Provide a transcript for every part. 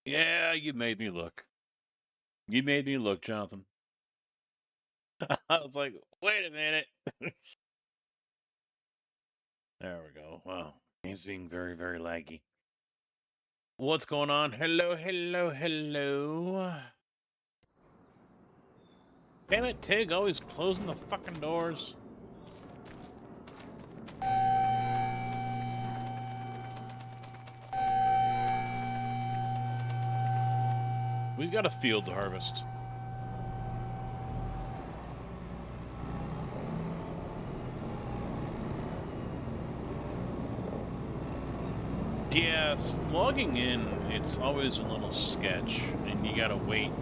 Yeah, you made me look. You made me look, Jonathan. I was like, wait a minute. There we go. Wow. Game's being very, very laggy. What's going on? Hello, hello, hello. Damn it, Tig, always closing the fucking doors. We've got a field to harvest. Yes, logging in, it's always a little sketch, and you gotta wait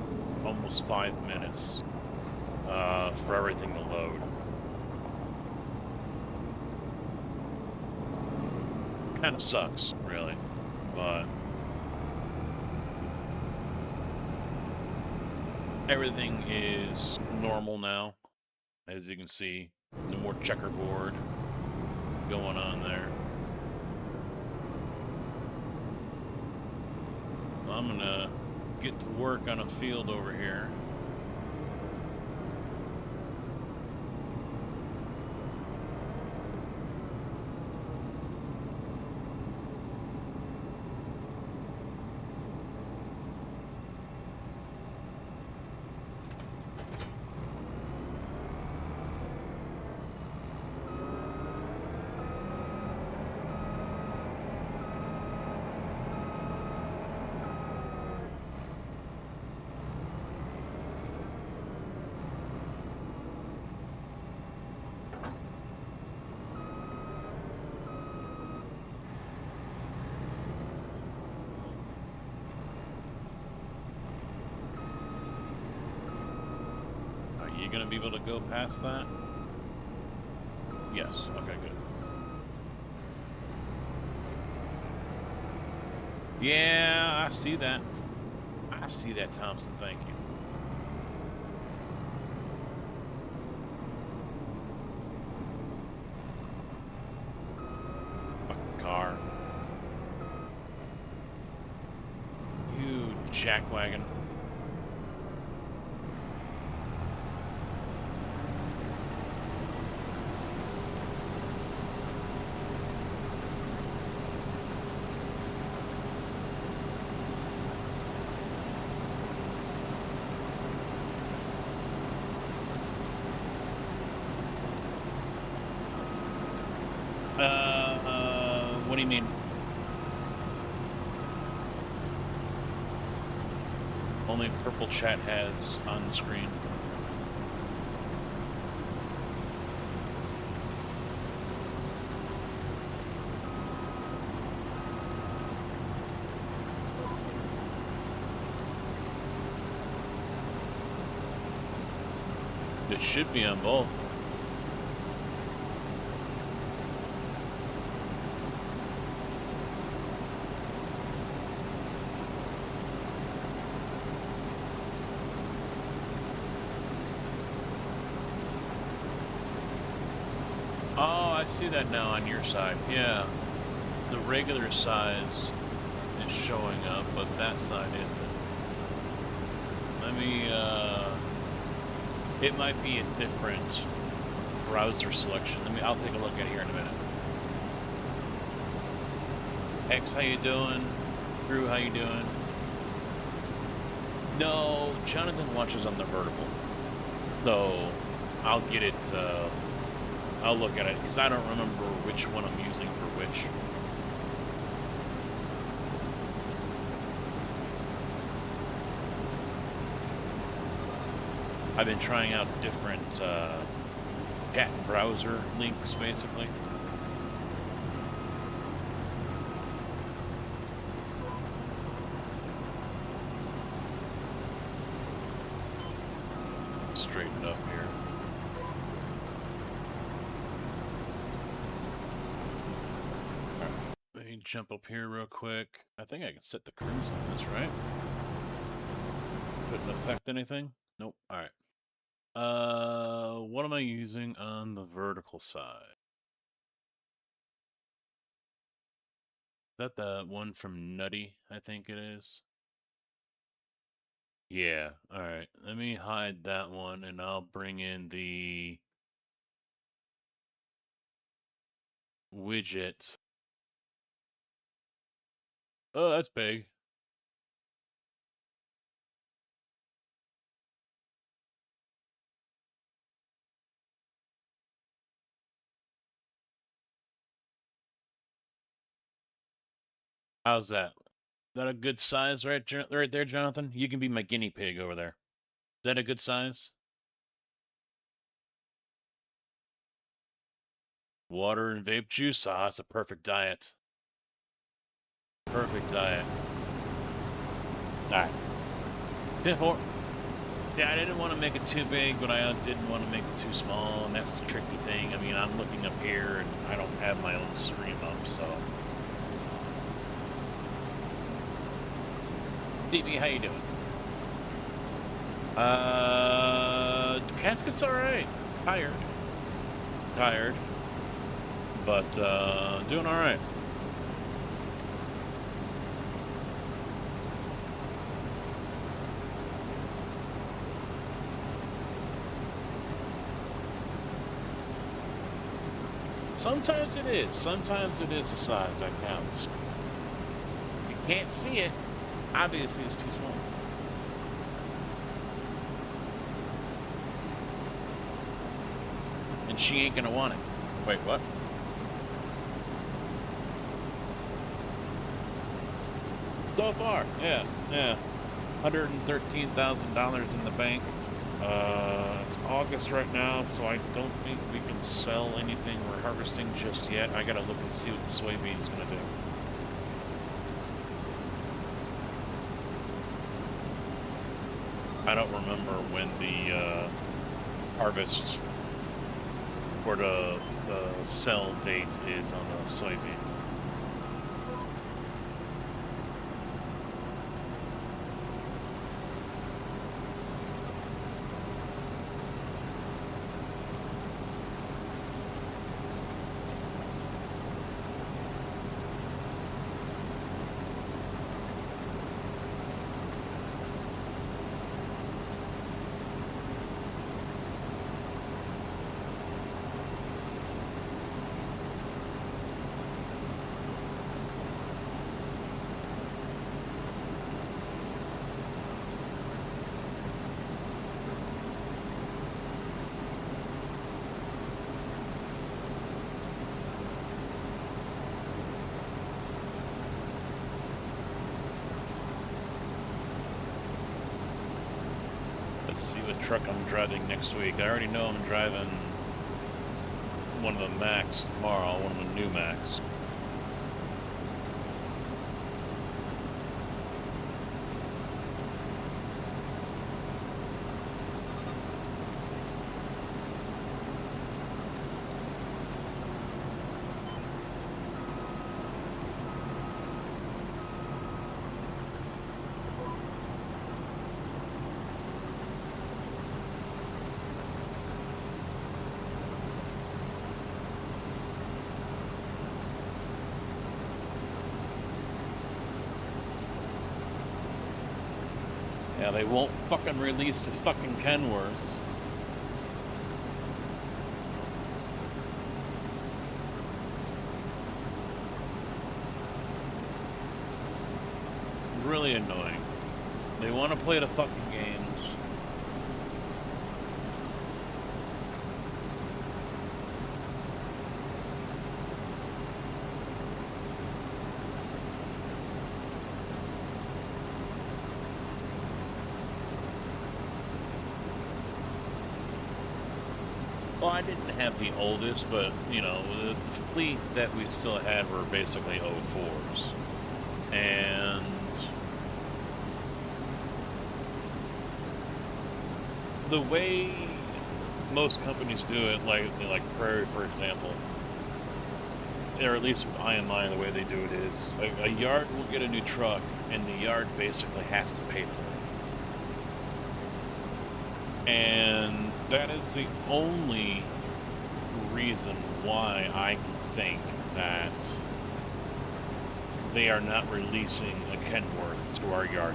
almost 5 minutes for everything to load. Kind of sucks, really, but everything is normal now, as you can see. The more checkerboard going on there. I'm gonna get to work on a field over here. be able to go past that? Yes. Okay, good. Yeah, I see that. I see that, Thompson. Thank you. Fucking car. You jackwagon. What do you mean? Only purple chat has on the screen. It should be on both. Oh, I see that now on your side. Yeah. The regular size is showing up, but that side isn't. Let me, it might be a different browser selection. I'll take a look at it here in a minute. X, how you doing? Drew, how you doing? No, Jonathan watches on the vertical. So, I'll get it, I'll look at it, because I don't remember which one I'm using for which. I've been trying out different chat browser links, basically. Straighten it up here. Let me jump up here real quick. I think I can set the cruise on this, right? Couldn't affect anything? Nope. All right. What am I using on the vertical side? Is that the one from Nutty? I think it is. Yeah. All right. Let me hide that one, and I'll bring in the widget. Oh, that's big. How's that? Is that a good size right there, Jonathan? You can be my guinea pig over there. Is that a good size? Water and vape juice? Ah, it's a perfect diet. Perfect diet. Alright. Yeah, I didn't want to make it too big, but I didn't want to make it too small, and that's the tricky thing. I mean, I'm looking up here, and I don't have my own stream up, so... DB, how you doing? The casket's alright. Tired. But, doing alright. Sometimes it is. Sometimes it is a size that counts. You can't see it. Obviously, it's too small. And she ain't gonna want it. Wait, what? So far, yeah. $113,000 in the bank. It's August right now, so I don't think we can sell anything we're harvesting just yet. I gotta look and see what the soybean is gonna do. I don't remember when the harvest or the sell date is on the soybean. Let's see what truck I'm driving next week. I already know I'm driving one of the Macs tomorrow, one of the new Macs. Yeah, they won't fucking release the fucking Kenworth. Really annoying. They want to play the fucking games. Well, I didn't have the oldest, but, you know, the fleet that we still had were basically 04s. And the way most companies do it, like Prairie, for example, or at least with IMI, the way they do it is a yard will get a new truck, and the yard basically has to pay for it. And that is the only reason why I think that they are not releasing a Kenworth to our yard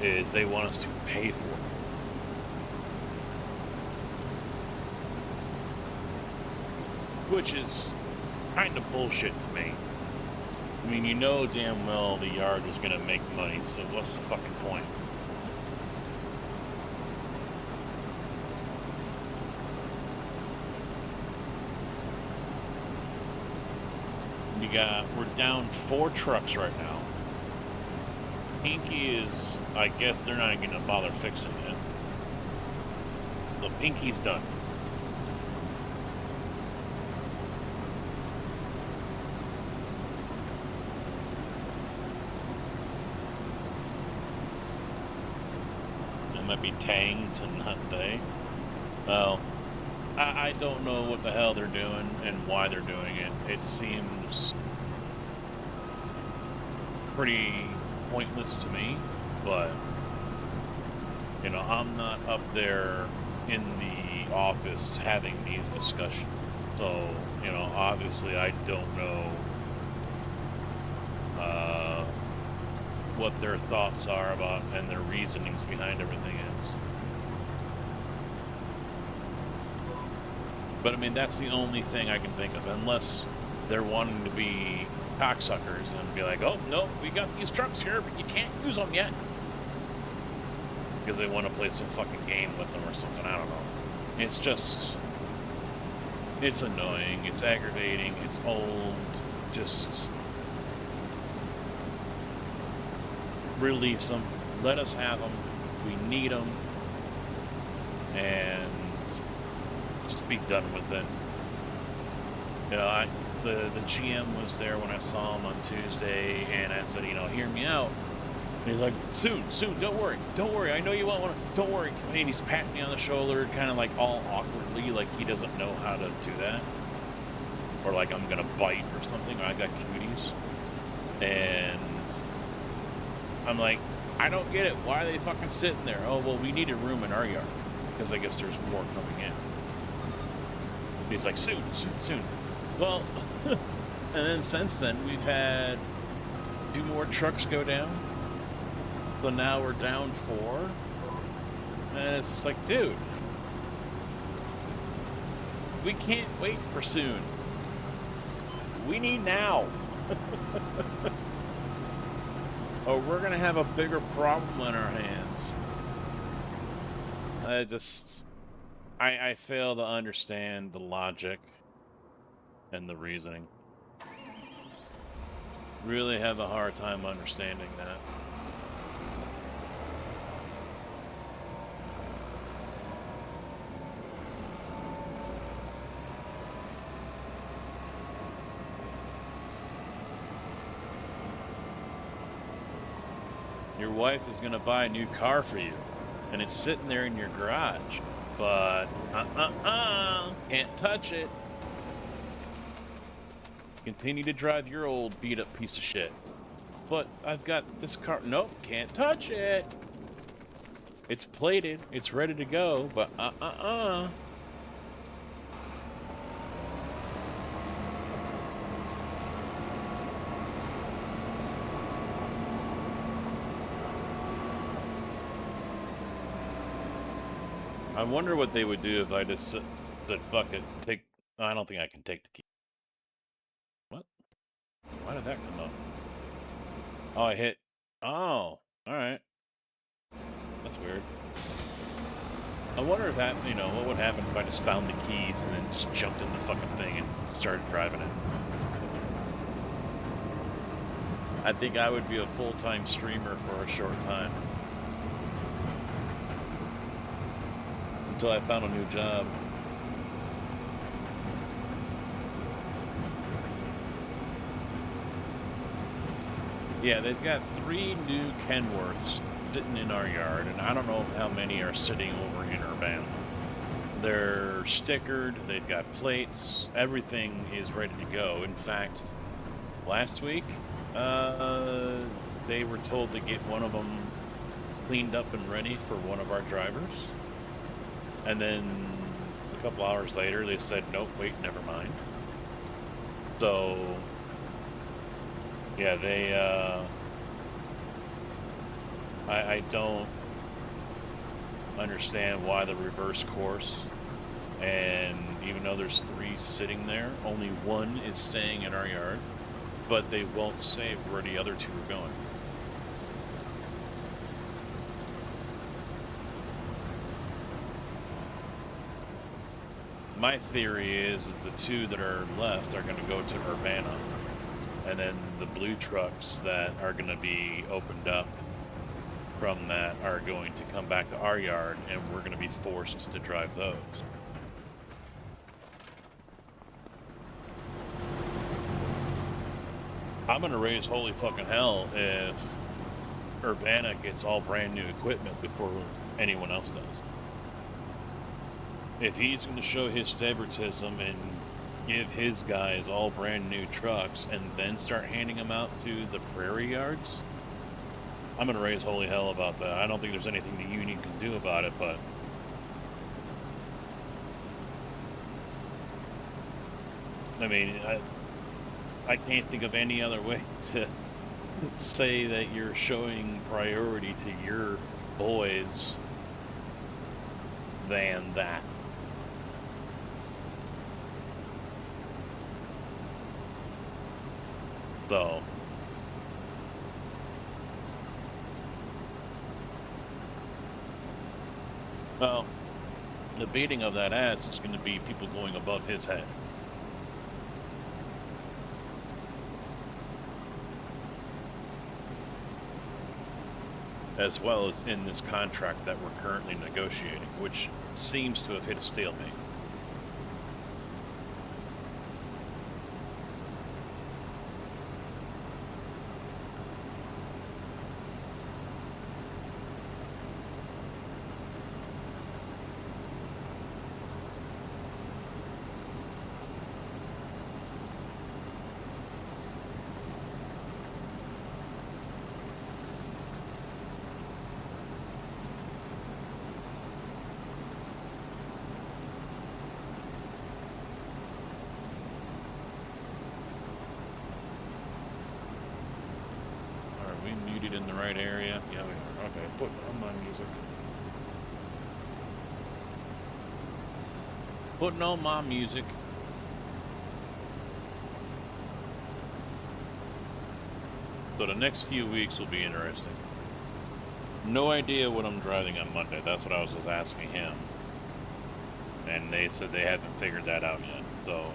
yet, is they want us to pay for it. Which is kind of bullshit to me. I mean, you know damn well the yard is going to make money, so what's the fucking point? We're down 4 trucks right now. Pinky is, I guess they're not going to bother fixing it. The Pinky's done. It might be Tangs and not they. Well, I don't know what the hell they're doing and why they're doing it. It seems pretty pointless to me, but, you know, I'm not up there in the office having these discussions. So, you know, obviously I don't know what their thoughts are about and their reasonings behind everything is. But I mean, that's the only thing I can think of, unless they're wanting to be cocksuckers and be like, oh, no, we got these trucks here, but you can't use them yet. Because they want to play some fucking game with them or something, I don't know. It's just, it's annoying, it's aggravating, it's old, just release them, let us have them, we need them, and just be done with it. You know, the GM was there when I saw him on Tuesday, and I said, you know, hear me out. And he's like, soon, don't worry, I know you won't want to, don't worry. And he's patting me on the shoulder, kind of like all awkwardly, like he doesn't know how to do that. Or like I'm gonna bite or something, or I got cuties. And I'm like, I don't get it, why are they fucking sitting there? Oh, well, we needed room in our yard, because I guess there's more coming in. He's like, soon. Well, and then since then, we've had 2 more trucks go down. So now we're down 4. And it's just like, dude, we can't wait for soon. We need now. Or we're going to have a bigger problem on our hands. I fail to understand the logic and the reasoning. Really have a hard time understanding that. Your wife is going to buy a new car for you, and it's sitting there in your garage, but can't touch it. Continue to drive your old beat-up piece of shit. But I've got this car. Nope, can't touch it. It's plated. It's ready to go, but I wonder what they would do if I just said, fuck it, take... I don't think I can take the key. What? Why did that come up? Oh, I hit... Oh, alright. That's weird. I wonder if that, you know, what would happen if I just found the keys and then just jumped in the fucking thing and started driving it. I think I would be a full-time streamer for a short time. Until I found a new job. Yeah, they've got 3 new Kenworths sitting in our yard, and I don't know how many are sitting over in Urbana. They're stickered, they've got plates, everything is ready to go. In fact, last week, they were told to get one of them cleaned up and ready for one of our drivers. And then a couple hours later, they said, nope, wait, never mind. So, yeah, they, I don't understand why the reverse course. And even though there's 3 sitting there, only 1 is staying in our yard. But they won't say where the other 2 are going. My theory is the 2 that are left are going to go to Urbana, and then the blue trucks that are going to be opened up from that are going to come back to our yard, and we're going to be forced to drive those. I'm going to raise holy fucking hell if Urbana gets all brand new equipment before anyone else does. If he's going to show his favoritism and give his guys all brand new trucks and then start handing them out to the prairie yards, I'm going to raise holy hell about that. I don't think there's anything the union can do about it, but... I mean, I can't think of any other way to say that you're showing priority to your boys than that. So, well, the beating of that ass is going to be people going above his head. As well as in this contract that we're currently negotiating, which seems to have hit a stalemate. the right area? Yeah, we are. Okay, put on my music. Putting on my music. So the next few weeks will be interesting. No idea what I'm driving on Monday. That's what I was just asking him. And they said they haven't figured that out yet. So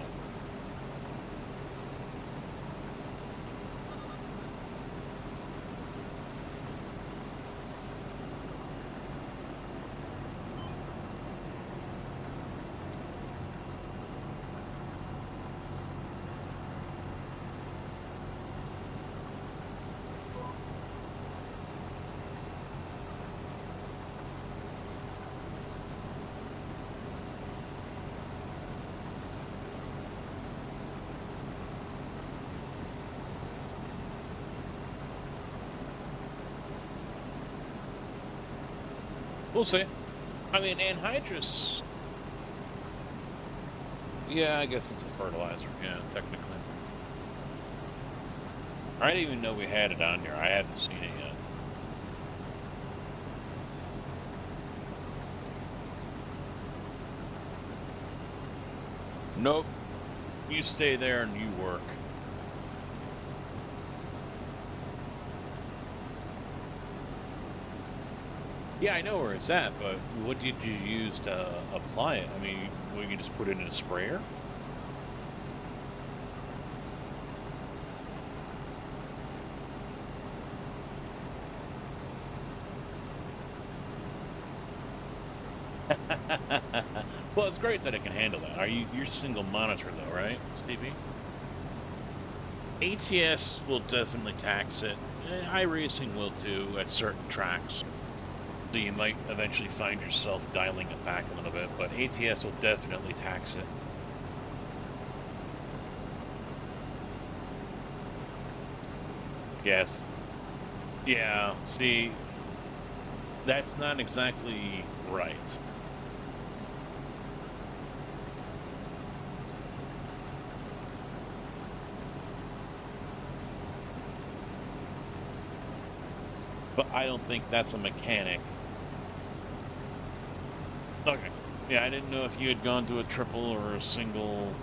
we'll see. I mean, Anhydrous. Yeah, I guess it's a fertilizer. Yeah, technically. I didn't even know we had it on here. I haven't seen it yet. Nope. You stay there and you work. Yeah, I know where it's at, but what did you use to apply it? I mean, will you just put it in a sprayer? Well, it's great that it can handle that. You're single monitor though, right, Stevie? ATS will definitely tax it. iRacing will too at certain tracks. So you might eventually find yourself dialing it back a little bit, but ATS will definitely tax it. Yes. Yeah, see, that's not exactly right. But I don't think that's a mechanic. Okay. Yeah, I didn't know if you had gone to a triple or a single.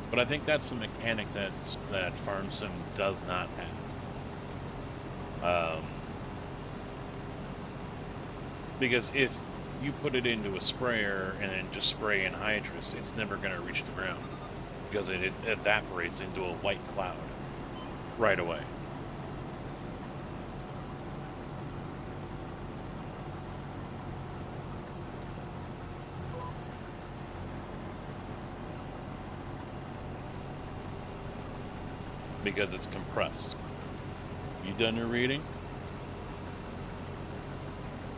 But I think that's a mechanic that Farm Sim does not have. Because if you put it into a sprayer and then just spray Anhydrous, it's never going to reach the ground. Because it evaporates into a white cloud right away. Because it's compressed. You done your reading?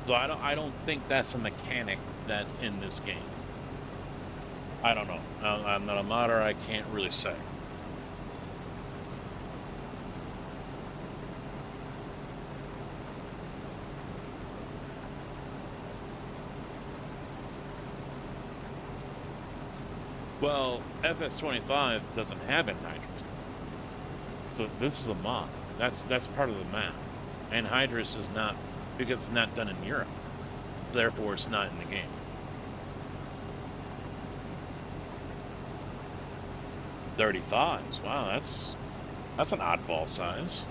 So I don't think that's a mechanic that's in this game. I don't know. I'm not a modder. I can't really say. Well, FS25 doesn't have Anhydrous. So this is a mod. That's part of the map. Anhydrous is not, because it's not done in Europe. Therefore, it's not in the game. .35s. Wow, that's an oddball size.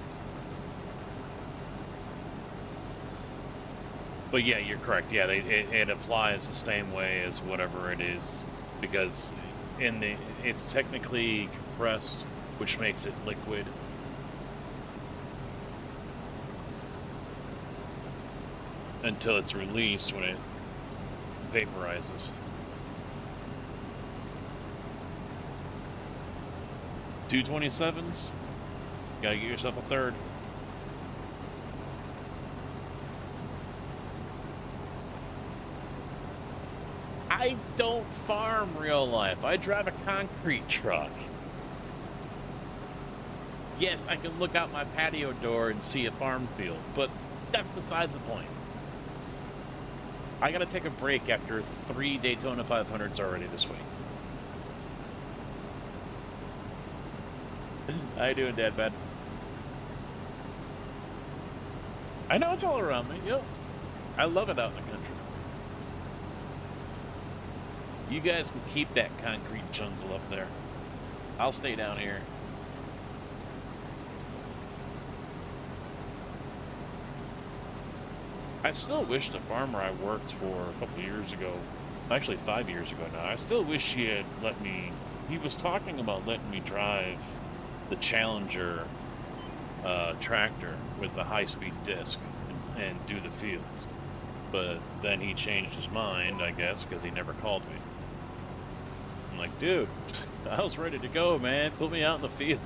But yeah, you're correct. Yeah, it applies the same way as whatever it is, because it's technically compressed, which makes it liquid. Until it's released when it vaporizes. 227s? Gotta get yourself a third. I don't farm real life. I drive a concrete truck. Yes, I can look out my patio door and see a farm field, but that's besides the point. I gotta take a break after 3 Daytona 500s already this week. How you doing, Dad, bud? I know it's all around me. Yep. I love it out in the country. You guys can keep that concrete jungle up there. I'll stay down here. I still wish the farmer I worked for a couple of years ago, actually 5 years ago now, I still wish he had let me, he was talking about letting me drive the Challenger tractor with the high-speed disc and do the fields. But then he changed his mind, I guess, because he never called me. I'm like, dude, I was ready to go, man. Put me out in the field.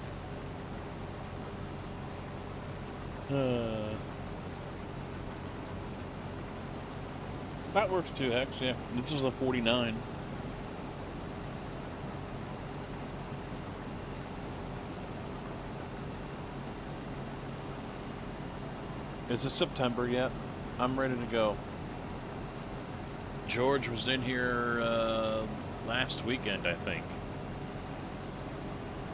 That works too, Hex, yeah. This is a 49. Is it September yet? I'm ready to go. George was in here last weekend, I think.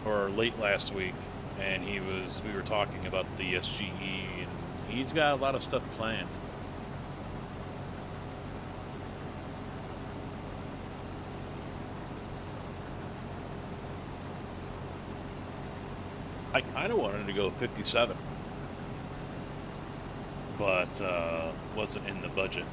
Or late last week. And we were talking about the SGE, and he's got a lot of stuff planned. I kind of wanted to go 57, but wasn't in the budget.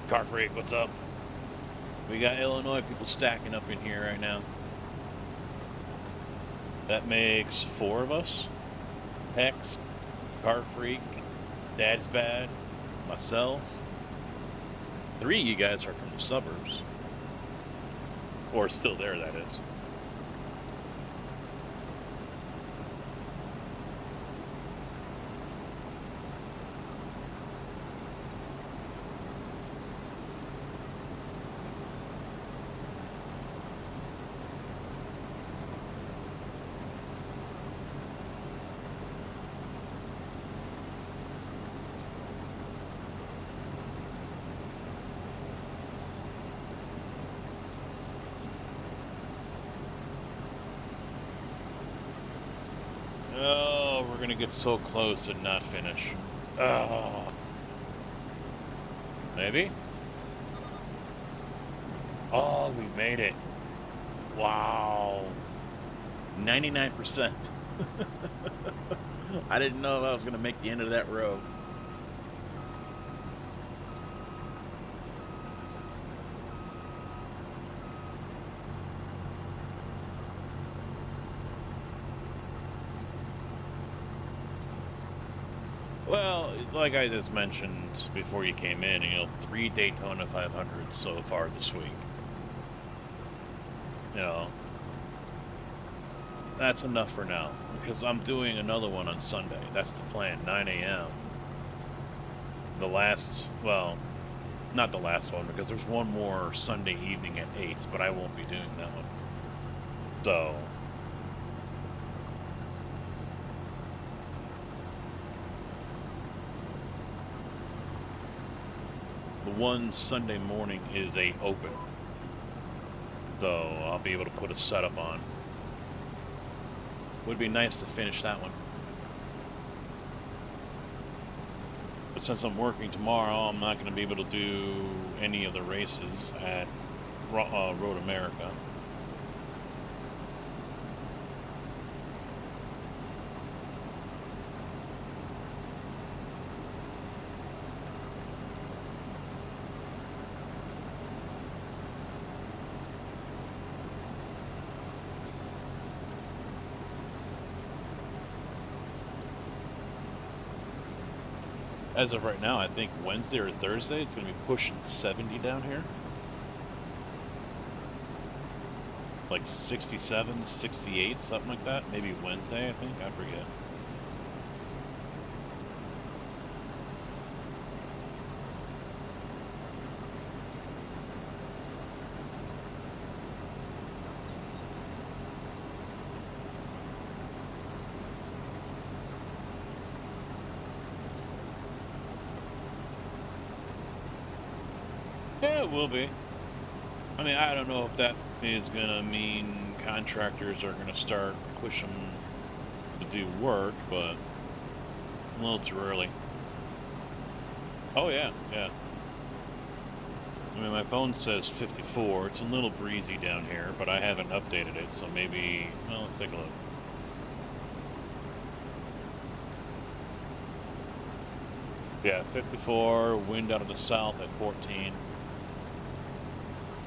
Car Freight, what's up? We got Illinois people stacking up in here right now. That makes 4 of us. Hex, Car Freak, Dad's Bad, myself. 3 of you guys are from the suburbs. Or still there, that is. Oh, we're gonna get so close to not finish. Oh. Maybe? Oh, we made it. Wow. 99%. I didn't know if I was gonna make the end of that row. Well, like I just mentioned before you came in, 3 Daytona 500s so far this week. That's enough for now, because I'm doing another one on Sunday. That's the plan, 9 a.m. The last, well, not the last one, because there's one more Sunday evening at 8, but I won't be doing that one. So... the one Sunday morning is a open, so I'll be able to put a setup on. Would be nice to finish that one, but since I'm working tomorrow, I'm not going to be able to do any of the races at Road America. As of right now, I think Wednesday or Thursday, it's going to be pushing 70 down here. Like 67, 68, something like that. Maybe Wednesday, I think. I forget. Yeah, it will be. I mean, I don't know if that is going to mean contractors are going to start pushing to do work, but a little too early. Oh, yeah, yeah. I mean, my phone says 54. It's a little breezy down here, but I haven't updated it, so maybe... Well, let's take a look. Yeah, 54, wind out of the south at 14.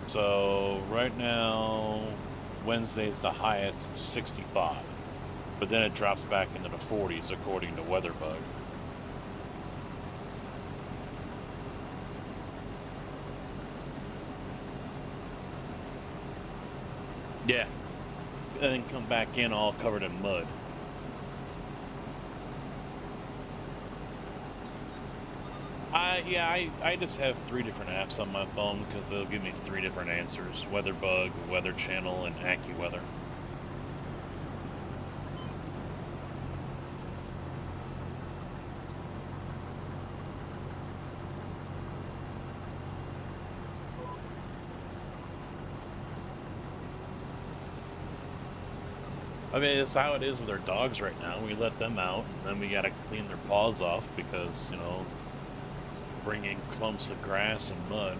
So, right now, Wednesday's the highest, it's 65. But then it drops back into the 40s, according to WeatherBug. Yeah. And then come back in all covered in mud. I just have 3 different apps on my phone because they'll give me 3 different answers. WeatherBug, Weather Channel, and AccuWeather. I mean, it's how it is with our dogs right now. We let them out, and then we gotta clean their paws off because, you know, bringing clumps of grass and mud.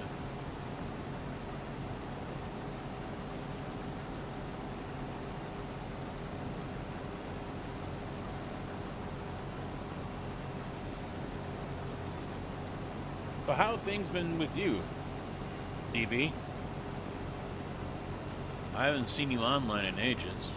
So how have things been with you, DB? I haven't seen you online in ages.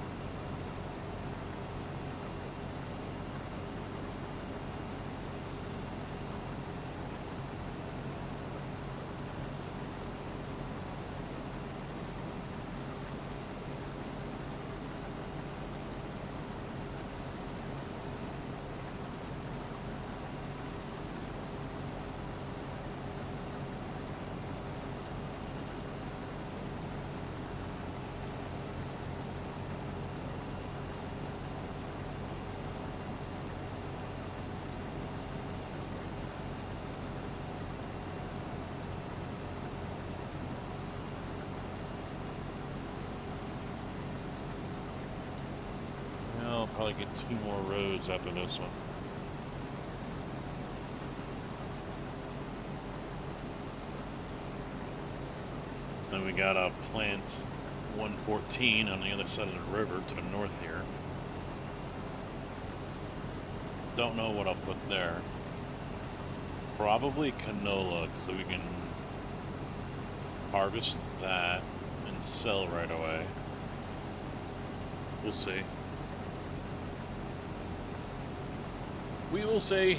I'll probably get 2 more rows after this one. Then we got a plant 114 on the other side of the river to the north here. Don't know what I'll put there. Probably canola, so we can harvest that and sell right away. We'll see. We will see.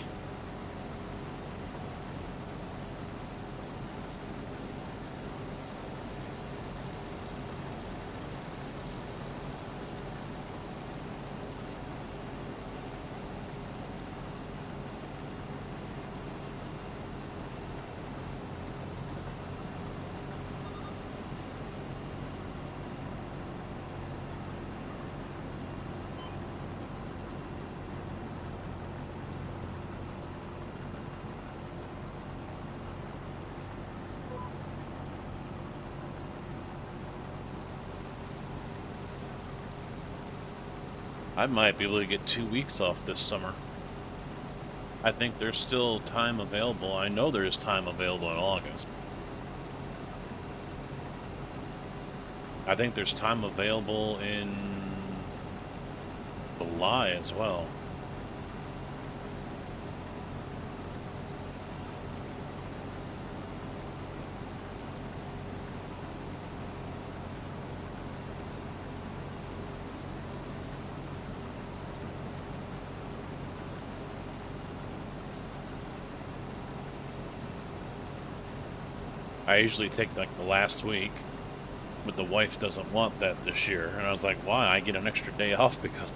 I might be able to get 2 weeks off this summer. I think there's still time available. I know there is time available in August. I think there's time available in July as well. I usually take like the last week, but the wife doesn't want that this year. And I was like, why? I get an extra day off because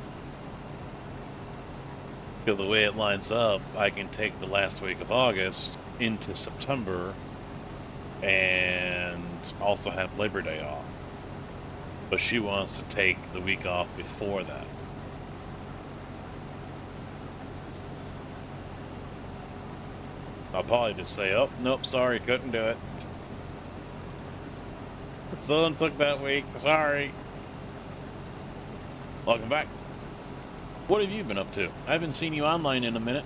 the way it lines up, I can take the last week of August into September and also have Labor Day off. But she wants to take the week off before that. I'll probably just say, oh, nope, sorry, couldn't do it. Someone took that week. Sorry. Welcome back. What have you been up to? I haven't seen you online in a minute.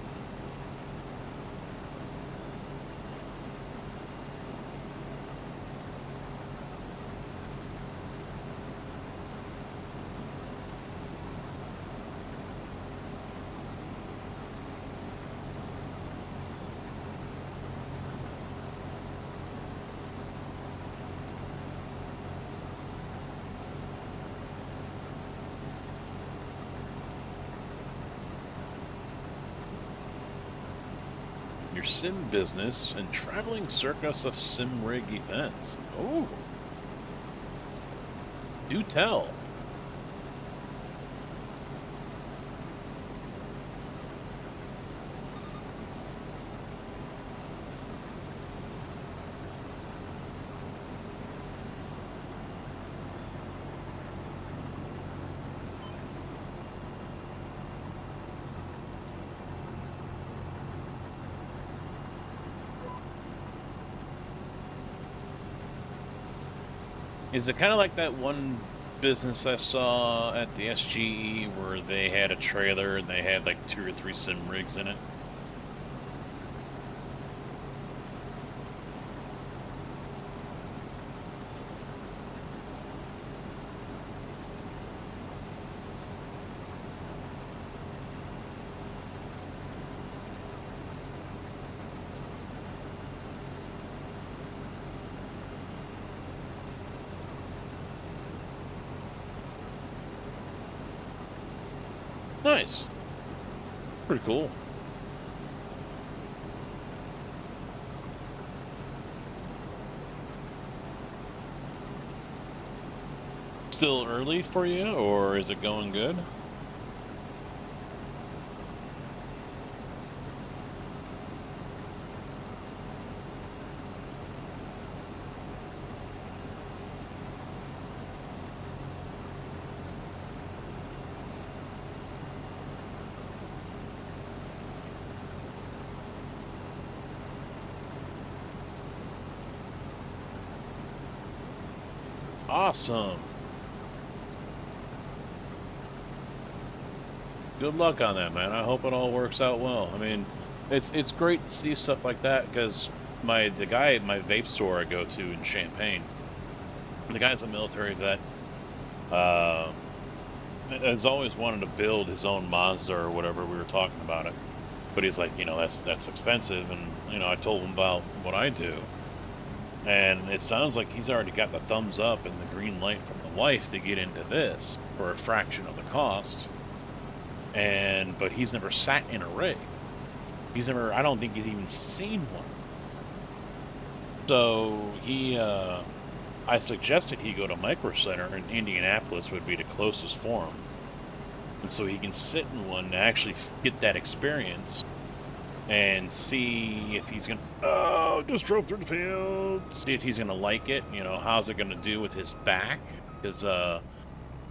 Your sim business and traveling circus of sim rig events. Oh, do tell. Is it kind of like that one business I saw at the SGE where they had a trailer and they had like 2 or 3 sim rigs in it? Nice. Pretty cool. Still early for you, or is it going good? Awesome. Good luck on that, man. I hope it all works out well. I mean, it's great to see stuff like that because the guy at my vape store I go to in Champaign, the guy's a military vet. Uh, has always wanted to build his own Mazda or whatever. We were talking about it, but he's like, that's expensive, and I told him about what I do, and it sounds like he's already got the thumbs up and the green light from the wife to get into this for a fraction of the cost. But he's never sat in a rig. I don't think he's even seen one. So I suggested he go to Micro Center, and Indianapolis would be the closest for him. And so he can sit in one and actually get that experience and see if he's going to, just drove through the field. See if he's going to like it. How's it going to do with his back? Because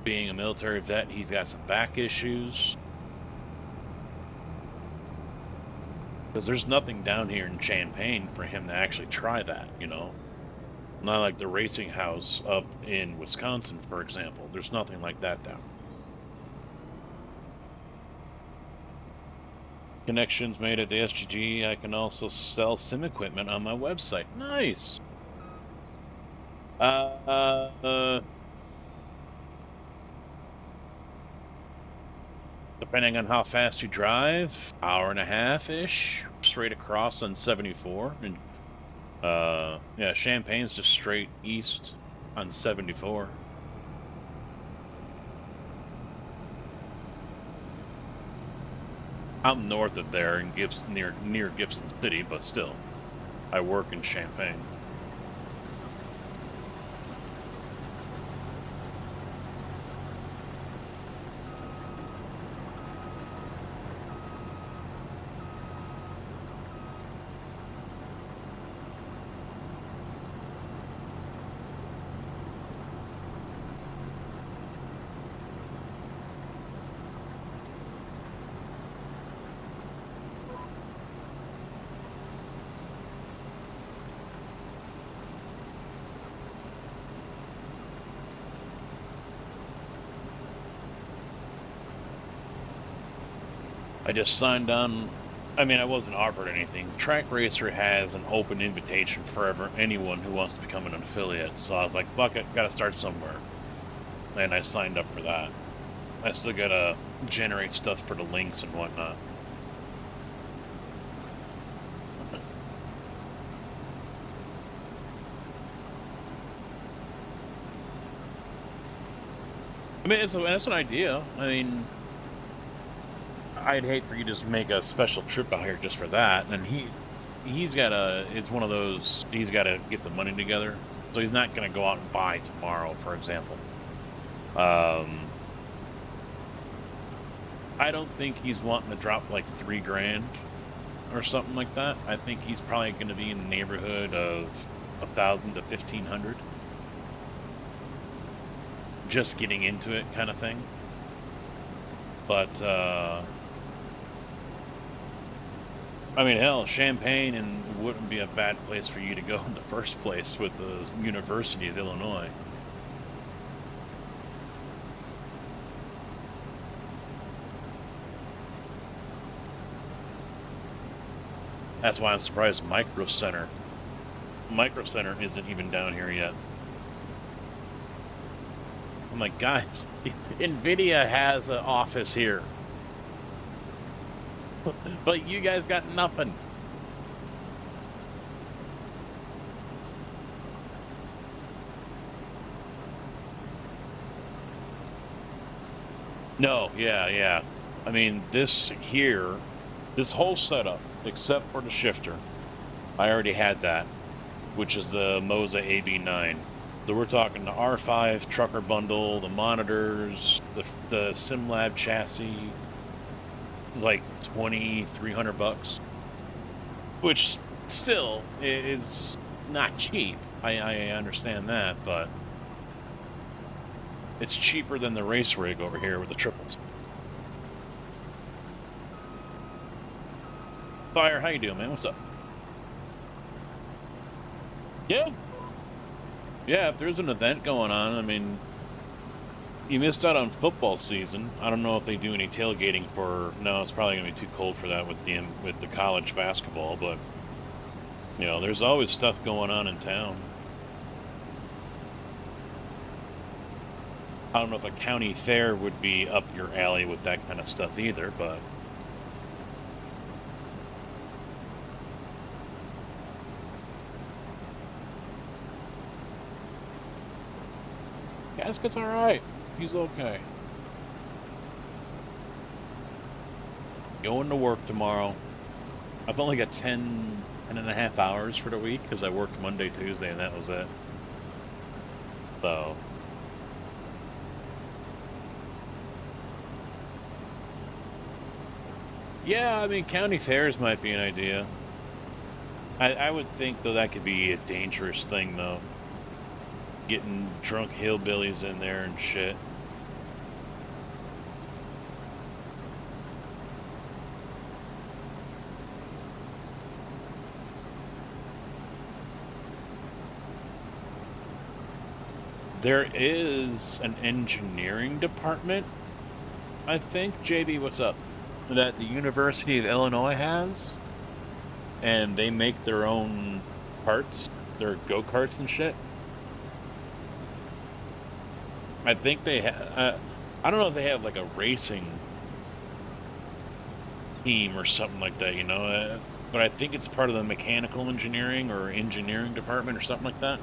being a military vet, he's got some back issues. Because there's nothing down here in Champaign for him to actually try that, Not like the racing house up in Wisconsin, for example. There's nothing like that down. Connections made at the SGG. I can also sell sim equipment on my website. Nice. Depending on how fast you drive, hour and a half-ish, straight across on 74. And yeah, Champaign's just straight east on 74. I'm north of there in near Gibson City, but still, I work in Champaign. I just signed on. I mean, I wasn't offered anything. Track Racer has an open invitation for anyone who wants to become an affiliate. So I was like, fuck it, gotta start somewhere. And I signed up for that. I still gotta generate stuff for the links and whatnot. I mean, it's an idea. I mean, I'd hate for you to just make a special trip out here just for that. And he's got it's one of those, he's got to get the money together. So he's not going to go out and buy tomorrow, for example. I don't think he's wanting to drop like $3,000 or something like that. I think he's probably going to be in the neighborhood of 1,000 to 1,500. Just getting into it kind of thing. But, I mean, hell, Champaign and wouldn't be a bad place for you to go in the first place with the University of Illinois. That's why I'm surprised Micro Center isn't even down here yet. I'm like, guys, NVIDIA has an office here. But you guys got nothing. No, yeah. I mean, this whole setup, except for the shifter, I already had that, which is the Moza AB9. So we're talking the R5 trucker bundle, the monitors, the SimLab chassis. It's like $2,300, which still is not cheap. I understand that, but it's cheaper than the race rig over here with the triples. Fire, how you doing, man? What's up? Yeah. Yeah, if there's an event going on, I mean, you missed out on football season. I don't know if they do any tailgating for. No, it's probably gonna be too cold for that with the college basketball. But you know, there's always stuff going on in town. I don't know if a county fair would be up your alley with that kind of stuff either, but. Gasket's alright. He's okay. Going to work tomorrow. I've only got 10 and a half hours for the week because I worked Monday, Tuesday, and that was it. So. Yeah, I mean, county fairs might be an idea. I would think, though, that could be a dangerous thing, though. Getting drunk hillbillies in there and shit. There is an engineering department, I think. JB, what's up? That the University of Illinois has. And they make their own parts, their go-karts and shit. I think they have, I don't know if they have like a racing team or something like that, you know, but I think it's part of the mechanical engineering or engineering department or something like that.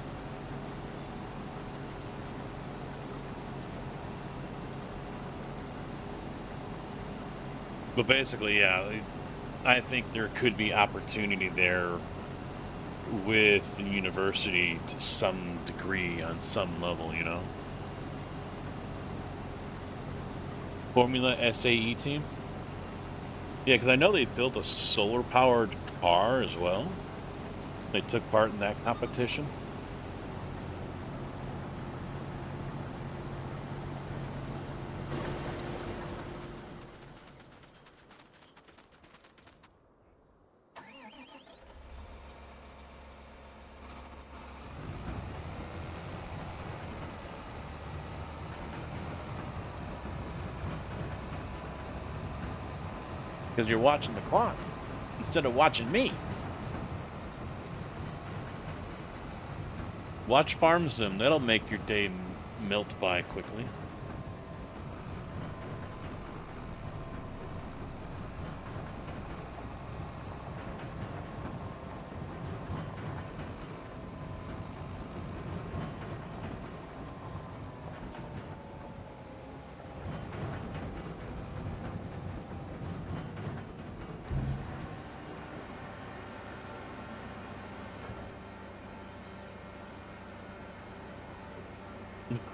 But basically, yeah, I think there could be opportunity there with the university to some degree on some level, you know. Formula SAE team? Yeah, because I know they built a solar-powered car as well. They took part in that competition. because you're watching the clock instead of watching me. Watch Farm Sim. That'll make your day melt by quickly.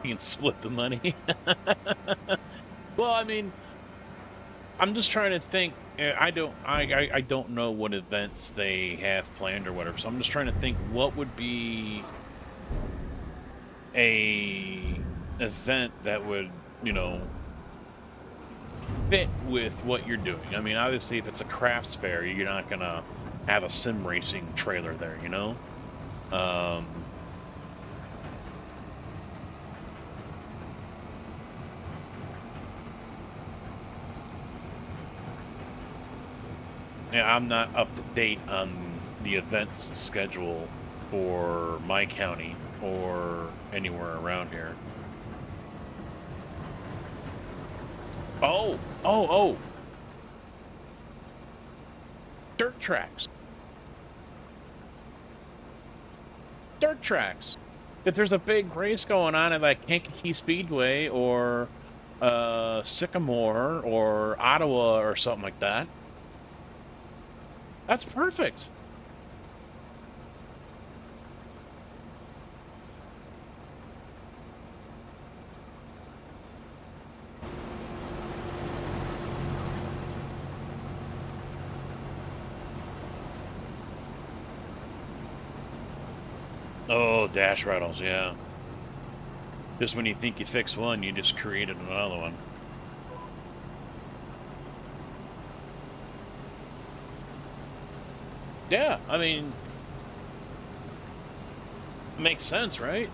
You can split the money. Well, I mean, I'm just trying to think. I don't know what events they have planned or whatever. So I'm just trying to think what would be a event that would, you know, fit with what you're doing. I mean, obviously, if it's a crafts fair, you're not gonna have a sim racing trailer there, you know. Yeah, I'm not up to date on the events schedule for my county or anywhere around here. Oh! Dirt tracks. Dirt tracks. If there's a big race going on at like Kankakee Speedway or Sycamore or Ottawa or something like that, that's perfect. Oh, dash rattles, yeah. Just when you think you fix one, you just created another one. Yeah, I mean, makes sense, right?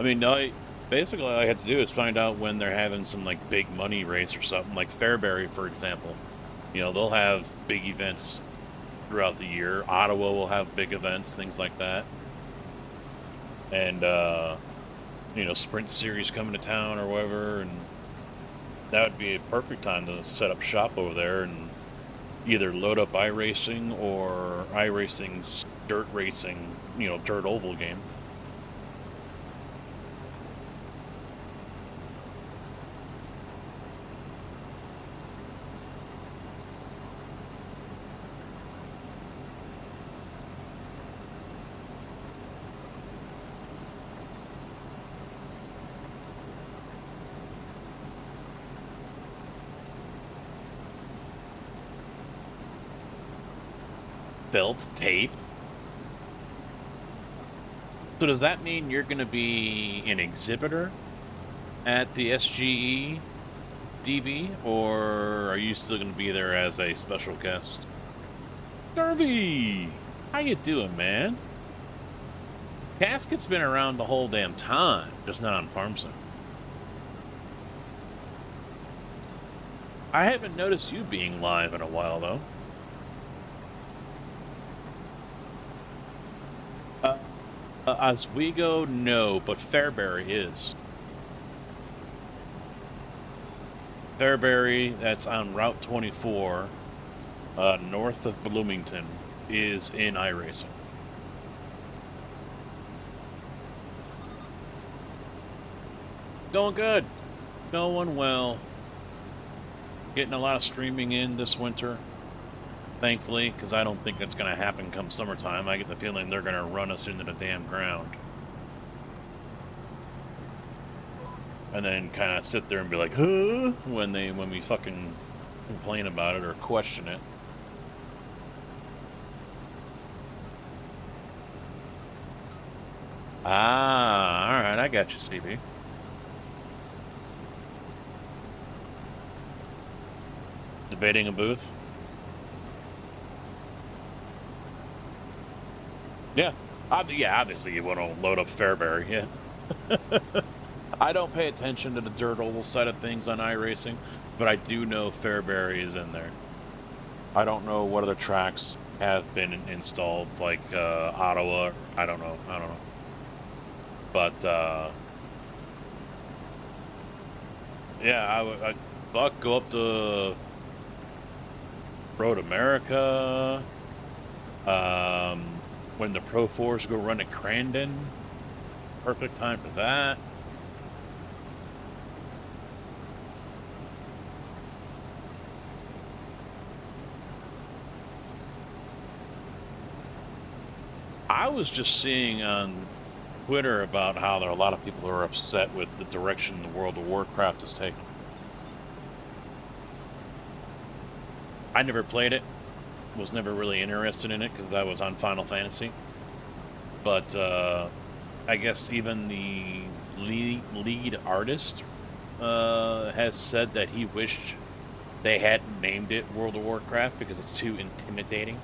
I mean, basically all I have to do is find out when they're having some like big money race or something, like Fairbury, for example. You know, they'll have big events throughout the year. Ottawa will have big events, things like that. And, you know, Sprint Series coming to town or whatever, and that would be a perfect time to set up shop over there and either load up iRacing or iRacing's dirt racing, you know, dirt oval game. Felt tape. So does that mean you're going to be an exhibitor at the SGE DB, or are you still going to be there as a special guest? Darby, how you doing, man? Casket's been around the whole damn time, just not on Farm Sim. I haven't noticed you being live in a while, though. Oswego, no, but Fairbury is. Fairbury, that's on Route 24, north of Bloomington, is in iRacing. Going good. Going well. Getting a lot of streaming in this winter. Thankfully, because I don't think that's going to happen come summertime. I get the feeling they're going to run us into the damn ground. And then kind of sit there and be like, huh? When we fucking complain about it or question it. Ah, alright, I got you, Stevie. Debating a booth? Yeah. Yeah, obviously you want to load up Fairbury, yeah. I don't pay attention to the dirt oval side of things on iRacing, but I do know Fairbury is in there. I don't know what other tracks have been installed, like Ottawa. I don't know. I don't know. But yeah, I'd Buck go up to Road America. When the Pro 4s go run at Crandon, perfect time for that. I was just seeing on Twitter about how there are a lot of people who are upset with the direction the World of Warcraft is taking. I never played it, was never really interested in it because I was on Final Fantasy. But I guess even the lead artist has said that he wished they hadn't named it World of Warcraft because it's too intimidating.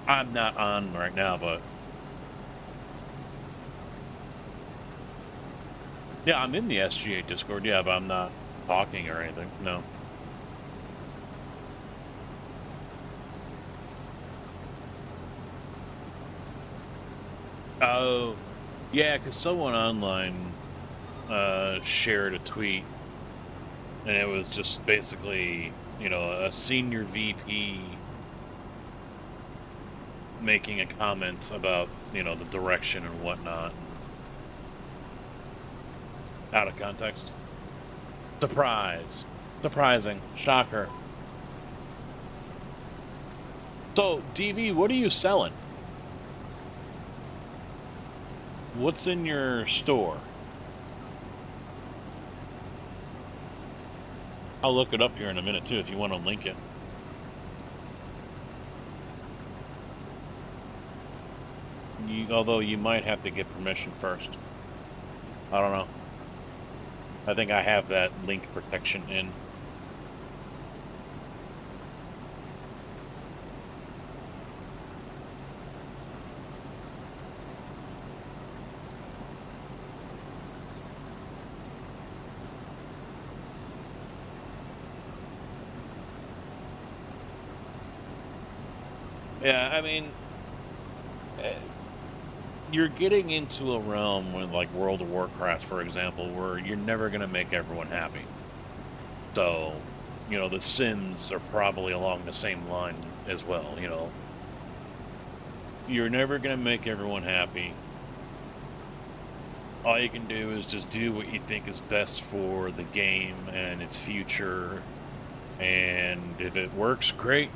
I'm not on right now, but yeah, I'm in the SGA Discord. Yeah, but I'm not talking or anything. No. Oh, yeah, because someone online shared a tweet, and it was just basically, you know, a senior VP making a comment about, you know, the direction and whatnot. Out of context. Surprise. Surprising. Shocker. So, DV, what are you selling? What's in your store? I'll look it up here in a minute, too, if you want to link it. Although you might have to get permission first. I don't know. I think I have that link protection in. Yeah, I mean, you're getting into a realm with like World of Warcraft, for example, where you're never going to make everyone happy. So, you know, the Sims are probably along the same line as well, you know. You're never going to make everyone happy. All you can do is just do what you think is best for the game and its future. And if it works, great.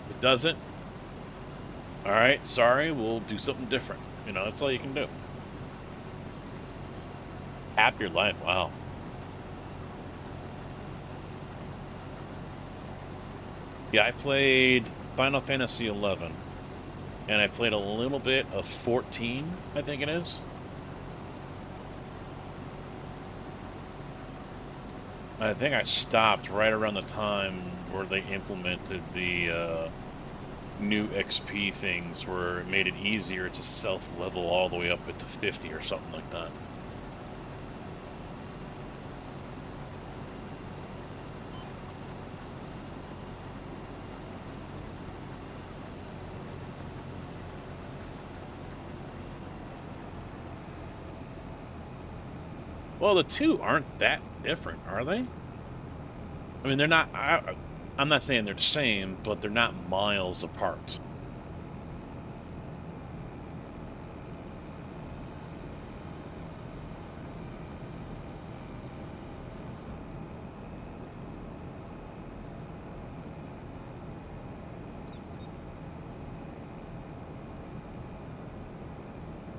If it doesn't, all right, sorry, we'll do something different. You know, that's all you can do. Happy your life, wow. Yeah, I played Final Fantasy 11, and I played a little bit of 14, I think it is. I think I stopped right around the time where they implemented the new XP things, where it made it easier to self-level all the way up to 50 or something like that. Well, the two aren't that different, are they? I mean, they're not... I'm not saying they're the same, but they're not miles apart.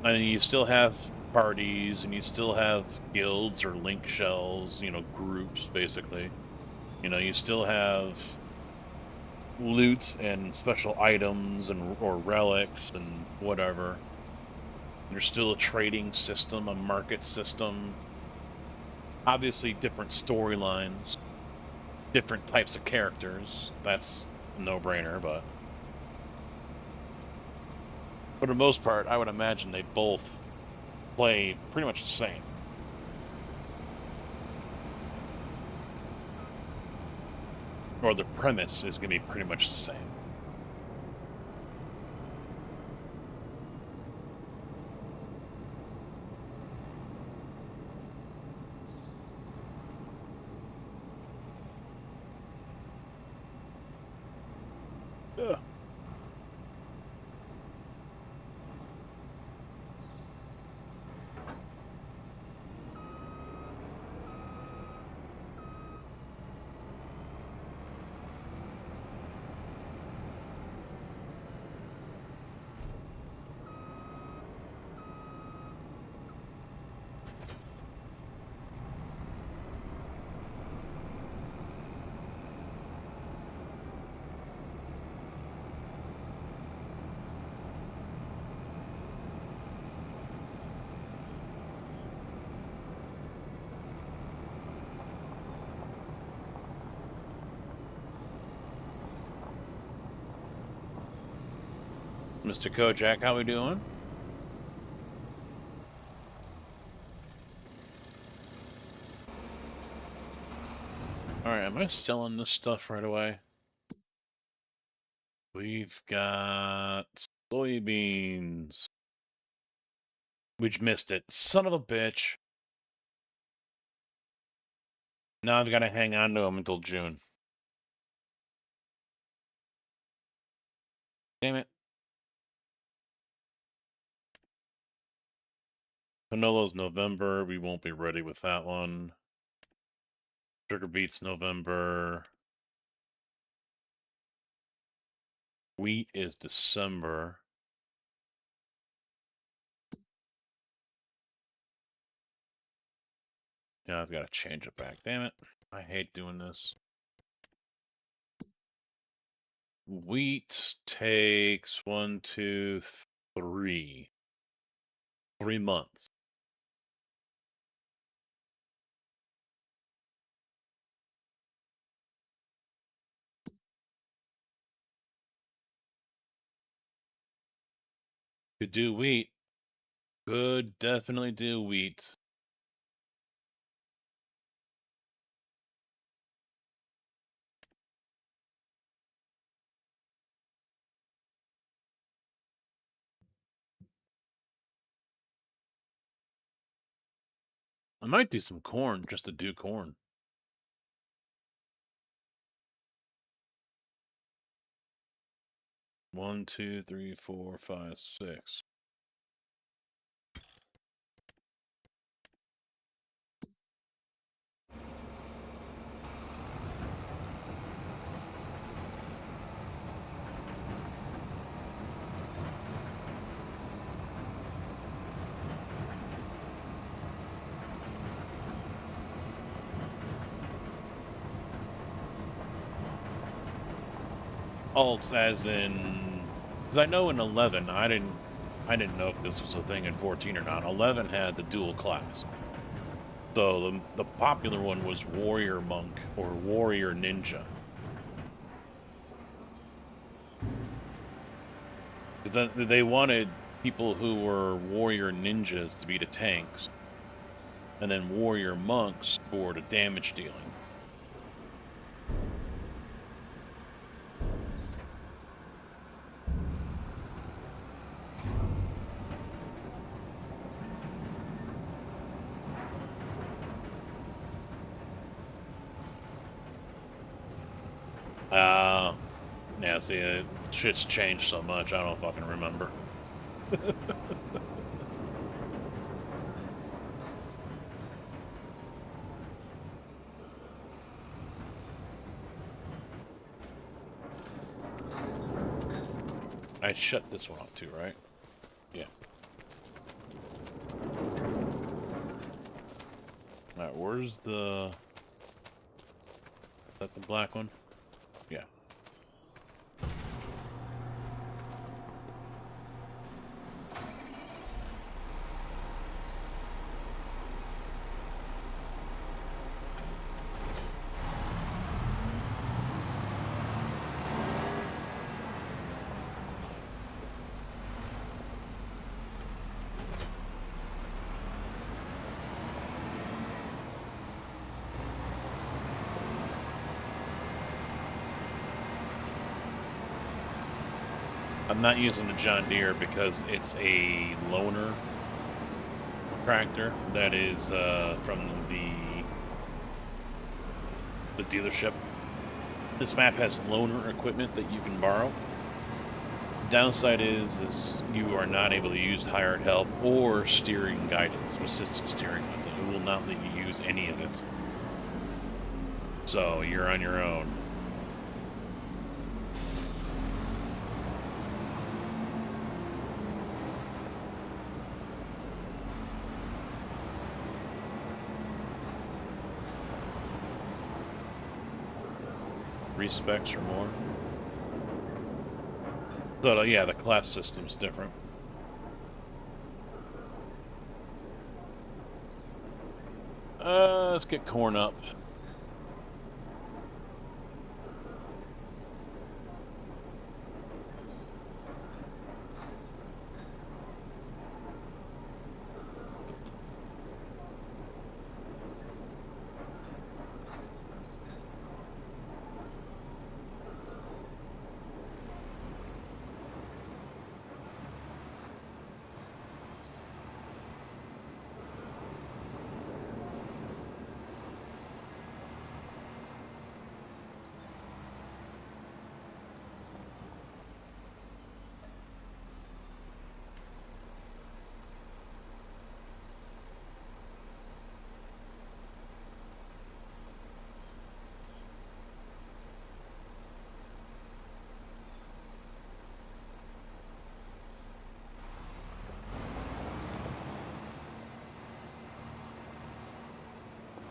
I mean, you still have parties, and you still have guilds or link shells, you know, groups, basically. You know, you still have loot and special items and or relics and whatever. There's still a trading system, a market system. Obviously, different storylines, different types of characters. That's a no-brainer, but for the most part, I would imagine they both play pretty much the same. Or the premise is going to be pretty much the same. Yeah. Mr. Kojak, how we doing? Alright, am I selling this stuff right away? We've got soybeans. We missed it. Son of a bitch. Now I've got to hang on to them until June. Damn it. Canolo's November. We won't be ready with that one. Sugar beets November. Wheat is December. Yeah, I've got to change it back. Damn it. I hate doing this. Wheat takes 1, 2, 3. 3 months. Could do wheat. Could definitely do wheat. I might do some corn just to do corn. One, 2, 3, 4, 5, 6. Alts as in, because I know in 11 I didn't know if this was a thing in 14 or not. 11 had the dual class, so the popular one was warrior monk or warrior ninja. Because they wanted people who were warrior ninjas to be the tanks, and then warrior monks for the damage dealing. Yeah, see, shit's changed so much, I don't fucking remember. I shut this one off too, right? Yeah. Alright, where's the... Is that the black one? Yeah. I'm not using the John Deere because it's a loaner tractor that is from the dealership. This map has loaner equipment that you can borrow. Downside is you are not able to use hired help or steering guidance, assisted steering with it. It will not let you use any of it. So you're on your own. Specs or more. So yeah, the class system's different. Let's get corn up.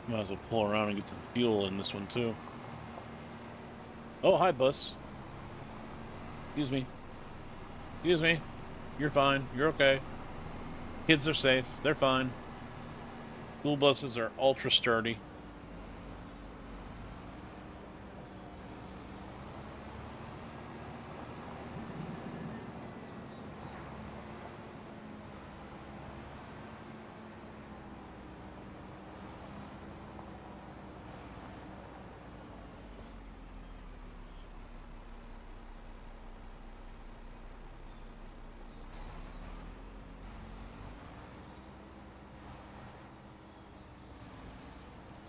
Might as well pull around and get some fuel in this one, too. Oh, hi, bus. Excuse me. Excuse me. You're fine. You're okay. Kids are safe. They're fine. School buses are ultra sturdy.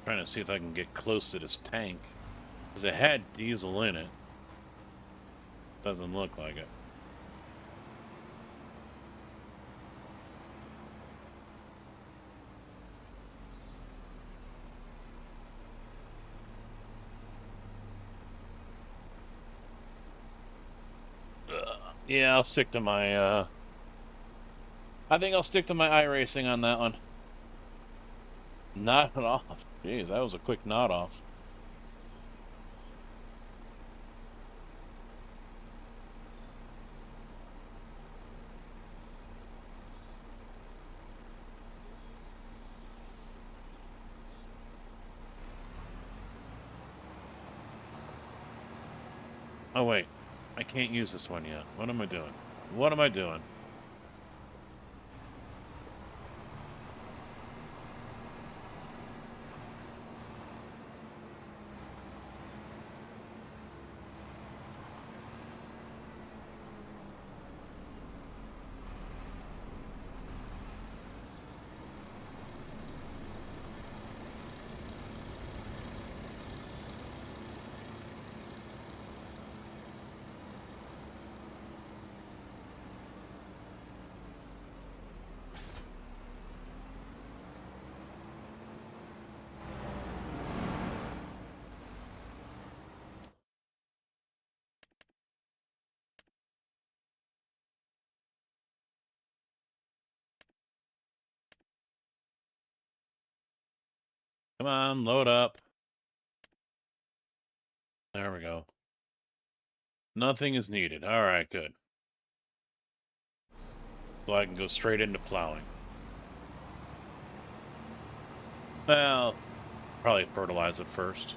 Trying to see if I can get close to this tank. Because it had diesel in it. Doesn't look like it. Yeah, I'll stick to my, I think I'll stick to my iRacing on that one. Knock it off. Jeez, that was a quick nod off. Oh, wait. I can't use this one yet. What am I doing? What am I doing? Come on, load up. There we go. Nothing is needed. All right, good. So I can go straight into plowing. Well, probably fertilize it first.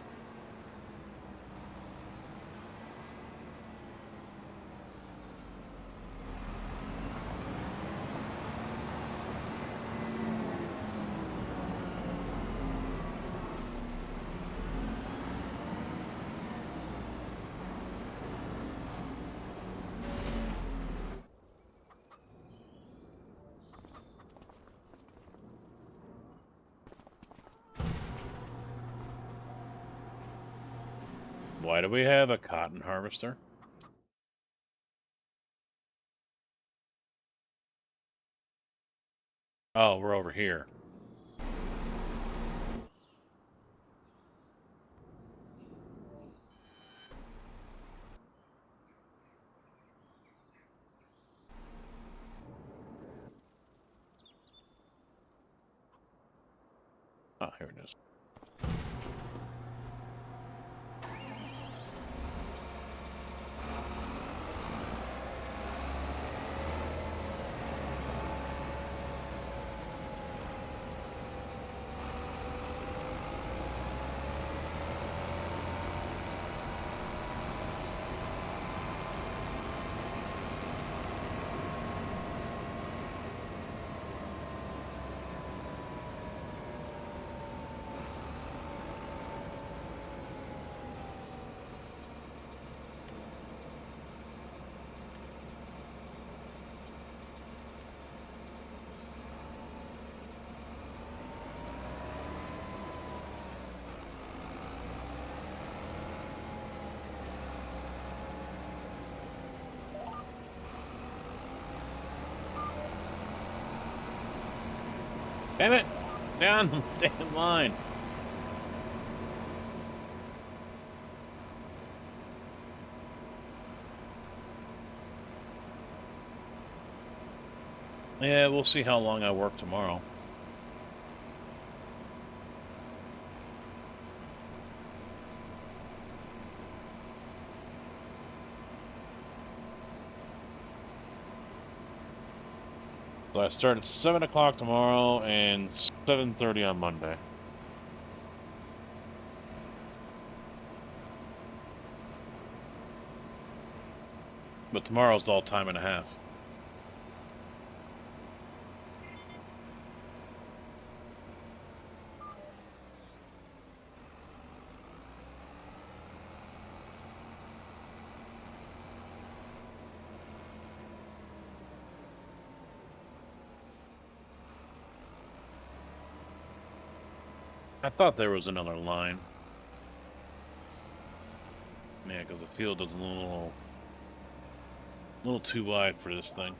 Why do we have a cotton harvester? Oh, we're over here. Oh, here it is. Damn it! Down the damn line. Yeah, we'll see how long I work tomorrow. So I start at 7 o'clock tomorrow and 7:30 on Monday. But tomorrow's all time and a half. I thought there was another line. Yeah, because the field is a little too wide for this thing.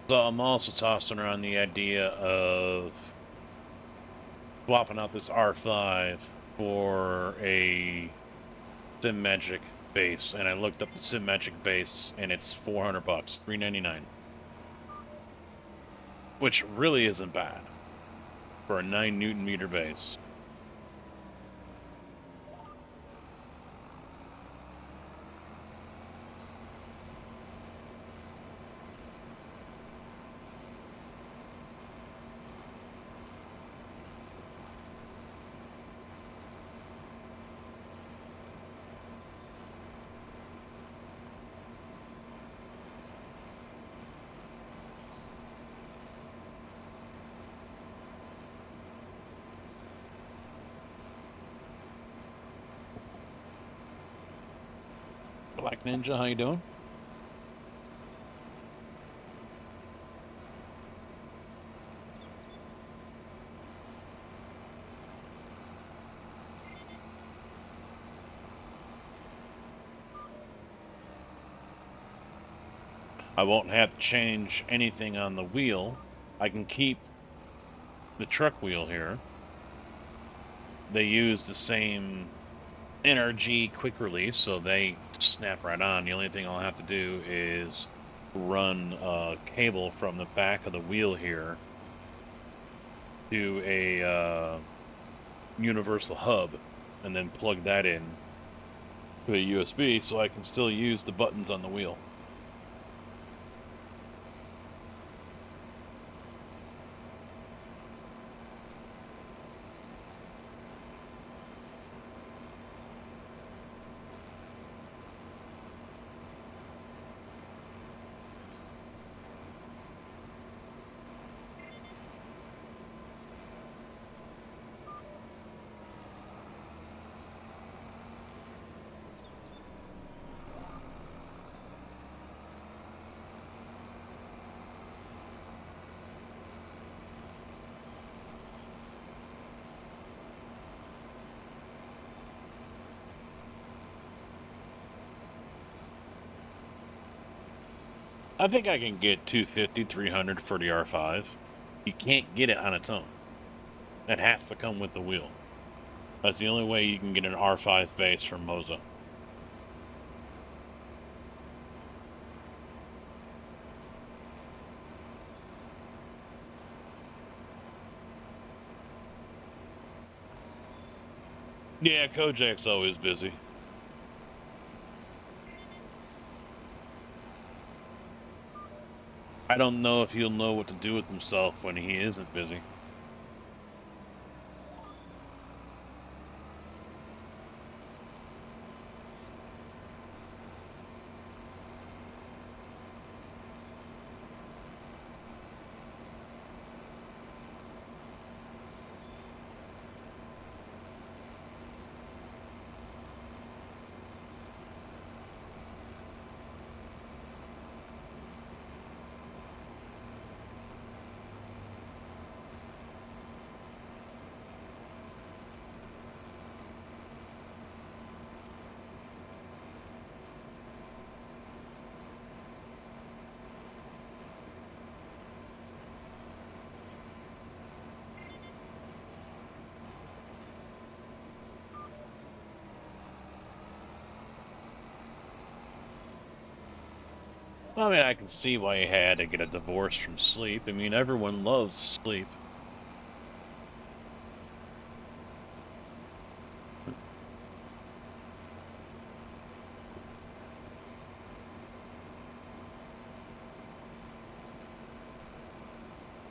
So I'm also tossing around the idea of swapping out this R5 for a Sim Magic base, and I looked up the Sim Magic base, and it's $400, $399, which really isn't bad for a 9 Newton-meter base. Black Ninja, how you doing? I won't have to change anything on the wheel. I can keep the truck wheel here. They use the same NRG quick release, so they snap right on. The only thing I'll have to do is run a cable from the back of the wheel here to a universal hub, and then plug that in to a USB so I can still use the buttons on the wheel. I think I can get 250, 300 for the R5. You can't get it on its own. It has to come with the wheel. That's the only way you can get an R5 base from Moza. Yeah, Kojak's always busy. I don't know if he'll know what to do with himself when he isn't busy. I mean, I can see why he had to get a divorce from sleep. I mean, everyone loves sleep.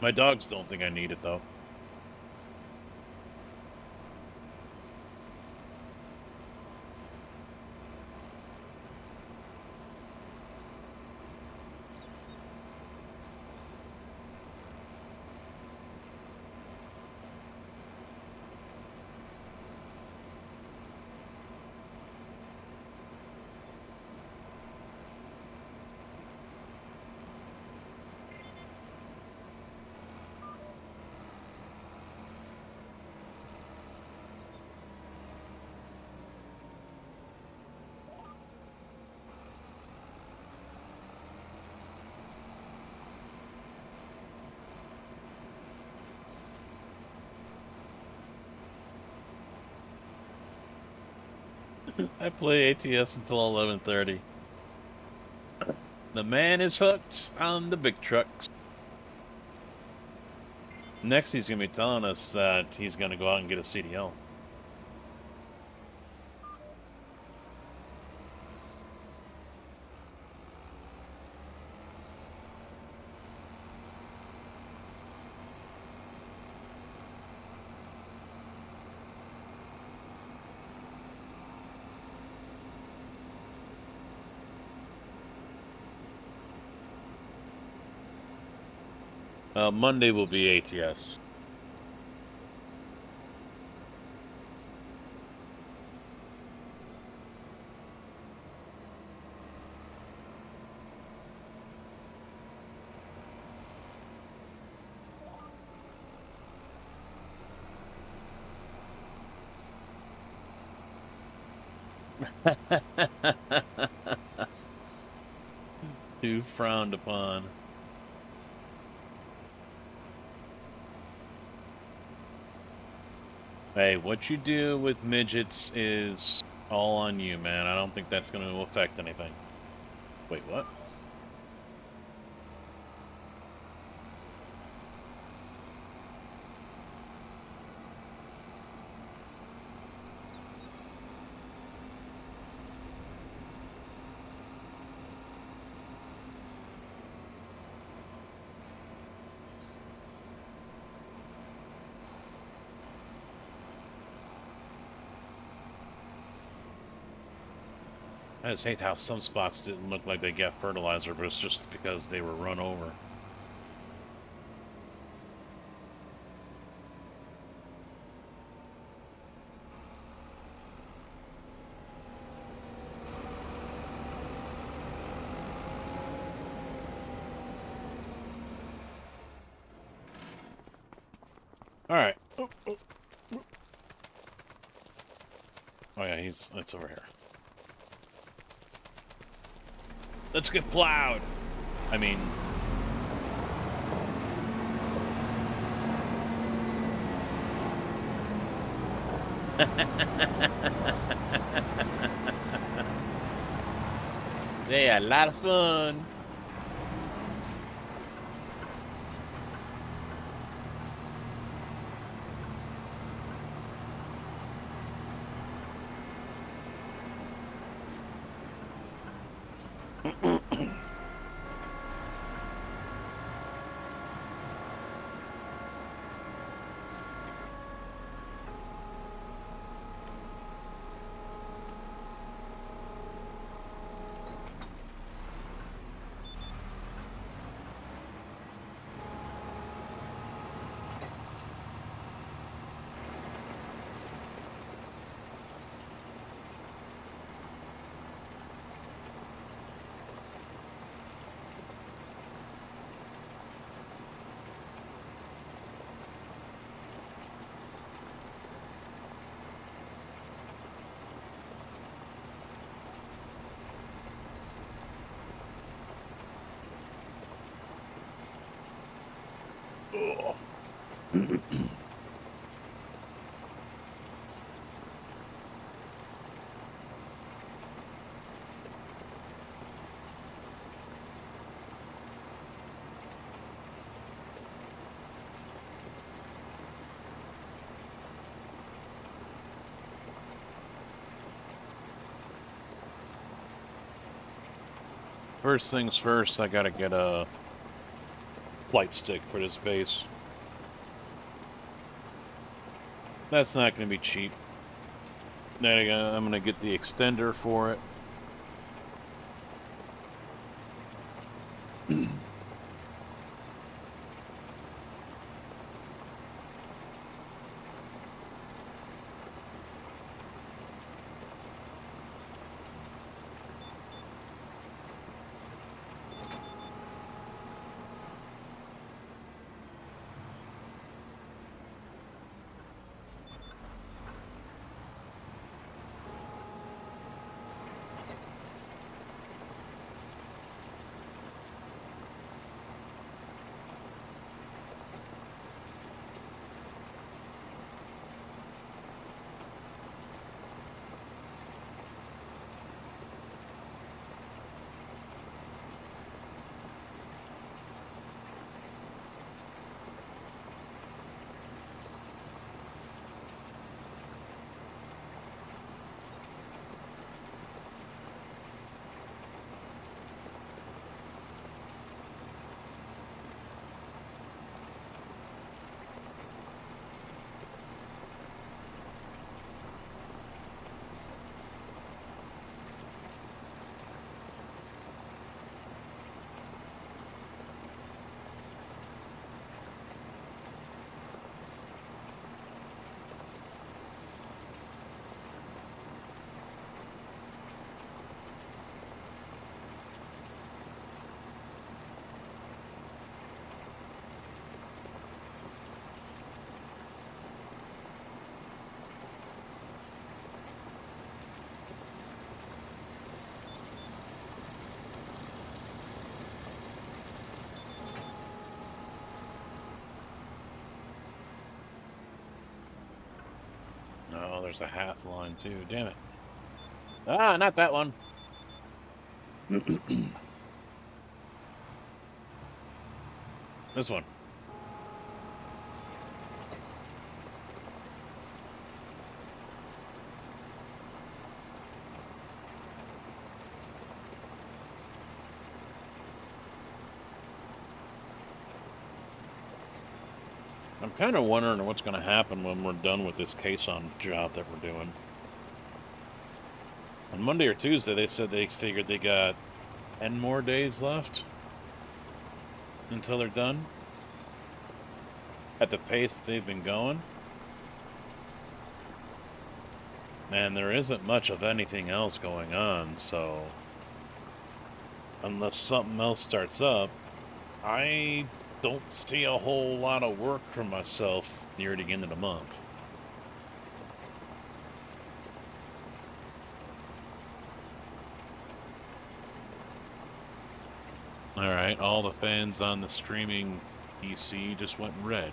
My dogs don't think I need it, though. I play ATS until 11:30. The man is hooked on the big trucks. Next, he's going to be telling us that he's going to go out and get a CDL. Monday will be ATS. Too frowned upon. Hey, what you do with midgets is all on you, man. I don't think that's going to affect anything. Wait, what? I just hate how some spots didn't look like they got fertilizer, but it's just because they were run over. All right. Oh yeah, it's over here. Let's get plowed. I mean... They had a lot of fun. First things first, I gotta get a flight stick for this base. That's not gonna be cheap. Then I'm gonna get the extender for it. Oh, there's a half line too. Damn it. Ah, not that one. This one. I'm kind of wondering what's going to happen when we're done with this caisson job that we're doing. On Monday or Tuesday, they said they figured they got 10 more days left until they're done. At the pace they've been going. And there isn't much of anything else going on, so unless something else starts up, I don't see a whole lot of work for myself near the end of the month. Alright, all the fans on the streaming PC just went red.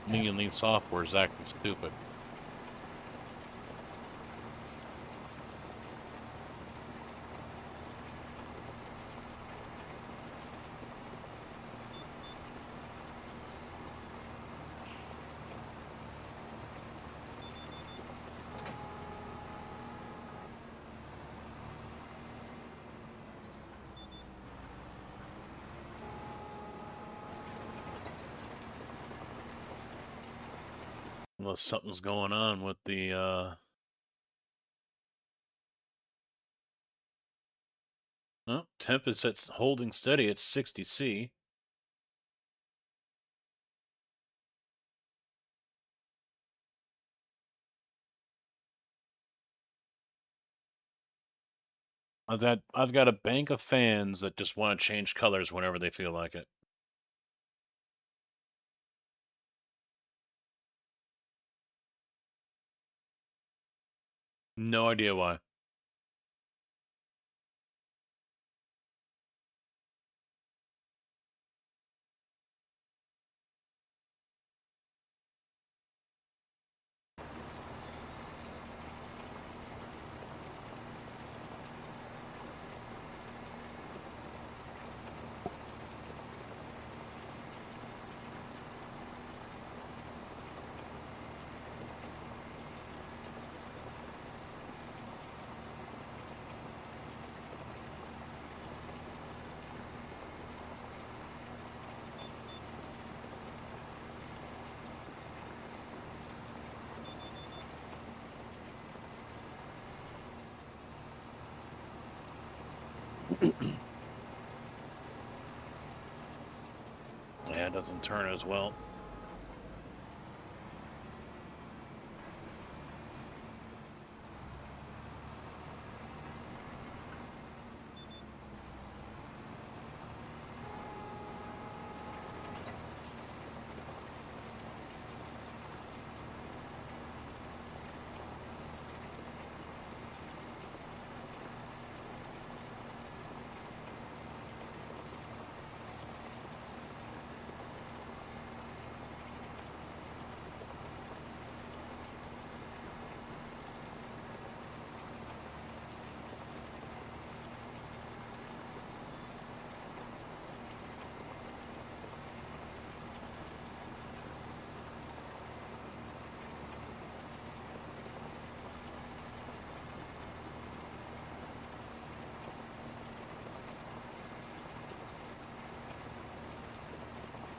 Me and the software's acting stupid. Unless something's going on with the, oh, temp is it's holding steady at 60°C. I've got a bank of fans that just want to change colors whenever they feel like it. No idea why. Yeah, it doesn't turn as well.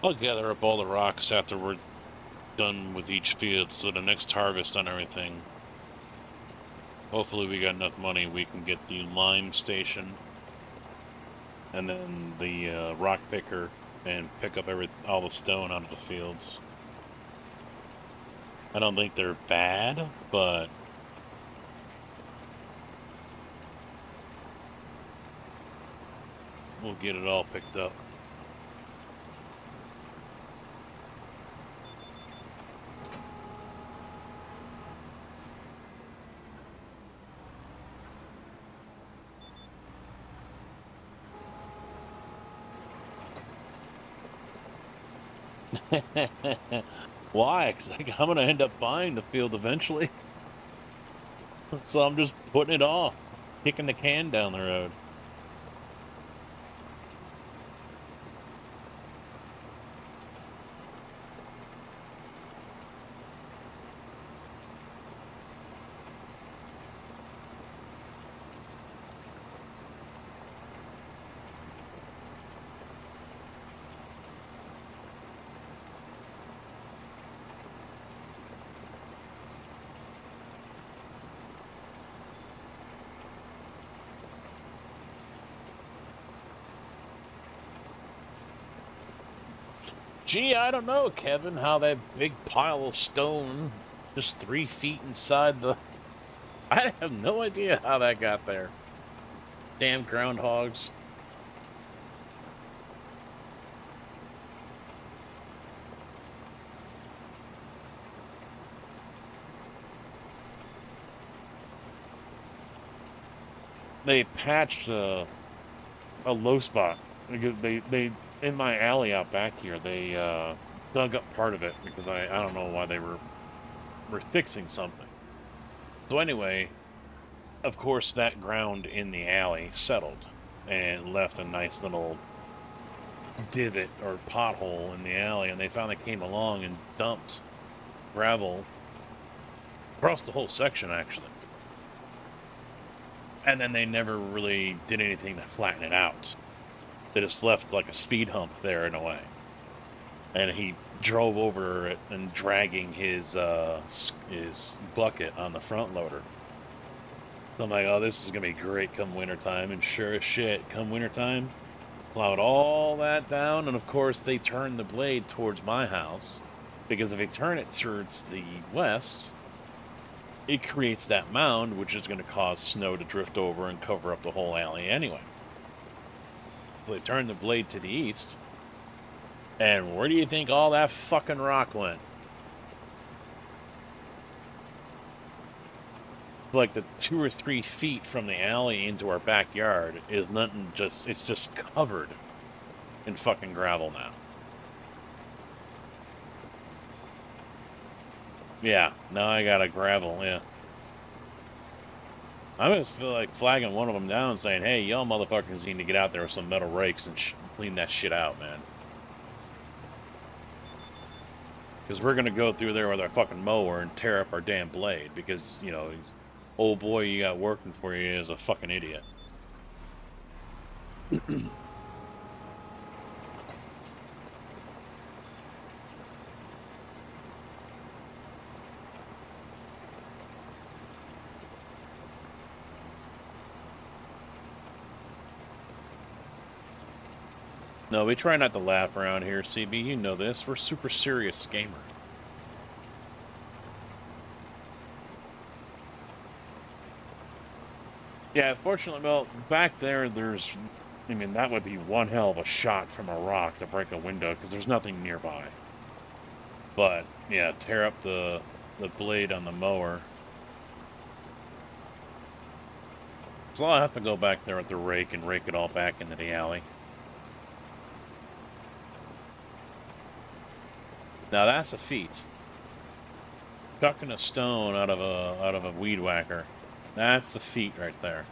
I'll gather up all the rocks after we're done with each field, so the next harvest on everything. Hopefully we got enough money we can get the lime station and then the rock picker and pick up all the stone out of the fields. I don't think they're bad, but we'll get it all picked up. Why? Because I'm going to end up buying the field eventually. So I'm just putting it off, kicking the can down the road. Gee, I don't know, Kevin, how that big pile of stone just 3 feet inside the... I have no idea how that got there. Damn groundhogs. They patched a low spot because they in my alley out back here they dug up part of it because I don't know why they were fixing something. So anyway, of course that ground in the alley settled and left a nice little divot or pothole in the alley, and they finally came along and dumped gravel across the whole section actually. And then they never really did anything to flatten it out. They just left like a speed hump there in a way. And he drove over it and dragging his bucket on the front loader. So I'm like, oh, this is gonna be great come wintertime. And sure as shit, come wintertime, plowed all that down, and of course they turned the blade towards my house, because if they turn it towards the west, it creates that mound, which is going to cause snow to drift over and cover up the whole alley anyway. So they turned the blade to the east, and where do you think all that fucking rock went? Like the 2 or 3 feet from the alley into our backyard is nothing, it's just covered in fucking gravel now. Yeah, now I got a gravel, yeah. I just feel like flagging one of them down saying, hey, y'all motherfuckers need to get out there with some metal rakes and clean that shit out, man. Because we're going to go through there with our fucking mower and tear up our damn blade because, you know, old boy you got working for you is a fucking idiot. No, we try not to laugh around here, CB. You know this. We're super serious gamers. Yeah, fortunately, well, back there, I mean, that would be one hell of a shot from a rock to break a window, because there's nothing nearby. But, yeah, tear up the blade on the mower. So I'll have to go back there with the rake and rake it all back into the alley. Now that's a feat. Chucking a stone out of a weed whacker. That's a feat right there.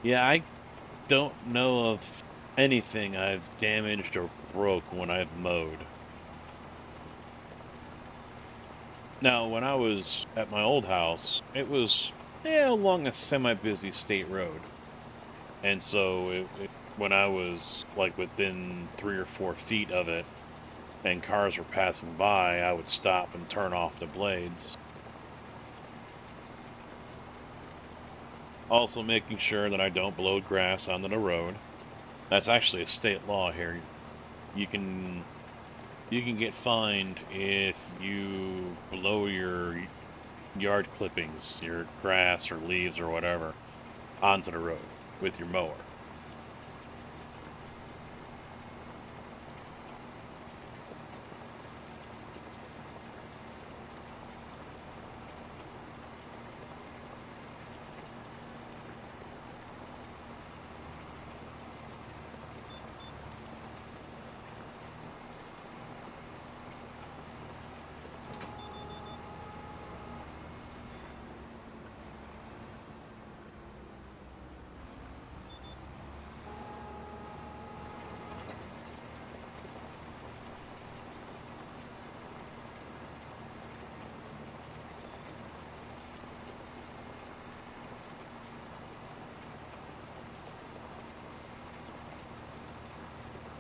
Yeah, I don't know of anything I've damaged or broke when I've mowed. Now, when I was at my old house, it was along a semi-busy state road. And so when I was like within 3 or 4 feet of it and cars were passing by, I would stop and turn off the blades. Also making sure that I don't blow grass onto the road. That's actually a state law here. You can get fined if you blow your yard clippings, your grass or leaves or whatever, onto the road with your mower.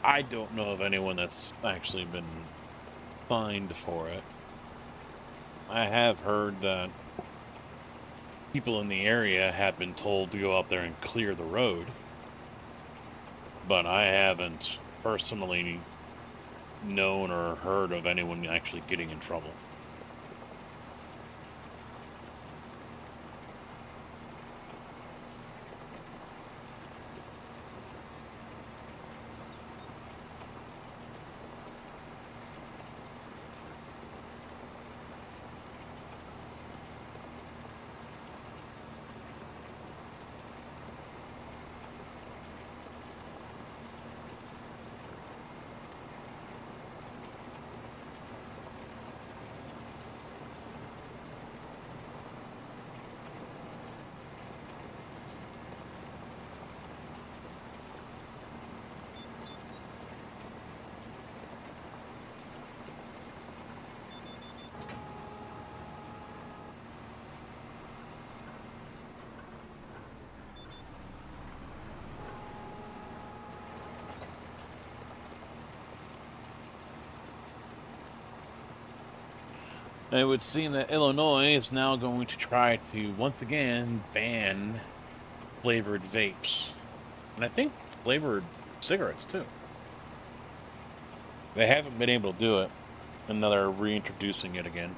I don't know of anyone that's actually been fined for it. I have heard that people in the area have been told to go out there and clear the road, but I haven't personally known or heard of anyone actually getting in trouble. And it would seem that Illinois is now going to try to once again ban flavored vapes. And I think flavored cigarettes too. They haven't been able to do it, and now they're reintroducing it again.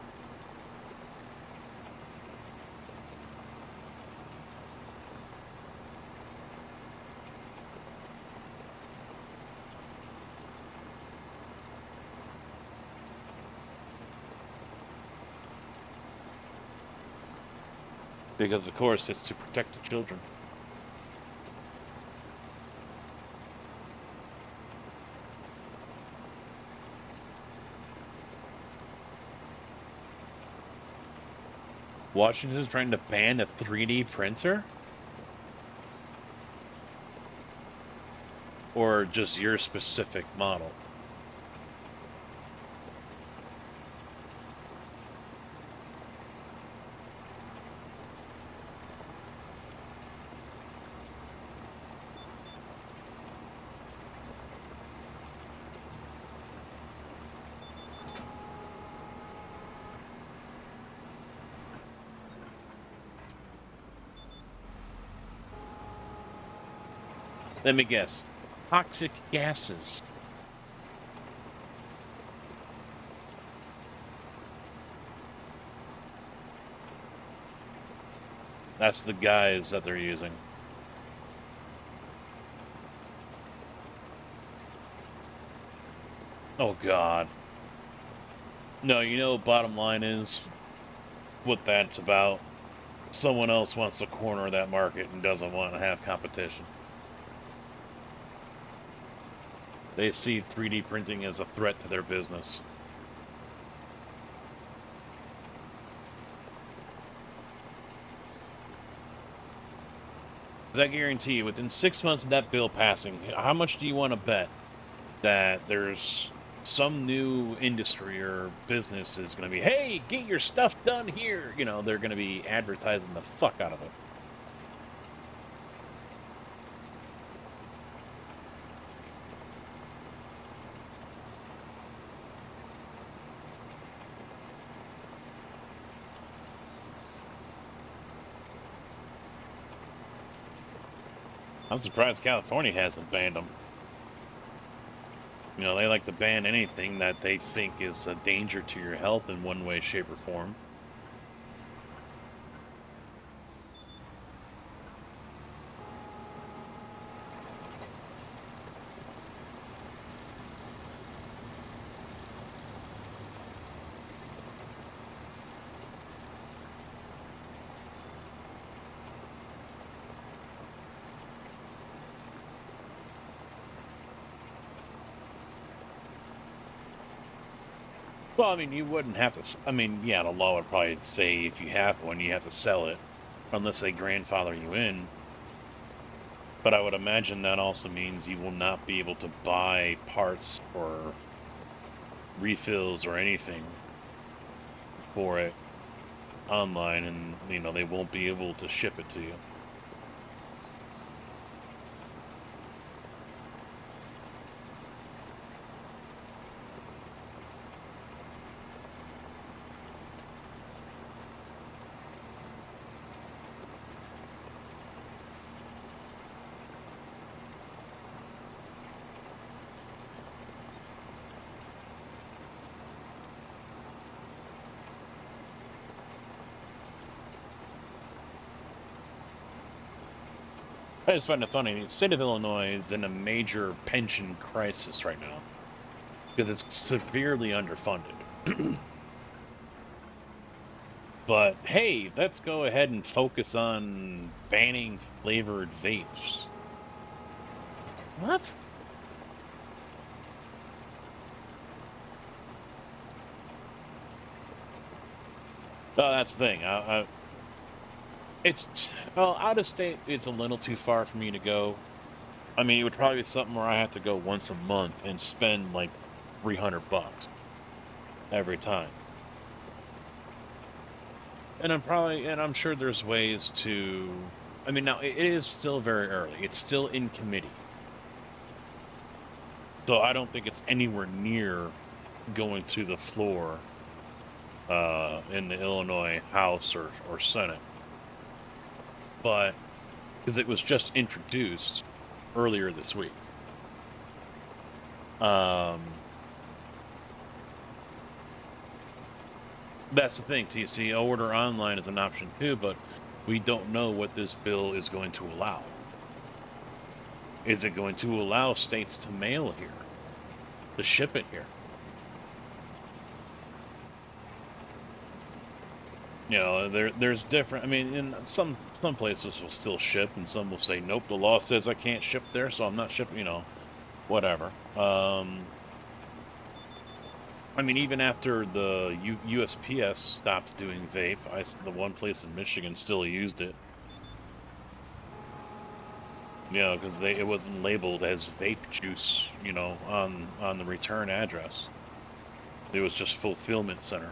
Because, of course, it's to protect the children. Washington's trying to ban a 3D printer? Or just your specific model? Let me guess. Toxic gases. That's the guise that they're using. Oh, God. No, you know, bottom line is what that's about. Someone else wants to corner that market and doesn't want to have competition. They see 3D printing as a threat to their business. I guarantee you, within 6 months of that bill passing, how much do you want to bet that there's some new industry or business is going to be, hey, get your stuff done here? You know, they're going to be advertising the fuck out of it. I'm surprised California hasn't banned them. You know, they like to ban anything that they think is a danger to your health in one way, shape, or form. Well, I mean, you wouldn't have to. I mean, yeah, the law would probably say if you have one, you have to sell it, unless they grandfather you in. But I would imagine that also means you will not be able to buy parts or refills or anything for it online, and, you know, they won't be able to ship it to you. I just find it funny. The state of Illinois is in a major pension crisis right now because it's severely underfunded. But hey, let's go ahead and focus on banning flavored vapes. What? Oh, that's the thing. It's well, out of state. It's a little too far for me to go. I mean, it would probably be something where I have to go once a month and spend like $300 every time. And I'm sure there's ways to. I mean, now it is still very early. It's still in committee, so I don't think it's anywhere near going to the floor in the Illinois House or Senate. But because it was just introduced earlier this week. That's the thing, TC. Order online is an option too, but we don't know what this bill is going to allow. Is it going to allow states to mail here, to ship it here? You know, there's different. I mean, in some places will still ship, and some will say, nope, the law says I can't ship there, so I'm not shipping. You know, whatever. I mean, even after the USPS stopped doing vape, the one place in Michigan still used it. You know, because it wasn't labeled as vape juice. You know, on the return address, it was just fulfillment center.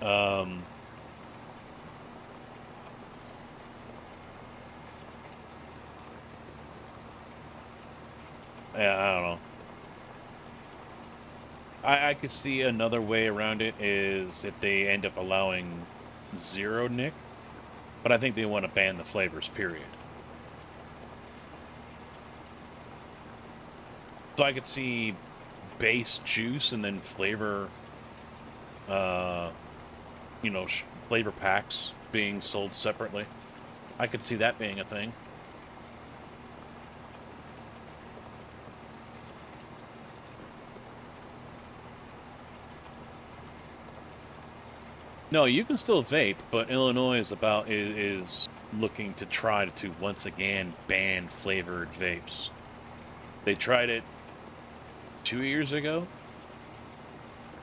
Yeah, I don't know. I could see another way around it is if they end up allowing zero Nick, but I think they want to ban the flavors, period. So I could see base juice and then flavor, you know, flavor packs being sold separately. I could see that being a thing. No, you can still vape, but Illinois is looking to try to once again ban flavored vapes. They tried it 2 years ago,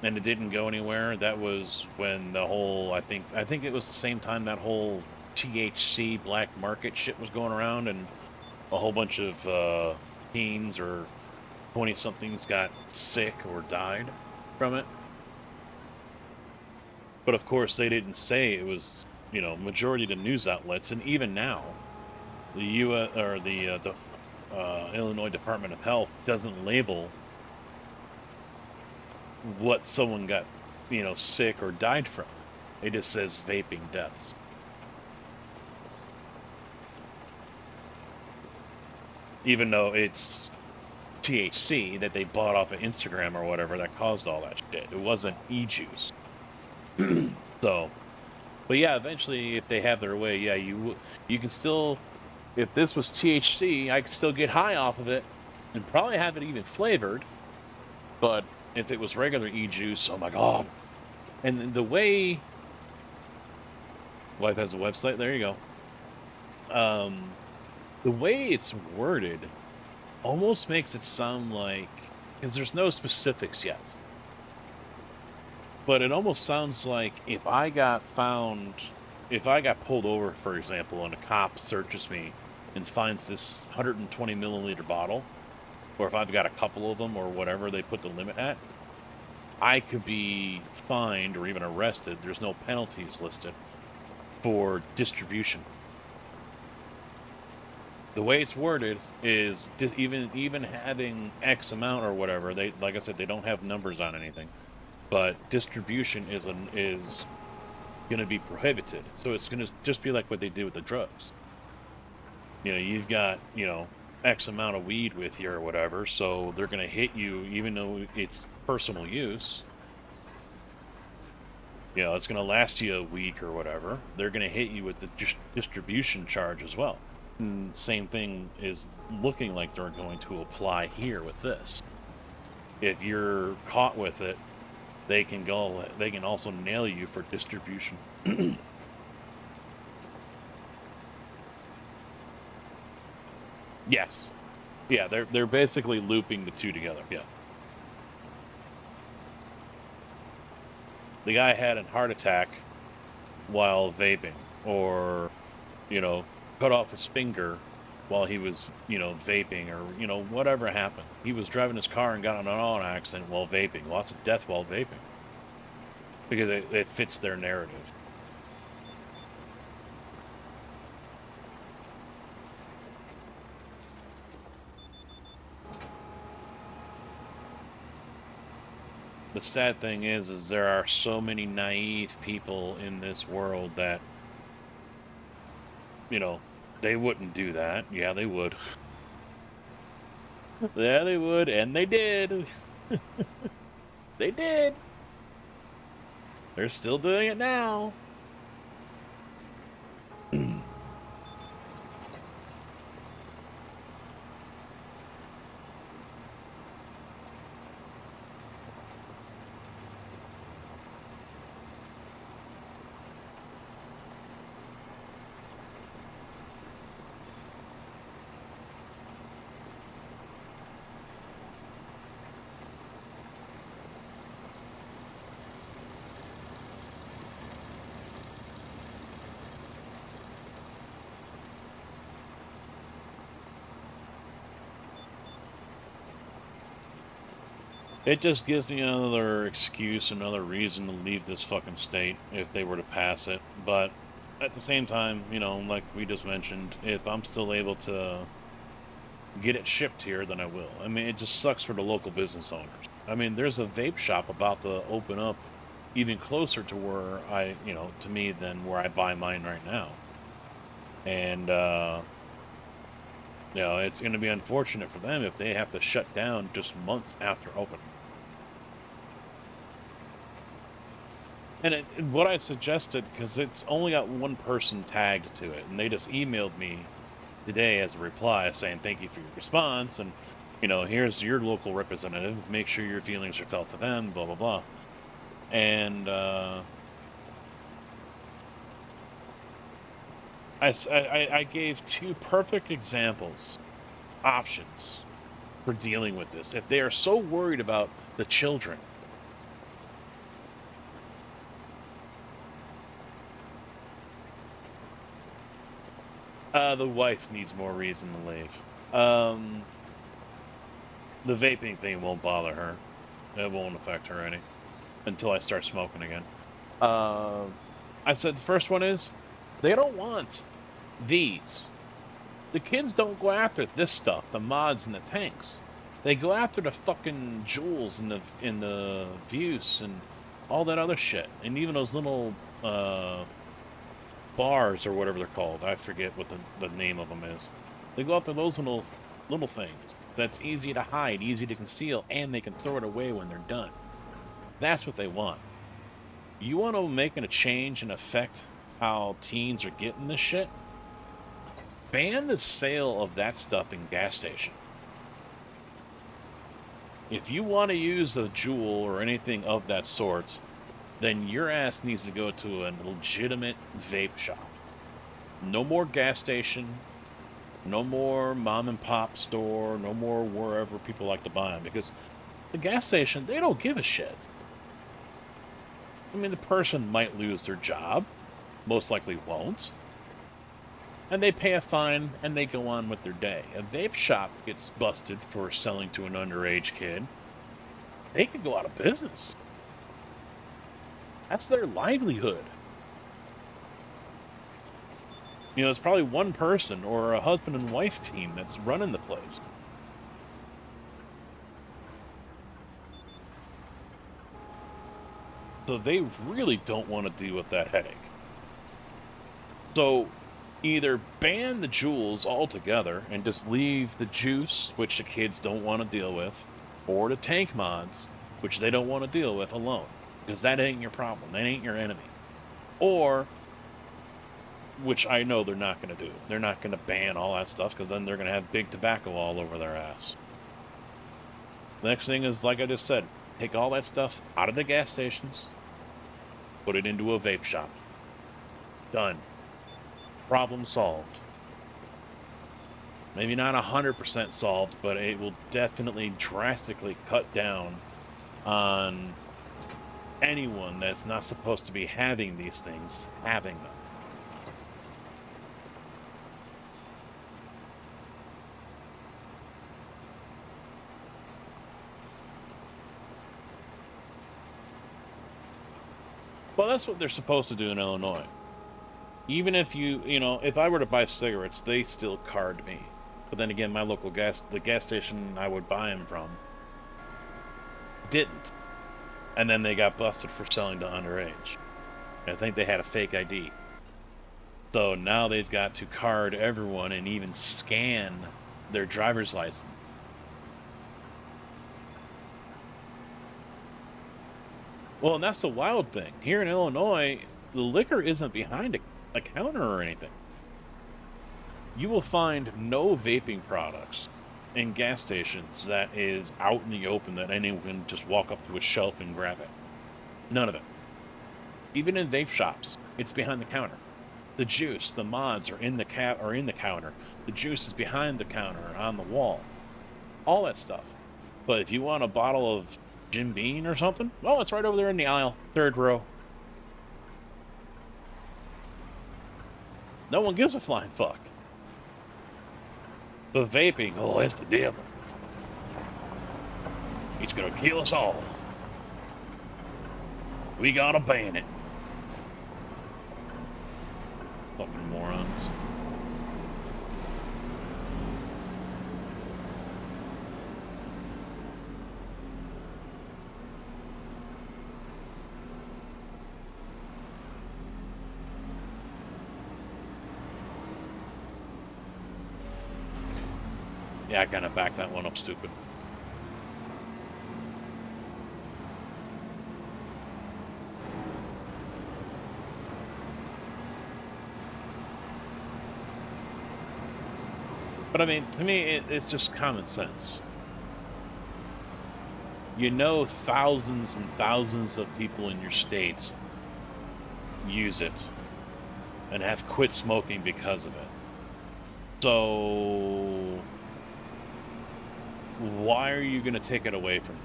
and it didn't go anywhere. That was when the whole I think it was the same time that whole THC black market shit was going around, and a whole bunch of teens or 20-somethings got sick or died from it. But of course, they didn't say it was, you know, majority of the news outlets, and even now, the Illinois Department of Health doesn't label what someone got, you know, sick or died from. It just says vaping deaths. Even though it's THC that they bought off of Instagram or whatever that caused all that shit. It wasn't e-juice. So, but yeah, eventually, if they have their way, yeah, you can still, if this was THC, I could still get high off of it, and probably have it even flavored. But if it was regular e-juice, oh my god! And the way, wife has a website. There you go. The way it's worded almost makes it sound like, because there's no specifics yet. But it almost sounds like if I got pulled over, for example, and a cop searches me and finds this 120 milliliter bottle, or if I've got a couple of them or whatever they put the limit at, I could be fined or even arrested. There's no penalties listed for distribution. The way it's worded is even having X amount or whatever, they, like I said, they don't have numbers on anything. But distribution is going to be prohibited. So it's going to just be like what they did with the drugs. You know, you've got, you know, X amount of weed with you or whatever, so they're going to hit you even though it's personal use. You know, it's going to last you a week or whatever. They're going to hit you with the distribution charge as well. And same thing is looking like they're going to apply here with this. If you're caught with it, they can also nail you for distribution. Yes. Yeah, they're basically looping the two together. Yeah. The guy had a heart attack while vaping, or, cut off his finger while he was, vaping, or, whatever happened. He was driving his car and got in an auto accident while vaping. Lots of death while vaping. Because it fits their narrative. The sad thing is there are so many naive people in this world that, they wouldn't do that. Yeah, they would. Yeah, they would, and they did. They did. They're still doing it now. It just gives me another excuse, another reason to leave this fucking state if they were to pass it. But at the same time, like we just mentioned, if I'm still able to get it shipped here, then I will. I mean, it just sucks for the local business owners. I mean, there's a vape shop about to open up even closer to where to me than where I buy mine right now. And, it's going to be unfortunate for them if they have to shut down just months after opening. And what I suggested, because it's only got one person tagged to it, and they just emailed me today as a reply saying, thank you for your response, and, here's your local representative, make sure your feelings are felt to them, blah, blah, blah. And, I gave two perfect examples, options, for dealing with this. If they are so worried about the children, the wife needs more reason to leave. The vaping thing won't bother her. It won't affect her any until I start smoking again. I said the first one is, they don't want these. The kids don't go after this stuff, the mods and the tanks. They go after the fucking jewels and the views and all that other shit. And even those little bars or whatever they're called. I forget what the name of them is. They go after those little things. That's easy to hide, easy to conceal, and they can throw it away when they're done. That's what they want. You want to make a change and affect how teens are getting this shit? Ban the sale of that stuff in gas station. If you want to use a Juul or anything of that sort, then your ass needs to go to a legitimate vape shop. No more gas station, no more mom and pop store, no more wherever people like to buy them, because the gas station, they don't give a shit. I mean, the person might lose their job, most likely won't, and they pay a fine and they go on with their day. A vape shop gets busted for selling to an underage kid, they could go out of business. That's their livelihood. It's probably one person or a husband and wife team that's running the place. So they really don't want to deal with that headache. So either ban the jewels altogether and just leave the juice, which the kids don't want to deal with, or the tank mods, which they don't want to deal with, alone. Because that ain't your problem. That ain't your enemy. Or which I know they're not going to do. They're not going to ban all that stuff because then they're going to have big tobacco all over their ass. The next thing is, like I just said, take all that stuff out of the gas stations, put it into a vape shop. Done. Problem solved. Maybe not 100% solved, but it will definitely drastically cut down on anyone that's not supposed to be having these things having them. Well, that's what they're supposed to do in Illinois. Even if if I were to buy cigarettes, they still card me. But then again, the gas station I would buy them from, didn't. And then they got busted for selling to underage. I think they had a fake ID. So now they've got to card everyone and even scan their driver's license. Well, and that's the wild thing. Here in Illinois, the liquor isn't behind a counter or anything. You will find no vaping products in gas stations that is out in the open that anyone can just walk up to a shelf and grab it. None of it. Even in vape shops, it's behind the counter. The juice, the mods are in the counter. The juice is behind the counter on the wall. All that stuff. But if you want a bottle of Jim Beam or something, well, it's right over there in the aisle, 3rd row. No one gives a flying fuck. But vaping, oh, it's the devil. It's gonna kill us all. We gotta ban it. Fucking morons. Yeah, I kind of backed that one up stupid. But I mean, to me, it's just common sense. You know, thousands and thousands of people in your state use it and have quit smoking because of it. So why are you going to take it away from them?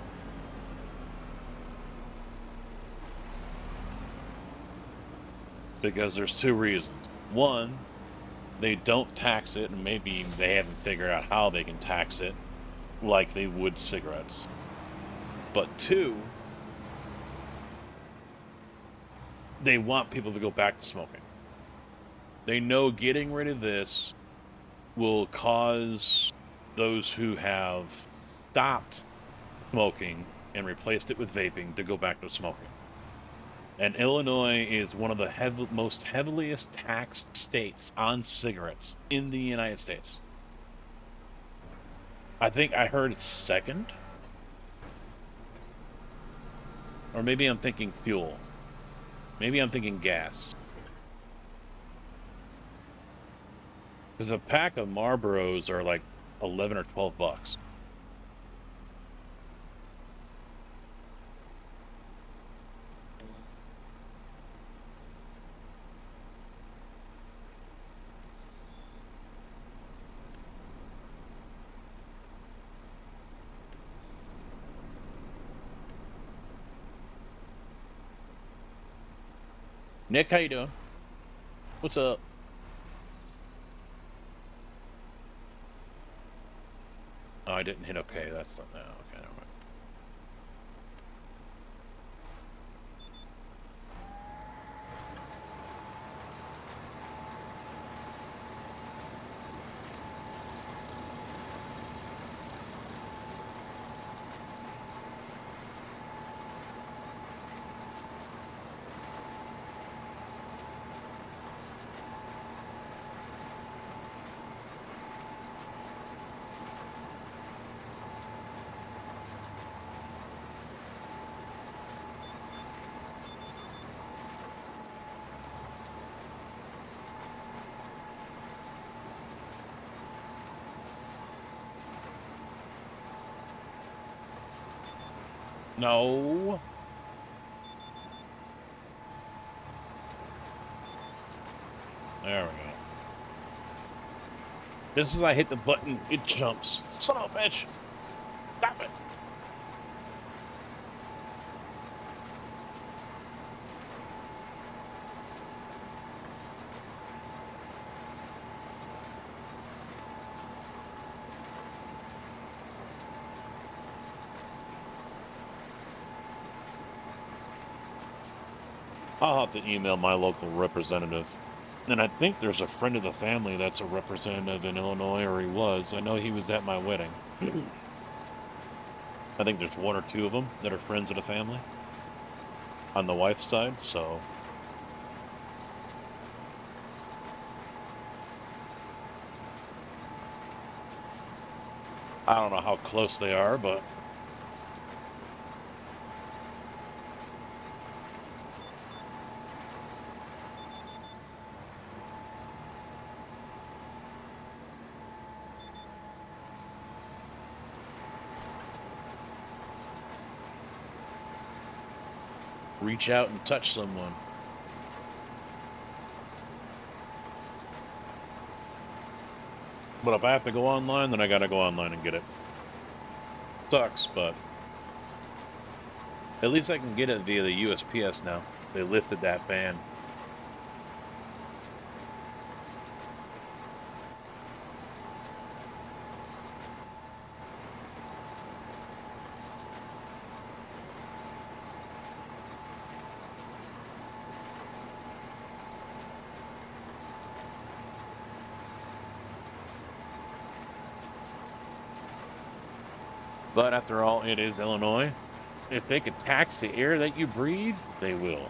Because there's 2 reasons. One, they don't tax it, and maybe they haven't figured out how they can tax it like they would cigarettes. But 2, they want people to go back to smoking. They know getting rid of this will cause those who have stopped smoking and replaced it with vaping to go back to smoking. And Illinois is one of the most heaviest taxed states on cigarettes in the United States. I think I heard it's 2nd. Or maybe I'm thinking fuel. Maybe I'm thinking gas. Because a pack of Marlboros are like 11 or 12 bucks. Nick, how you doing? What's up? Oh, I didn't hit okay. That's not. No, okay, never mind. No. There we go. Just as I hit the button, it jumps. Son of a bitch. Stop it. I'll have to email my local representative. And I think there's a friend of the family that's a representative in Illinois, or he was. I know he was at my wedding. I think there's one or two of them that are friends of the family on the wife's side, so... I don't know how close they are, but... reach out and touch someone. But if I have to go online, then I gotta go online and get it. Sucks, but at least I can get it via the USPS now. They lifted that ban. But after all, it is Illinois. If they could tax the air that you breathe, they will.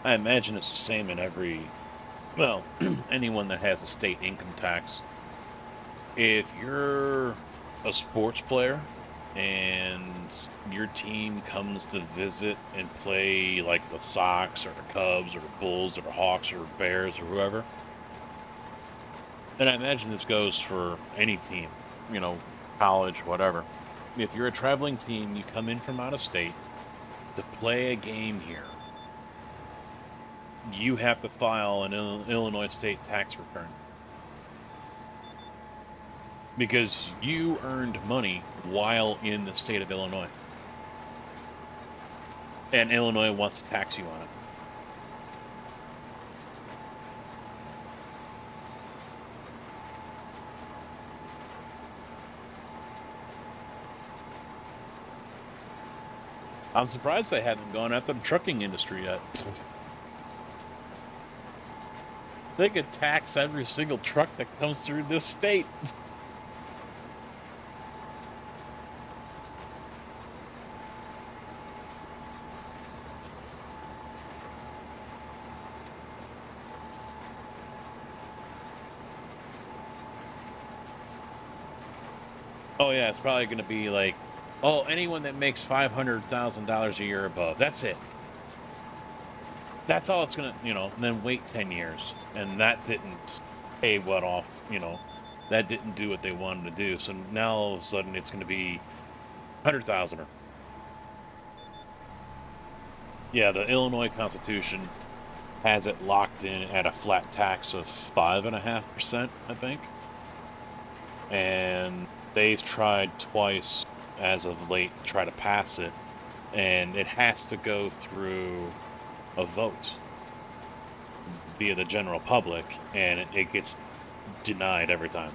I imagine it's the same in every, well, anyone that has a state income tax. If you're a sports player and your team comes to visit and play like the Sox or the Cubs or the Bulls or the Hawks or Bears or whoever, and I imagine this goes for any team, you know, college, whatever. If you're a traveling team, you come in from out of state to play a game here, you have to file an Illinois state tax return. Because you earned money while in the state of Illinois. And Illinois wants to tax you on it. I'm surprised they haven't gone after the trucking industry yet. They could tax every single truck that comes through this state. Oh yeah, it's probably going to be like, oh, anyone that makes $500,000 a year above. That's it. That's all it's going to, you know, and then wait 10 years. And that didn't pay what off, you know, that didn't do what they wanted to do. So now all of a sudden it's going to be 100,000. Yeah, the Illinois Constitution has it locked in at a flat tax of 5.5%, I think. And they've tried twice as of late to try to pass it, and it has to go through a vote via the general public, and it gets denied every time.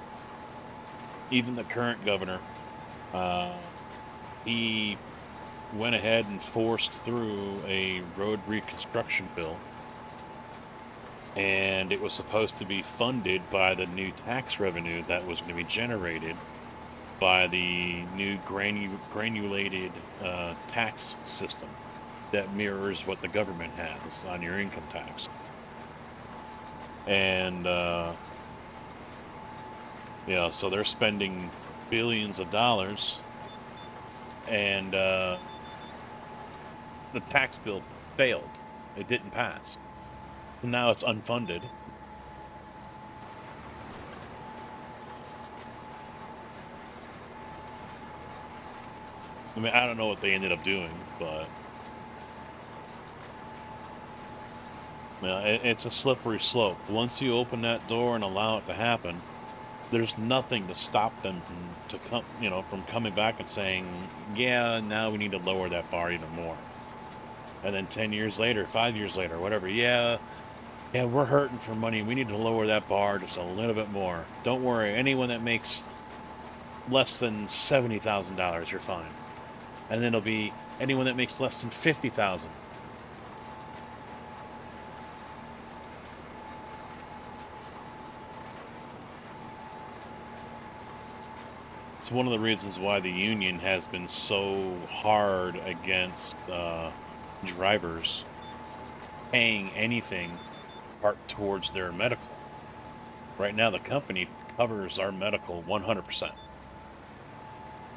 Even the current governor, he went ahead and forced through a road reconstruction bill, and it was supposed to be funded by the new tax revenue that was going to be generated by the new granulated tax system that mirrors what the government has on your income tax. And so they're spending billions of dollars, and the tax bill failed. It didn't pass. Now it's unfunded. I mean, I don't know what they ended up doing, but it's a slippery slope. Once you open that door and allow it to happen, there's nothing to stop them from coming back and saying, yeah, now we need to lower that bar even more. And then 10 years later, 5 years later, whatever, yeah, we're hurting for money. We need to lower that bar just a little bit more. Don't worry, anyone that makes less than $70,000, you're fine. And then it'll be anyone that makes less than $50,000. It's one of the reasons why the union has been so hard against drivers paying anything part towards their medical. Right now, the company covers our medical 100%.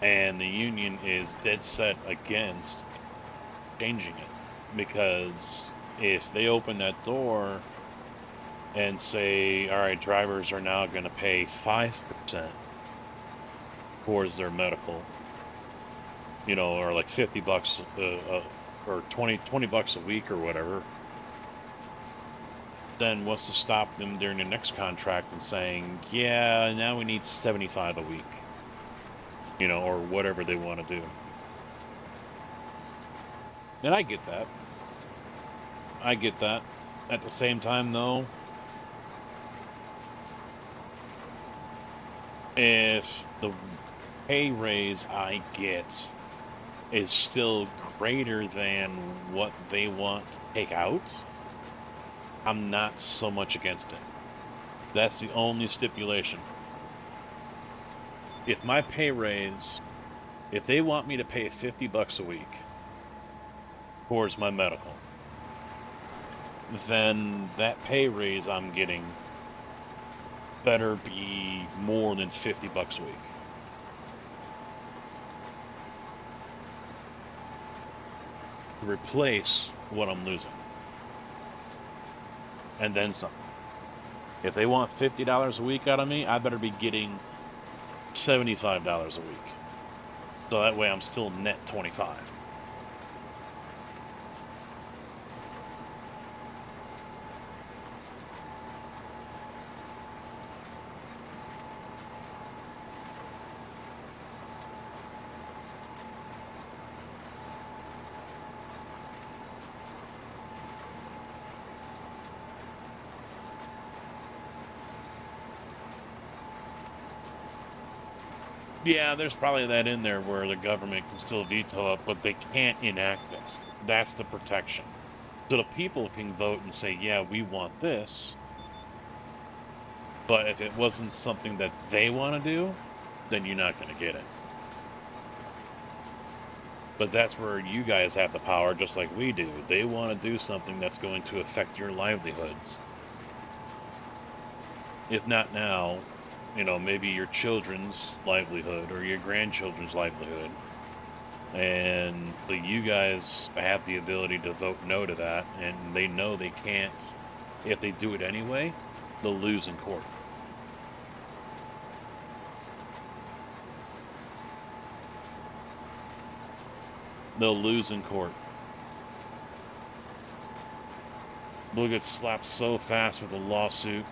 And the union is dead set against changing it, because if they open that door and say, all right, drivers are now going to pay 5% towards their medical, or like $50 or 20 bucks a week or whatever, then what's to stop them during the next contract and saying, yeah, now we need 75 a week, or whatever they want to do. And I get that. At the same time, though, if the pay raise I get is still greater than what they want to take out, I'm not so much against it. That's the only stipulation. If my pay raise, if they want me to pay $50 a week towards my medical, then that pay raise I'm getting better be more than $50 a week. To replace what I'm losing. And then some. If they want $50 a week out of me, I better be getting $75 a week. So that way I'm still net 25. Yeah, there's probably that in there where the government can still veto it, but they can't enact it. That's the protection. So the people can vote and say, yeah, we want this. But if it wasn't something that they want to do, then you're not going to get it. But that's where you guys have the power, just like we do. They want to do something that's going to affect your livelihoods. If not now, maybe your children's livelihood or your grandchildren's livelihood. And you guys have the ability to vote no to that, and they know they can't. If they do it anyway, they'll lose in court. They'll lose in court. They'll get slapped so fast with a lawsuit.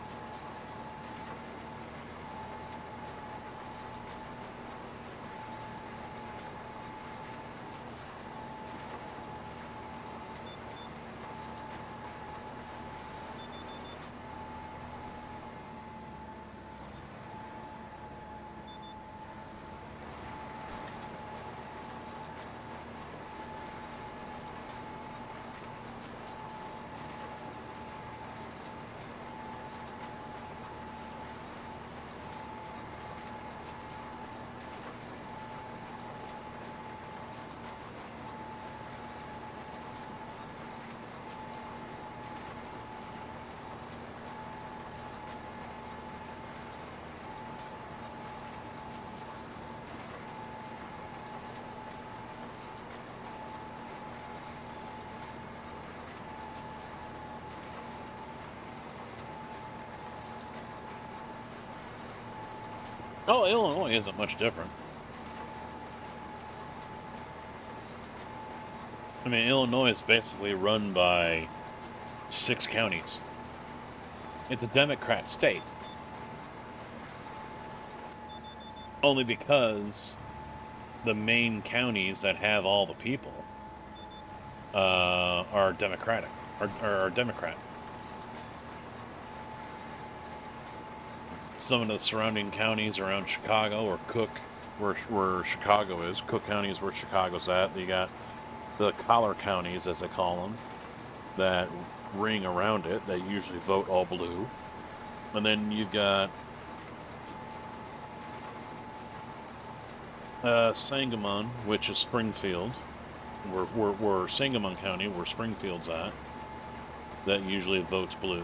Oh, Illinois isn't much different. I mean, Illinois is basically run by 6 counties. It's a Democrat state. Only because the main counties that have all the people are Democratic, are Democrat. Some of the surrounding counties around Chicago, or Cook, where Chicago is. Cook County is where Chicago's at. You got the collar counties, as they call them, that ring around it, that usually vote all blue. And then you've got Sangamon, which is Springfield, where Sangamon County, where Springfield's at, that usually votes blue.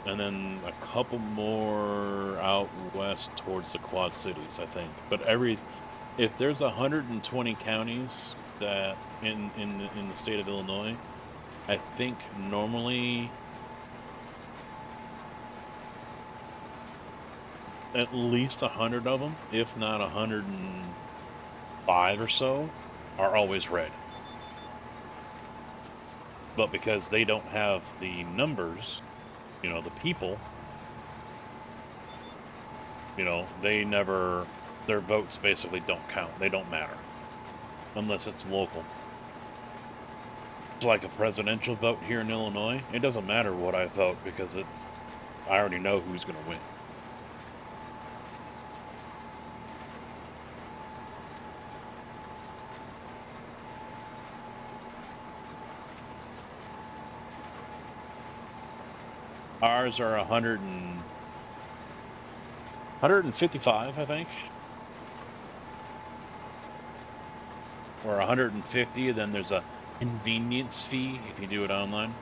And then a couple more out west towards the Quad Cities, I think. But if there's 120 counties that in the state of Illinois, I think normally at least 100 of them, if not 105 or so, are always red. But because they don't have the numbers, the people, their votes basically don't count. They don't matter unless it's local. It's like a presidential vote here in Illinois. It doesn't matter what I vote because I already know who's going to win. Ours are 155, I think. Or 150, then there's a convenience fee if you do it online.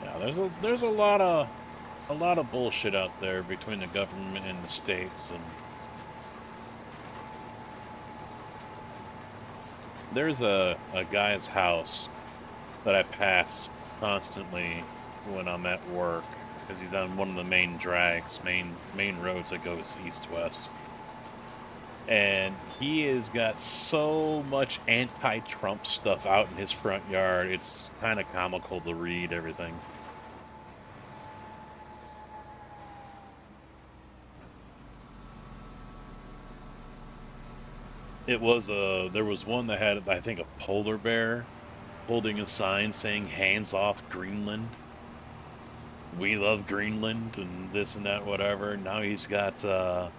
Yeah, there's a lot of bullshit out there between the government and the states, and there's a guy's house that I pass constantly when I'm at work because he's on one of the main main roads that goes east-west. And he has got so much anti-Trump stuff out in his front yard. It's kind of comical to read everything. There was one that had, I think, a polar bear holding a sign saying "Hands off Greenland. We love Greenland," and this and that, whatever. Now he's got uh,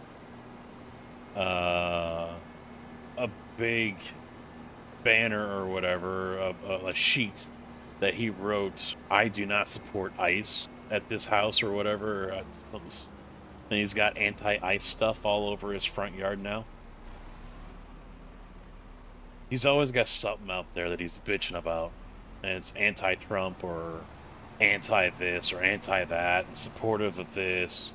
a big banner or whatever, a sheet that he wrote, "I do not support ICE at this house," or whatever. And he's got anti-ICE stuff all over his front yard now. He's always got something out there that he's bitching about, and it's anti-Trump or anti-this or anti-that, and supportive of this.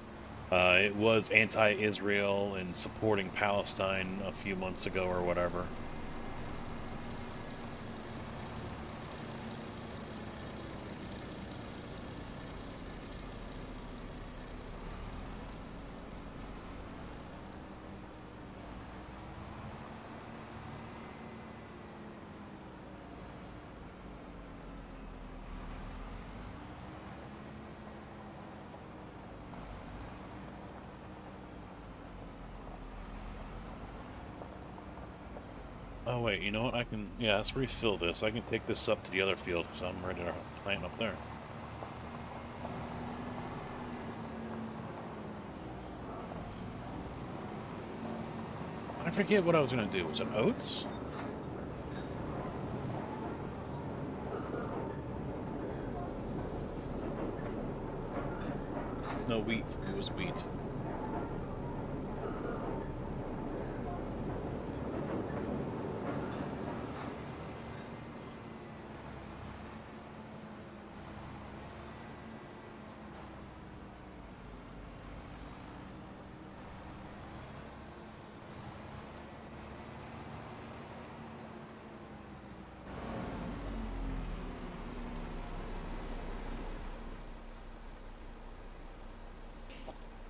It was anti-Israel and supporting Palestine a few months ago or whatever. Oh wait, you know what? Yeah, let's refill this. I can take this up to the other field because I'm ready to plant up there. forget what I was going to do. Was it oats? No, wheat. It was wheat.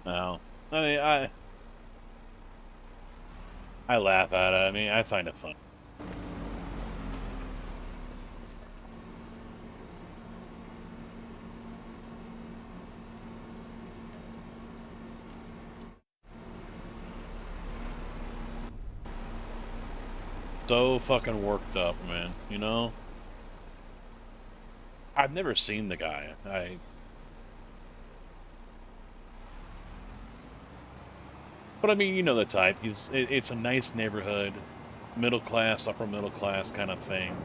No. I mean, I laugh at it. I mean, I find it fun. So fucking worked up, man. You know? I've never seen the guy. But I mean, you know the type. It's a nice neighborhood, middle class, upper middle class kind of thing.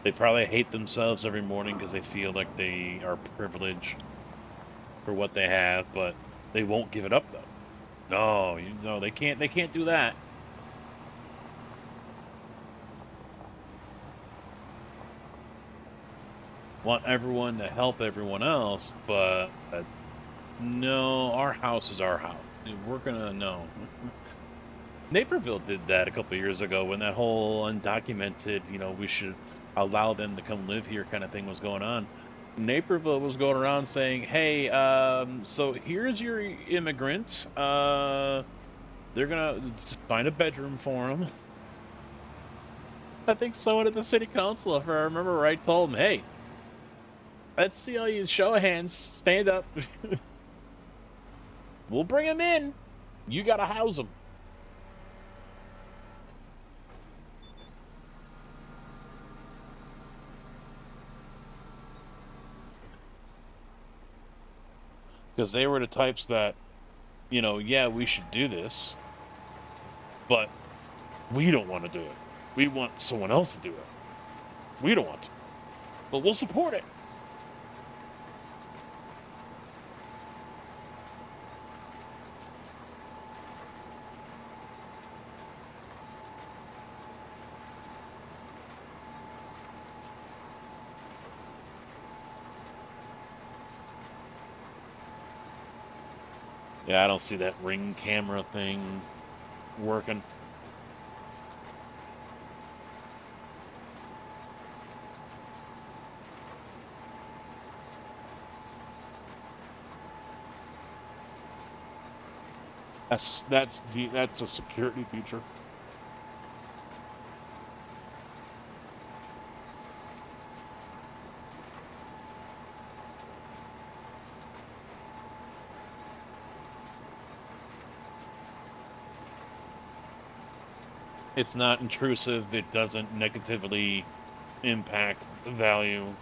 They probably hate themselves every morning because they feel like they are privileged for what they have, but they won't give it up though. No, no, they can't. They can't do that. Want everyone to help everyone else, but no, our house is our house. We're gonna no. Naperville did that a couple years ago when that whole undocumented, we should allow them to come live here kind of thing was going on. Naperville was going around saying, "Hey, so here's your immigrant. They're gonna find a bedroom for him." I think someone at the city council, if I remember right, told him, "Hey, let's see all you show of hands. Stand up. We'll bring him in. You gotta house him." Because they were the types that, yeah, we should do this, but we don't want to do it. We want someone else to do it. We don't want to, but we'll support it. Yeah, I don't see that ring camera thing working. That's a security feature. It's not intrusive. It doesn't negatively impact value.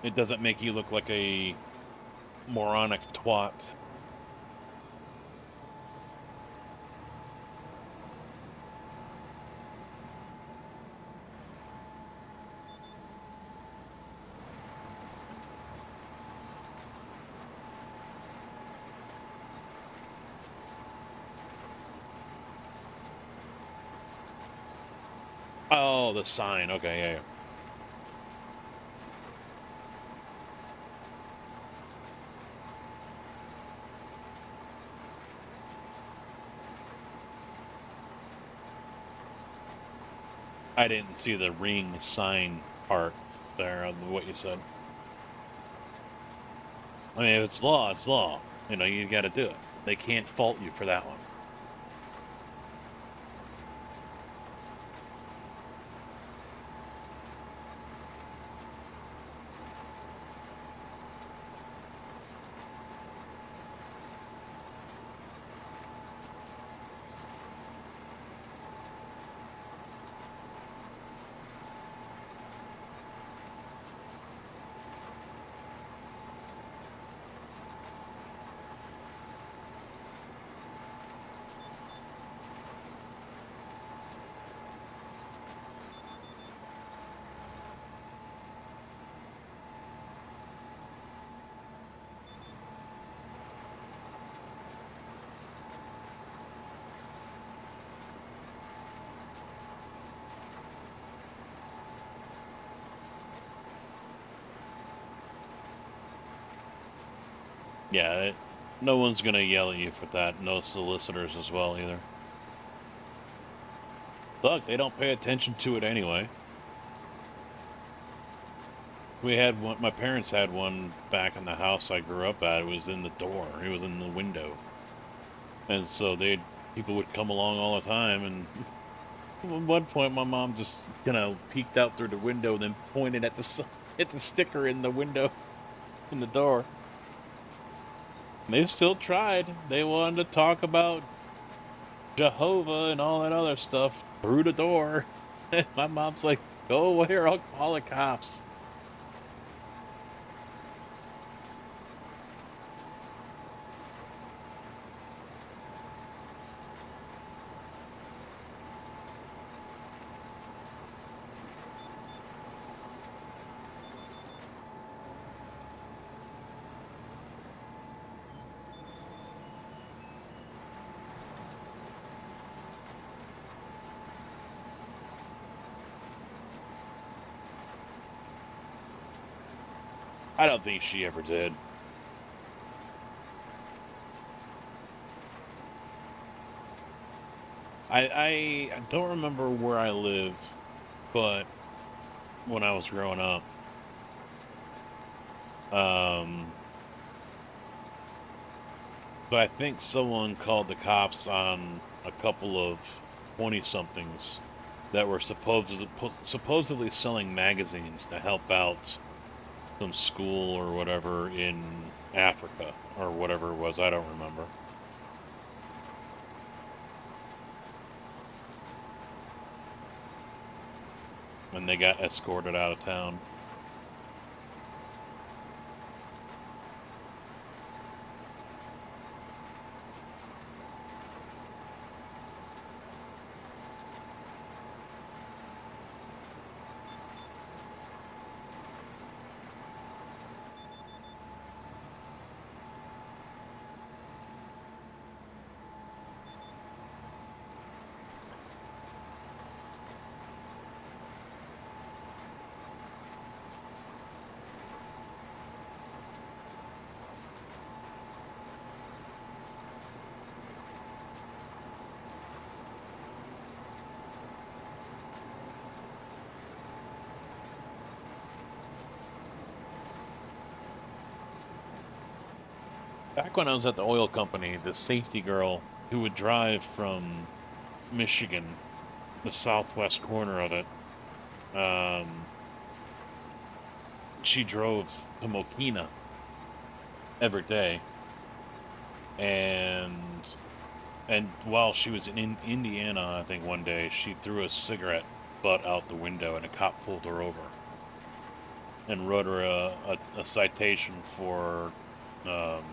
It doesn't make you look like a moronic twat. Oh, the sign. Okay, yeah, yeah. I didn't see the ring sign part there of what you said. I mean, if it's law, it's law. You got to do it. They can't fault you for that one. Yeah, no one's gonna yell at you for that. No solicitors as well either. Look, they don't pay attention to it anyway. We had one. My parents had one back in the house I grew up at. It was in the door. It was in the window, and so people would come along all the time. And at one point, my mom just peeked out through the window, and then pointed at the sticker in the window in the door. And they still tried. They wanted to talk about Jehovah and all that other stuff through the door. And my mom's like, "Go away, or I'll call the cops." I don't think she ever did. I don't remember where I lived, but when I was growing up, um, but I think someone called the cops on a couple of 20-somethings that were supposedly selling magazines to help out some school or whatever in Africa or whatever it was. I don't remember. And they got escorted out of town. Back when I was at the oil company, the safety girl who would drive from Michigan, the southwest corner of it, um, she drove to Mokina every day, and while she was in Indiana, I think one day she threw a cigarette butt out the window, and a cop pulled her over and wrote her a citation for um,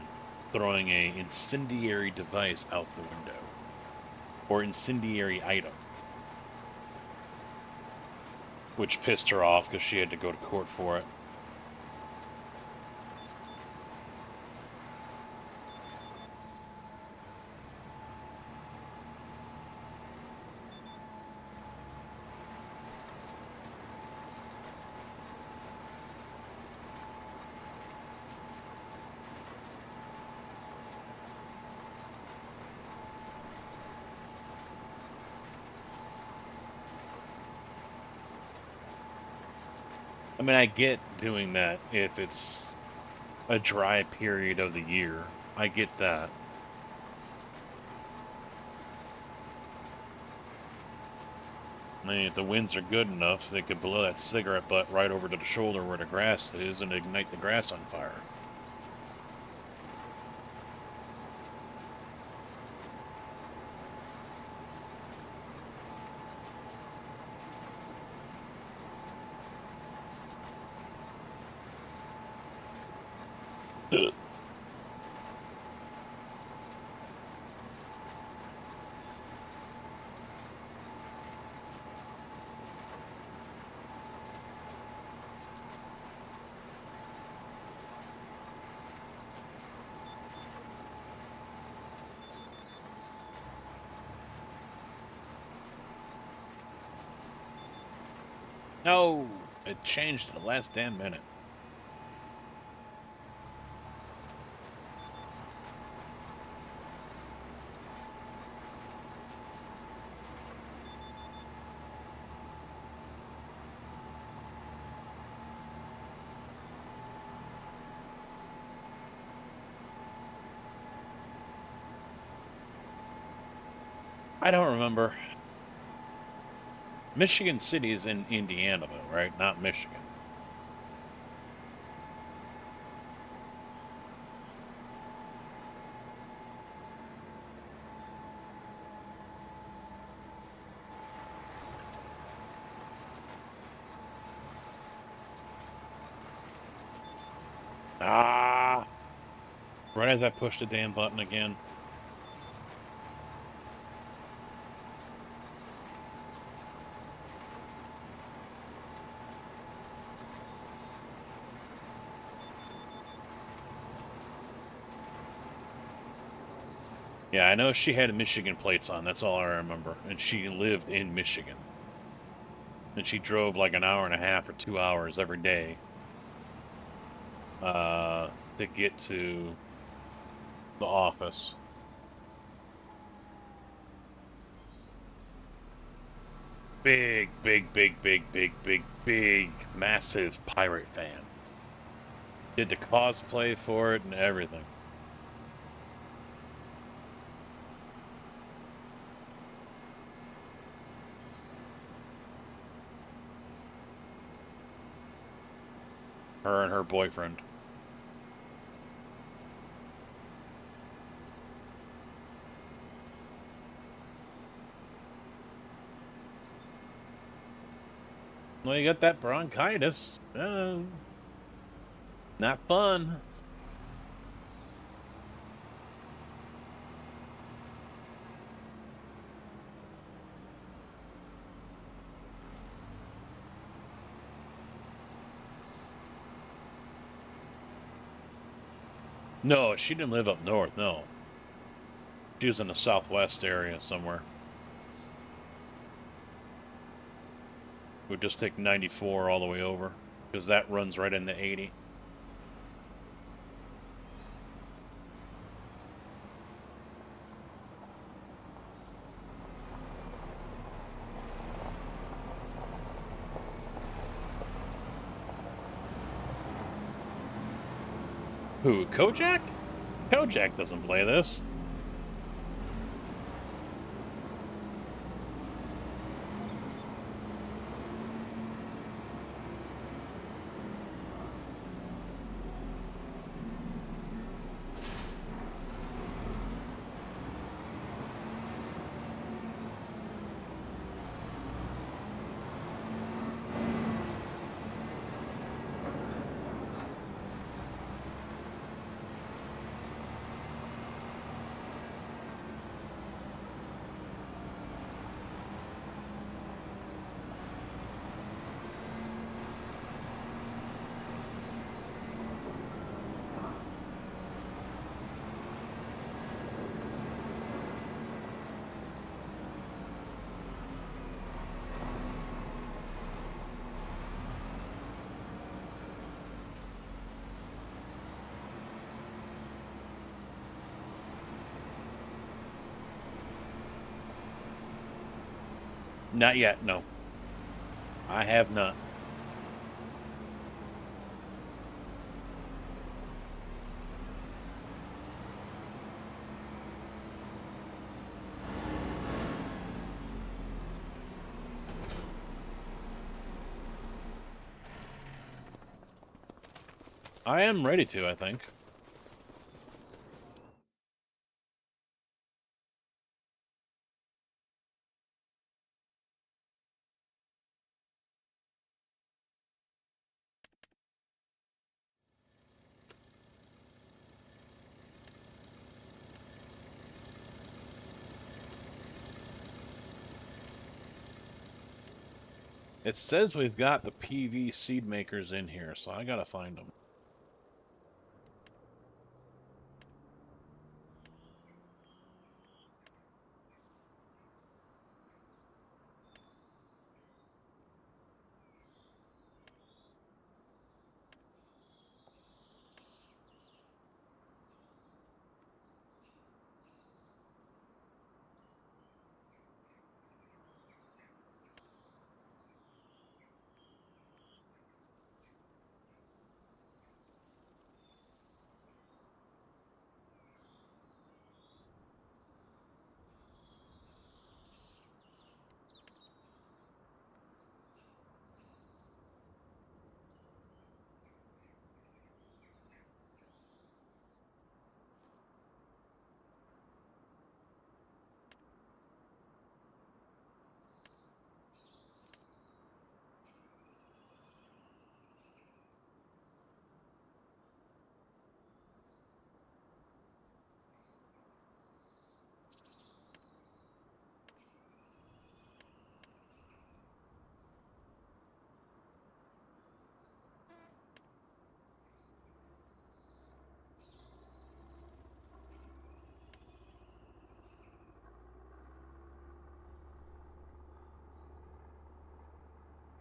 throwing a incendiary device out the window, or incendiary item, which pissed her off because she had to go to court for it. I mean, I get doing that if it's a dry period of the year. I get that. I mean, if the winds are good enough, they could blow that cigarette butt right over to the shoulder where the grass is and ignite the grass on fire. No, it changed at the last damn minute. I don't remember. Michigan City is in Indiana, though, right? Not Michigan. Ah! Right as I pushed the damn button again. Yeah, I know she had Michigan plates on. That's all I remember. And she lived in Michigan. And she drove like an hour and a half or 2 hours every day to get to the office. Big, big, big, big, big, big, big, massive pirate fan. Did the cosplay for it and everything. Her and her boyfriend. Well, you got that bronchitis. Not fun. No, she didn't live up north, no. She was in the southwest area somewhere. We'd just take 94 all the way over, because that runs right into 80. Who, Kojak? Kojak doesn't play this. Not yet, no. I have not. I am ready to, I think. It says we've got the PV seed makers in here, so I gotta find them.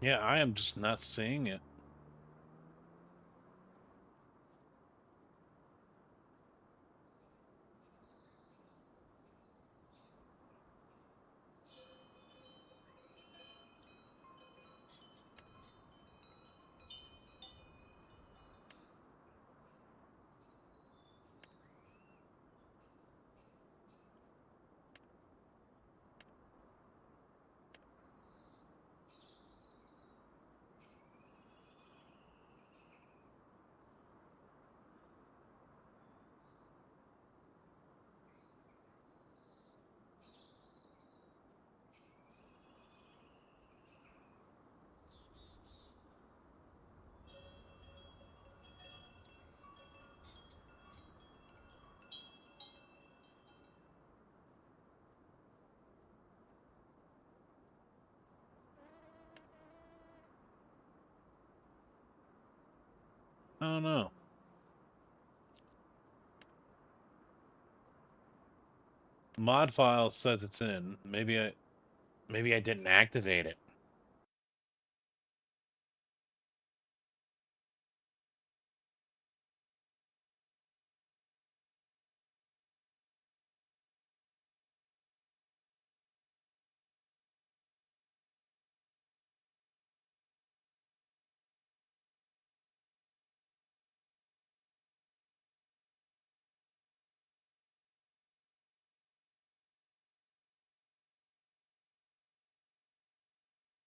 Yeah, I am just not seeing it. I don't know. Mod file says it's in. Maybe I didn't activate it.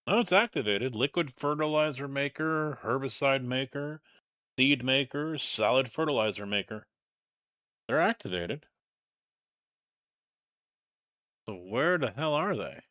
Oh, it's activated. Liquid fertilizer maker, herbicide maker, seed maker, solid fertilizer maker. They're activated. So where the hell are they?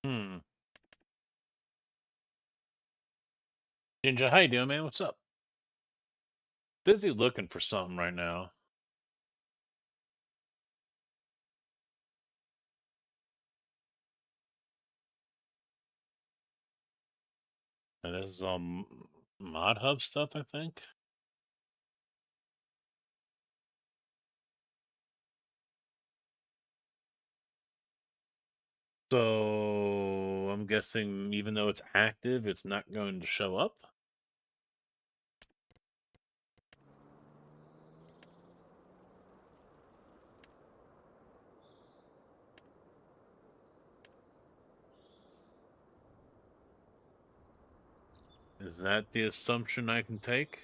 Hmm. Ginger, how you doing, man? What's up? Busy looking for something right now. And this is Mod Hub stuff, I think. So I'm guessing even though it's active, it's not going to show up. Is that the assumption I can take?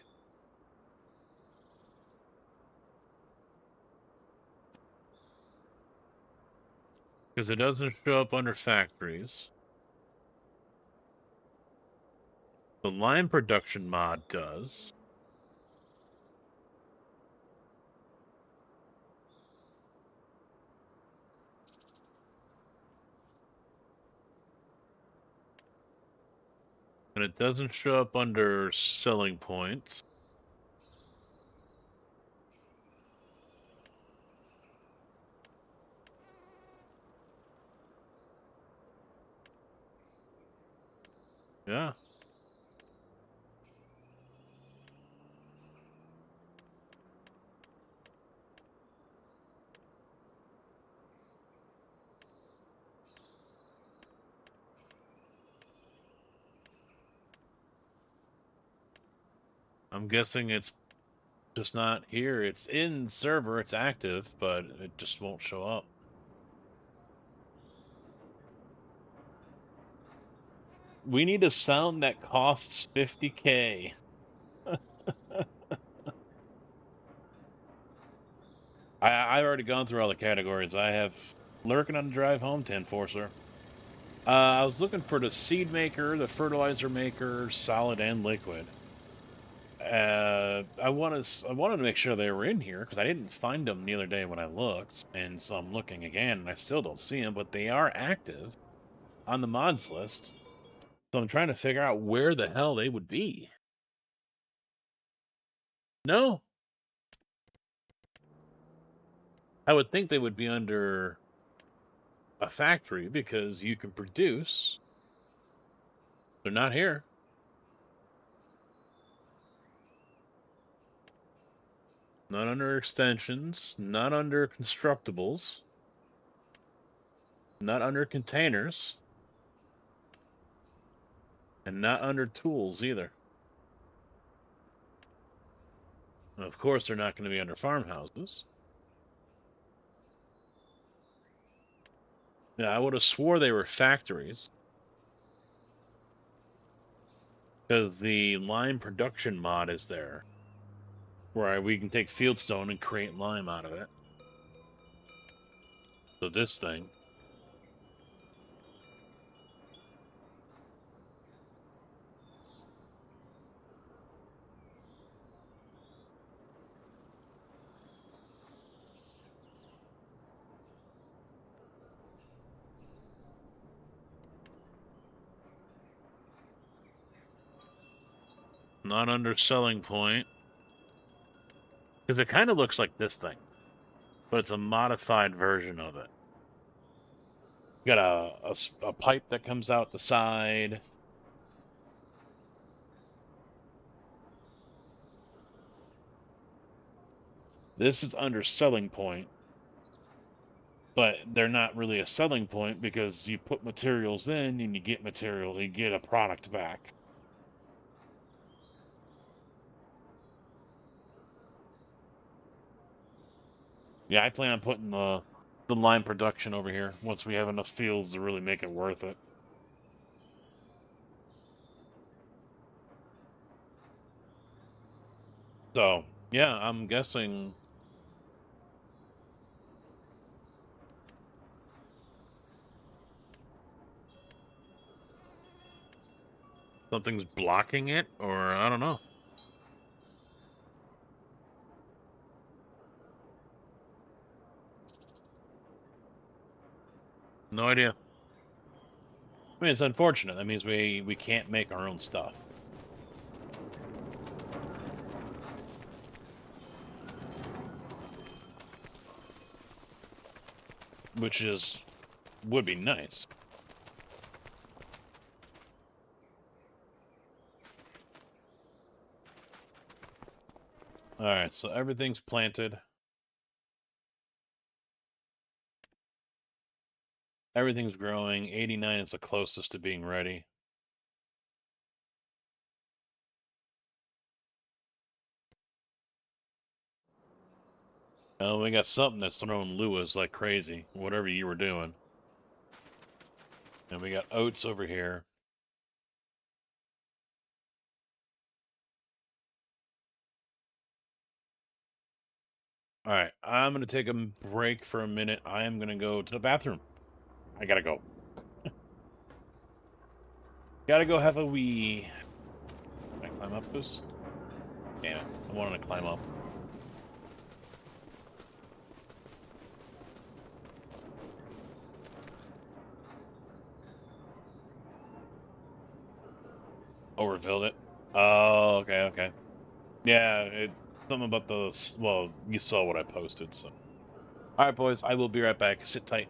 Because it doesn't show up under factories. The lime production mod does. And it doesn't show up under selling points. Yeah. I'm guessing it's just not here. It's in server, it's active, but it just won't show up. We need a sound that costs 50K. I've already gone through all the categories. I have lurking on the drive home to Enforcer. I was looking for the seed maker, the fertilizer maker, solid and liquid. I wanted to make sure they were in here because I didn't find them the other day when I looked, and so I'm looking again and I still don't see them, but they are active on the mods list. So I'm trying to figure out where the hell they would be. No, I would think they would be under a factory because you can produce. They're not here. Not under extensions, not under constructibles, not under containers, and not under tools either. And of course, they're not going to be under farmhouses. Yeah, I would have swore they were factories. Because the lime production mod is there. Where we can take fieldstone and create lime out of it. So this thing. Not under selling point. Because it kind of looks like this thing. But it's a modified version of it. You got a pipe that comes out the side. This is under selling point. But they're not really a selling point because you put materials in and you get material, you get a product back. Yeah, I plan on putting the lime production over here once we have enough fields to really make it worth it. So, yeah, I'm guessing something's blocking it, or I don't know. No idea. I mean, it's unfortunate. That means we can't make our own stuff. Which would be nice. Alright, so everything's planted. Everything's growing. 89 is the closest to being ready. Oh, we got something that's throwing Lewis like crazy, whatever you were doing. And we got oats over here. Alright, I'm going to take a break for a minute. I am going to go to the bathroom. I gotta go. Gotta go have a wee. climb up this? Damn it. I wanted to climb up. Overfilled it. Oh, okay, okay. Yeah, something about the, well, you saw what I posted, so. Alright, boys, I will be right back. Sit tight.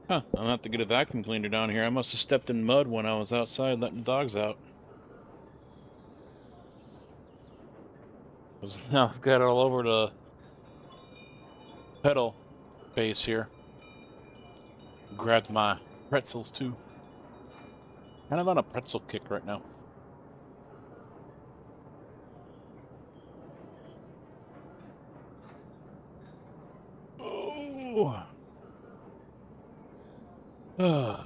Huh, I'm gonna have to get a vacuum cleaner down here. I must have stepped in mud when I was outside letting the dogs out. Now I've got it all over the pedal base here. Grabbed my pretzels too. Kind of on a pretzel kick right now. Oh.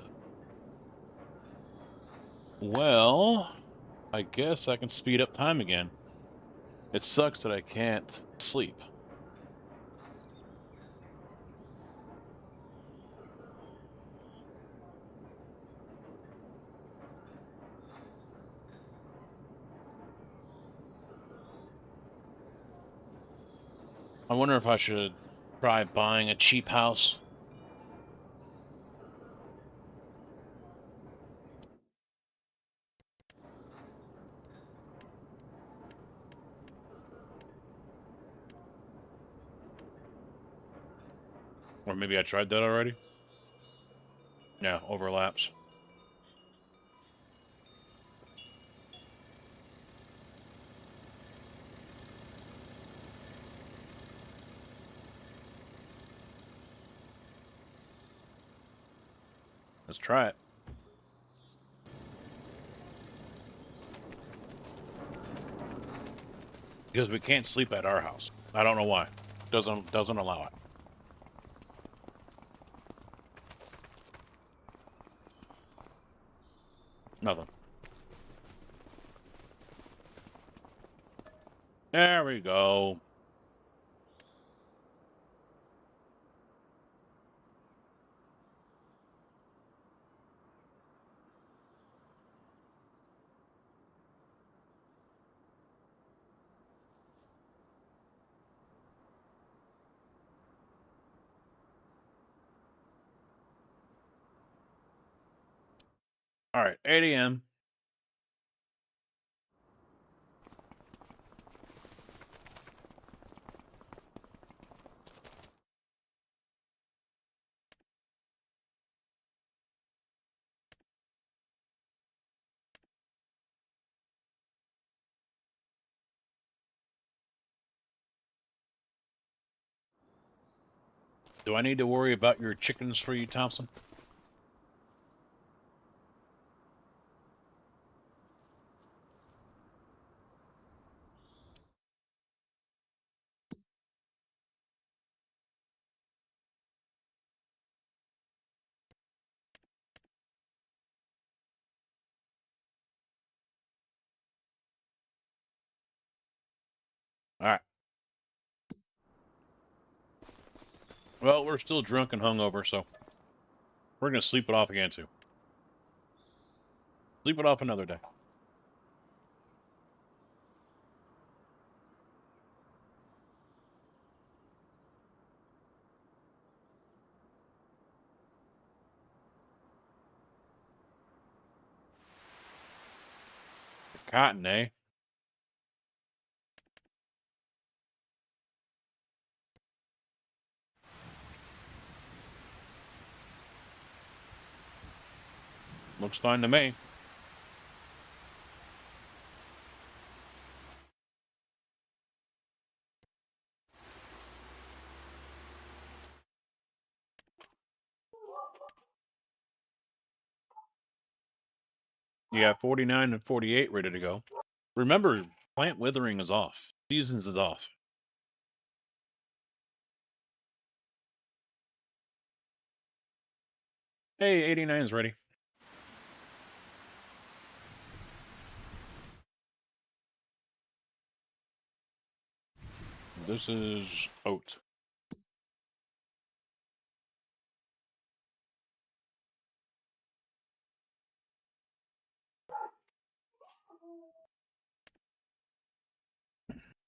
Well, I guess I can speed up time again. It sucks that I can't sleep. I wonder if I should try buying a cheap house. Or maybe I tried that already? Yeah, overlaps. Let's try it. Because we can't sleep at our house. I don't know why. Doesn't allow it. Nothing. There we go. All right, 8 a.m. Do I need to worry about your chickens for you, Thompson? All right. Well, we're still drunk and hungover, so we're going to sleep it off again, too. Sleep it off another day. Cotton, eh? Looks fine to me. You got 49 and 48 ready to go. Remember, plant withering is off. Seasons is off. Hey, 89 is ready. This is oat.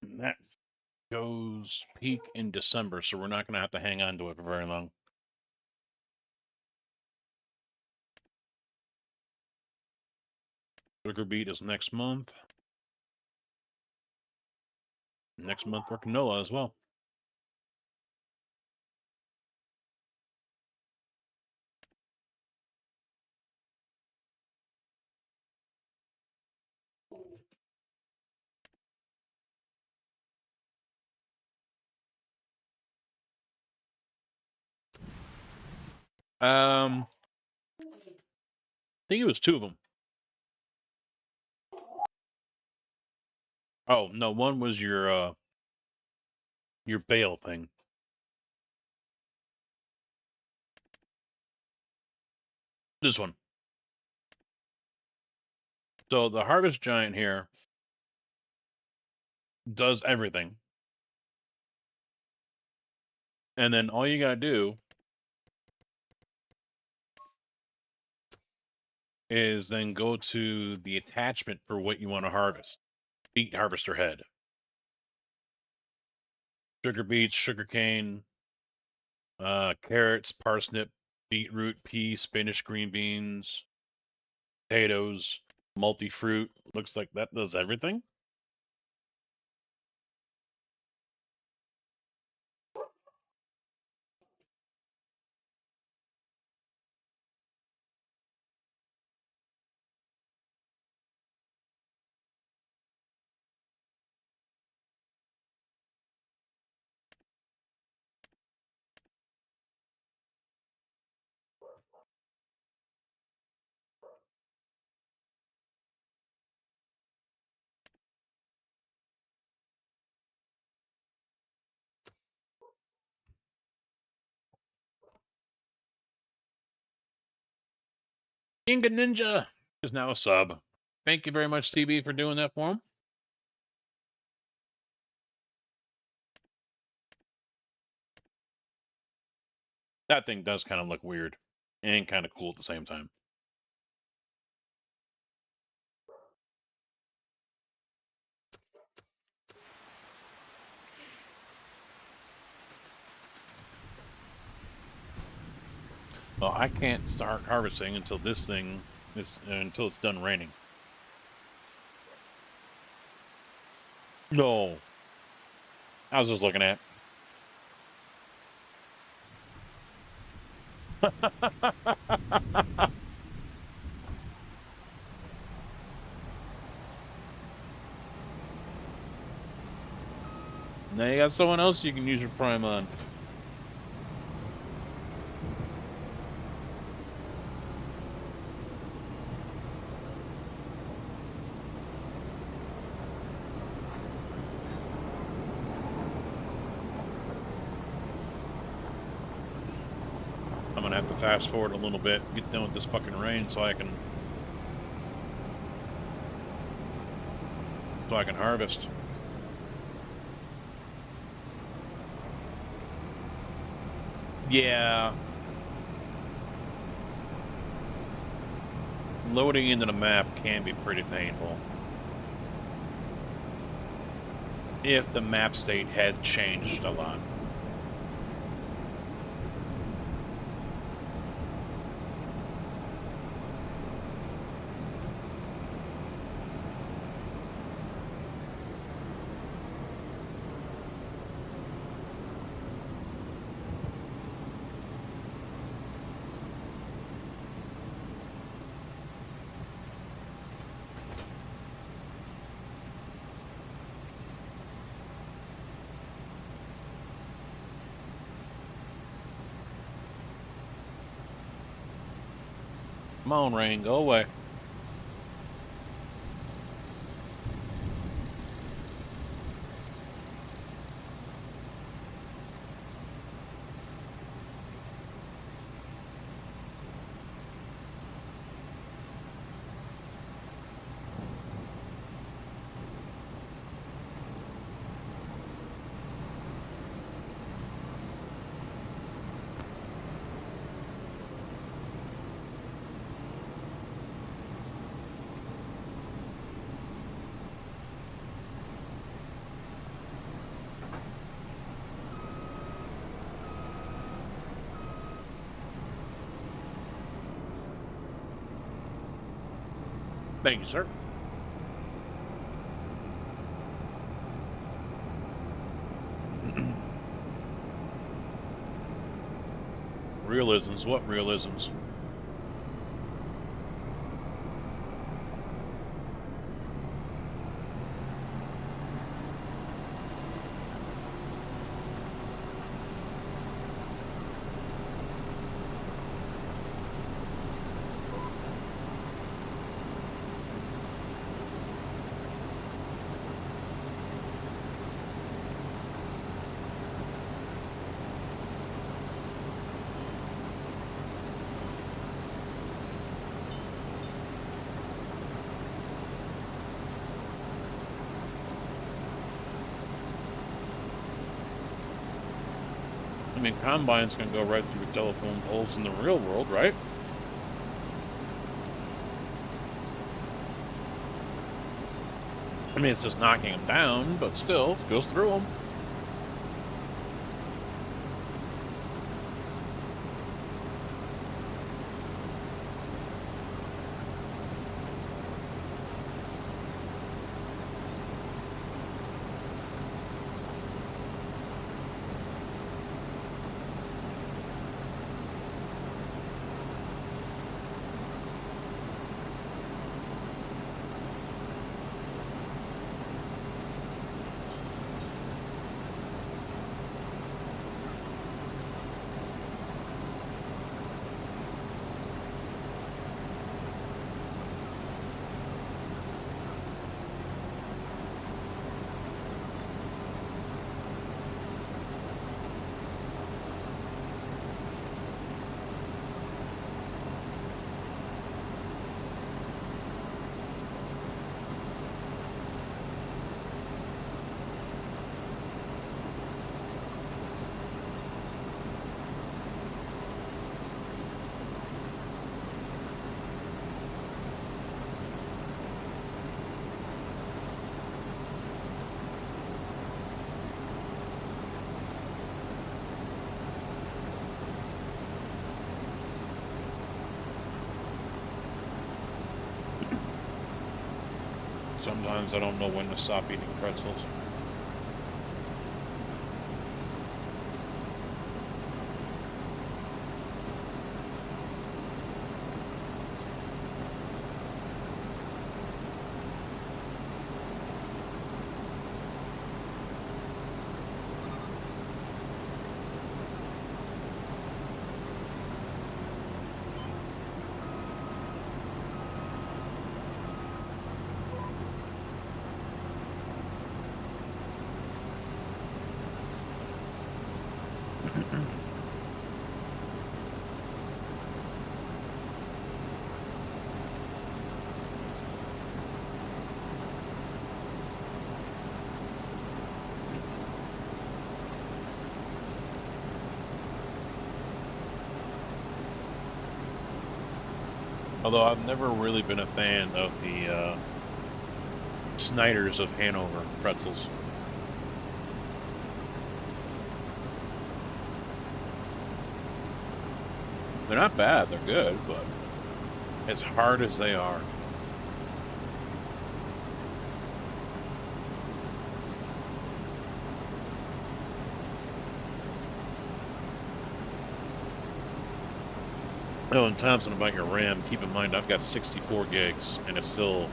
And that goes peak in December, so we're not going to have to hang on to it for very long. Sugar beet is next month. Next month for canola as well. I think it was 2 of them. Oh, no, one was your bale thing. This one. So the Harvest Giant here does everything. And then all you gotta do is then go to the attachment for what you want to harvest. Beet harvester head. Sugar beets, sugar cane, carrots, parsnip, beetroot, peas, Spanish green beans, potatoes, multi-fruit. Looks like that does everything. Inga Ninja is now a sub. Thank you very much, TB, for doing that for him. That thing does kind of look weird and kind of cool at the same time. Well, I can't start harvesting until this thing is until it's done raining. No. I was just looking at. Now you got someone else you can use your prime on. gonna have to fast forward a little bit, get done with this fucking rain so I can harvest. Yeah. Loading into the map can be pretty painful. If the map state had changed a lot. Come on, rain, go away. Thank you, sir. Realisms? What realisms? I mean, combines can go right through telephone poles in the real world, right? I mean, it's just knocking them down, but still, it goes through them. Sometimes I don't know when to stop eating pretzels. Although I've never really been a fan of the Snyder's of Hanover pretzels. They're not bad, they're good, but as hard as they are. Oh, and Thompson, about your RAM, keep in mind I've got 64 gigs, and it still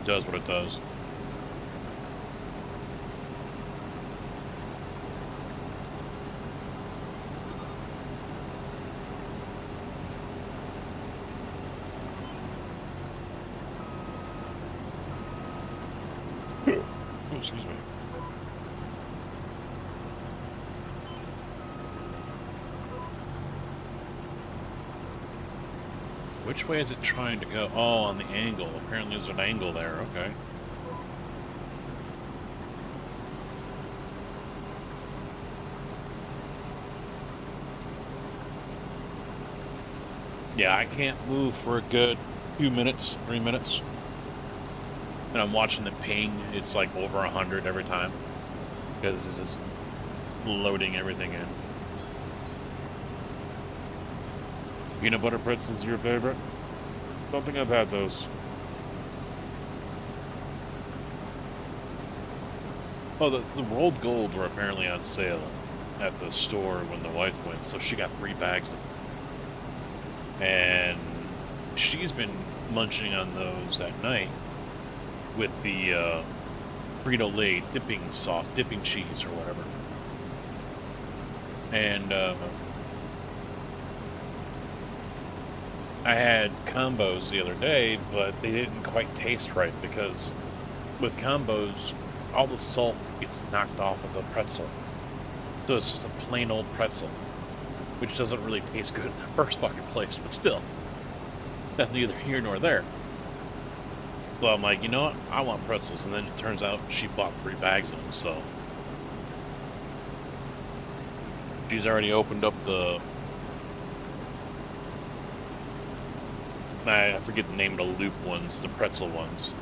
does what it does. Oh, excuse me. Which way is it trying to go? Oh, on the angle. Apparently there's an angle there. Okay. Yeah, I can't move for a good few minutes, 3 minutes. And I'm watching the ping. It's like over 100 every time. Because this is loading everything in. Peanut butter pretzels your favorite? Don't think I've had those. Oh, the rolled gold were apparently on sale at the store when the wife went, so she got 3 bags of them. And she's been munching on those at night with the Frito-Lay dipping sauce, dipping cheese or whatever. And I had combos the other day, but they didn't quite taste right because with combos, all the salt gets knocked off of the pretzel. So it's just a plain old pretzel, which doesn't really taste good in the first fucking place, but still, that's neither here nor there. So I'm like, you know what? I want pretzels. And then it turns out she bought 3 bags of them, so she's already opened up the... I forget the name of the loop ones, the pretzel ones.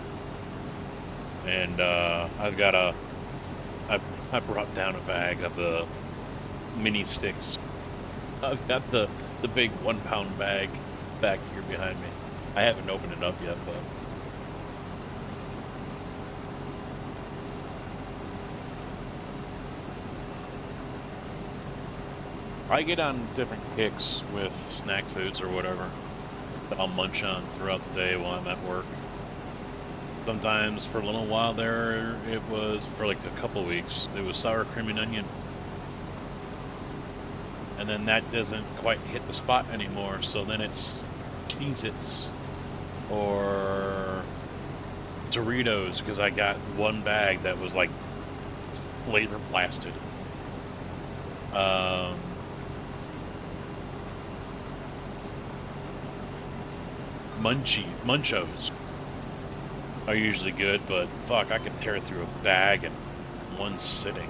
And I've got I brought down a bag of the mini sticks. I've got the big 1 pound bag back here behind me. I haven't opened it up yet, but I get on different kicks with snack foods or whatever that I'll munch on throughout the day while I'm at work. Sometimes for a little while there, it was, for like a couple weeks, it was sour cream and onion. And then that doesn't quite hit the spot anymore, so then it's Cheez-Its or Doritos, because I got 1 bag that was like flavor blasted. Munchos are usually good, but fuck, I could tear through a bag in 1 sitting.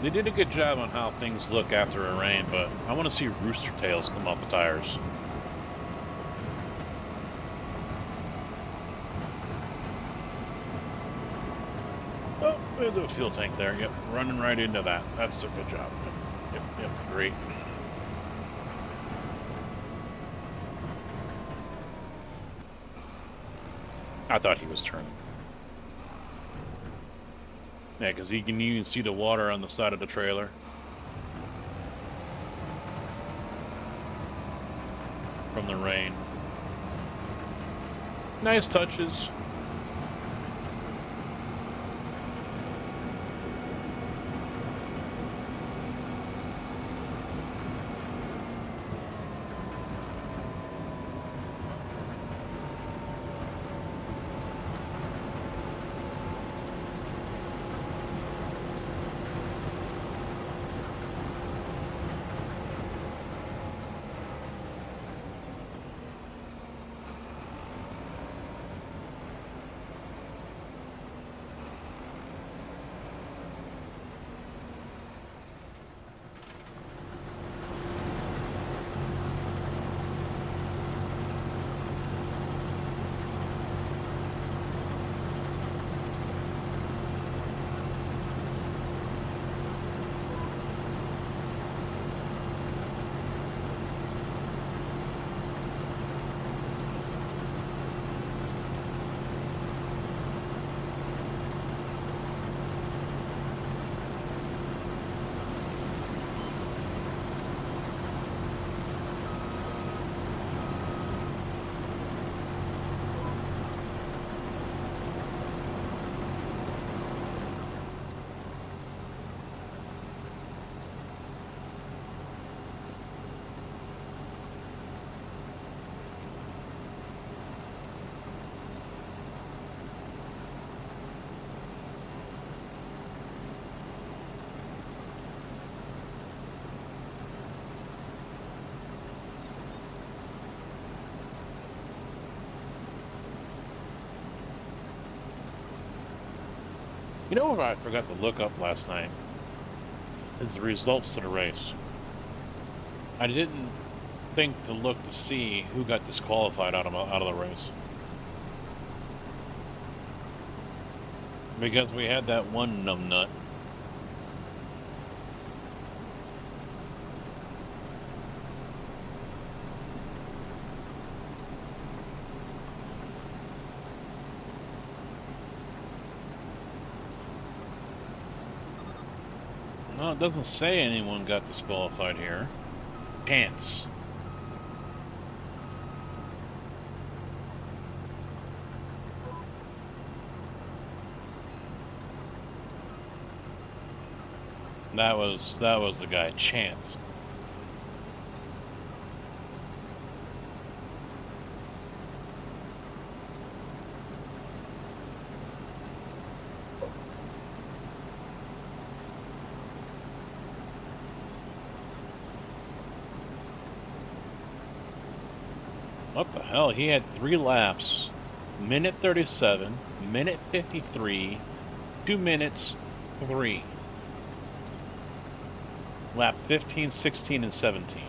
They did a good job on how things look after a rain, but I want to see rooster tails come off the tires. Oh, there's a fuel tank there. Yep, running right into that. That's a good job. Yep, great. I thought he was turning. Yeah, because you can even see the water on the side of the trailer. from the rain. Nice touches. You know what I forgot to look up last night? It's the results to the race. I didn't think to look to see who got disqualified out of the race. Because we had that one numbnut. No, it doesn't say anyone got disqualified here. Chance. That was the guy, Chance. What the hell? He had 3 laps. Minute 37, minute 53, 2 minutes 3. Lap 15, 16, and 17.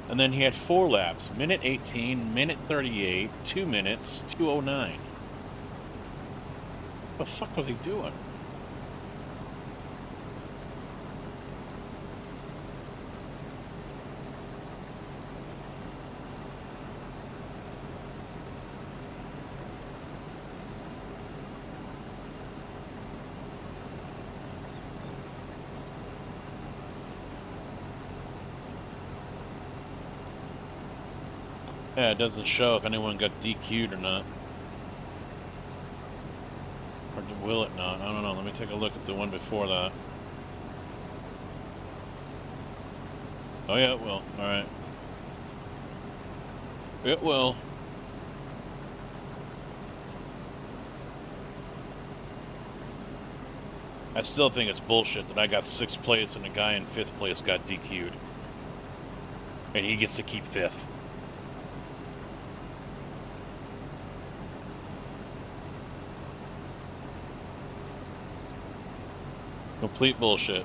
And then he had 4 laps. Minute 18, minute 38, 2 minutes, 2:09. What the fuck was he doing? Yeah, it doesn't show if anyone got DQ'd or not. Or will it not? I don't know. Let me take a look at the one before that. Oh yeah, it will. Alright. It will. I still think it's bullshit that I got 6th place and the guy in 5th place got DQ'd. And he gets to keep 5th. Complete bullshit.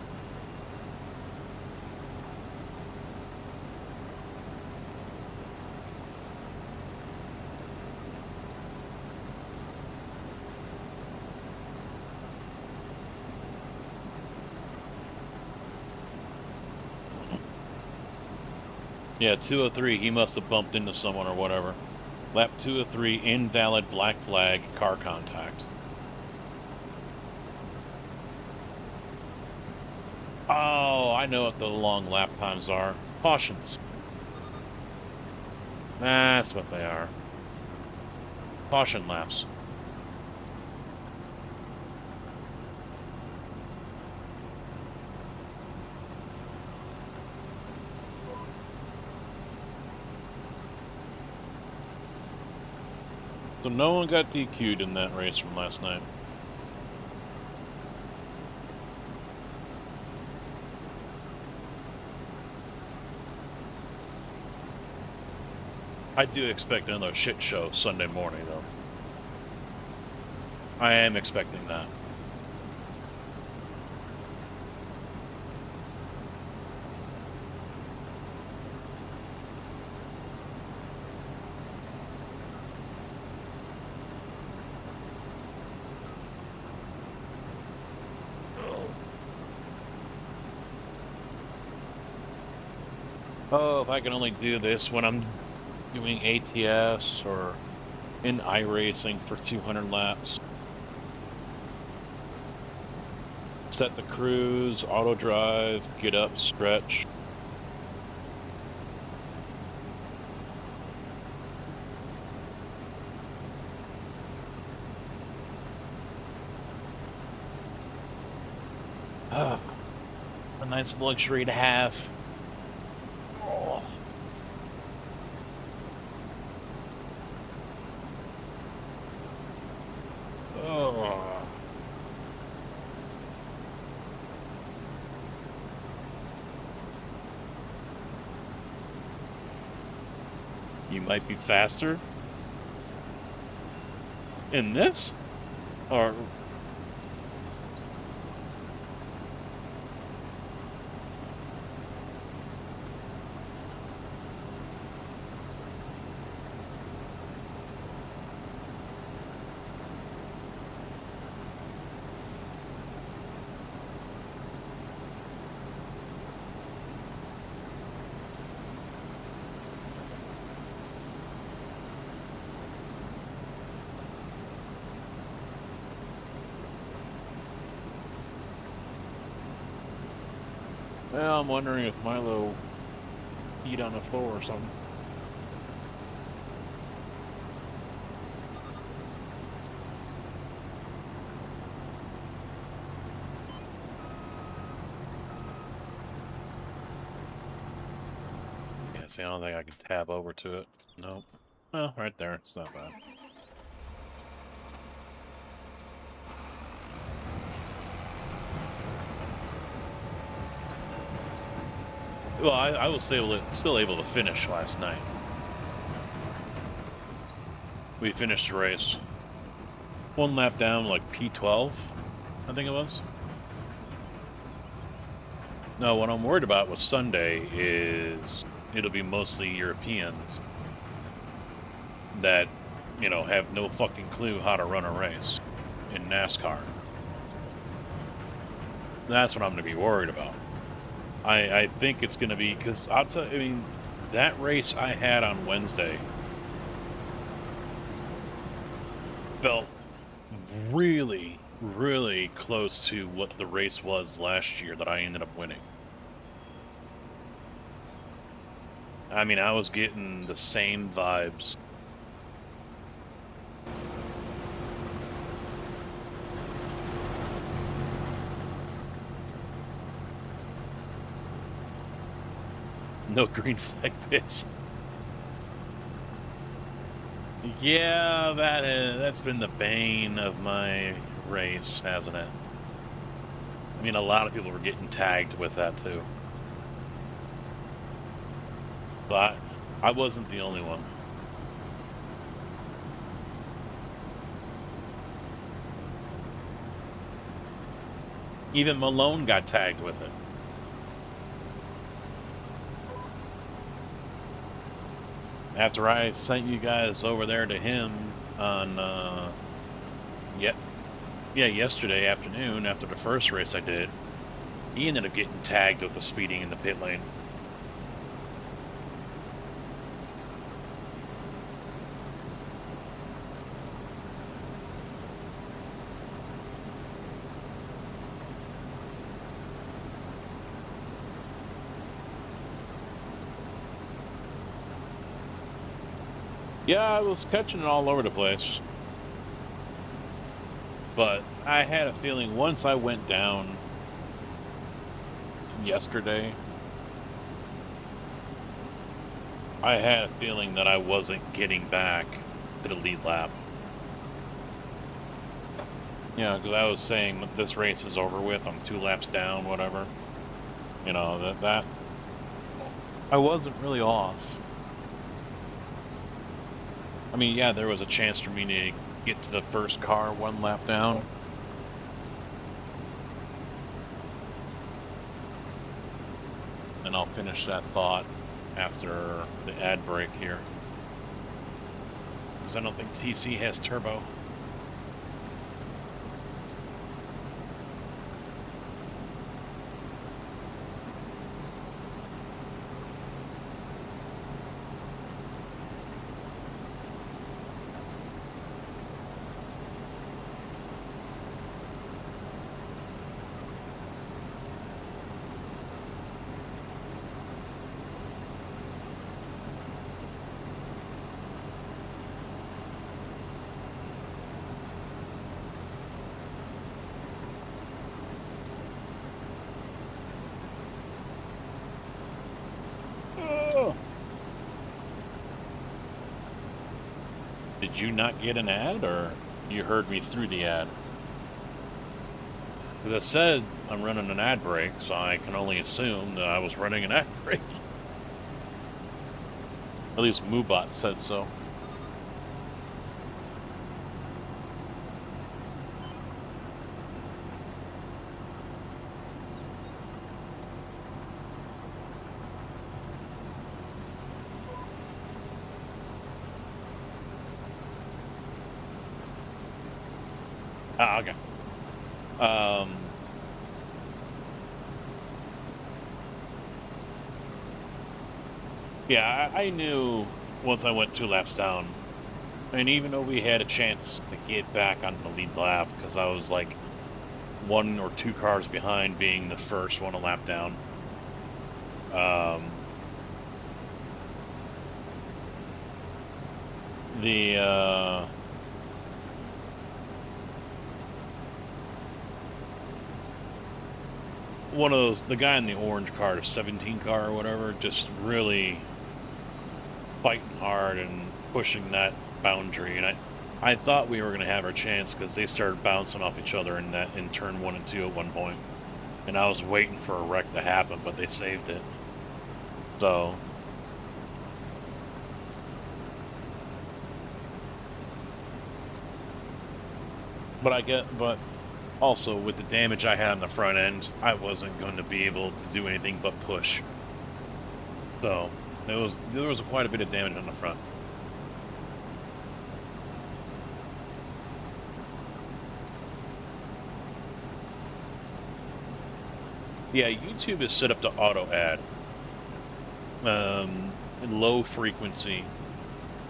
Yeah, 203, he must have bumped into someone or whatever. Lap 203, invalid black flag, car contact. Oh, I know what the long lap times are. Cautions. That's what they are. Caution laps. So no one got DQ'd in that race from last night. I do expect another shit show Sunday morning, though. I am expecting that. Oh, if I can only do this when I'm doing ATS or in iRacing for 200 laps. Set the cruise, auto drive, get up, stretch. Ah, a nice luxury to have. Oh. Oh. You might be faster in this, or well, I'm wondering if Milo peed on the floor or something. Yeah, see, I don't think I can tab over to it. Nope. Well, right there. It's not bad. Well, I was still able to finish last night. We finished the race. One lap down, like P12, I think it was. No, what I'm worried about with Sunday is it'll be mostly Europeans that, you know, have no fucking clue how to run a race in NASCAR. That's what I'm going to be worried about. I think it's going to be, because I'll tell you, I mean, that race I had on Wednesday felt really, really close to what the race was last year that I ended up winning. I mean, I was getting the same vibes. No green flag pits. Yeah, that's been the bane of my race, hasn't it? I mean, a lot of people were getting tagged with that too. But I wasn't the only one. Even Malone got tagged with it. After I sent you guys over there to him on, yesterday afternoon, after the first race I did, he ended up getting tagged with the speeding in the pit lane. Yeah, I was catching it all over the place. But I had a feeling once I went down yesterday, I had a feeling that I wasn't getting back to the lead lap. Yeah, because I was saying that this race is over with. I'm 2 laps down, whatever. You know, that I wasn't really off. I mean, yeah, there was a chance for me to get to the first car 1 lap down. And I'll finish that thought after the ad break here. Because I don't think TC has turbo. Did you not get an ad, or you heard me through the ad? Because I said I'm running an ad break, so I can only assume that I was running an ad break. At least Moobot said so. Ah, okay. Yeah, I knew once I went 2 laps down, and even though we had a chance to get back on the lead lap, because I was like 1 or 2 cars behind being the first one a lap down, one of those, the guy in the orange car, the 17 car or whatever, just really fighting hard and pushing that boundary. And I thought we were going to have our chance because they started bouncing off each other in turn 1 and 2 at one point. And I was waiting for a wreck to happen, but they saved it. So but also with the damage I had on the front end, I wasn't going to be able to do anything but push. So there was quite a bit of damage on the front. Yeah, YouTube is set up to auto ad, low frequency.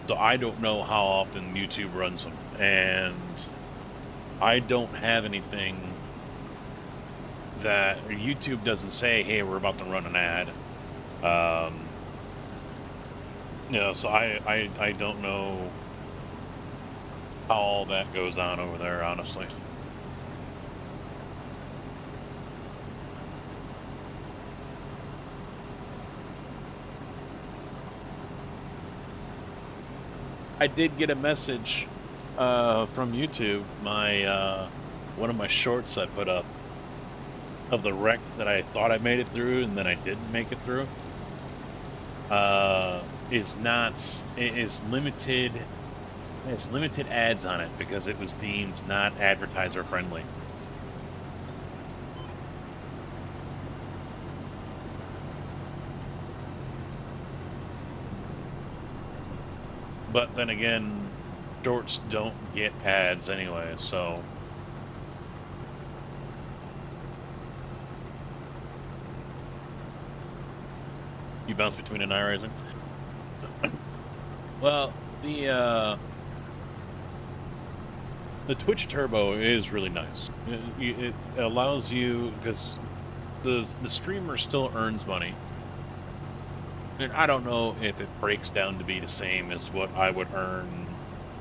So I don't know how often YouTube runs them, and I don't have anything that YouTube doesn't say, hey, we're about to run an ad. You know, so I don't know how all that goes on over there, honestly. I did get a message from YouTube. My one of my shorts I put up of the wreck that I thought I made it through and then I didn't make it through is limited. It's limited ads on it because it was deemed not advertiser friendly. But then again, shorts don't get ads anyway, so you bounce between an iRacing. Well, the Twitch Turbo is really nice. It allows you, because the streamer still earns money, And I don't know if it breaks down to be the same as what I would earn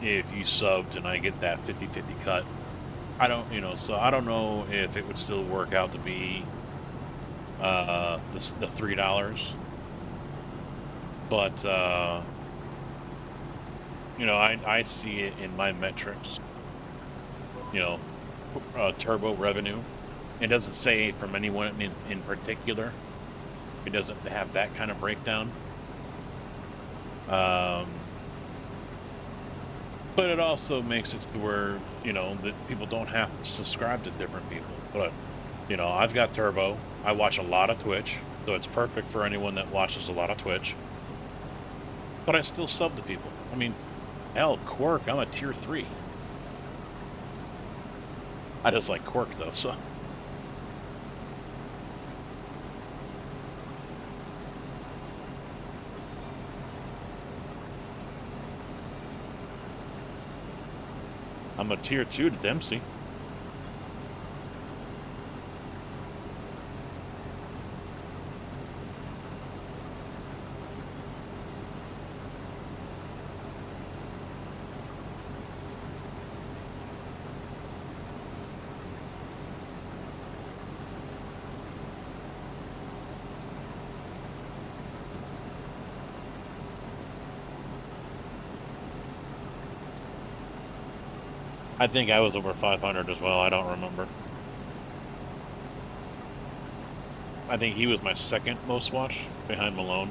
if you subbed and I get that 50/50 cut. I don't, so I don't know if it would still work out to be the $3. But, I see it in my metrics, you know, turbo revenue. It doesn't say from anyone in particular. It doesn't have that kind of breakdown. But it also makes it to where, that people don't have to subscribe to different people. But, I've got turbo. I watch a lot of Twitch, so it's perfect for anyone that watches a lot of Twitch. But I still sub to people. I mean, hell, Quirk, I'm a tier 3. I just like Quirk, though, so... I'm a tier 2 to Dempsey. I think I was over 500 as well. I don't remember. I think he was my second most watched behind Malone.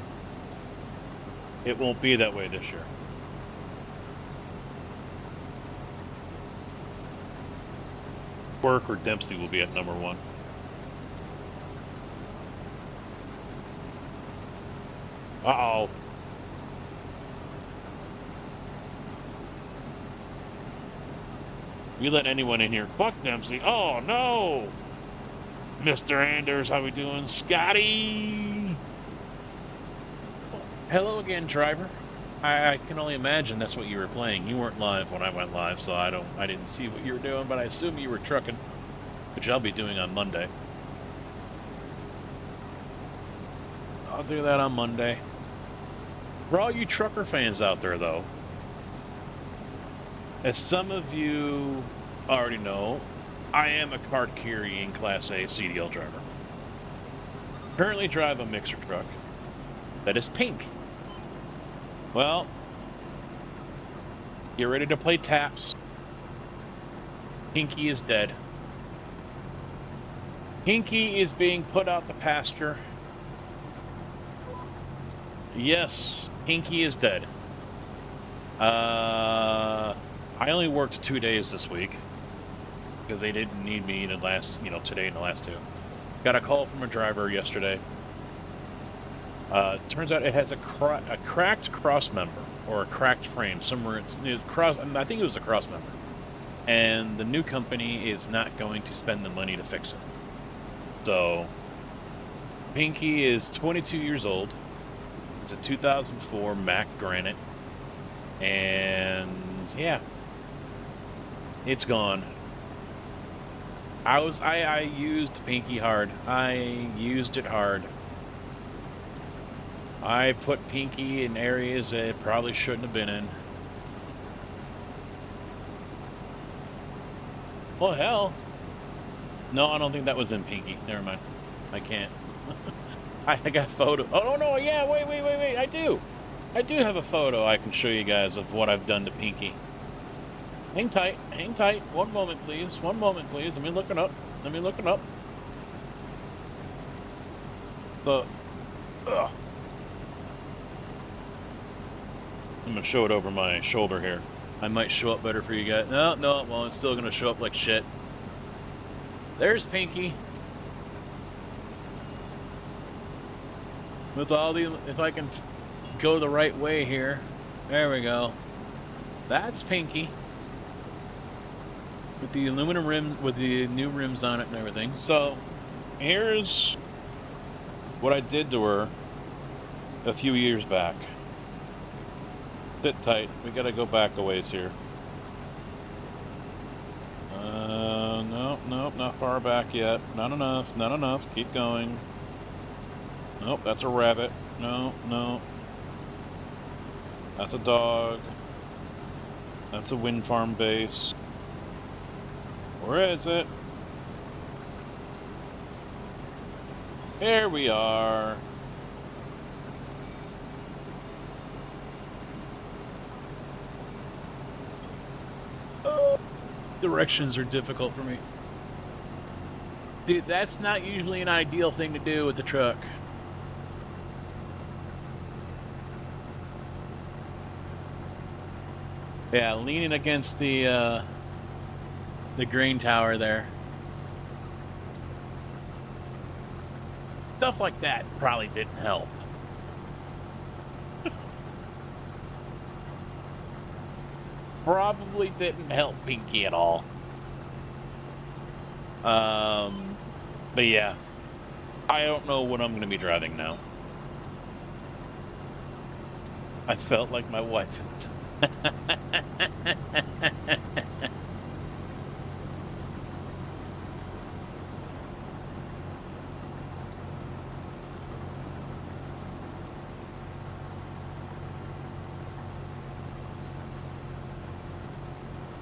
It won't be that way this year. Quirk or Dempsey will be at number 1. Uh-oh. You let anyone in here. Fuck Dempsey. Oh, no. Mr. Anders, how we doing? Scotty. Hello again, driver. I can only imagine that's what you were playing. You weren't live when I went live, so I didn't see what you were doing, but I assume you were trucking, which I'll be doing on Monday. I'll do that on Monday. For all you trucker fans out there, though, as some of you already know, I am a cart-carrying Class A CDL driver. Currently drive a mixer truck that is pink. Well, get ready to play taps. Pinky is dead. Pinky is being put out the pasture. Yes, Pinky is dead. I only worked 2 days this week because they didn't need me the last, today and the last 2. Got a call from a driver yesterday. Turns out it has a cracked cross member or a cracked frame somewhere. I think it was a cross member, and the new company is not going to spend the money to fix it. So, Pinky is 22 years old. It's a 2004 Mack Granite, and yeah, it's gone. I used Pinky hard. I used it hard. I put Pinky in areas that it probably shouldn't have been in. Well, hell. No, I don't think that was in Pinky. Never mind. I can't. I got photo. Oh, no, yeah, wait. I do have a photo I can show you guys of what I've done to Pinky. Hang tight. One moment, please. Let me look it up. So, I'm going to show it over my shoulder here. I might show up better for you guys. No, it won't. It's still going to show up like shit. There's Pinky. With all the... If I can go the right way here. There we go. That's Pinky. With the aluminum rim, with the new rims on it and everything. So, here's what I did to her a few years back. Sit tight. We gotta go back a ways here. Nope, not far back yet. Not enough. Keep going. Nope, that's a rabbit. no. That's a dog. That's a wind farm base. Where is it? Here we are. Directions are difficult for me. Dude, that's not usually an ideal thing to do with the truck. Yeah, leaning against the grain tower there. Stuff like that probably didn't help. Probably didn't help Pinky at all. But yeah, I don't know what I'm going to be driving now. I felt like my wife.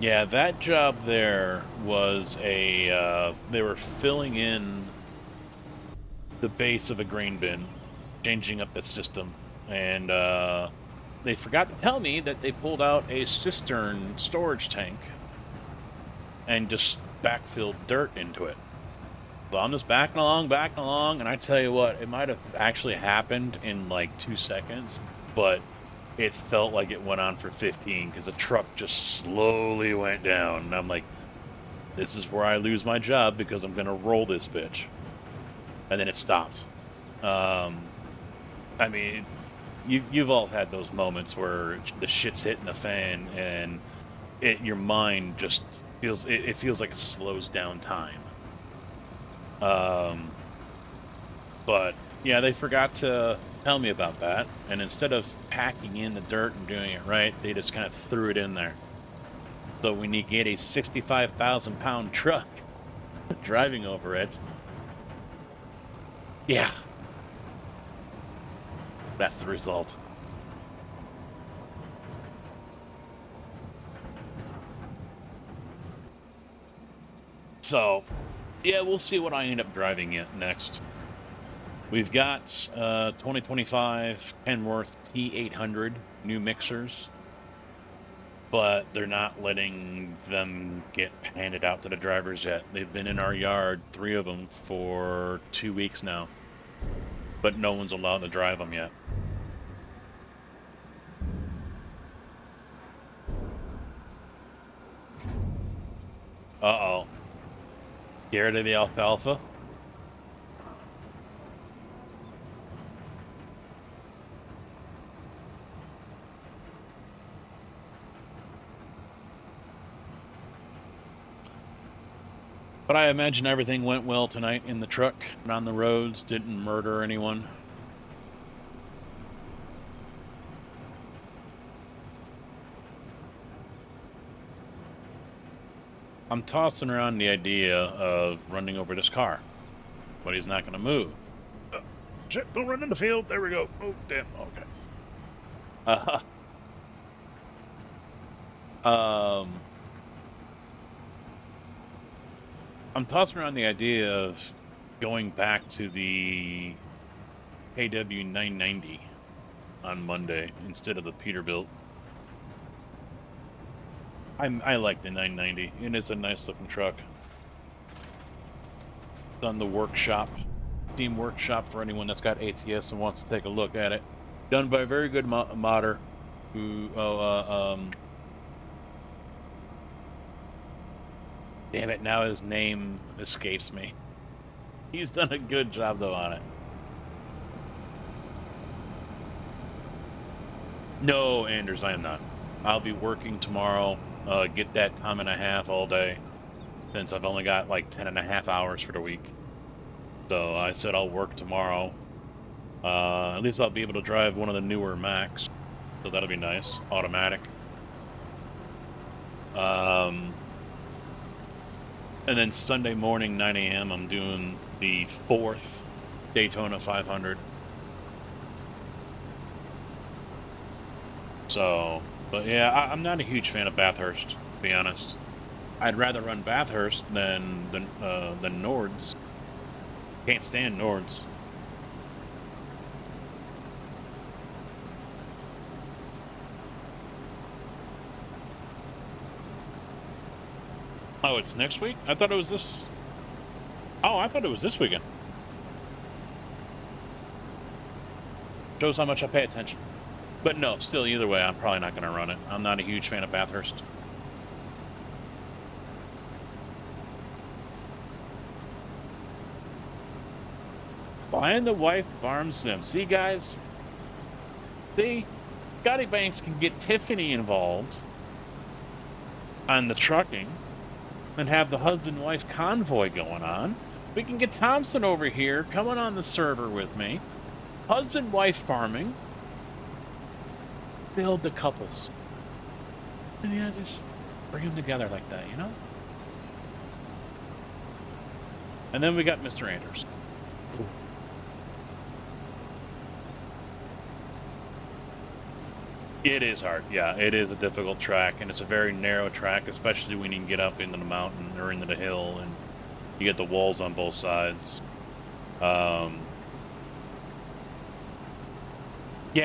Yeah, that job there was a, they were filling in the base of a grain bin, changing up the system, and they forgot to tell me that they pulled out a cistern storage tank and just backfilled dirt into it. So I'm just backing along, and I tell you what, it might have actually happened in like 2 seconds, but it felt like it went on for 15 because the truck just slowly went down. And I'm like, this is where I lose my job because I'm going to roll this bitch. And then it stopped. I mean, you've all had those moments where the shit's hitting the fan and your mind just feels, it feels like it slows down time. But yeah, they forgot to tell me about that, and instead of packing in the dirt and doing it right, they just kind of threw it in there. So when you get a 65,000 pound truck driving over it, yeah, that's the result. So yeah, we'll see what I end up driving it next. We've got 2025 Kenworth T800 new mixers, but they're not letting them get handed out to the drivers yet. They've been in our yard, 3 of them, for 2 weeks now, but no one's allowed to drive them yet. Uh-oh. Scared of the alfalfa? But I imagine everything went well tonight in the truck and on the roads, didn't murder anyone. I'm tossing around the idea of running over this car, but he's not going to move. Shit, don't run in the field. There we go. Oh, damn. Okay. I'm tossing around the idea of going back to the KW 990 on Monday instead of the Peterbilt. I like the 990. It is a nice looking truck. It's on the workshop, Steam Workshop, for anyone that's got ATS and wants to take a look at it. Done by a very good modder who, damn it, now his name escapes me. He's done a good job, though, on it. No, Anders, I am not. I'll be working tomorrow, get that time and a half all day, since I've only got like 10.5 hours for the week. So I said I'll work tomorrow. At least I'll be able to drive one of the newer Macs, so that'll be nice. Automatic. And then Sunday morning, 9 a.m., I'm doing the 4th Daytona 500. So, but yeah, I'm not a huge fan of Bathurst, to be honest. I'd rather run Bathurst than Nords. Can't stand Nords. Oh, it's next week? I thought it was this. Oh, I thought it was this weekend. Shows how much I pay attention. But no, still, either way, I'm probably not going to run it. I'm not a huge fan of Bathurst. Buying the wife farm sim. See, guys? See? Scotty Banks can get Tiffany involved on the trucking and have the husband-wife convoy going on. We can get Thompson over here coming on the server with me. Husband-wife farming. Build the couples. And yeah, just bring them together like that, you know? And then we got Mr. Anders. It is hard, yeah. It is a difficult track, and it's a very narrow track, especially when you can get up into the mountain or into the hill, and you get the walls on both sides. Yeah,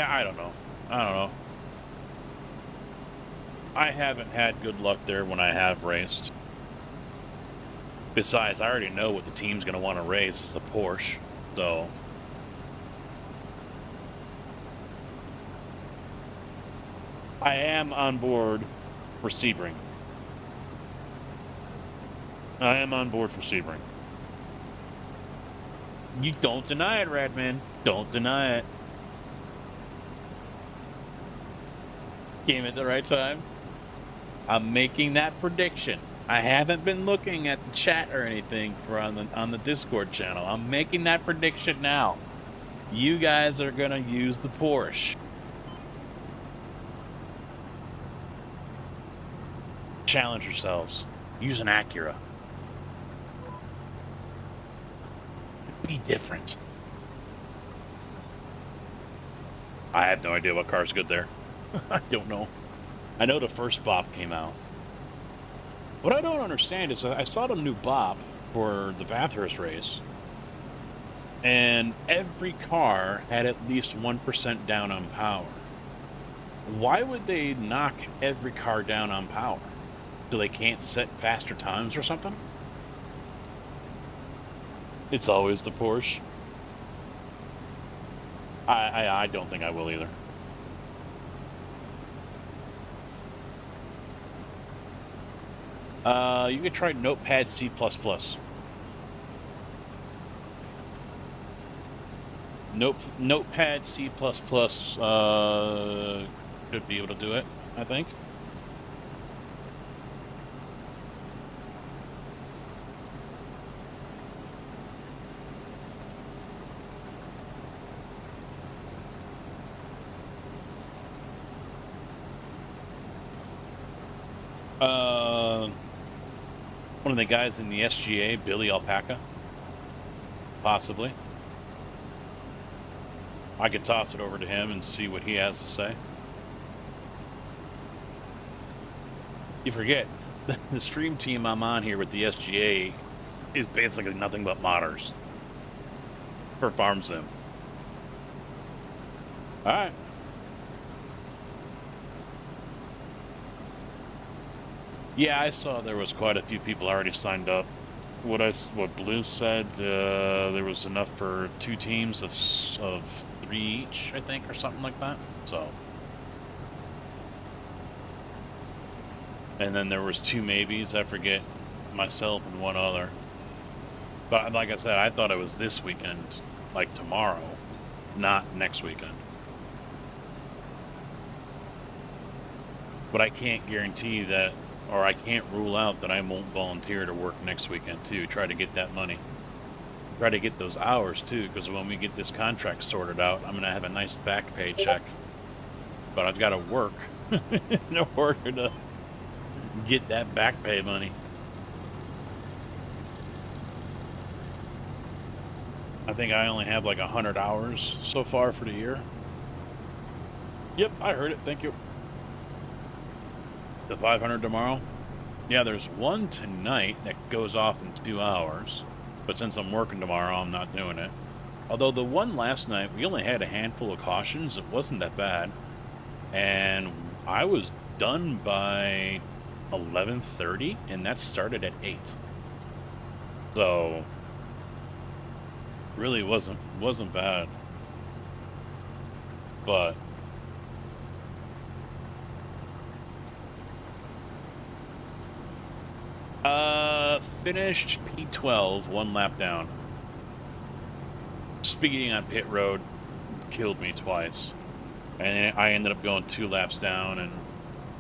I don't know. I haven't had good luck there when I have raced. Besides, I already know what the team's going to want to race is the Porsche, so... I am on board for Sebring. You don't deny it, Radman. Don't deny it. Came at the right time. I'm making that prediction. I haven't been looking at the chat or anything for on the Discord channel. I'm making that prediction now. You guys are gonna use the Porsche. Challenge yourselves. Use an Acura. Be different. I have no idea what car's good there. I don't know. I know the first BOP came out. What I don't understand is I saw the new BOP for the Bathurst race, and every car had at least 1% down on power. Why would they knock every car down on power? So they can't set faster times or something? It's always the Porsche. I don't think I will either. You could try Notepad C++. Notepad C++ should be able to do it, I think. One of the guys in the SGA, Billy Alpaca. Possibly. I could toss it over to him and see what he has to say. You forget, the stream team I'm on here with the SGA is basically nothing but modders for Farm Sim. Alright. Yeah, I saw there was quite a few people already signed up. What Blue said, there was enough for 2 teams of 3 each, I think, or something like that. So, and then there was 2 maybes. I forget, myself and one other. But like I said, I thought it was this weekend, like tomorrow, not next weekend. But I can't guarantee that. Or I can't rule out that I won't volunteer to work next weekend, too. Try to get that money. Try to get those hours, too, because when we get this contract sorted out, I'm going to have a nice back pay check. But I've got to work in order to get that back pay money. I think I only have like 100 hours so far for the year. Yep, I heard it. Thank you. The 500 tomorrow? Yeah, there's one tonight that goes off in 2 hours. But since I'm working tomorrow, I'm not doing it. Although the one last night, we only had a handful of cautions. It wasn't that bad. And I was done by 11:30, and that started at 8. So really wasn't bad. But finished P12, 1 lap down. Speeding on pit road killed me twice. And I ended up going 2 laps down, and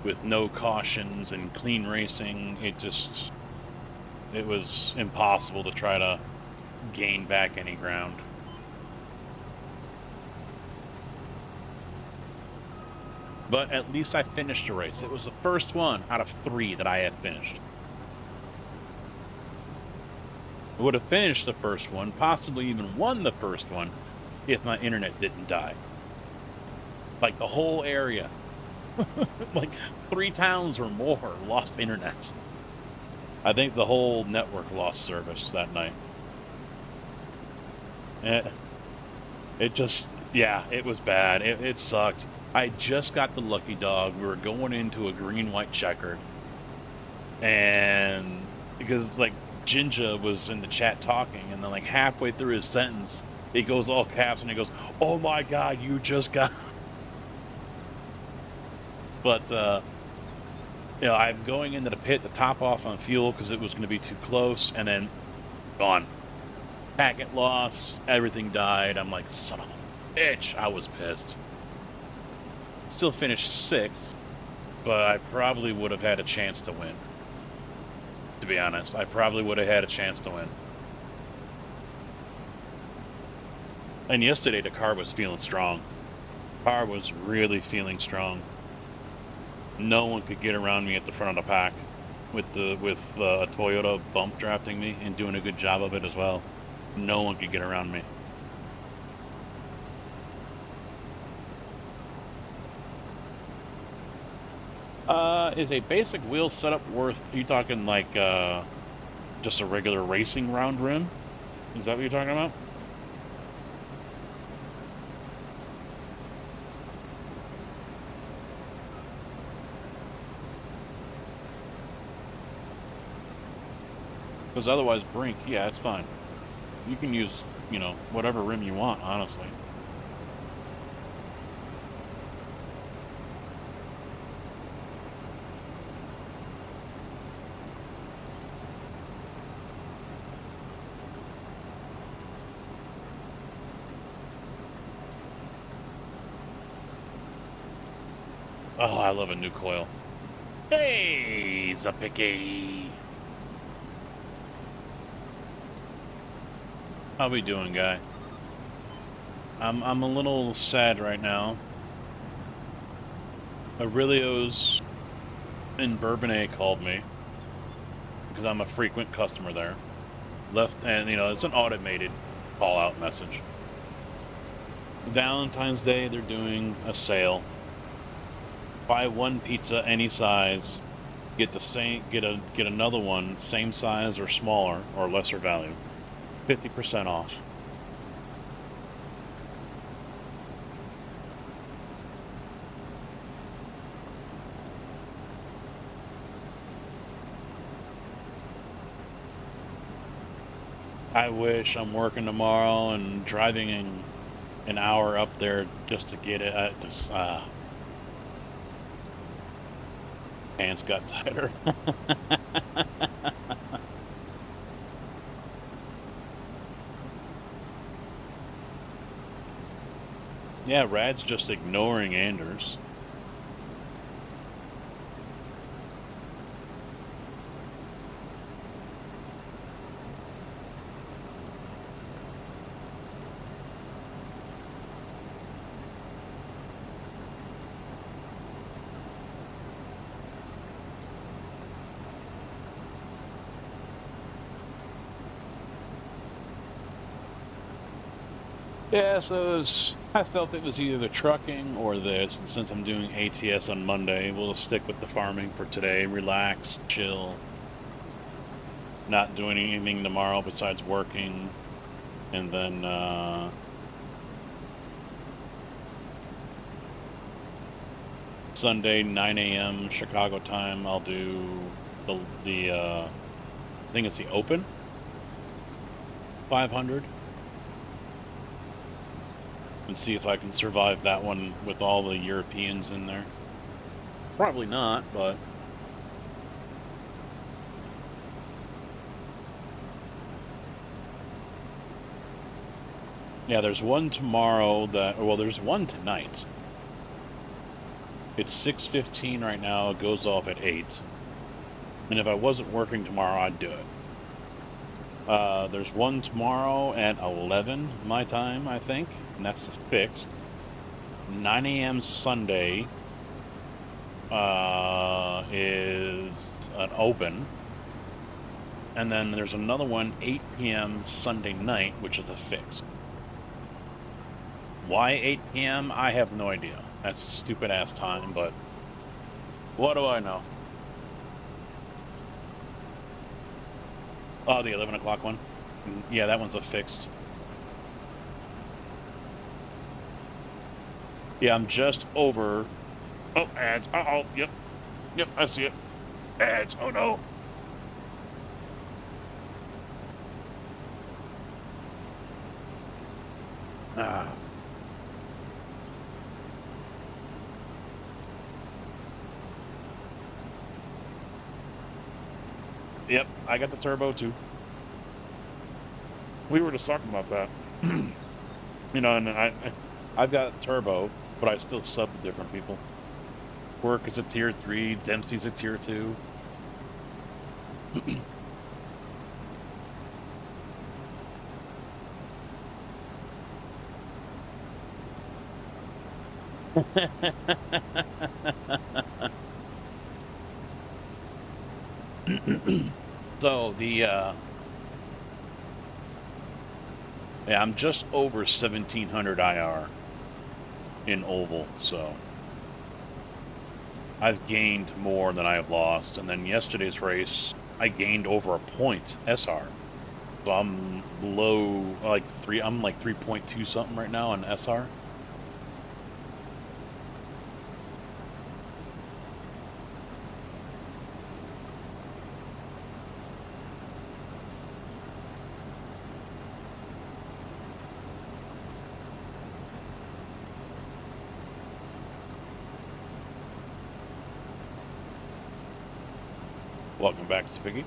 with no cautions and clean racing, it was impossible to try to gain back any ground. But at least I finished a race. It was the first one out of 3 that I have finished. I would have finished the first one, possibly even won the first one, if my internet didn't die. Like the whole area. Like 3 towns or more lost internet. I think the whole network lost service that night. It just, yeah, it was bad. It sucked. I just got the lucky dog. We were going into a green-white checkered. And because, like, Jinja was in the chat talking, and then, like, halfway through his sentence, he goes all caps, and he goes, "Oh my God, you just got..." But, you know, I'm going into the pit to top off on fuel because it was going to be too close, and then gone. Packet loss, everything died. I'm like, son of a bitch. I was pissed. Still finished 6th, but I probably would have had a chance to win. To be honest, I probably would have had a chance to win. And yesterday the car was feeling strong. The car was really feeling strong. No one could get around me at the front of the pack with Toyota bump drafting me and doing a good job of it as well. No one could get around me. Is a basic wheel setup worth, are you talking like just a regular racing round rim? Is that what you're talking about? Because otherwise, Brink, yeah, it's fine. You can use, you know, whatever rim you want, honestly. Oh, I love a new coil. Hey, Zapicky. How we doing, guy? I'm a little sad right now. Aurelio's in Bourbonnais called me because I'm a frequent customer there. Left, and you know, it's an automated call-out message. Valentine's Day, they're doing a sale. Buy 1 pizza any size, get another one same size or smaller or lesser value, 50% off. I wish. I'm working tomorrow and driving an hour up there just to get it. Pants got tighter. Yeah, Rad's just ignoring Anders. Yeah, so I felt it was either the trucking or this, and since I'm doing ATS on Monday, we'll stick with the farming for today. Relax, chill, not doing anything tomorrow besides working, and then Sunday 9 a.m. Chicago time, I'll do the I think it's the Open 500. And see if I can survive that one with all the Europeans in there. Probably not, but... Yeah, there's one tomorrow that... Well, there's one tonight. It's 6:15 right now. It goes off at 8. And if I wasn't working tomorrow, I'd do it. There's one tomorrow at 11 my time, I think. And that's fixed. 9 a.m. Sunday is an open. And then there's another one 8 p.m. Sunday night, which is a fixed. Why 8 p.m.? I have no idea. That's a stupid ass time, but what do I know? Oh, the 11 o'clock one? Yeah, that one's a fixed. Yeah, I'm just over... Oh, ads. Uh-oh. Yep. Yep, I see it. Ads. Oh, no. Ah. Yep, I got the turbo, too. We were just talking about that. You know, and I've got turbo, but I still sub to different people. Work is a tier 3, Dempsey's a tier 2. So yeah, I'm just over 1700 IR in oval, so I've gained more than I have lost. And then yesterday's race, I gained over a point SR. So I'm low, I'm like 3.2 something right now on SR. Welcome back, Spiggy.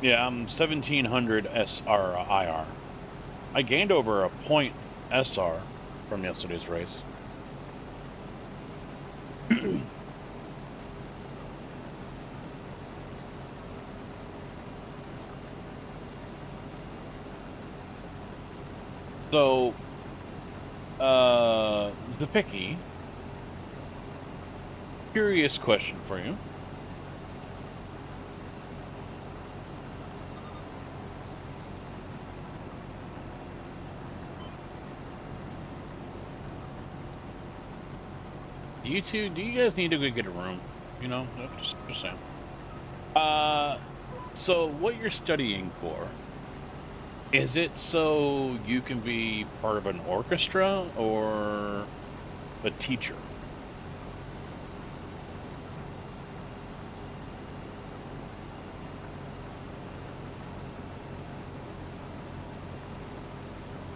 Yeah, I'm 1700 SR IR. I gained over a point SR from yesterday's race. So, Zapicki, curious question for you. Do you guys need to go get a room? You know, just saying. So what you're studying for, is it so you can be part of an orchestra or a teacher?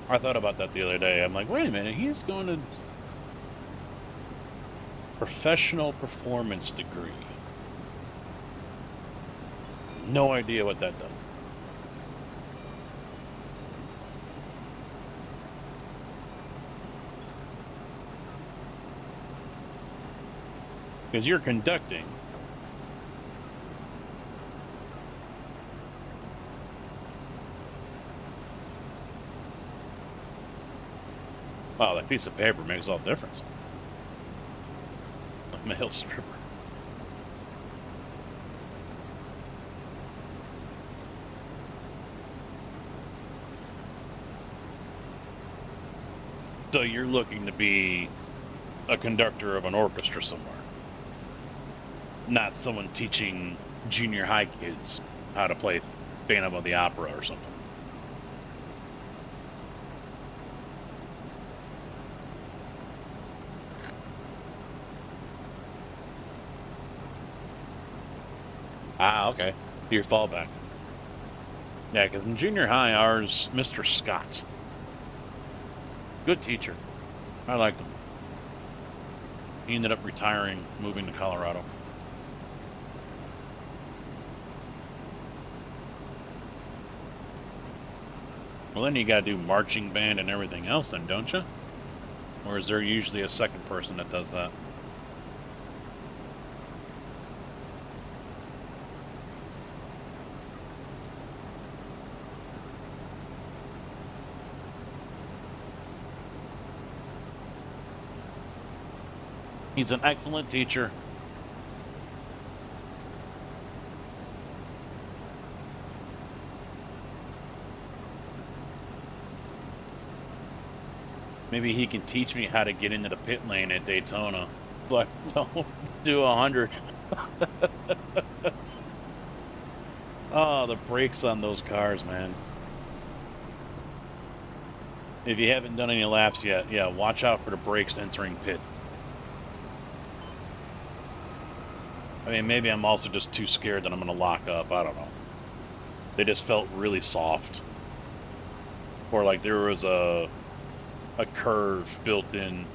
I thought about that the other day. I'm like, wait a minute, he's going to professional performance degree. No idea what that does. Because you're conducting. Wow, that piece of paper makes all the difference. A male stripper. So you're looking to be a conductor of an orchestra somewhere, not someone teaching junior high kids how to play Phantom of the Opera or something. Ah, okay. Your fallback. Yeah, because in junior high, ours, Mr. Scott. Good teacher. I liked him. He ended up retiring, moving to Colorado. Well, then you got to do marching band and everything else then, don't you? Or is there usually a second person that does that? He's an excellent teacher. Maybe he can teach me how to get into the pit lane at Daytona. But don't do 100. Oh, the brakes on those cars, man. If you haven't done any laps yet, yeah, watch out for the brakes entering pit. I mean, maybe I'm also just too scared that I'm going to lock up. I don't know. They just felt really soft. Or like there was a curve built in.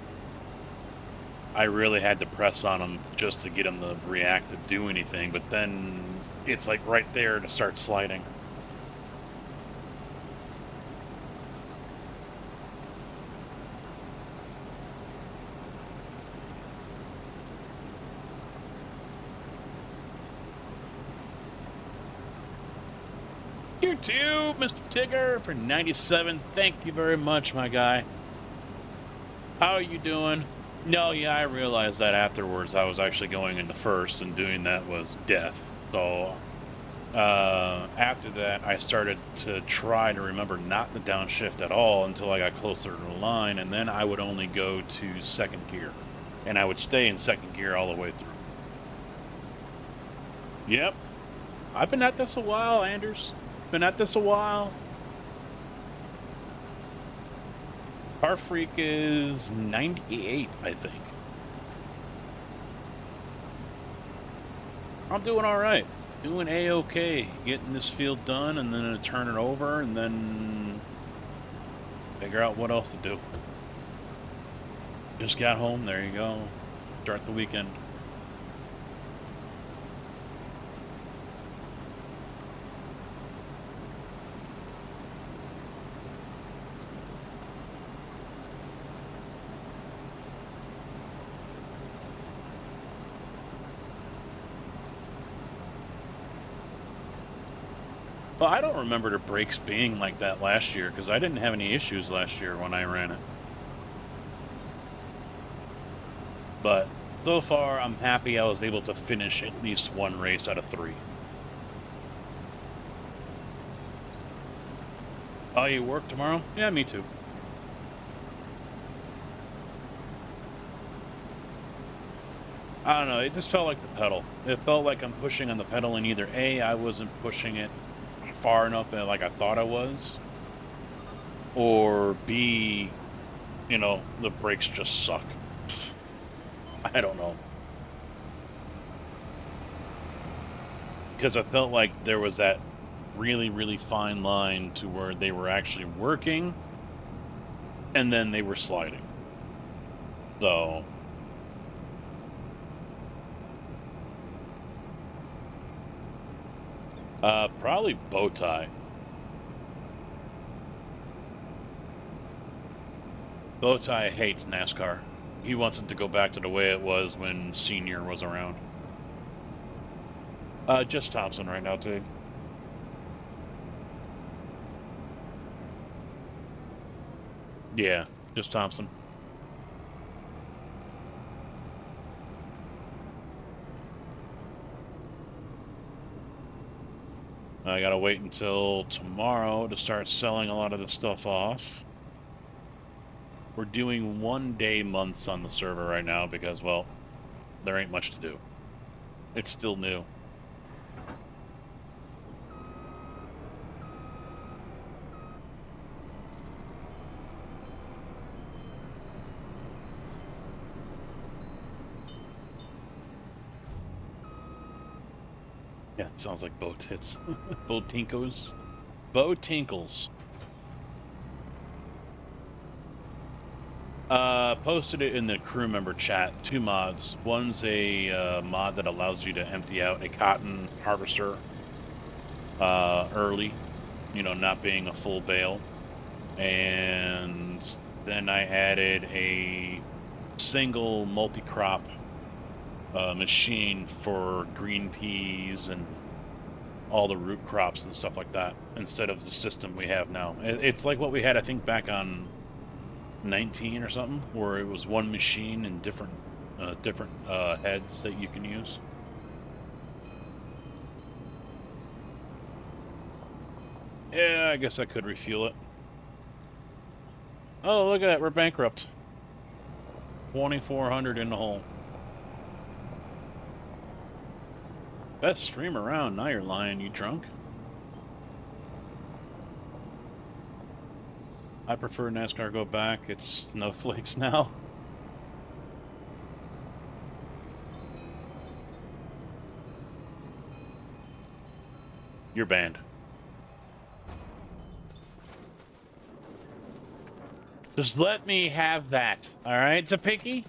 I really had to press on them just to get them to react to do anything, but then it's like right there to start sliding. You too, Mr. Tigger, for 97. Thank you very much, my guy. How are you doing? No, yeah, I realized that afterwards. I was actually going into first, and doing that was death. So after that, I started to try to remember not to downshift at all until I got closer to the line, and then I would only go to second gear. And I would stay in second gear all the way through. Yep. I've been at this a while, Anders. Been at this a while. Car Freak is 98, I think. I'm doing all right. Doing A-okay. Getting this field done, and then turn it over, and then figure out what else to do. Just got home. There you go. Start the weekend. Well, I don't remember the brakes being like that last year, because I didn't have any issues last year when I ran it. But so far, I'm happy I was able to finish at least one race out of 3. Oh, you work tomorrow? Yeah, me too. I don't know, it just felt like the pedal. It felt like I'm pushing on the pedal, and either A, I wasn't pushing it far enough that like I thought I was, or B, you know, the brakes just suck. I don't know. Because I felt like there was that really, really fine line to where they were actually working, and then they were sliding. So probably bow tie. Bow tie hates NASCAR. He wants it to go back to the way it was when Senior was around. Just Thompson right now, Tig. Yeah, just Thompson. I gotta wait until tomorrow to start selling a lot of the stuff off. We're doing 1 day months on the server right now because, well, there ain't much to do. It's still new. Yeah, it sounds like Bo Tits. Bo Tinkos. Bo Tinkles. Posted it in the crew member chat. 2 mods. One's a mod that allows you to empty out a cotton harvester early, you know, not being a full bale. And then I added a single multi-crop machine for green peas and all the root crops and stuff like that, instead of the system we have now. It's like what we had, I think, back on 19 or something, where it was one machine and different heads that you can use. Yeah, I guess I could refuel it. Oh, look at that, we're bankrupt. 2,400 in the hole. Best stream around. Now you're lying, you drunk. I prefer NASCAR go back. It's snowflakes now. You're banned. Just let me have that. All right, Zapiki?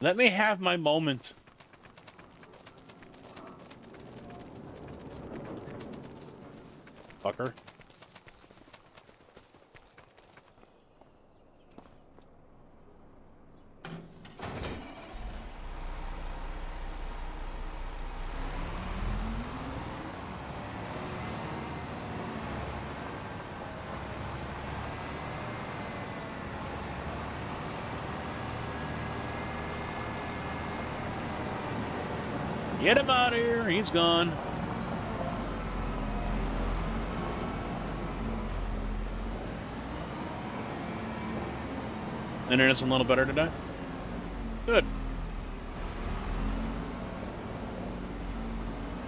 Let me have my moment. Fucker. Get him out of here. He's gone. Internet's a little better today? Good.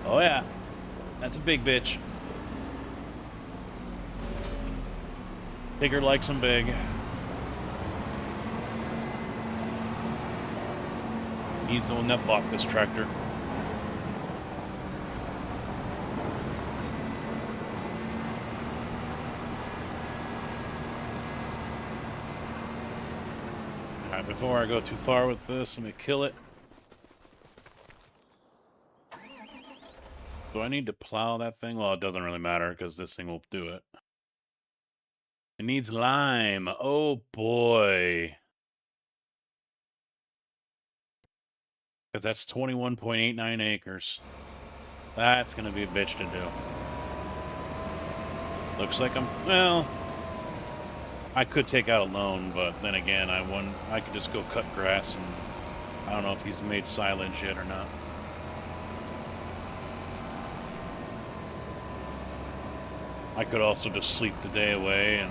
Oh yeah. That's a big bitch. Tigger likes him big. He's the one that bought this tractor. Before I go too far with this, let me kill it. Do I need to plow that thing? Well, it doesn't really matter because this thing will do it. It needs lime. Oh boy. Because that's 21.89 acres. That's going to be a bitch to do. Looks like well, I could take out a loan, but then again, I could just go cut grass, and I don't know if he's made silage yet or not. I could also just sleep the day away and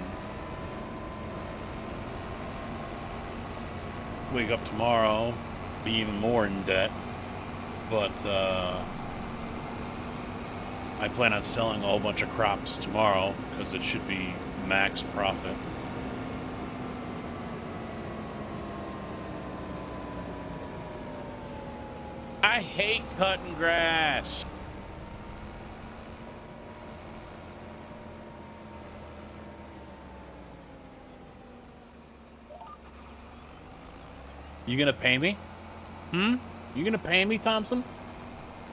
wake up tomorrow, be even more in debt, but I plan on selling a whole bunch of crops tomorrow because it should be max profit. I hate cutting grass. You gonna pay me? You gonna pay me, Thompson?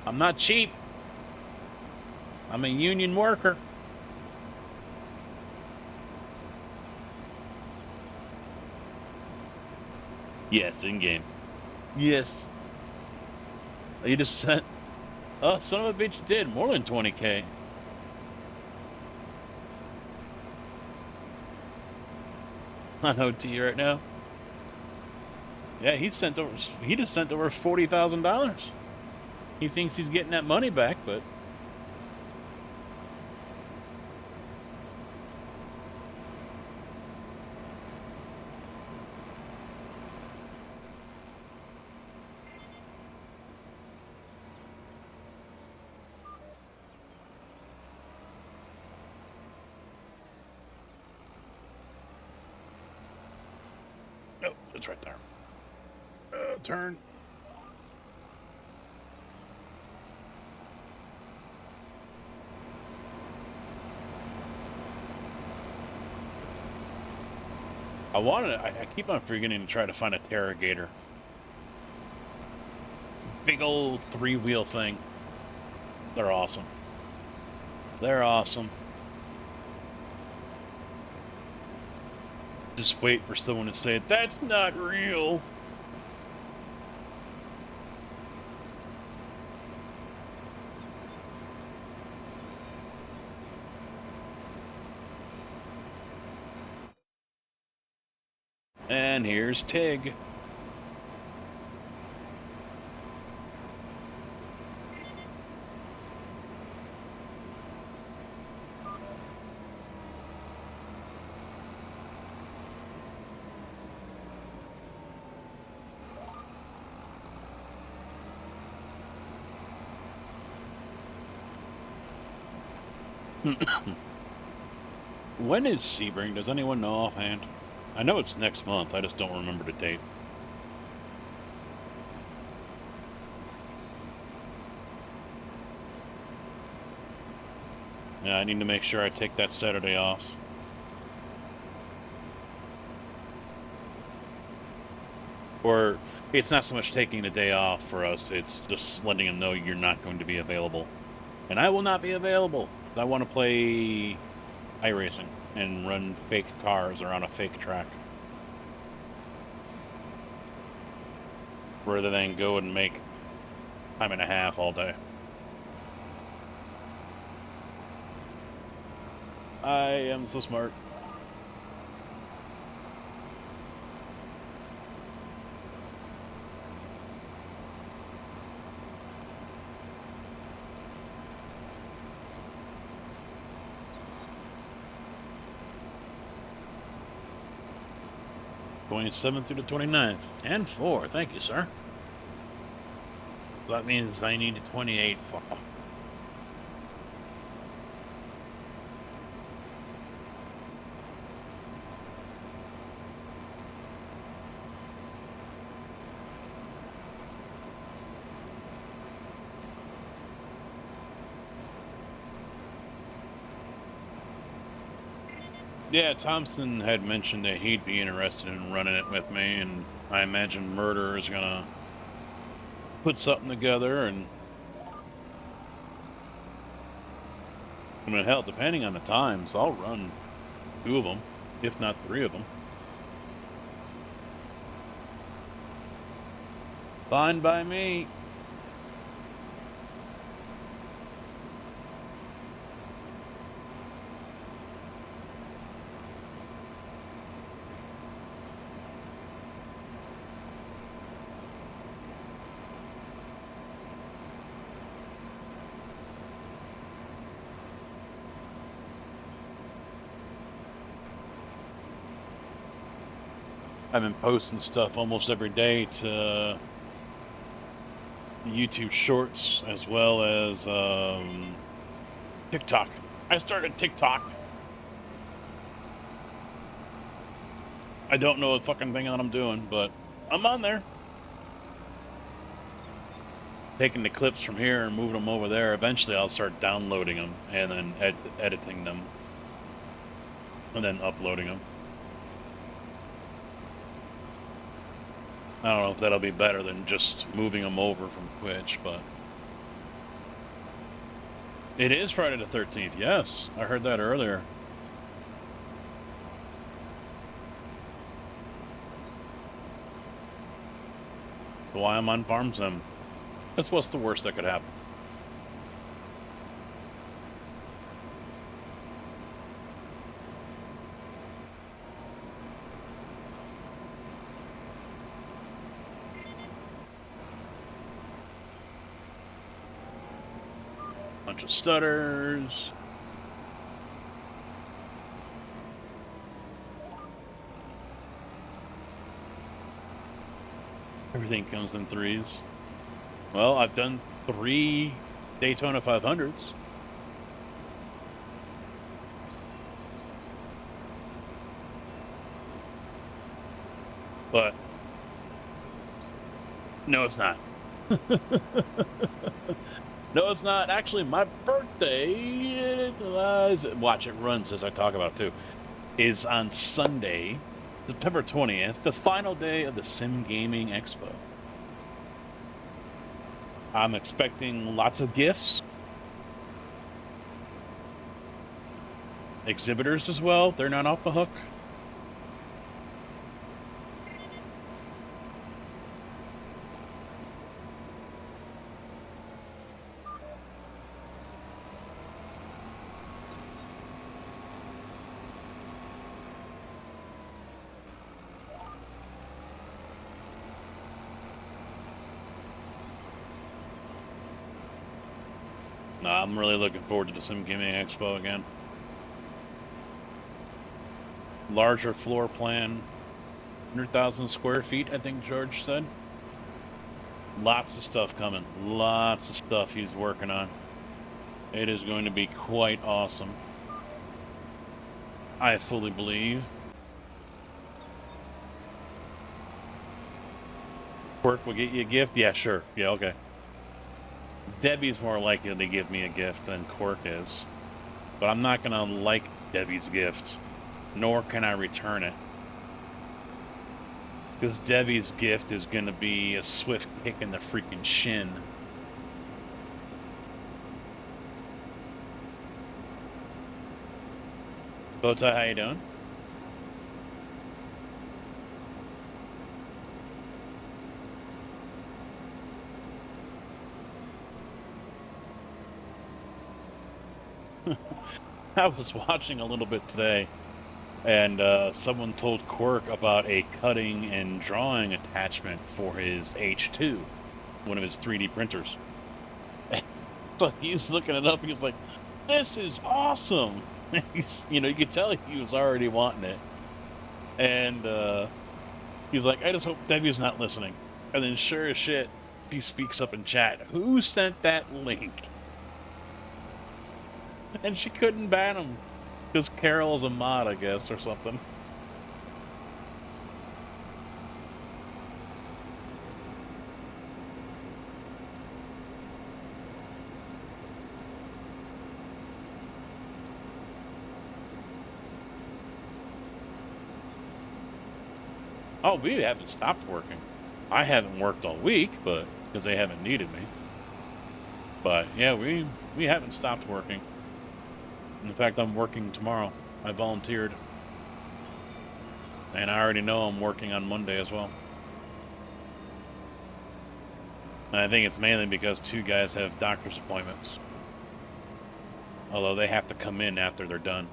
I'm not cheap. I'm a union worker. Yes, in-game. Yes. You just sent... Oh, son of a bitch, you did. More than 20K. On OT right now. Yeah, he just sent over $40,000. He thinks he's getting that money back, but it's right there. Turn. I keep on forgetting to try to find a Terragator. Big old 3-wheel thing. They're awesome. They're awesome. Just wait for someone to say, that's not real. And here's Tig. When is Sebring? Does anyone know offhand? I know it's next month, I just don't remember the date. Yeah, I need to make sure I take that Saturday off. Or, it's not so much taking the day off for us, it's just letting them know you're not going to be available. And I will not be available. I want to play iRacing and run fake cars around a fake track. Rather than go and make time and a half all day. I am so smart. Going 7th through the 29th. 10-4. Thank you, sir. That means I need 28th off. Yeah, Thompson had mentioned that he'd be interested in running it with me, and I imagine Murder is gonna put something together, and I mean, hell, depending on the times, I'll run 2 of them, if not 3 of them. Fine by me. I've been posting stuff almost every day to YouTube Shorts as well as TikTok. I started TikTok. I don't know a fucking thing that I'm doing, but I'm on there. Taking the clips from here and moving them over there. Eventually I'll start downloading them and then editing them and then uploading them. I don't know if that'll be better than just moving them over from Twitch, but... It is Friday the 13th, yes. I heard that earlier. Why I'm on Farm Sim. That's what's the worst that could happen. Bunch of stutters. Everything comes in 3s. Well, I've done 3 Daytona 500s. But No, it's not. No, it's not. Actually, my birthday, watch it runs as I talk about it too, is on Sunday, September 20th, the final day of the Sim Gaming Expo. I'm expecting lots of gifts. Exhibitors as well. They're not off the hook. I'm really looking forward to the Sim Gaming Expo again. Larger floor plan, 100,000 square feet, I think George said. Lots of stuff coming. Lots of stuff he's working on. It is going to be quite awesome. I fully believe. Quirk will get you a gift? Yeah, sure. Yeah, okay. Debbie's more likely to give me a gift than Quirk is. But I'm not going to like Debbie's gift, nor can I return it. Because Debbie's gift is going to be a swift kick in the freaking shin. Bowtie, how you doing? I was watching a little bit today, and someone told Quirk about a cutting and drawing attachment for his H2, one of his 3D printers. So he's looking it up, he's like, this is awesome! He's, you could tell he was already wanting it. And he's like, I just hope Debbie's not listening. And then sure as shit, he speaks up in chat, who sent that link? And she couldn't ban him because Carol's a mod, I guess, or something. Oh, we haven't stopped working. I haven't worked all week, but because they haven't needed me. But yeah, we haven't stopped working. In fact, I'm working tomorrow. I volunteered. And I already know I'm working on Monday as well. And I think it's mainly because 2 guys have doctor's appointments. Although they have to come in after they're done.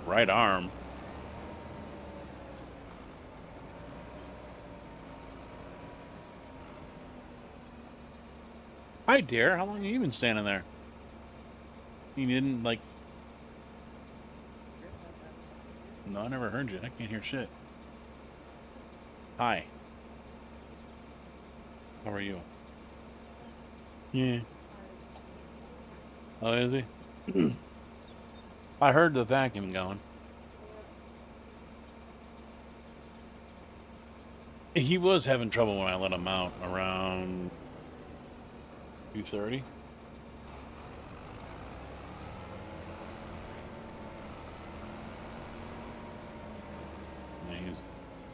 Right arm. Hi, dear. How long have you been standing there? You didn't, like... No, I never heard you. I can't hear shit. Hi. How are you? Yeah. Oh, is he? I heard the vacuum going. He was having trouble when I let him out around 2:30.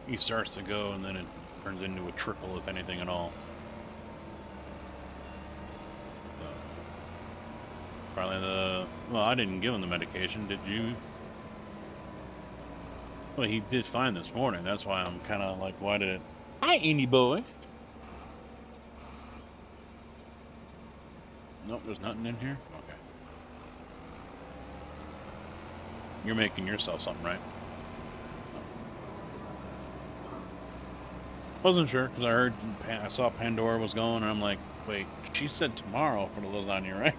He starts to go, and then it turns into a trickle, if anything at all. So, probably well, I didn't give him the medication. Did you? Well, he did fine this morning. That's why I'm kind of like, why did it? Hi, Andy boy. Nope, there's nothing in here. Okay. You're making yourself something, right? Wasn't sure because I heard, I saw Pandora was going, and I'm like, wait, she said tomorrow for the lasagna, right?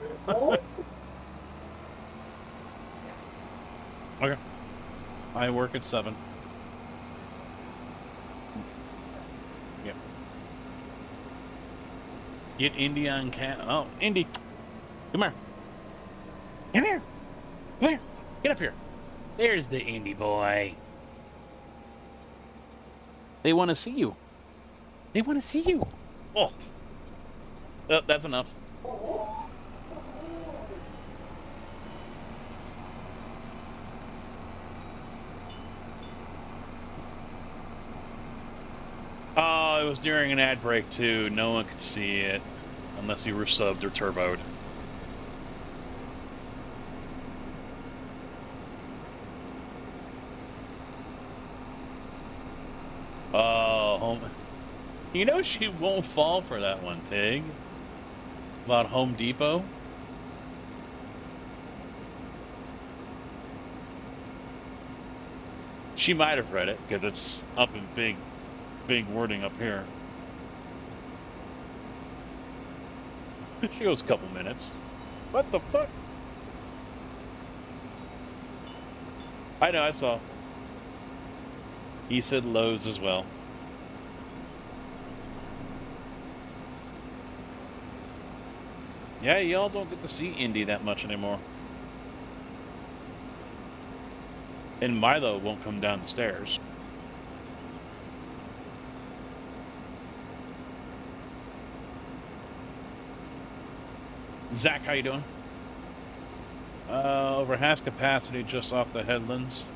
Okay. I work at 7. Yep. Get Indy on cat. Oh, Indy, come here. Come here. Come here. Get up here. There's the Indy boy. They want to see you. They want to see you. Oh, that's enough. Oh, it was during an ad break too. No one could see it unless you were subbed or turboed. Oh, you know she won't fall for that one, Tig. About Home Depot. She might have read it because it's up in big wording up here. She goes a couple minutes. What the fuck? I know, I saw. He said Lowe's as well. Yeah, y'all don't get to see Indy that much anymore. And Milo won't come down the stairs. Zach, how you doing? Over half capacity just off the headlands.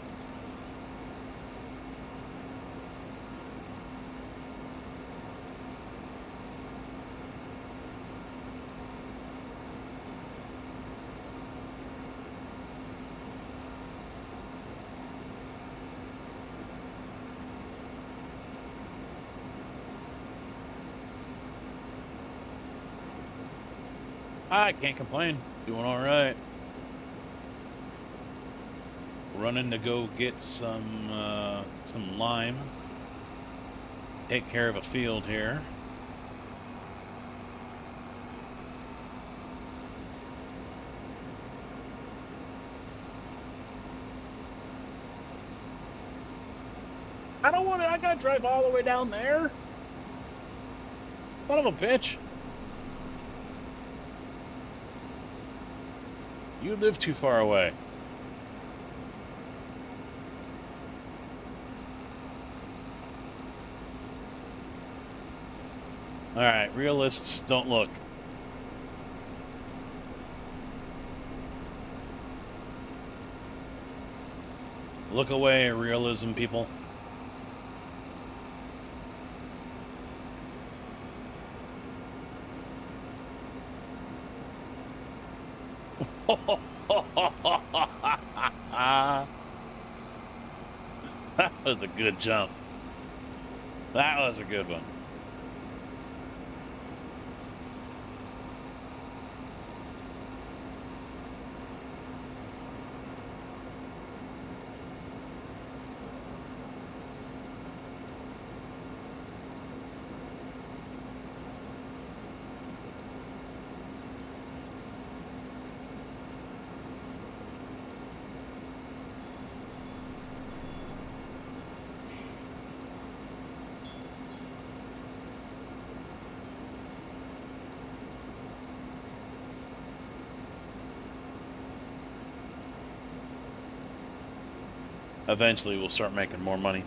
I can't complain. Doing all right. Running to go get some lime. Take care of a field here. I don't want to. I gotta drive all the way down there. Son of a bitch. You live too far away. All right, realists don't look. Look away, realism people. That was a good jump. That was a good one. Eventually, we'll start making more money.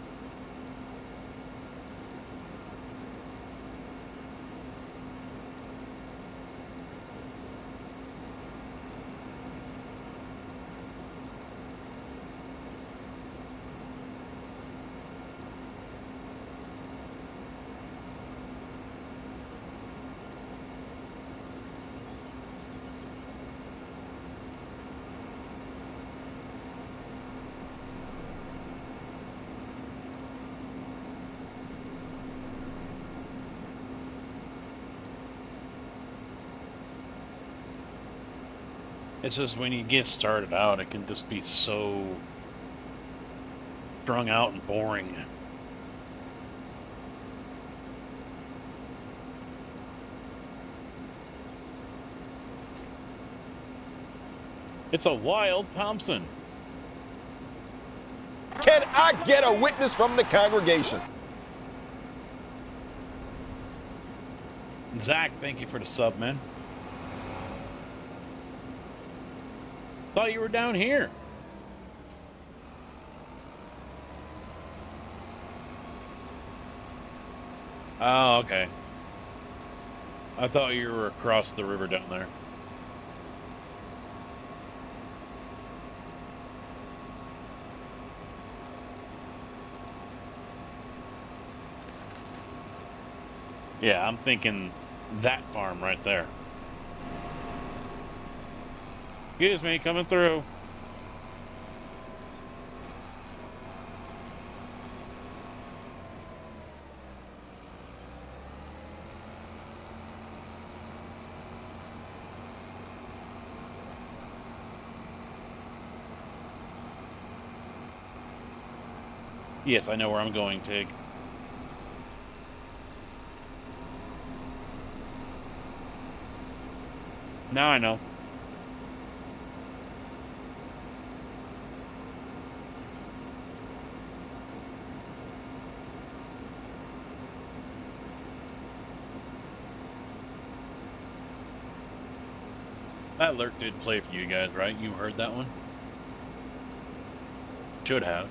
It's just when you get started out, it can just be so strung out and boring. It's a wild Thompson. Can I get a witness from the congregation? Zach, thank you for the sub, man. Thought you were down here. Oh, okay. I thought you were across the river down there. Yeah, I'm thinking that farm right there. Excuse me, coming through. Yes, I know where I'm going, Tig. Now I know. That alert did play for you guys, right? You heard that one? Should have.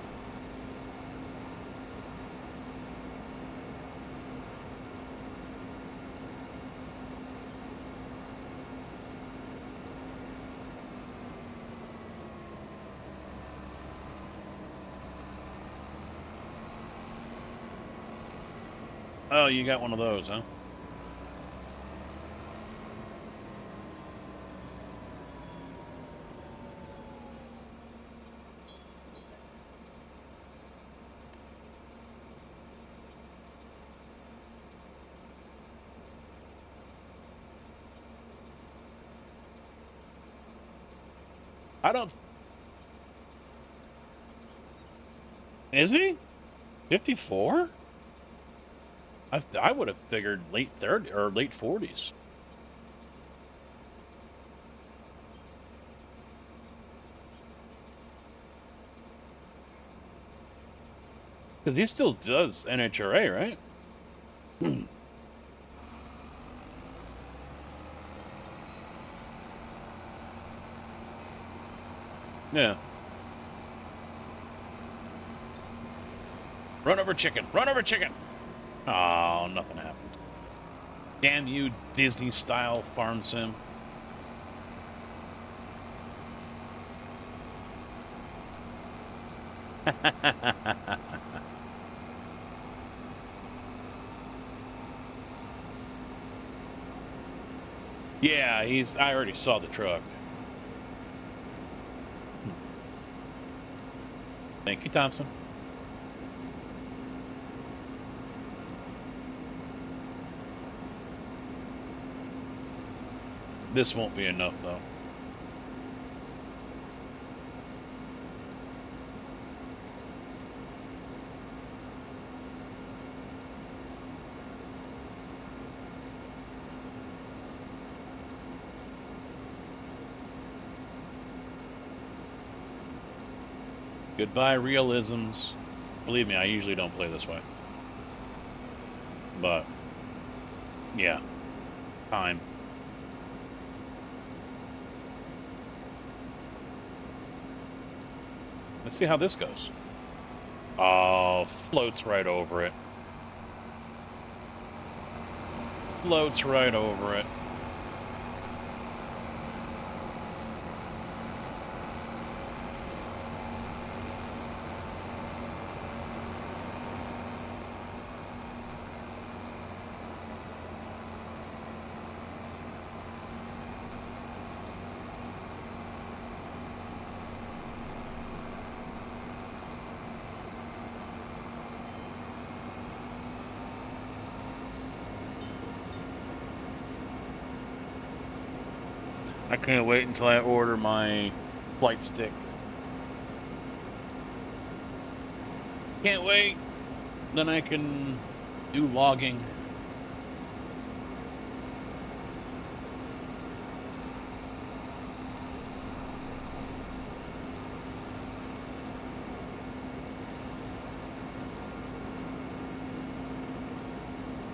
Oh, you got one of those, huh? I don't... Is he? 54? I would have figured late 30 or late 40s. Because he still does NHRA, right? Yeah. Run over chicken. Run over chicken. Oh, nothing happened. Damn you, Disney-style farm sim. Yeah, I already saw the truck. Thank you, Thompson. This won't be enough, though. Goodbye, realisms. Believe me, I usually don't play this way. But, yeah. Time. Let's see how this goes. Oh, floats right over it. Floats right over it. I can't wait until I order my flight stick. Can't wait. Then I can do logging.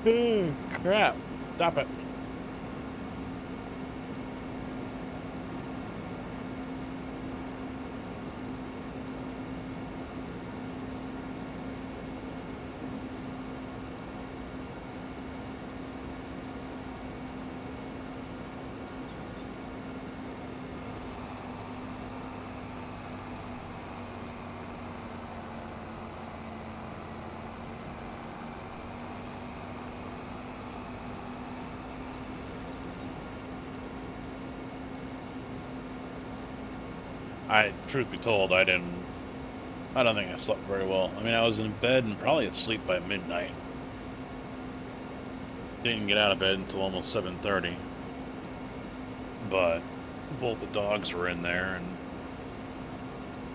Crap. Stop it. Truth be told, I don't think I slept very well. I mean, I was in bed and probably asleep by midnight. Didn't get out of bed until almost 7:30. But both the dogs were in there, and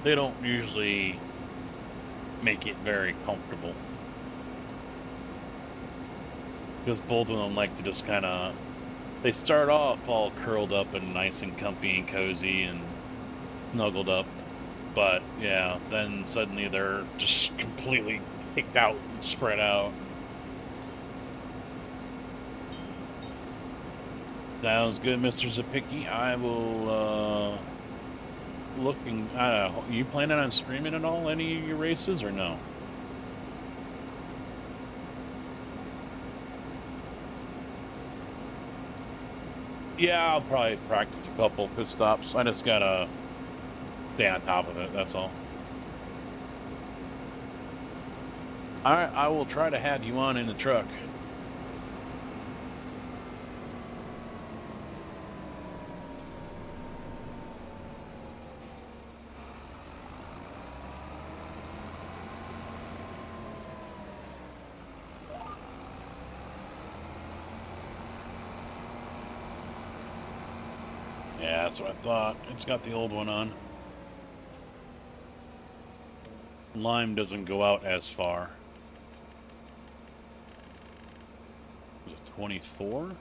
they don't usually make it very comfortable. Because both of them like to just kind of... They start off all curled up and nice and comfy and cozy and snuggled up. But, yeah, then suddenly they're just completely kicked out and spread out. Sounds good, Mr. Zapicki. I will, looking... I don't know, you planning on streaming at all, any of your races, or no? Yeah, I'll probably practice a couple pit stops. I just gotta stay on top of it, that's all. Alright, I will try to have you on in the truck. Yeah, that's what I thought. It's got the old one on. Lime doesn't go out as far. Was it 24?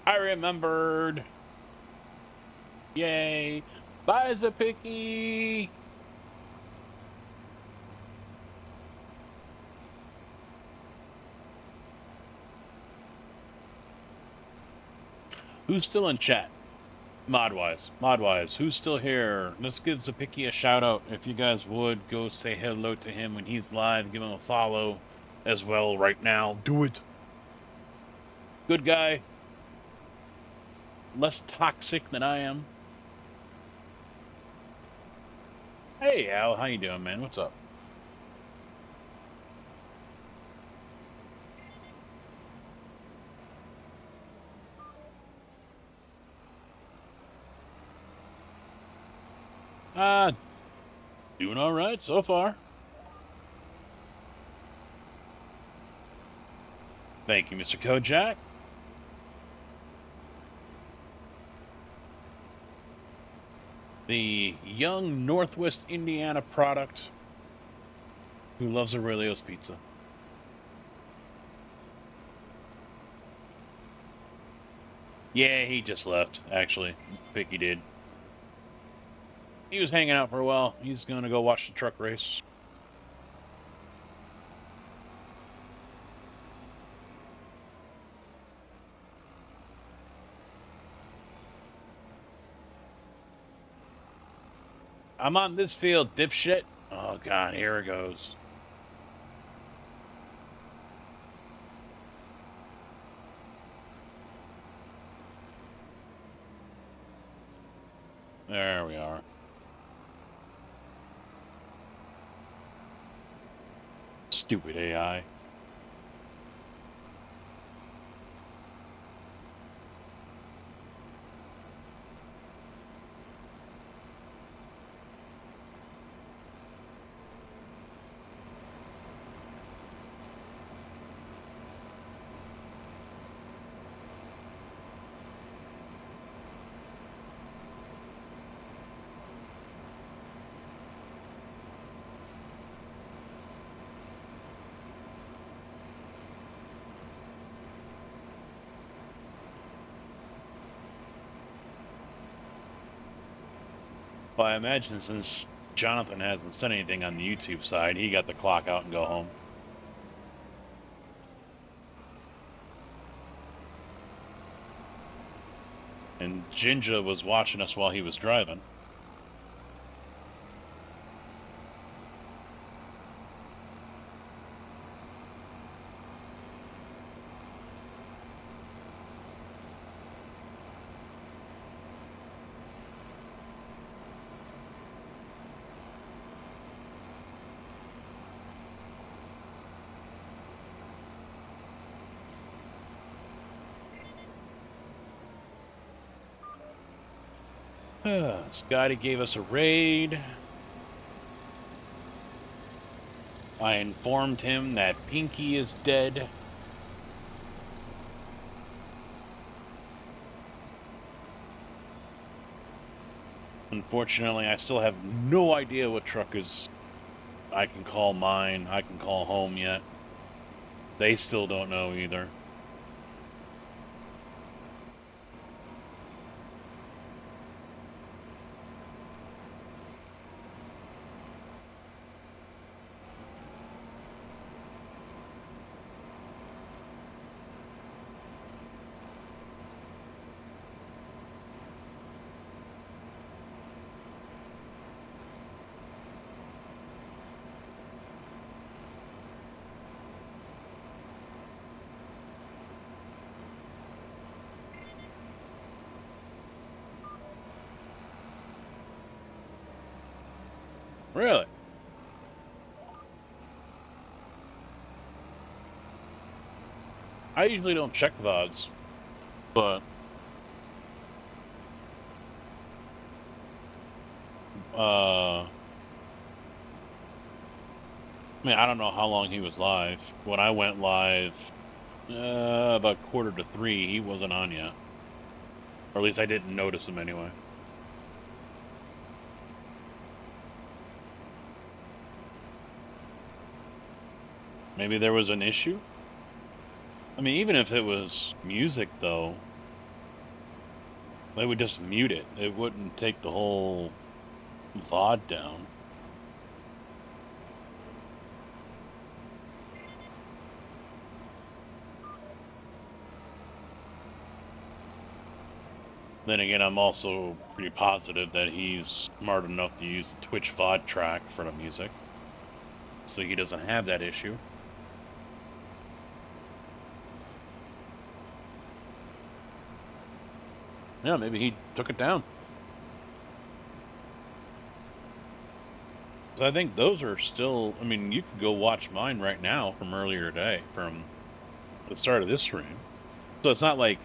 I remembered. Yay. Bye, Zapicki. Who's still in chat? Modwise, who's still here? Let's give Zapicki a shout out. If you guys would, go say hello to him when he's live. Give him a follow as well right now. Do it. Good guy. Less toxic than I am. Hey, Al, how you doing, man? What's up? Doing all right so far. Thank you, Mr. Kojak. The young Northwest Indiana product who loves Aurelio's pizza. Yeah, he just left, actually. Picky did. He was hanging out for a while. He's going to go watch the truck race. I'm on this field, dipshit. Oh, God, here it goes. There we are. Stupid AI. Well, I imagine since Jonathan hasn't said anything on the YouTube side, he got the clock out and go home. And Jinja was watching us while he was driving. Scotty gave us a raid. I informed him that Pinky is dead. Unfortunately, I still have no idea what truck is I can call mine, I can call home yet. They still don't know either. Really? I usually don't check VODs, but I mean, I don't know how long he was live. When I went live, about 2:45, he wasn't on yet. Or at least I didn't notice him anyway. Maybe there was an issue? I mean, even if it was music, though, they would just mute it. It wouldn't take the whole VOD down. Then again, I'm also pretty positive that he's smart enough to use the Twitch VOD track for the music, so he doesn't have that issue. Yeah, maybe he took it down. So I think those are still, I mean, you can go watch mine right now from earlier today, from the start of this stream. So it's not like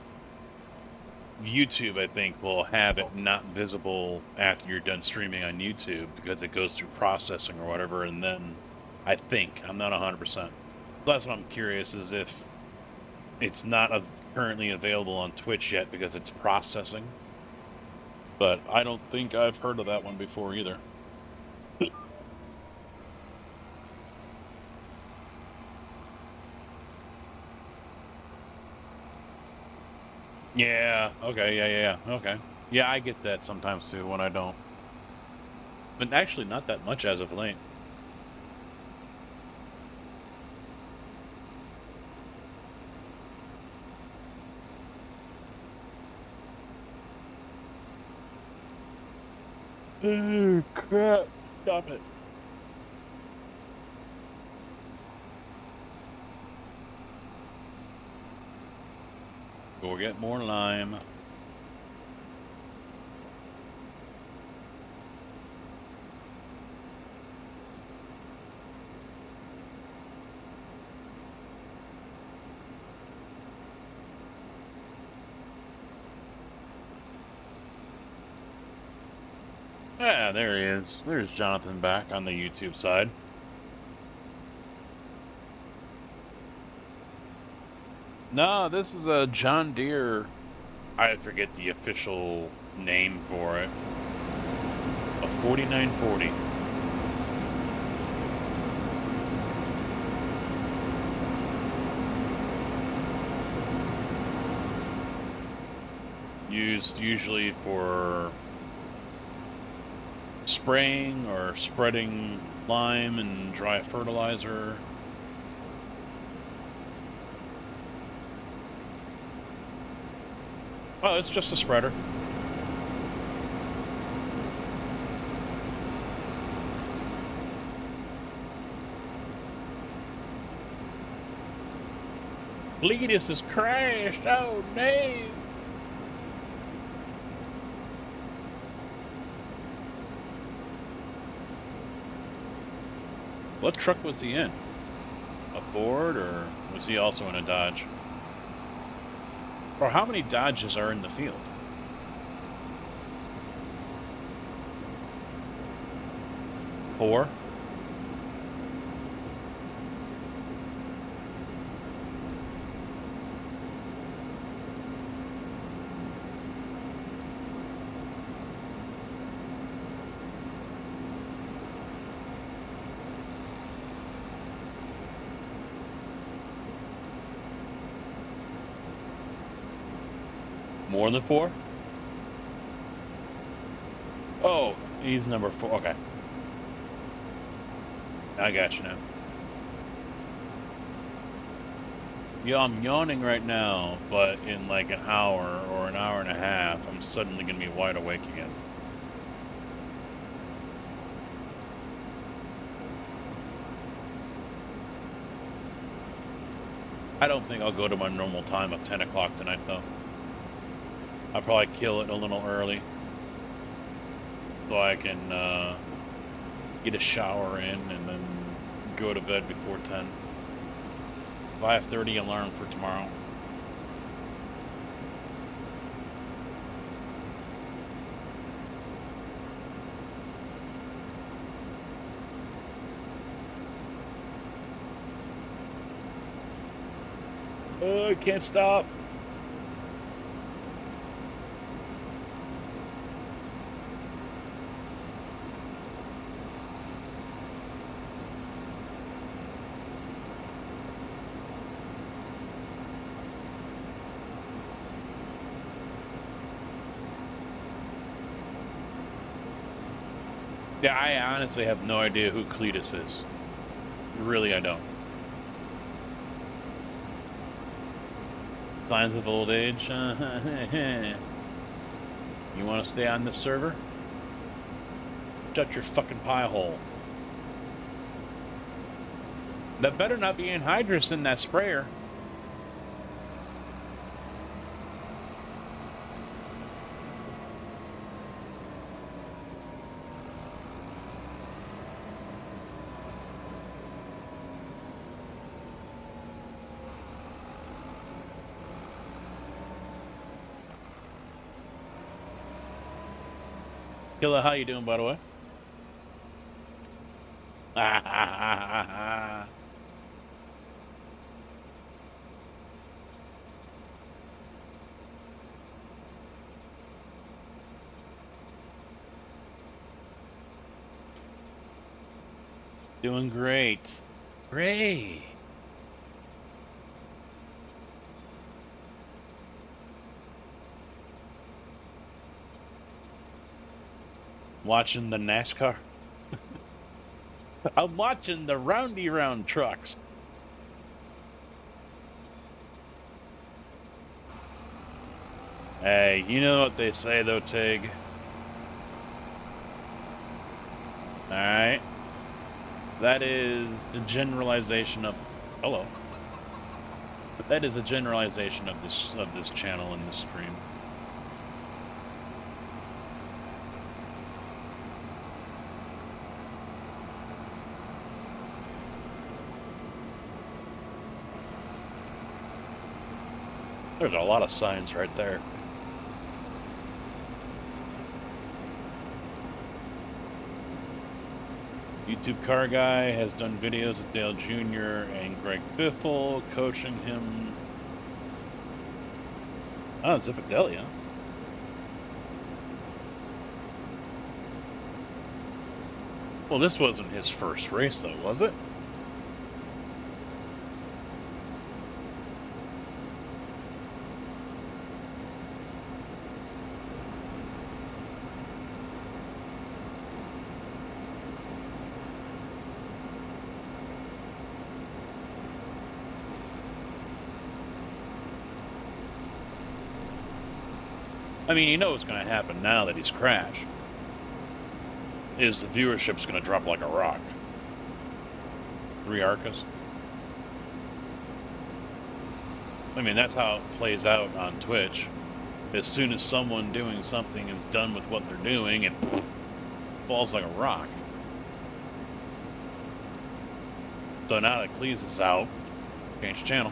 YouTube, I think, will have it not visible after you're done streaming on YouTube because it goes through processing or whatever, and then I think, I'm not 100%. That's what I'm curious, is if it's not currently available on Twitch yet because it's processing. But I don't think I've heard of that one before either. Yeah, okay, yeah, okay. Yeah, I get that sometimes too when I don't. But actually not that much as of late. Oh, crap. Stop it. Go get more lime. Ah, there he is. There's Jonathan back on the YouTube side. No, this is a John Deere. I forget the official name for it. A 4940. Used usually for spraying or spreading lime and dry fertilizer. Oh, it's just a spreader. Cletus has crashed. Oh, no. What truck was he in? A Ford, or was he also in a Dodge? Or how many Dodges are in the field? Four? More than four? Oh, he's number 4. Okay. I got you now. Yeah, I'm yawning right now, but in like an hour or an hour and a half, I'm suddenly going to be wide awake again. I don't think I'll go to my normal time of 10 o'clock tonight, though. I'll probably kill it a little early so I can get a shower in and then go to bed before 10. 5:30 alarm for tomorrow. Oh, I can't stop. Yeah, I honestly have no idea who Cletus is. Really, I don't. Signs of old age? You want to stay on this server? Shut your fucking pie hole. That better not be Anhydrous in that sprayer. Killa, how you doing, by the way? Doing great. Great. Watching the NASCAR. I'm watching the roundy round trucks. Hey, you know what they say though, Tig? Alright. That is the generalization of hello. That is a generalization of this channel and this stream. There's a lot of signs right there. YouTube Car Guy has done videos with Dale Jr. and Greg Biffle, coaching him. Oh, Zipadelia. Well, this wasn't his first race, though, was it? I mean, you know what's going to happen now that he's crashed. Is the viewership's going to drop like a rock. 3 Arcas. I mean, that's how it plays out on Twitch. As soon as someone doing something is done with what they're doing, it falls like a rock. So now that Cleese is out, change the channel.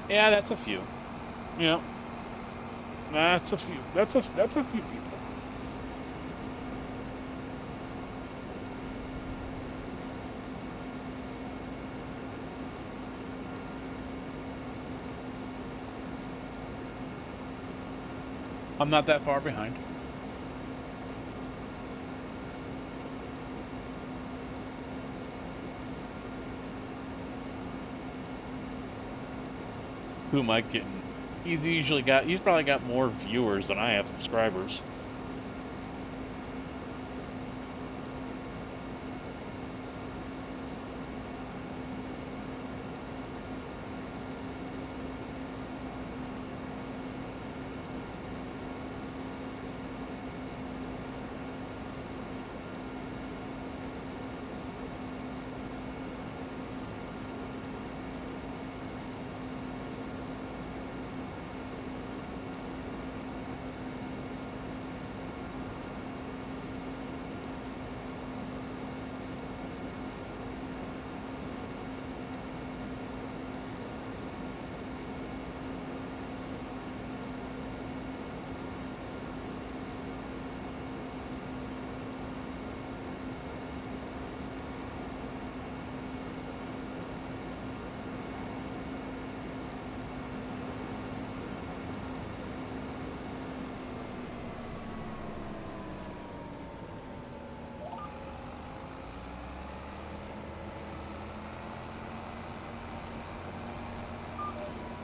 Yeah, that's a few. Yeah, that's a few. That's a few people. I'm not that far behind. Who am I getting? He's probably got more viewers than I have subscribers.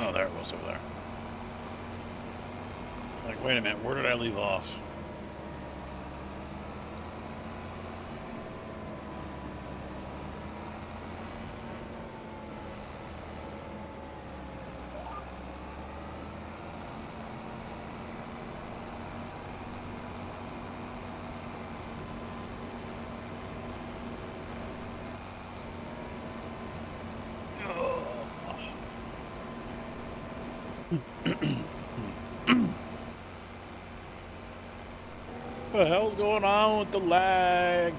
Oh, there it was over there. Like, wait a minute, where did I leave off? What the hell's going on with the lag?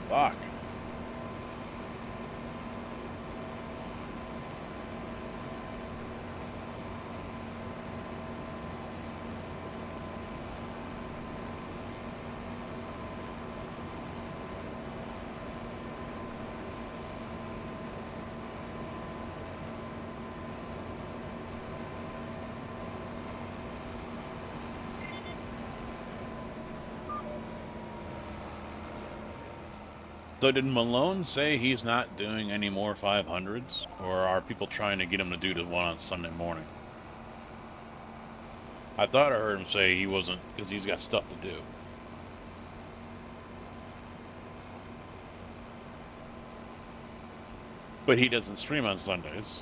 Fuck. So did Malone say he's not doing any more 500s? Or are people trying to get him to do the one on Sunday morning? I thought I heard him say he wasn't, because he's got stuff to do. But he doesn't stream on Sundays.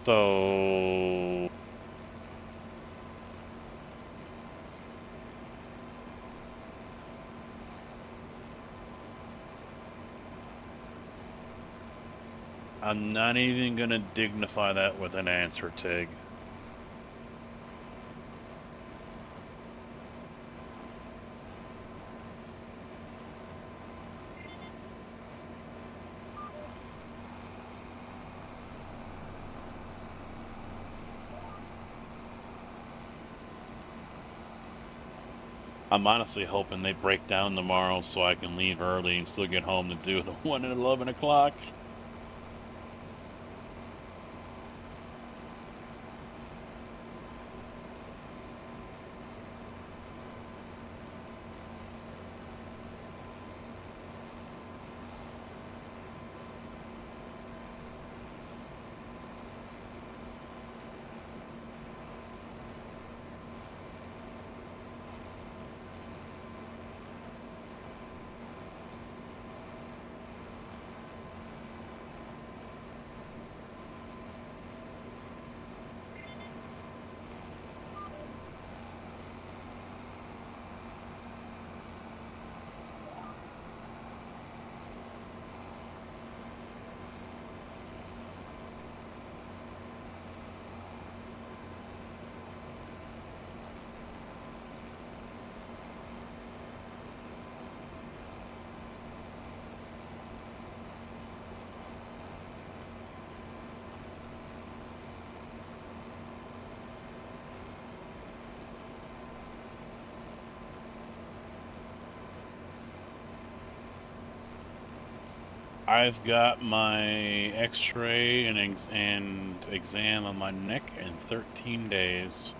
So... I'm not even gonna dignify that with an answer, Tig. I'm honestly hoping they break down tomorrow so I can leave early and still get home to do the one at 11 o'clock. I've got my x-ray and exam on my neck in 13 days.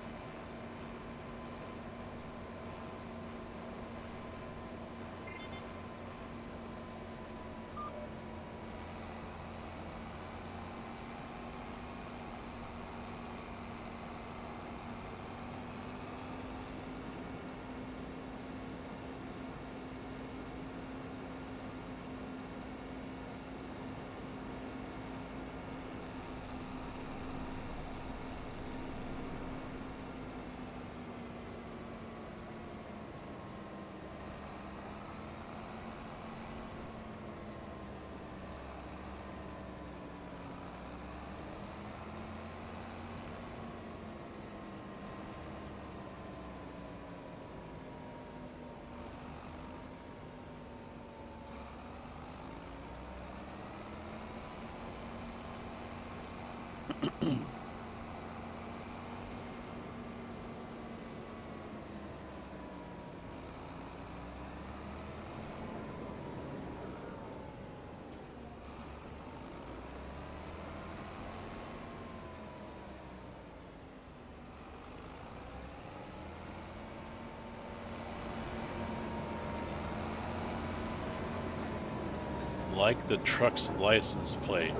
Like the truck's license plate.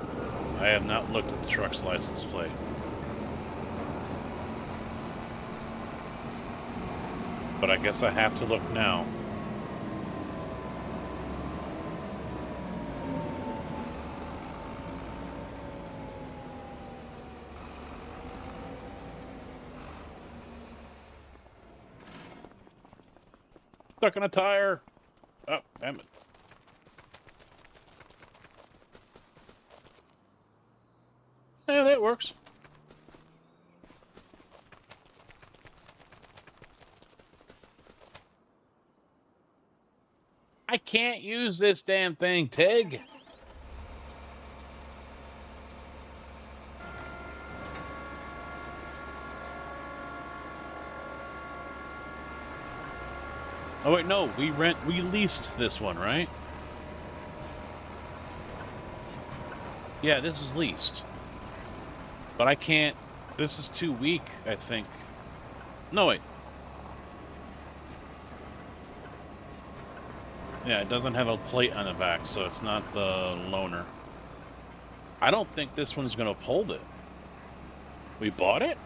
I have not looked at the truck's license plate. But I guess I have to look now. Stuck in a tire. Oh, damn it. Yeah, that works. I can't use this damn thing, Tig. Oh wait, no, we leased this one, right? Yeah, this is leased. But I can't, this is too weak, I think. No, wait. Yeah, it doesn't have a plate on the back, so it's not the loaner. I don't think this one's gonna hold it. We bought it?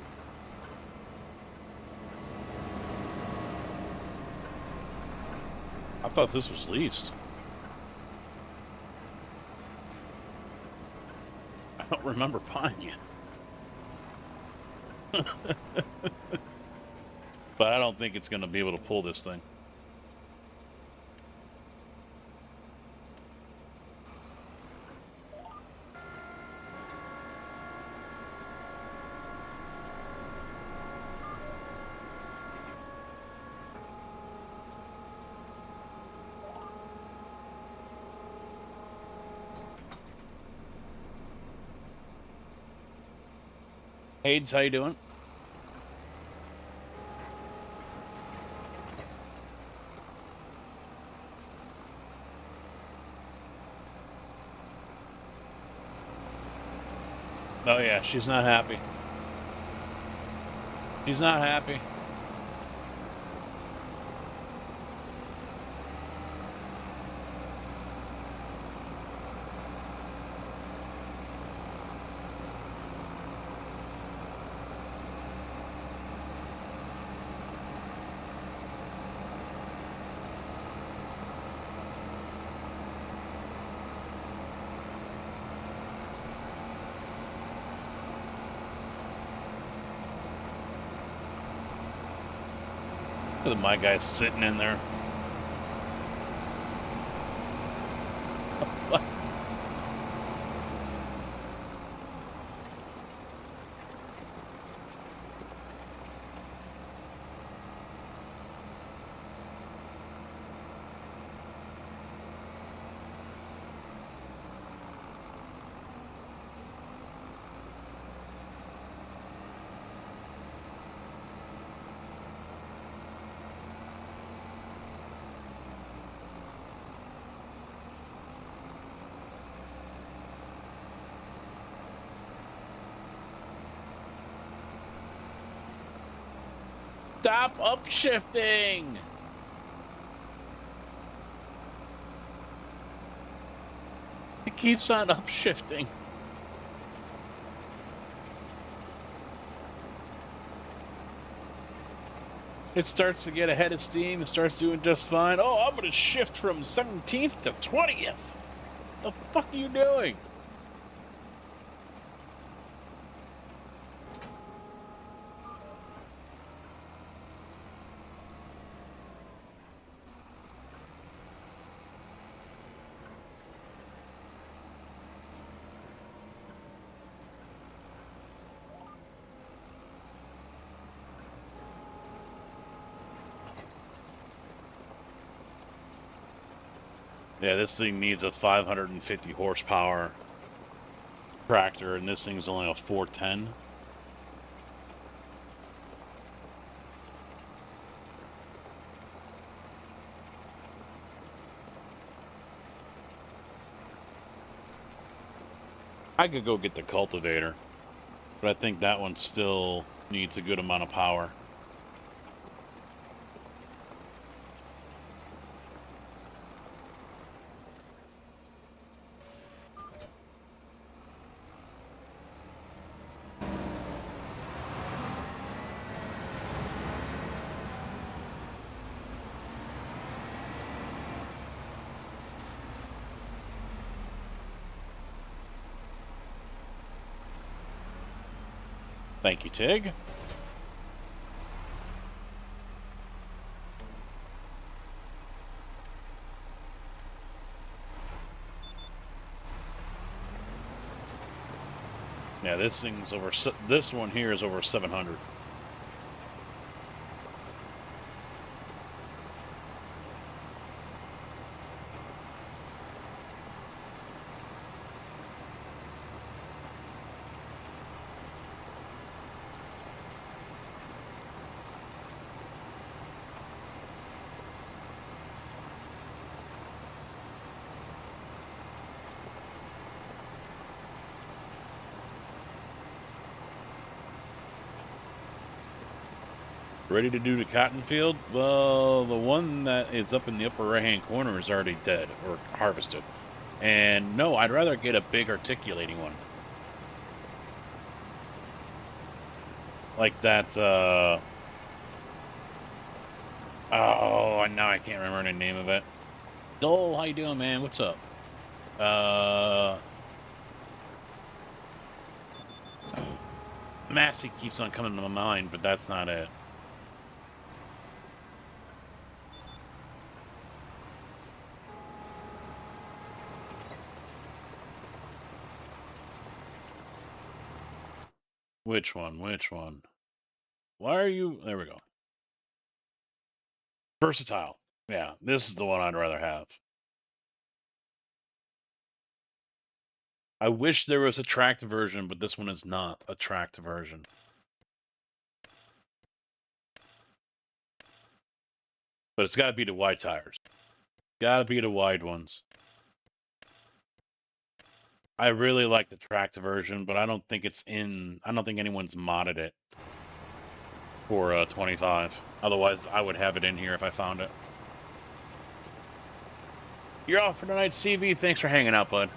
I thought this was leased. I don't remember buying it. But I don't think it's gonna be able to pull this thing. Hades, how you doing? Oh yeah, she's not happy. She's not happy. Look at my guy sitting in there. Stop upshifting! It keeps on upshifting. It starts to get ahead of steam. It starts doing just fine. Oh, I'm going to shift from 17th to 20th. The fuck are you doing? Yeah, this thing needs a 550 horsepower tractor, and this thing's only a 410. I could go get the cultivator, but I think that one still needs a good amount of power. Thank you, Tig. Yeah, this thing's over. This one here is over 700. Ready to do the cotton field? Well, the one that is up in the upper right-hand corner is already dead or harvested. And no, I'd rather get a big articulating one. Like that, oh, now I can't remember the name of it. Dole, how you doing, man? What's up? Massey keeps on coming to my mind, but that's not it. Which one? Which one? Why are you... There we go. Versatile. Yeah, this is the one I'd rather have. I wish there was a tracked version, but this one is not a tracked version. But it's got to be the wide tires. Got to be the wide ones. I really like the tracked version, but I don't think it's in... I don't think anyone's modded it for 25. Otherwise, I would have it in here if I found it. You're off for tonight, CB. Thanks for hanging out, bud.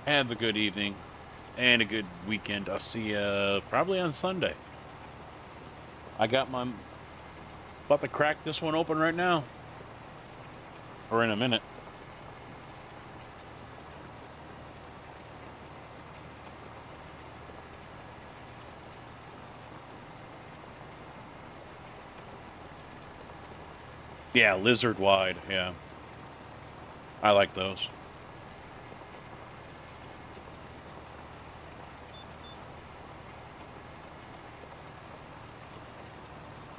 Have a good evening and a good weekend. I'll see you probably on Sunday. I got my... About to crack this one open right now. Or in a minute. Yeah, lizard wide, yeah. I like those.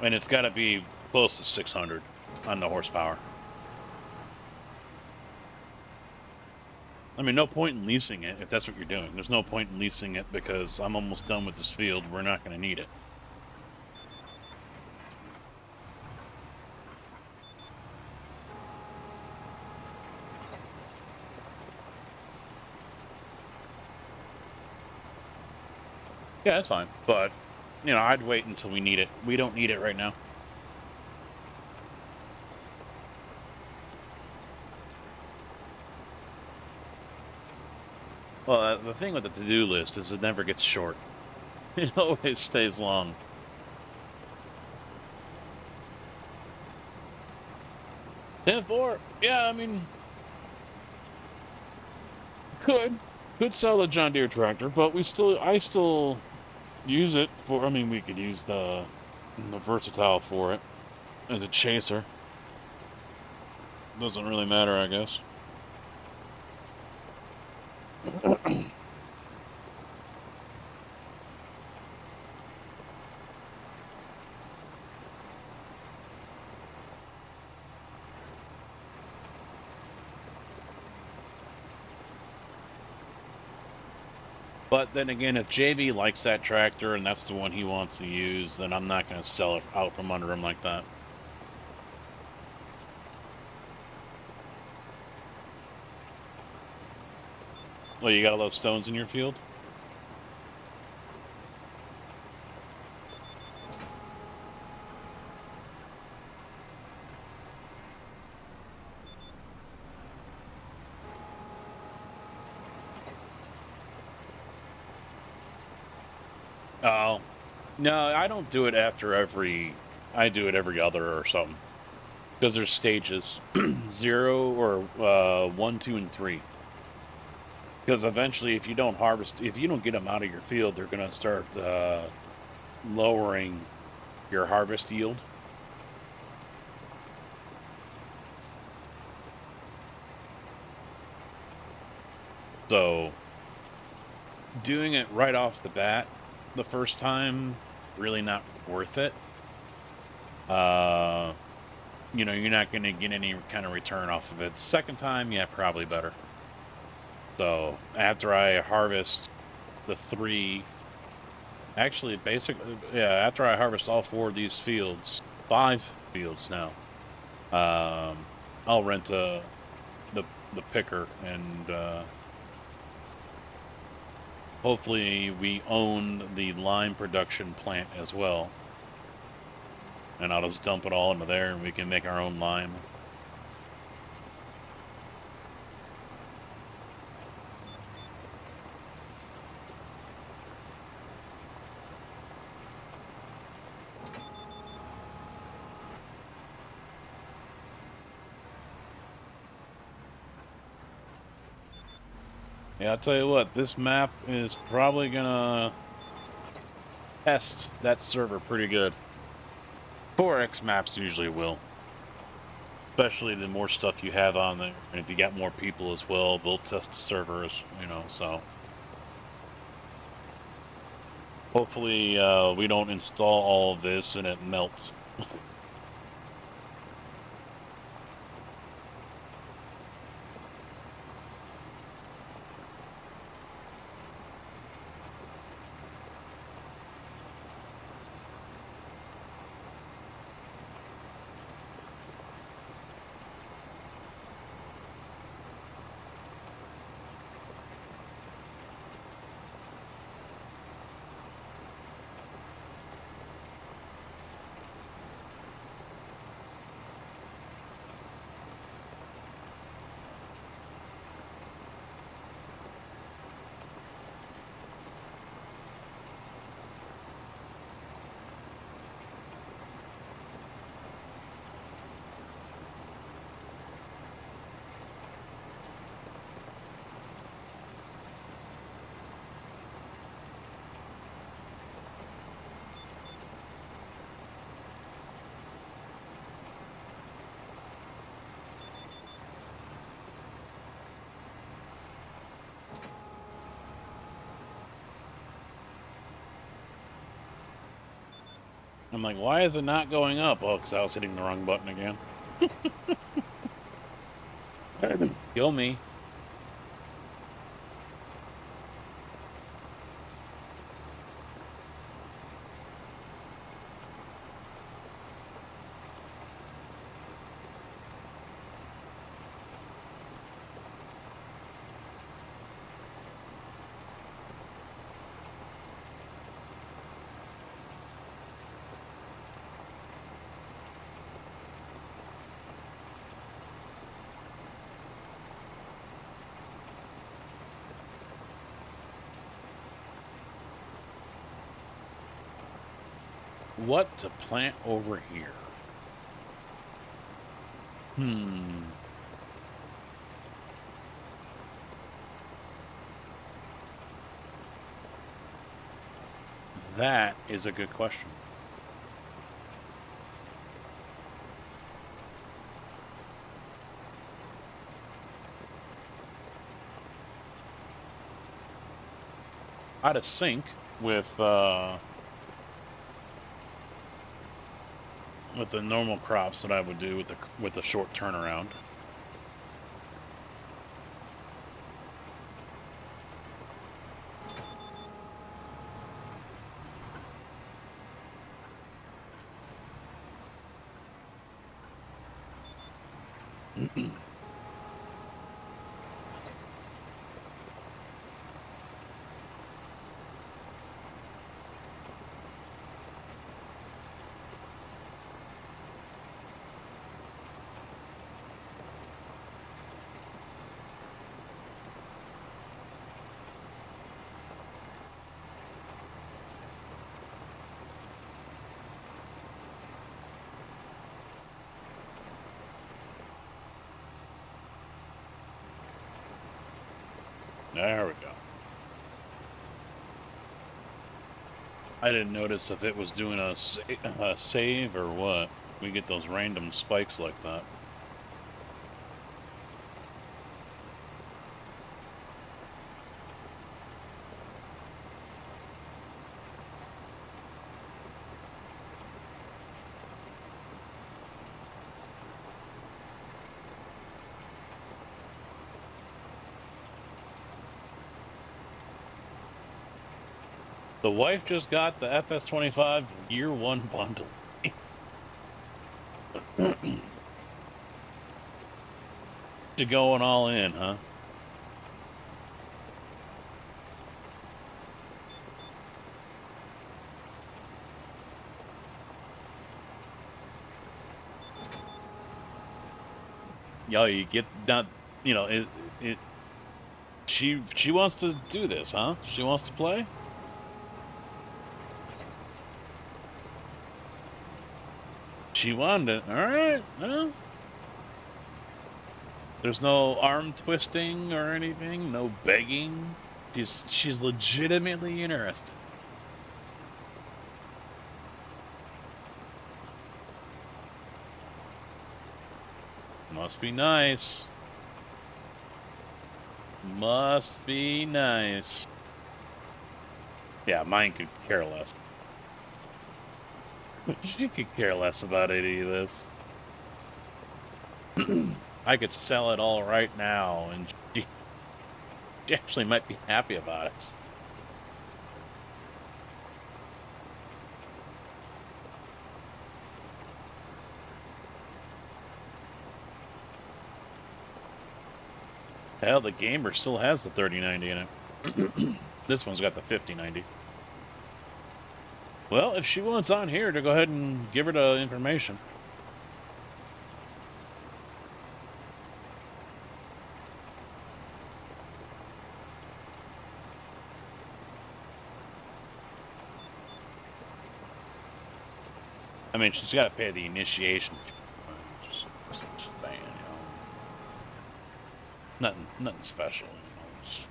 And it's got to be close to 600 on the horsepower. I mean, no point in leasing it if that's what you're doing. There's no point in leasing it because I'm almost done with this field. We're not going to need it. Yeah, that's fine. But, you know, I'd wait until we need it. We don't need it right now. Well, the thing with the to-do list is it never gets short. It always stays long. $10,400. Yeah, I mean, could sell a John Deere tractor, but I still use it for. I mean, we could use the versatile for it as a chaser. Doesn't really matter, I guess. But then again, if JB likes that tractor and that's the one he wants to use, then I'm not going to sell it out from under him like that. Well, you got a lot of stones in your field? Oh, no, I don't do it after every... I do it every other or something. Because there's stages. 0 or 1, 2, and 3. Because eventually, if you don't harvest, if you don't get them out of your field, they're going to start lowering your harvest yield. So, doing it right off the bat the first time, really not worth it. You know, you're not going to get any kind of return off of it. Second time, yeah, probably better. So, after I harvest the 3... Actually, basically, yeah, after I harvest all 4 of these fields, 5 fields now, I'll rent the picker, and hopefully we own the lime production plant as well. And I'll just dump it all into there, and we can make our own lime. Yeah, I'll tell you what, this map is probably gonna test that server pretty good. 4X maps usually will. Especially the more stuff you have on there. And if you got more people as well, they'll test the servers, you know, so. Hopefully, we don't install all of this and it melts. I'm like, why is it not going up? Oh, because I was hitting the wrong button again. Kill me. What to plant over here? That is a good question. Out of sync with the normal crops that I would do with the short turnaround. There we go. I didn't notice if it was doing a save or what. We get those random spikes like that. The wife just got the FS25 Year 1 bundle. You're going all in, huh? Yo, you get that, you know, she wants to do this, huh? She wants to play? She wanted it. All right. Well, there's no arm twisting or anything. No begging. She's legitimately interested. Must be nice. Must be nice. Yeah, mine could care less. She could care less about any of this. I could sell it all right now, and she actually might be happy about it. Hell, the gamer still has the 3090 in it. This one's got the 5090. Well, if she wants on here, to go ahead and give her the information. I mean, she's got to pay the initiation fee. Just saying, you know. Nothing special, you know. Just...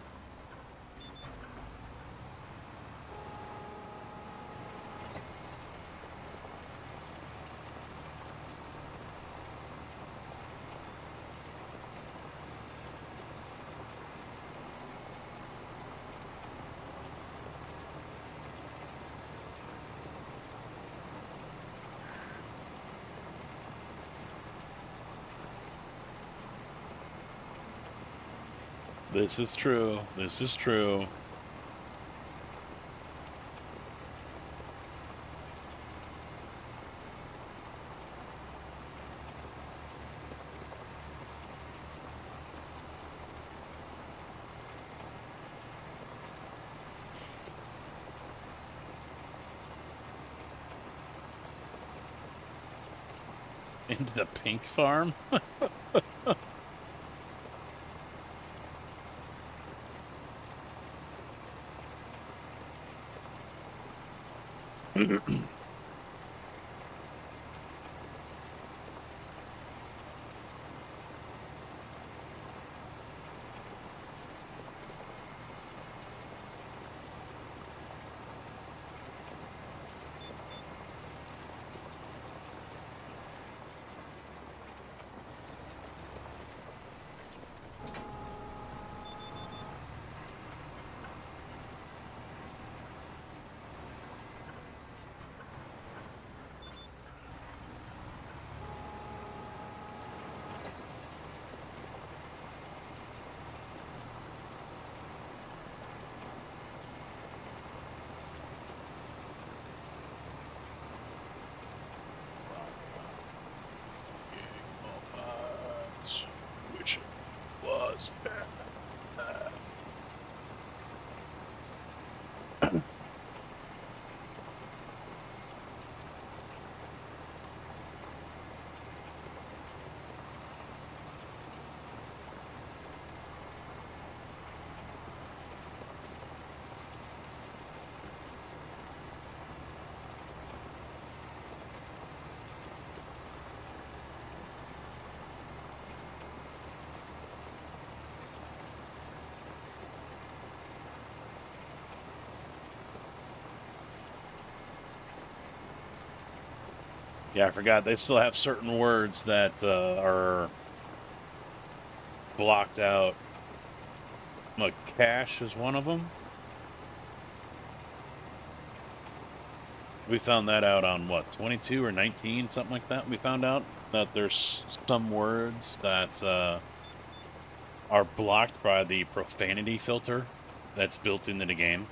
This is true. This is true. Into the pink farm? Which was Yeah, I forgot. They still have certain words that are blocked out. Like cash is one of them. We found that out on what, 22 or 19, something like that. We found out that there's some words that are blocked by the profanity filter that's built into the game.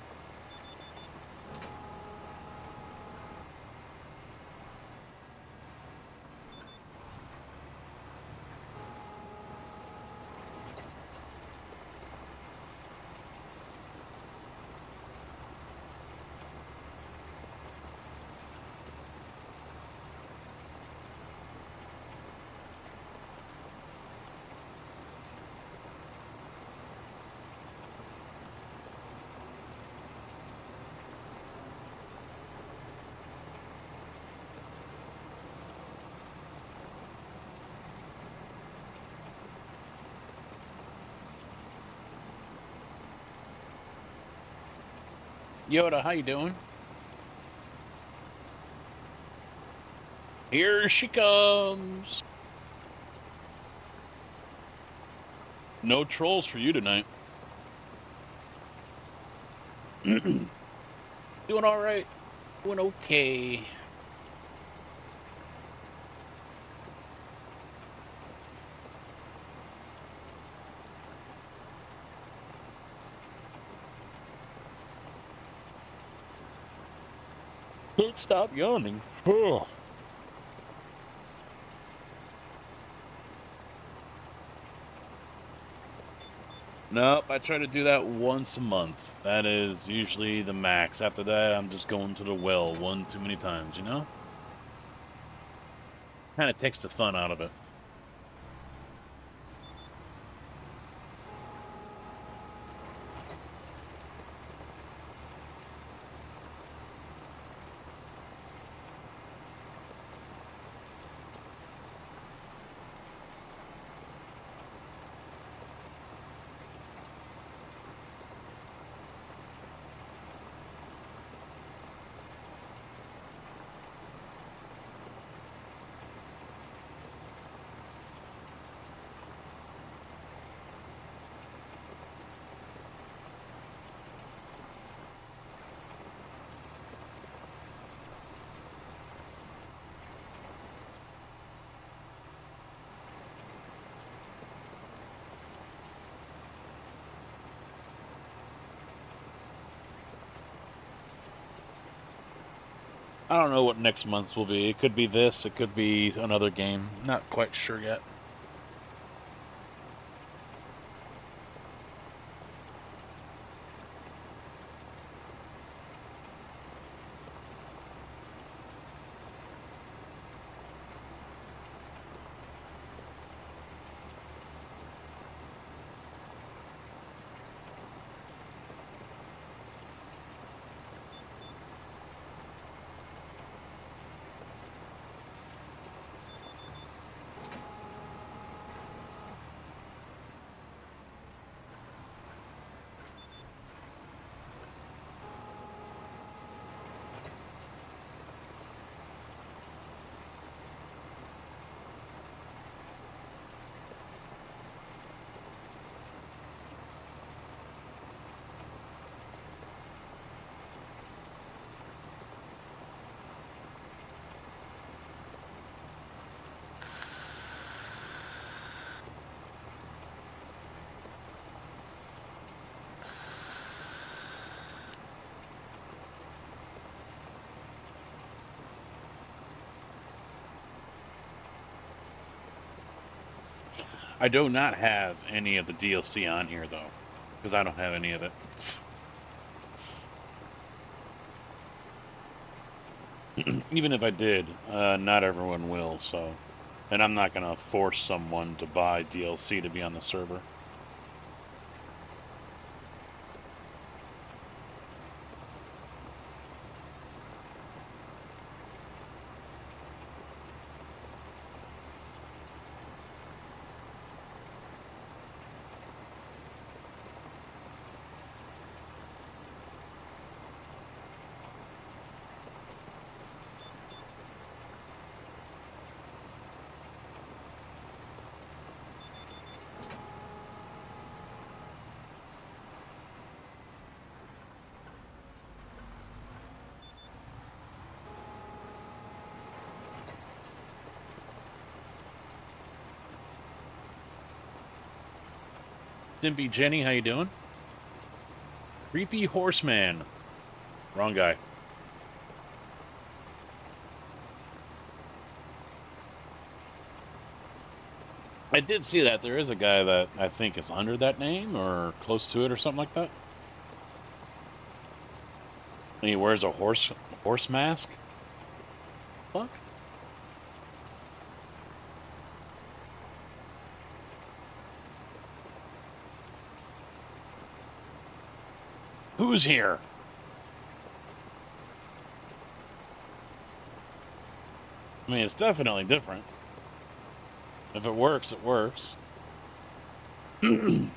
Yoda, how you doing? Here she comes. No trolls for you tonight. Doing all right. Doing okay. Can't stop yawning. Ugh. Nope, I try to do that once a month. That is usually the max. After that, I'm just going to the well one too many times, you know? Kind of takes the fun out of it. I don't know what next month's will be. It could be this. It could be another game. Not quite sure yet. I do not have any of the DLC on here, though, because I don't have any of it. Even if I did, not everyone will, so... And I'm not going to force someone to buy DLC to be on the server. Stimpy Jenny, how you doing? Creepy Horseman. Wrong guy. I did see that. There is a guy that I think is under that name or close to it or something like that. And he wears a horse mask? Fuck? Who's here? I mean, it's definitely different. If it works, it works. Alright,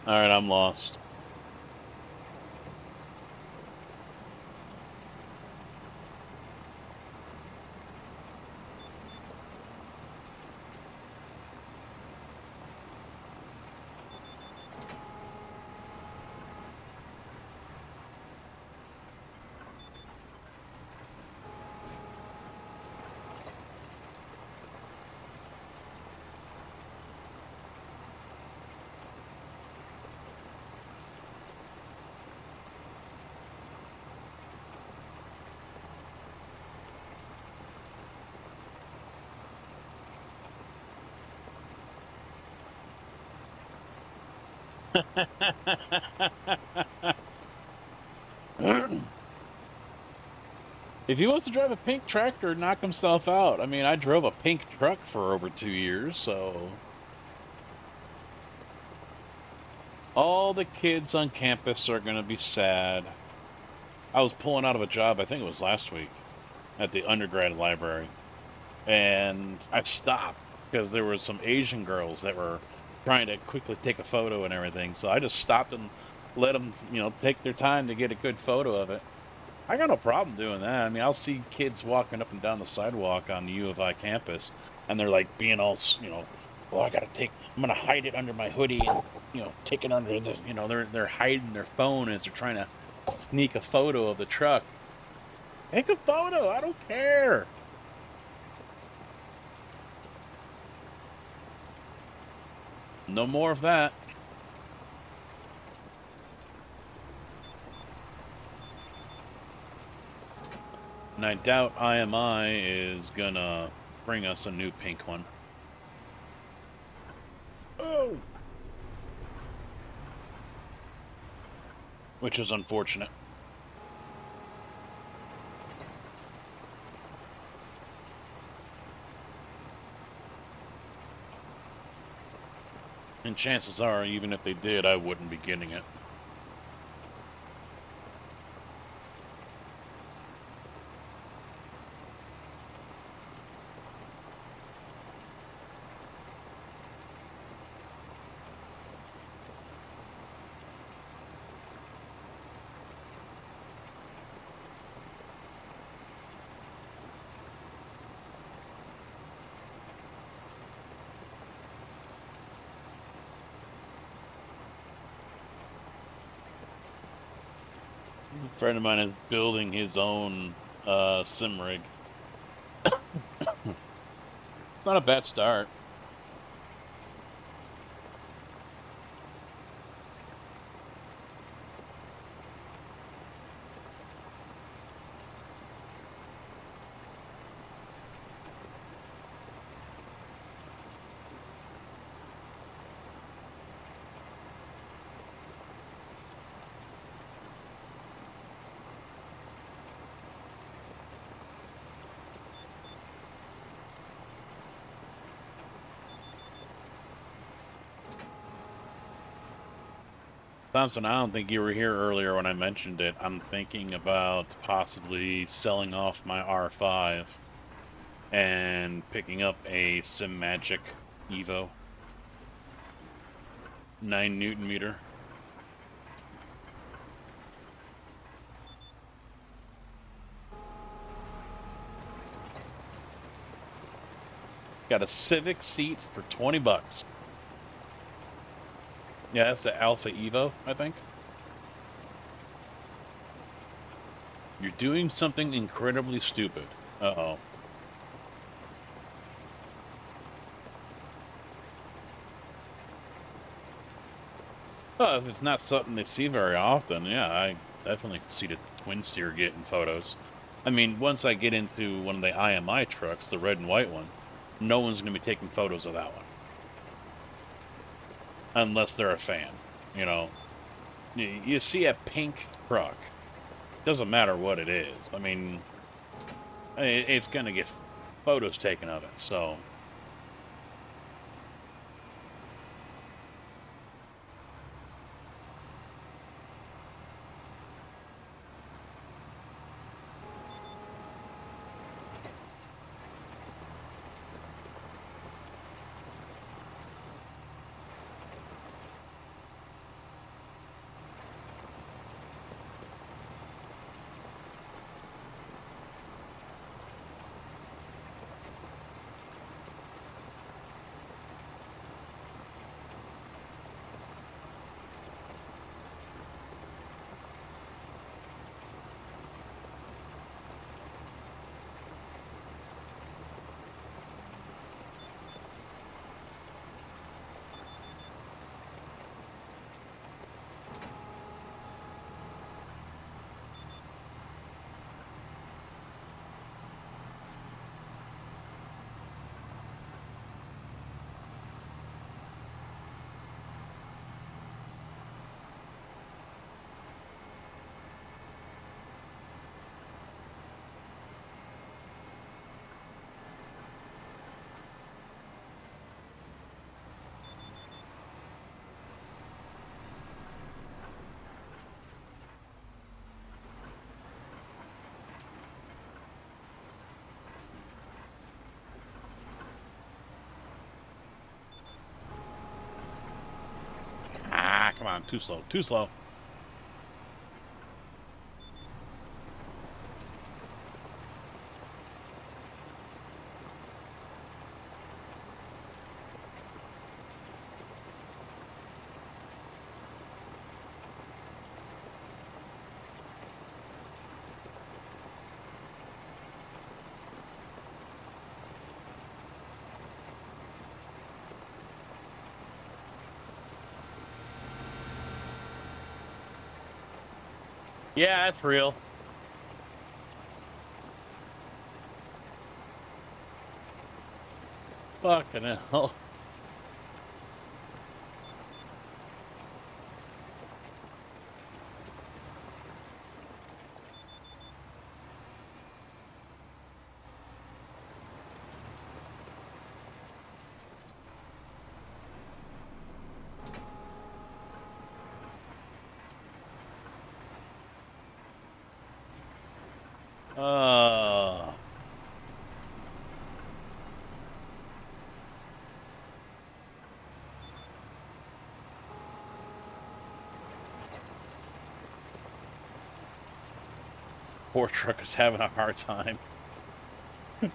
I'm lost. If he wants to drive a pink tractor, knock himself out. I mean, I drove a pink truck for over 2 years, so... All the kids on campus are going to be sad. I was pulling out of a job, I think it was last week, at the undergrad library. And I stopped because there were some Asian girls that were trying to quickly take a photo and everything. So I just stopped and let them, take their time to get a good photo of it. I got no problem doing that. I mean, I'll see kids walking up and down the sidewalk on the U of I campus, and they're like being all, well, I'm gonna hide it under my hoodie and, take it under the, they're hiding their phone as they're trying to sneak a photo of the truck. Take a photo. I don't care. No more of that. And I doubt IMI is gonna bring us a new pink one. Oh! Which is unfortunate. And chances are, even if they did, I wouldn't be getting it. A friend of mine is building his own sim rig. Not a bad start. Thompson, I don't think you were here earlier when I mentioned it. I'm thinking about possibly selling off my R5 and picking up a Sim Magic Evo 9 Newton meter. Got a Civic seat for 20 bucks. Yeah, that's the Alpha Evo, I think. You're doing something incredibly stupid. Uh-oh. Well, if it's not something they see very often, yeah, I definitely see the twin steer getting photos. I mean, once I get into one of the IMI trucks, the red and white one, no one's going to be taking photos of that one. Unless they're a fan, you know. You see a pink truck, doesn't matter what it is. I mean, it's going to get photos taken of it, so... Ah, come on, too slow, too slow. Yeah, that's real. Fucking hell. Uh, Poor truck is having a hard time.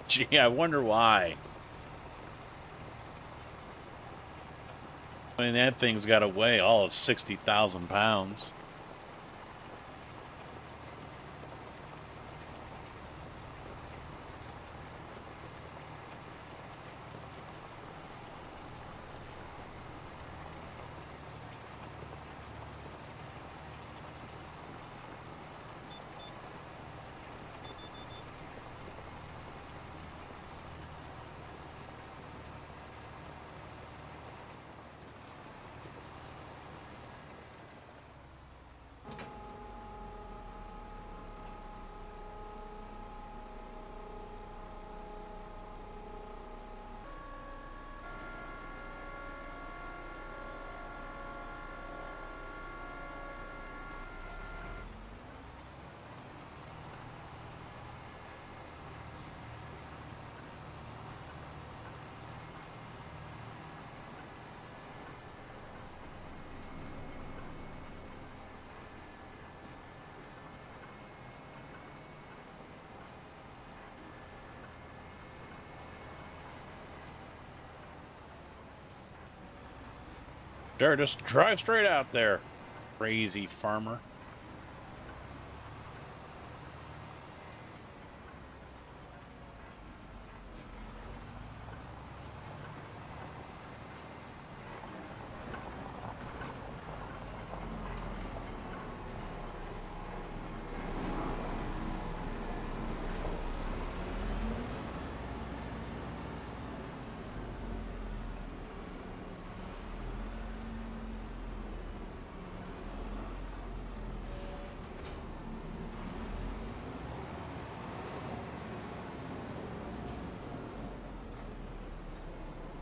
Gee, I wonder why. I mean, that thing's got to weigh all of 60,000 pounds. Sure, just drive straight out there, crazy farmer.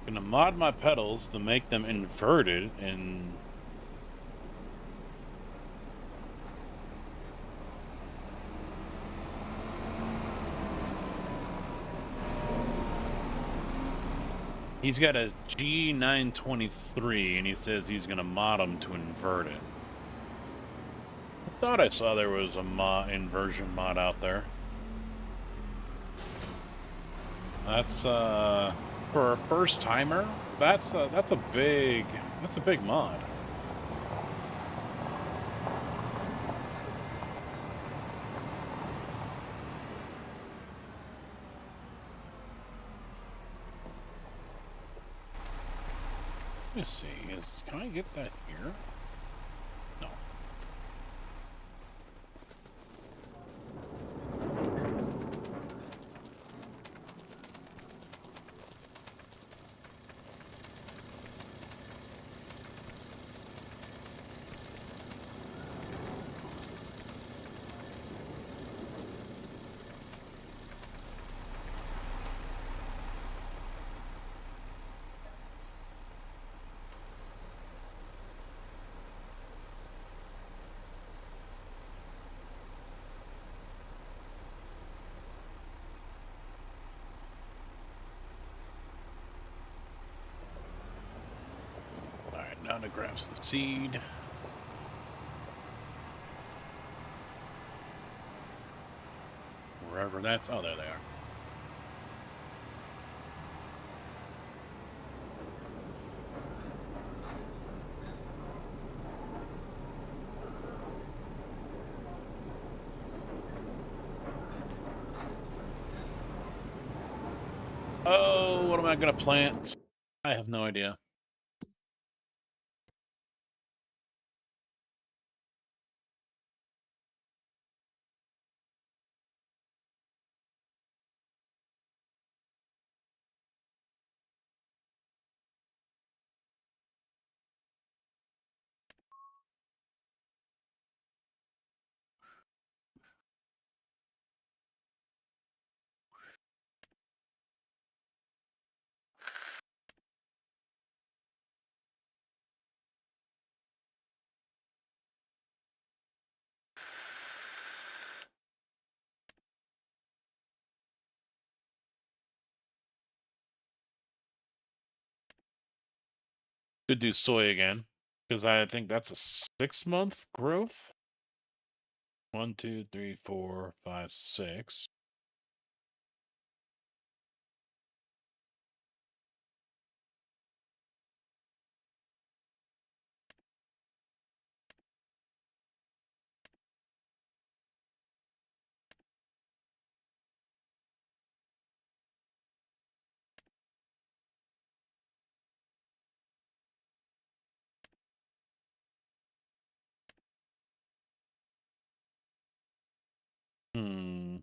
Gonna mod my pedals to make them inverted and he's got a G923 and he says he's gonna mod them to invert it. I thought I saw there was a inversion mod out there. That's for a first timer, that's a big mod. Let me see. Can I get that here? No. Now to grab some seed. Wherever that's... Oh, there they are. Oh, what am I going to plant? I have no idea. Could do soy again, because I think that's a 6-month growth. 1, 2, 3, 4, 5, 6. Hmm.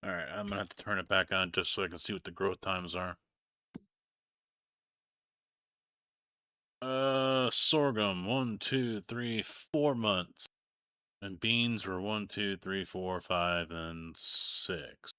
All right, I'm gonna have to turn it back on just so I can see what the growth times are. Sorghum 1, 2, 3, 4 months, and beans were 1, 2, 3, 4, 5, and 6.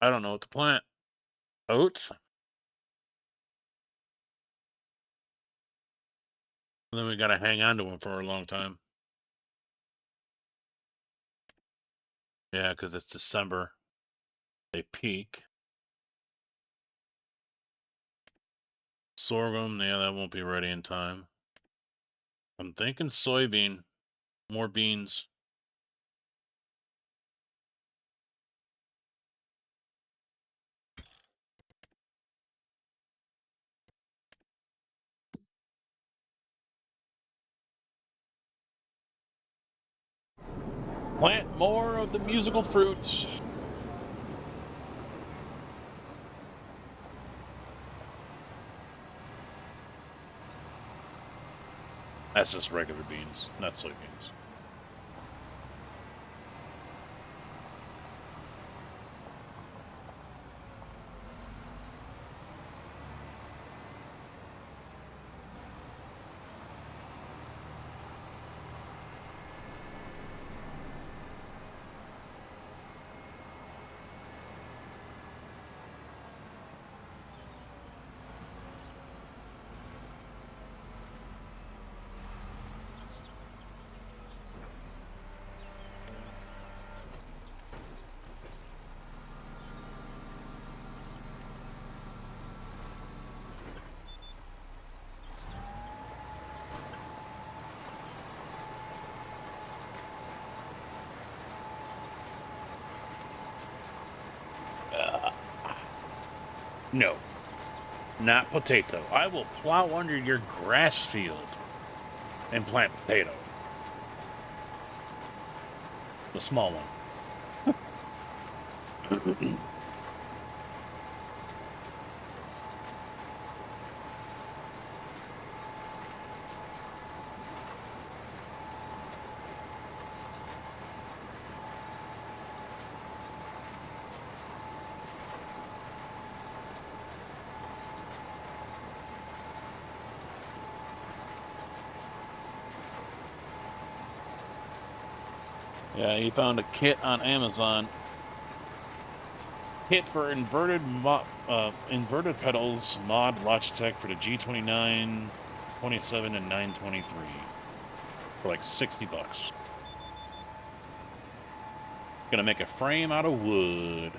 I don't know what to plant. Oats. And then we gotta hang on to them for a long time. Yeah, because it's December. They peak. Sorghum, yeah, that won't be ready in time. I'm thinking soybean. More beans. Plant more of the musical fruit. That's just regular beans, not soybeans. No, not potato. I will plow under your grass field and plant potato. The small one. Yeah, he found a kit on Amazon. Kit for inverted pedals mod Logitech for the G29, 27, and 923 for like $60. Gonna make a frame out of wood.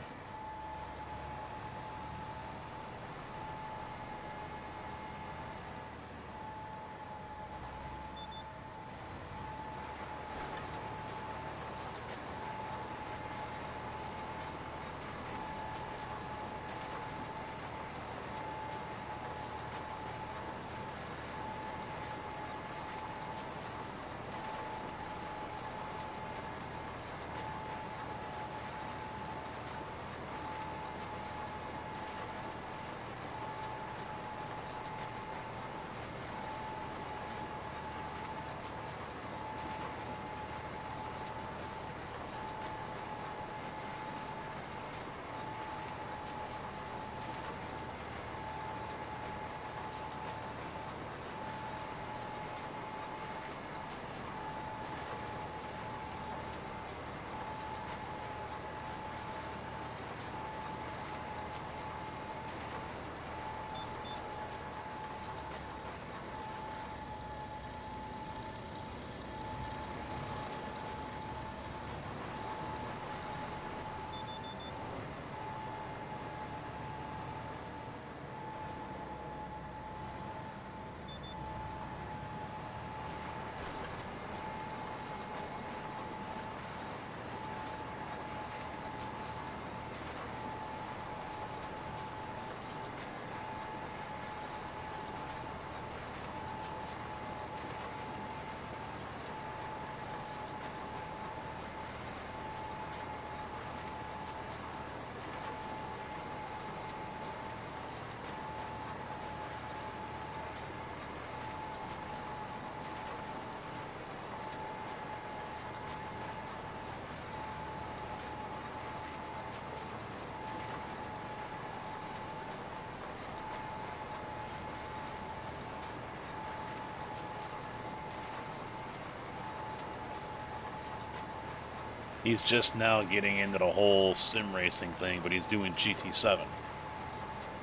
He's just now getting into the whole sim racing thing, but he's doing GT7.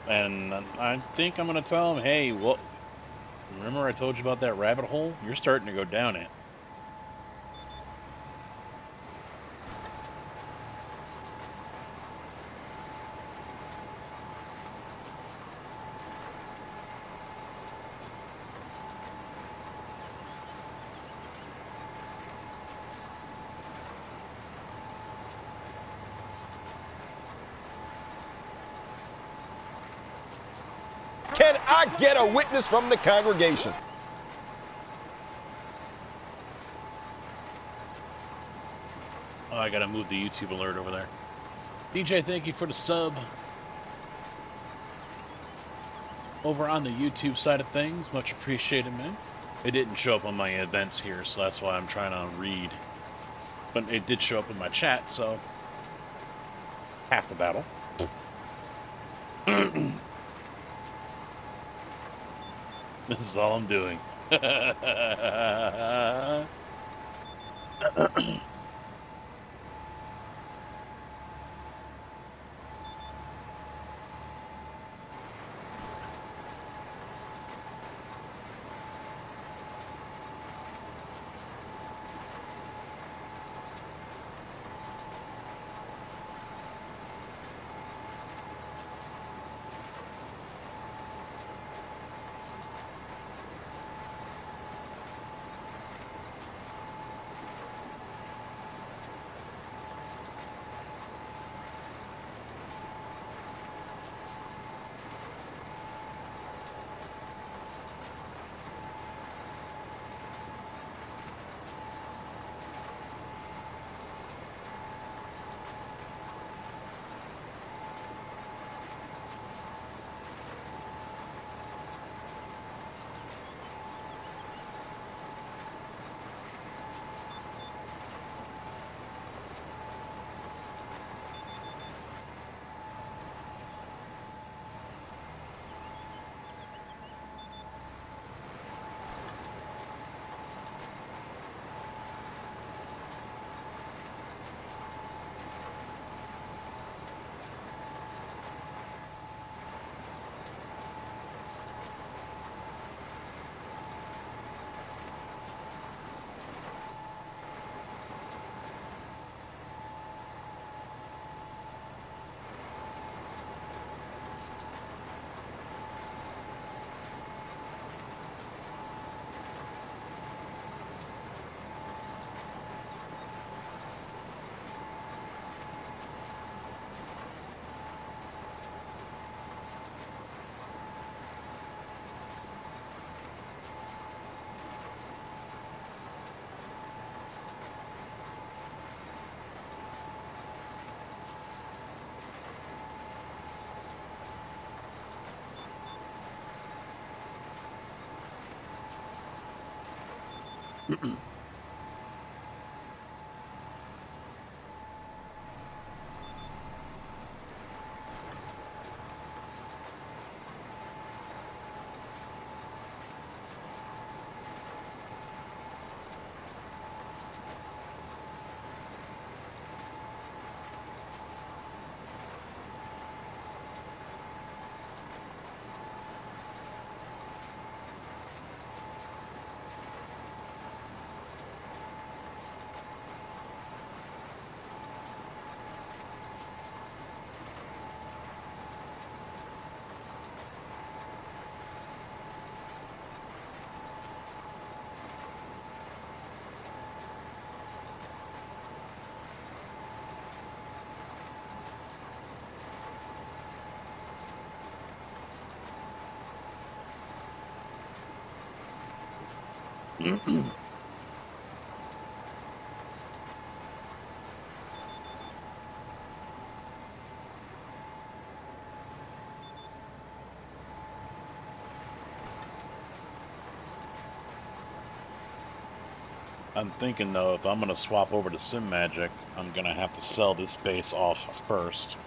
And I think I'm going to tell him, hey, well, remember I told you about that rabbit hole? You're starting to go down it. Can I get a witness from the congregation? Oh, I gotta move the YouTube alert over there. DJ, thank you for the sub. Over on the YouTube side of things, much appreciated, man. It didn't show up on my events here, so that's why I'm trying to read. But it did show up in my chat, so half the battle. This is all I'm doing. I'm thinking, though, if I'm going to swap over to Sim Magic, I'm going to have to sell this base off first.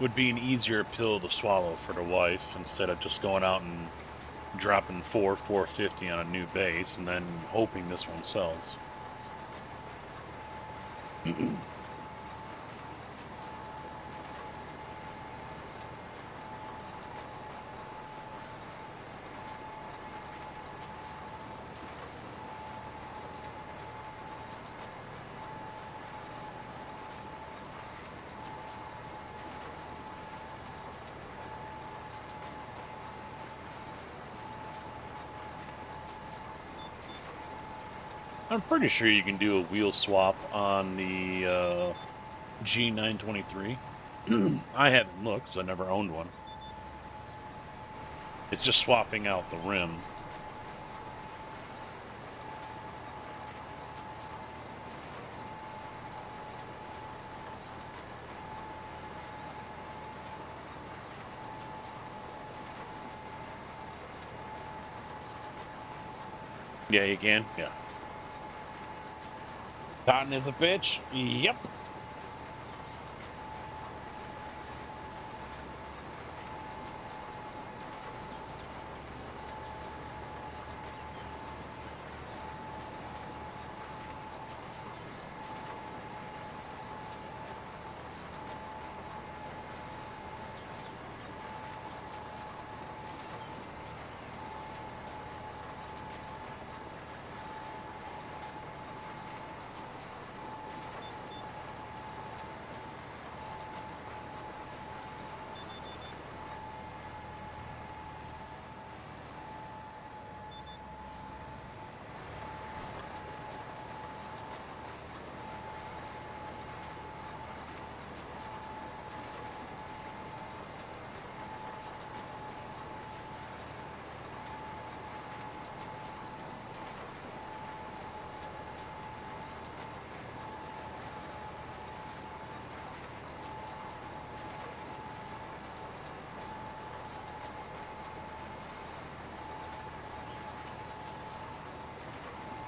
Would be an easier pill to swallow for the wife instead of just going out and dropping 450 on a new base, and then hoping this one sells. I'm pretty sure you can do a wheel swap on the G923. I haven't looked, 'cause I never owned one. It's just swapping out the rim. Yeah, you can. Yeah. Cotton is a bitch? Yep.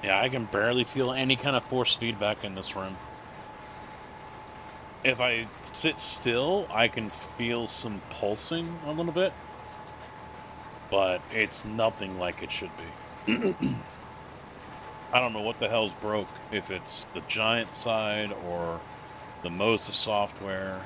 Yeah, I can barely feel any kind of force feedback in this rim. If I sit still, I can feel some pulsing a little bit, but it's nothing like it should be. I don't know what the hell's broke, if it's the Giant side or the Moses software.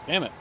Damn it.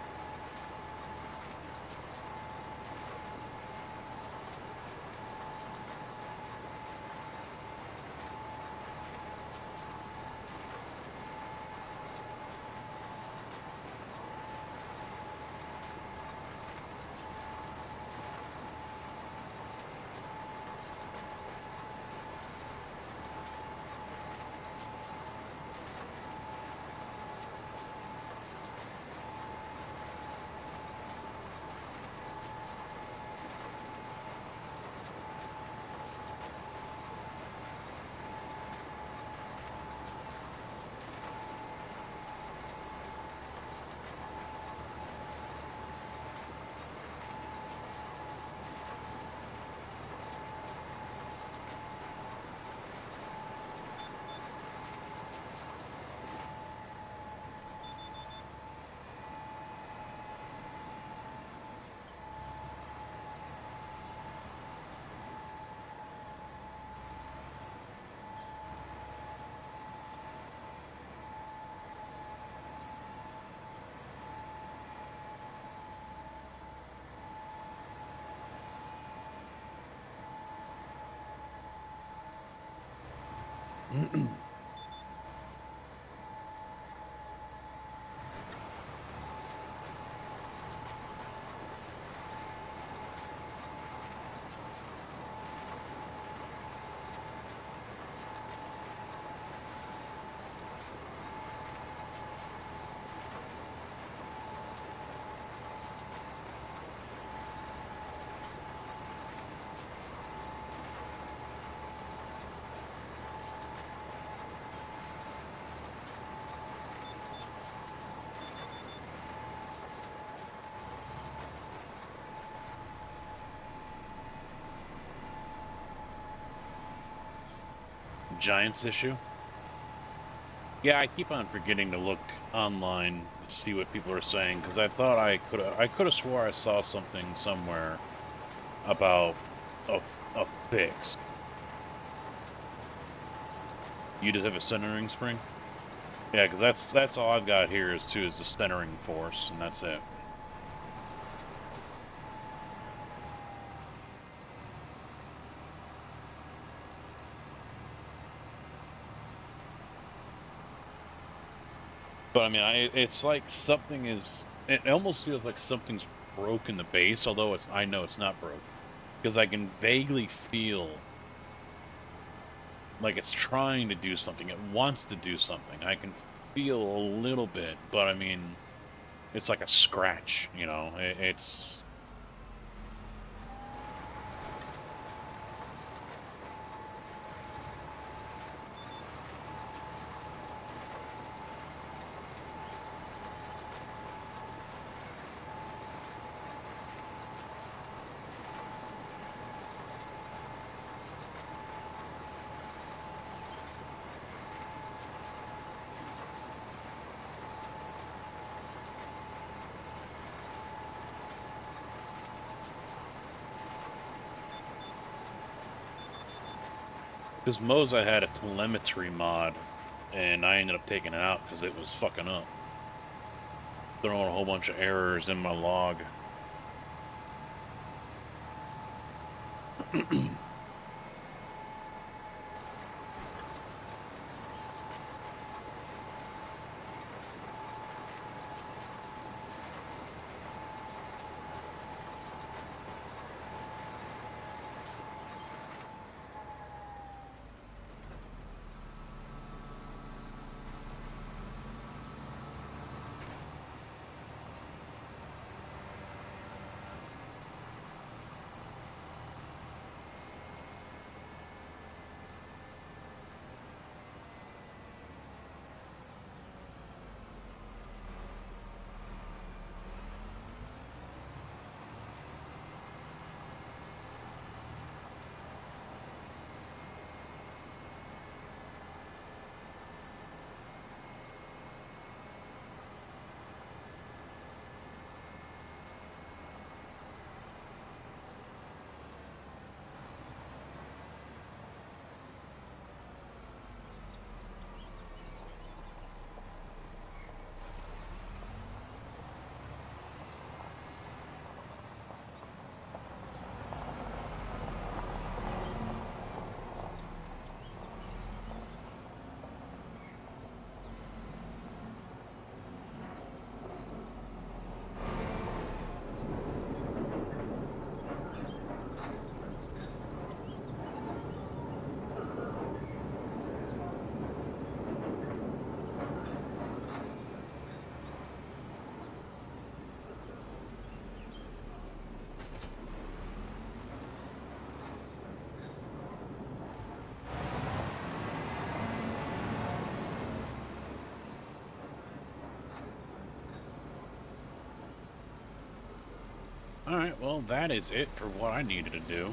Giants issue? Yeah, I keep on forgetting to look online to see what people are saying because I thought I could have swore I saw something somewhere about a fix. You just have a centering spring? Yeah, because that's all I've got here is the centering force, and that's it. But I mean, it's like something is. It almost feels like something's broke in the base, although I know it's not broke, because I can vaguely feel like it's trying to do something. It wants to do something. I can feel a little bit, but I mean, it's like a scratch. You know, it's. Because Mo's I had a telemetry mod, and I ended up taking it out because it was fucking up. Throwing a whole bunch of errors in my log. Alright, well, that is it for what I needed to do.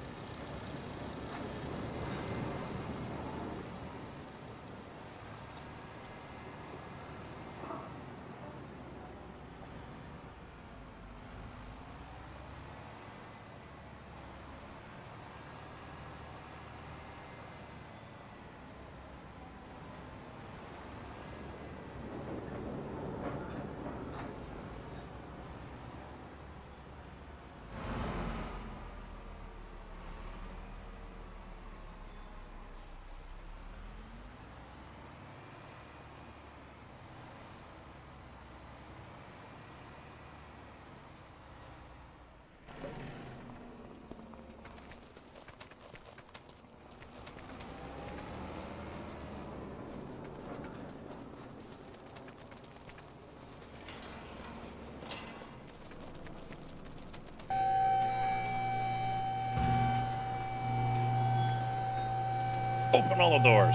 Open all the doors.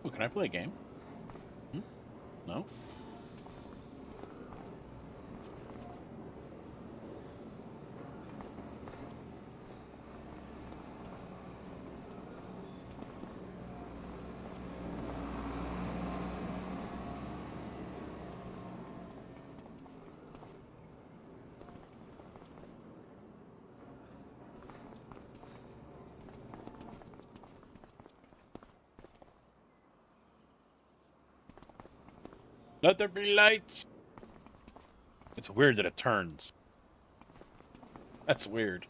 Ooh, can I play a game? No? Let there be lights. It's weird that it turns. That's weird.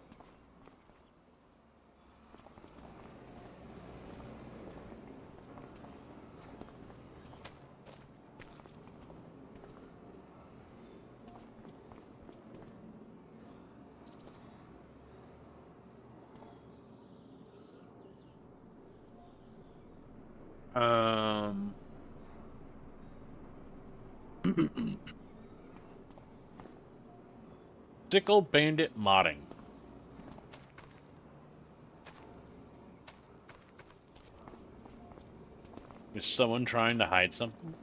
Sickle Bandit modding. Is someone trying to hide something?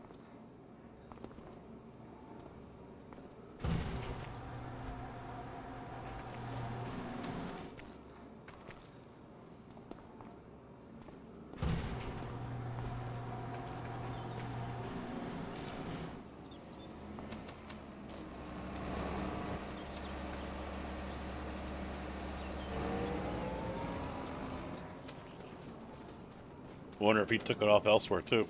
I wonder if he took it off elsewhere too.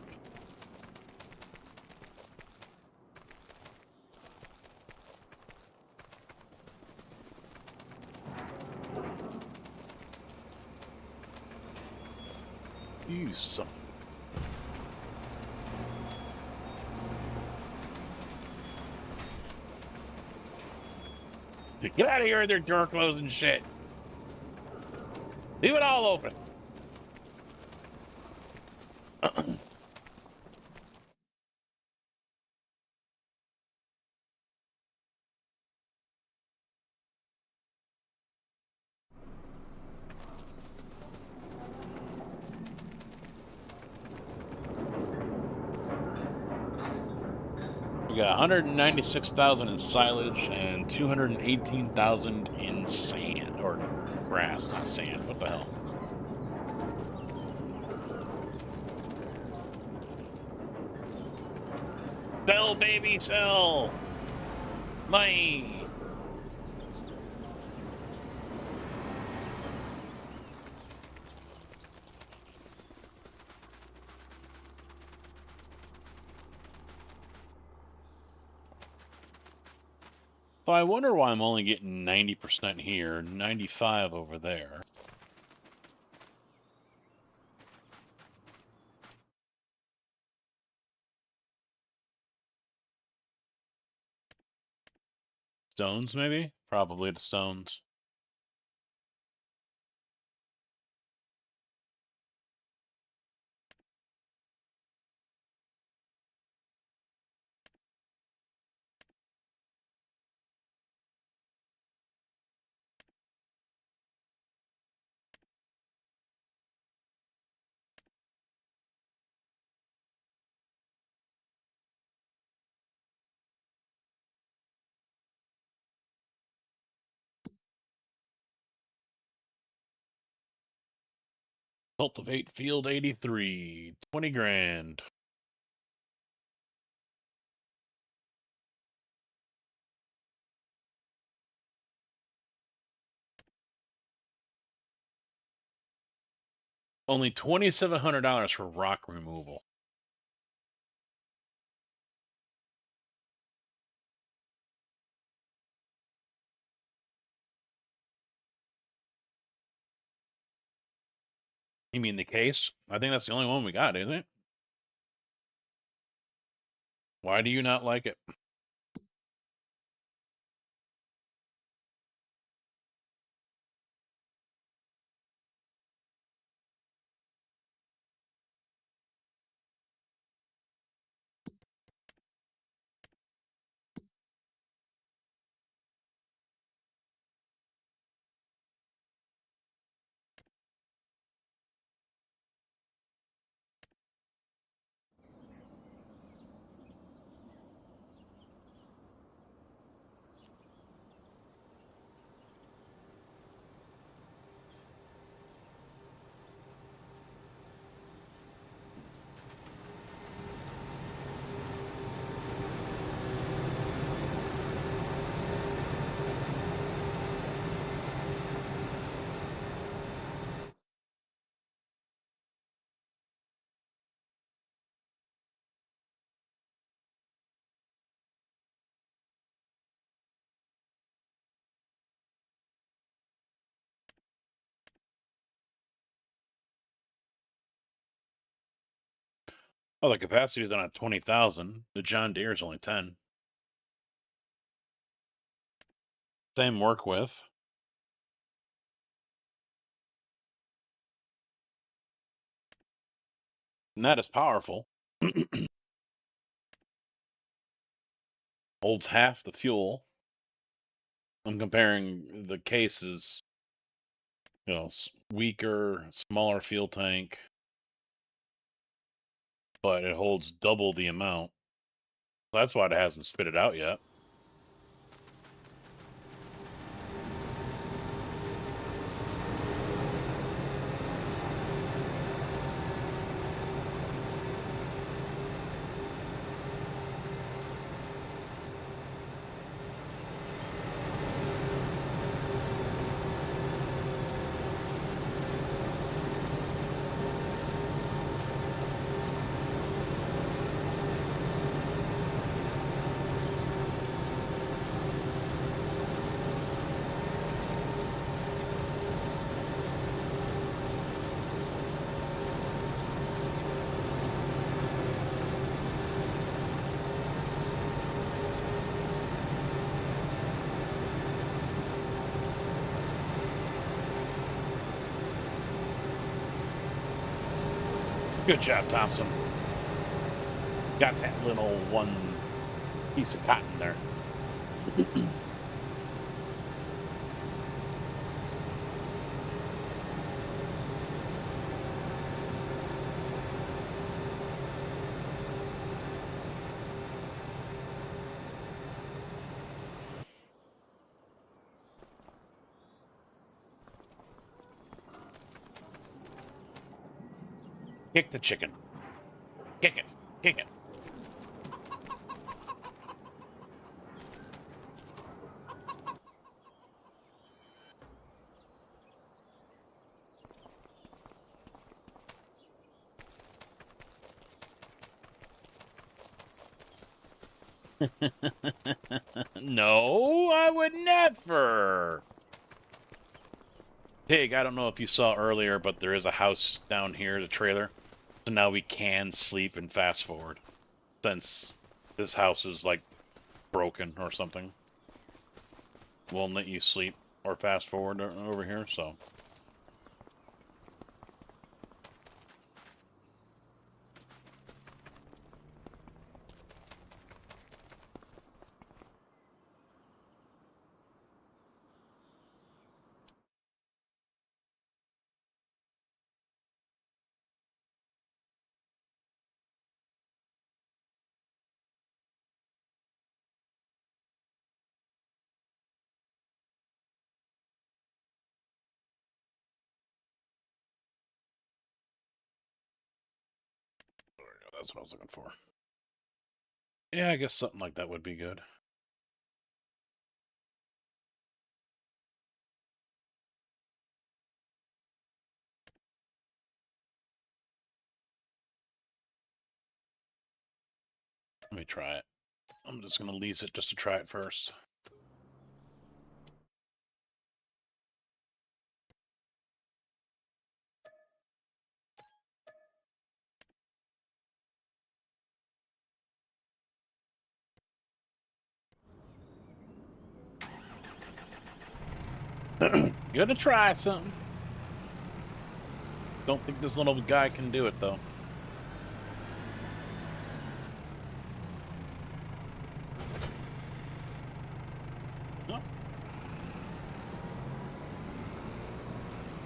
You son. Get out of here with their door closed and shit. Leave it all open. We got 196,000 in silage and 218,000 in sand or grass, not sand. What the hell? Sell, baby, sell. Money. So I wonder why I'm only getting 90% here, 95 over there. Stones, maybe? Probably the stones. Cultivate field 83, 20 grand. Only $2,700 for rock removal. You mean the case? I think that's the only one we got, isn't it? Why do you not like it? Oh, the capacity is on at 20,000. The John Deere is only 10. Same work with. And that is powerful. Holds half the fuel. I'm comparing the cases, you know, weaker, smaller fuel tank, but it holds double the amount. That's why it hasn't spit it out yet. Good job, Thompson. Got that little one piece of cotton there. Kick the chicken. Kick it. Kick it. No, I would never. Pig, I don't know if you saw earlier, but there is a house down here, the trailer. So now we can sleep and fast forward. Since this house is, like, broken or something. Won't let you sleep or fast forward over here, so... That's what I was looking for. Yeah, I guess something like that would be good. Let me try it. I'm just going to lease it just to try it first. Gonna try something. Don't think this little guy can do it, though. No.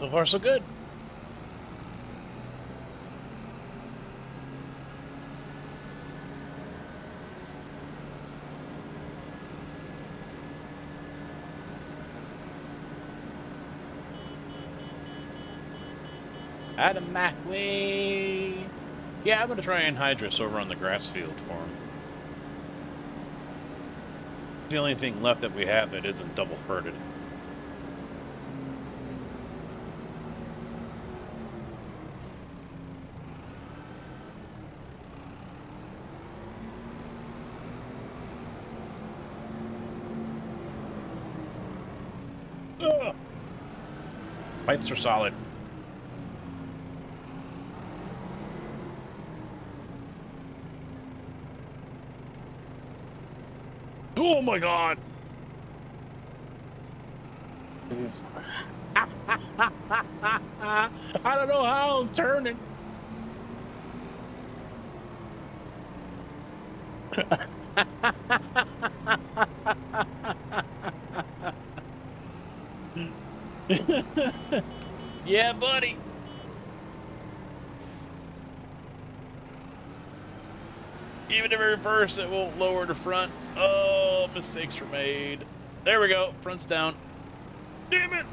So far, so good. Out of my way. Yeah, I'm gonna try Anhydrous over on the grass field for him. The only thing left that we have that isn't double ferted. Ugh. Pipes are solid. Oh my god! I don't know how I'm turning. Yeah, buddy. Even if I reverse, it won't lower the front. Oh, mistakes were made. There we go. Front's down. Damn it.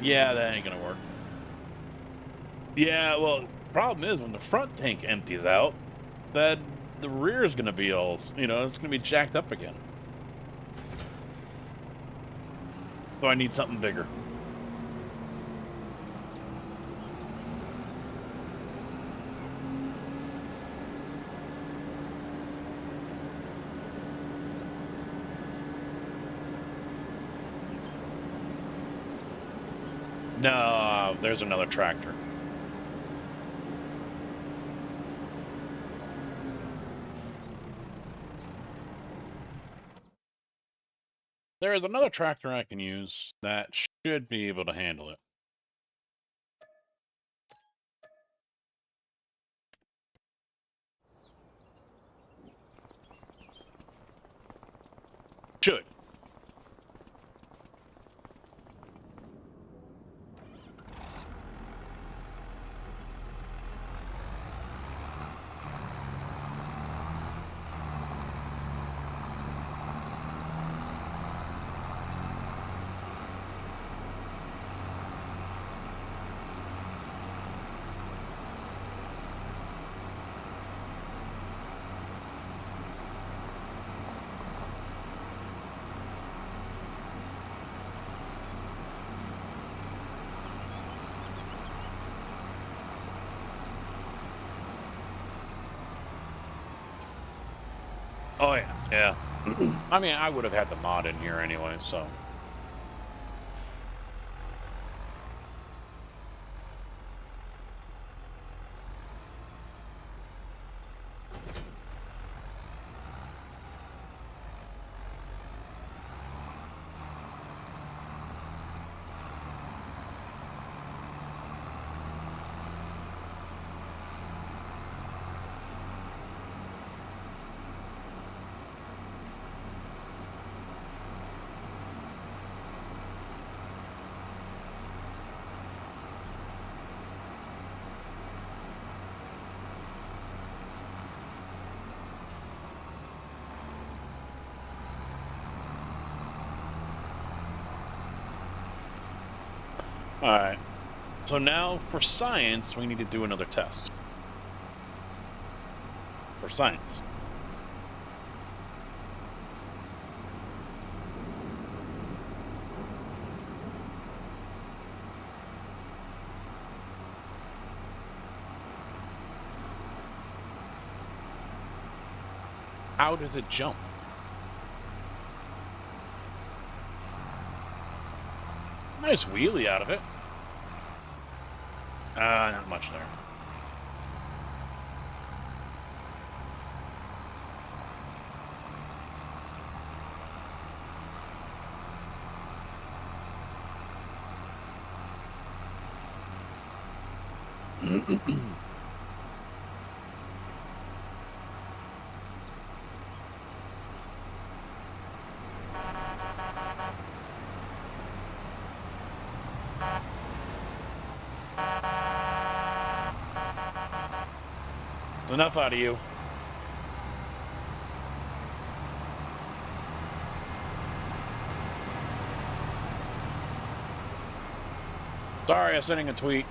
Yeah, that ain't gonna work. Yeah, well, problem is when the front tank empties out, then the rear is gonna be all, you know, it's gonna be jacked up again. So I need something bigger. No, there's another tractor. There is another tractor I can use that should be able to handle it. Should. Oh, yeah. Yeah. I mean, I would have had the mod in here anyway, so. All right. So now for science, we need to do another test. For science. How does it jump? Nice wheelie out of it. Not much there. Enough out of you. Sorry, I'm sending a tweet.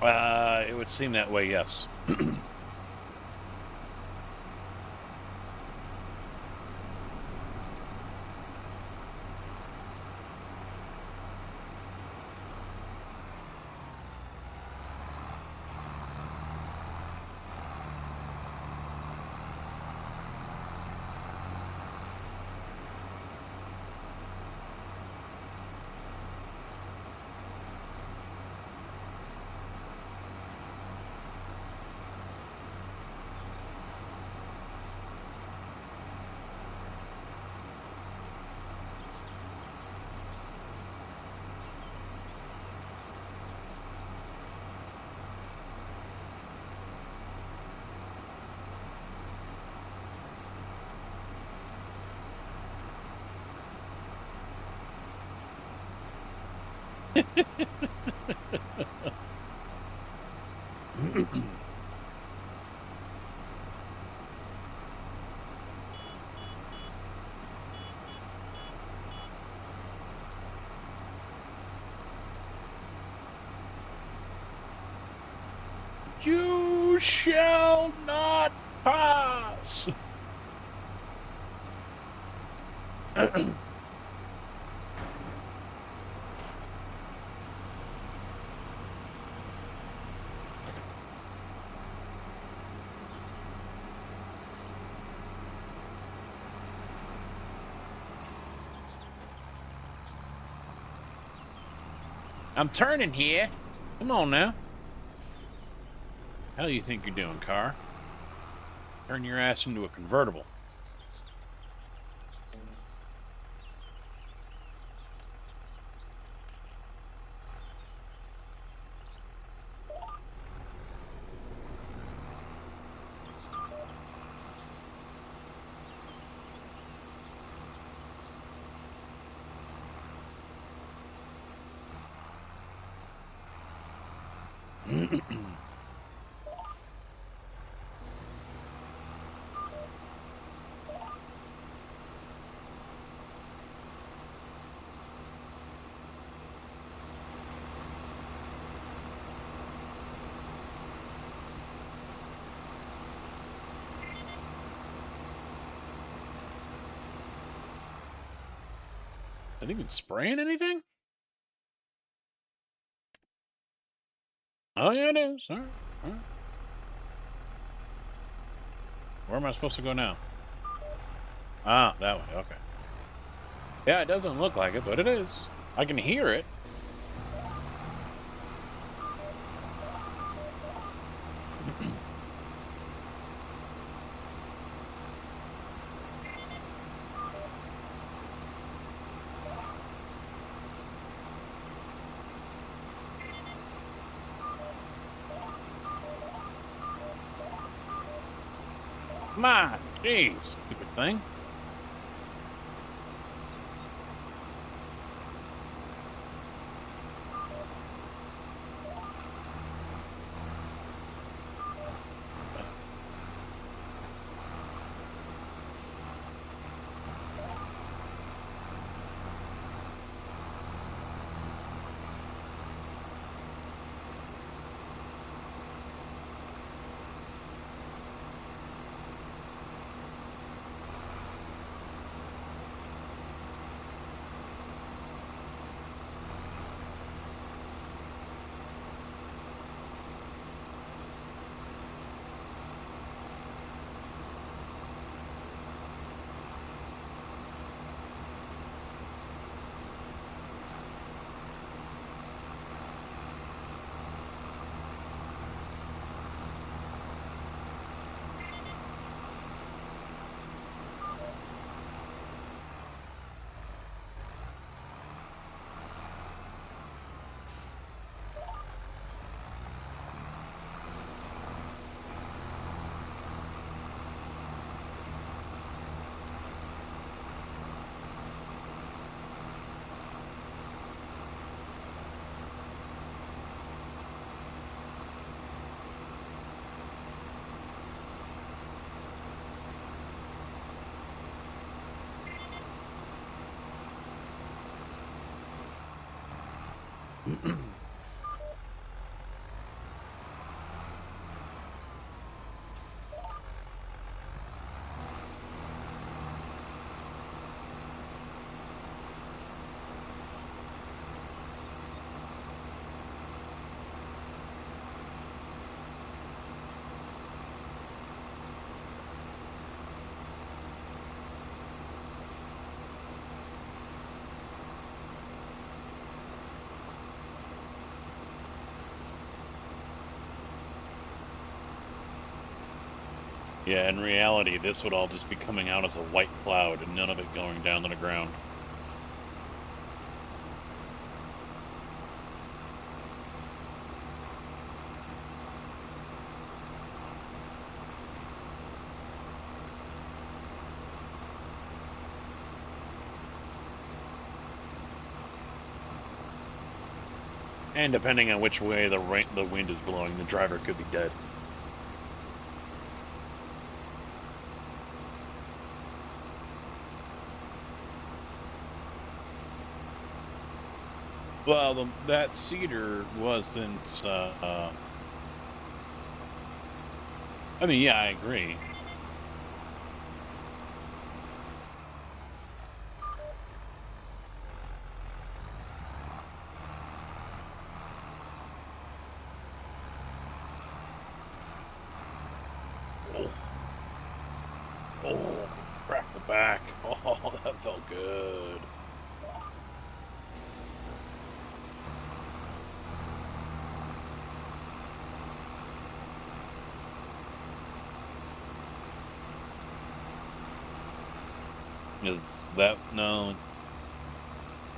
It would seem that way, yes. You shall not pass. I'm turning here. Come on now. How do you think you're doing, car? Turn your ass into a convertible. Is it even spraying anything? Oh, yeah, it is. All right. All right. Where am I supposed to go now? Ah, that way. Okay. Yeah, it doesn't look like it, but it is. I can hear it. My jeez, stupid thing. Yeah, in reality, this would all just be coming out as a white cloud and none of it going down to the ground. And depending on which way the wind is blowing, the driver could be dead. Well, that cedar wasn't. I mean, yeah, I agree. Oh, crack the back. Oh, that felt good. Is that no?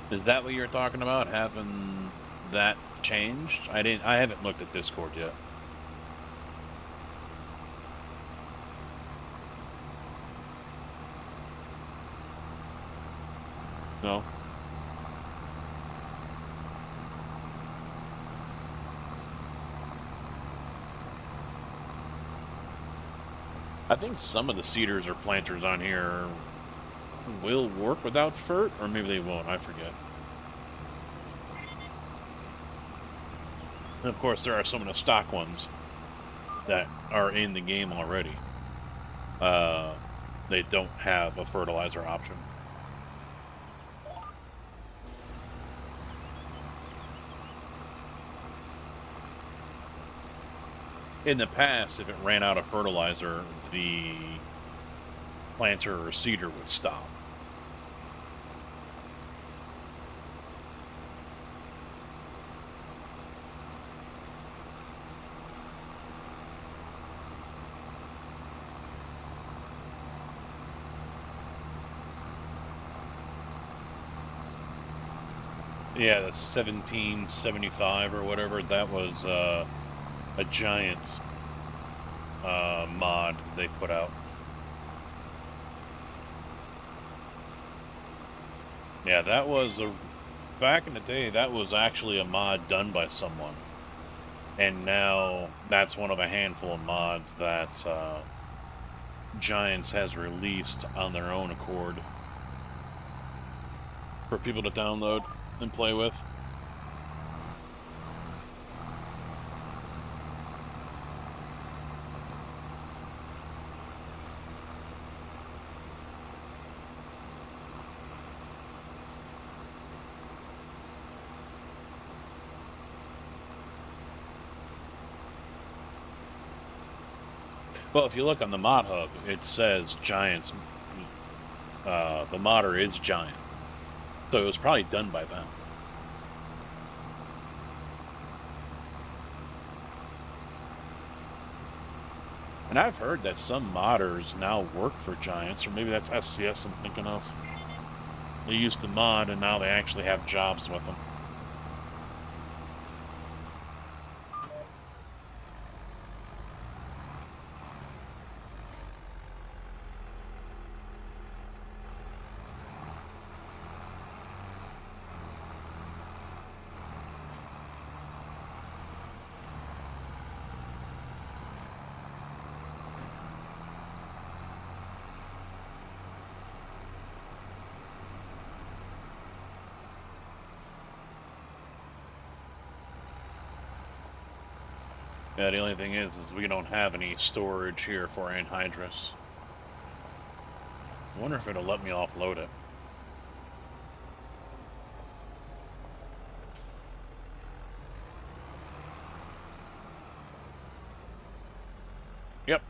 Is that what you're talking about? Having that changed? I haven't looked at Discord yet. No. I think some of the seeders or planters on here will work without fert, or maybe they won't. I forget. And of course, there are some of the stock ones that are in the game already. They don't have a fertilizer option. In the past, if it ran out of fertilizer, the planter or seeder would stop. Yeah, the 1775 or whatever, that was a giant mod they put out. Yeah, that was back in the day, that was actually a mod done by someone. And now that's one of a handful of mods that Giants has released on their own accord for people to download and play with. Well, if you look on the mod hub, it says Giants. The modder is Giant. So it was probably done by them. And I've heard that some modders now work for Giants, or maybe that's SCS I'm thinking of. They used to mod, and now they actually have jobs with them. Yeah, the only thing is we don't have any storage here for Anhydrous. I wonder if it'll let me offload it. Yep.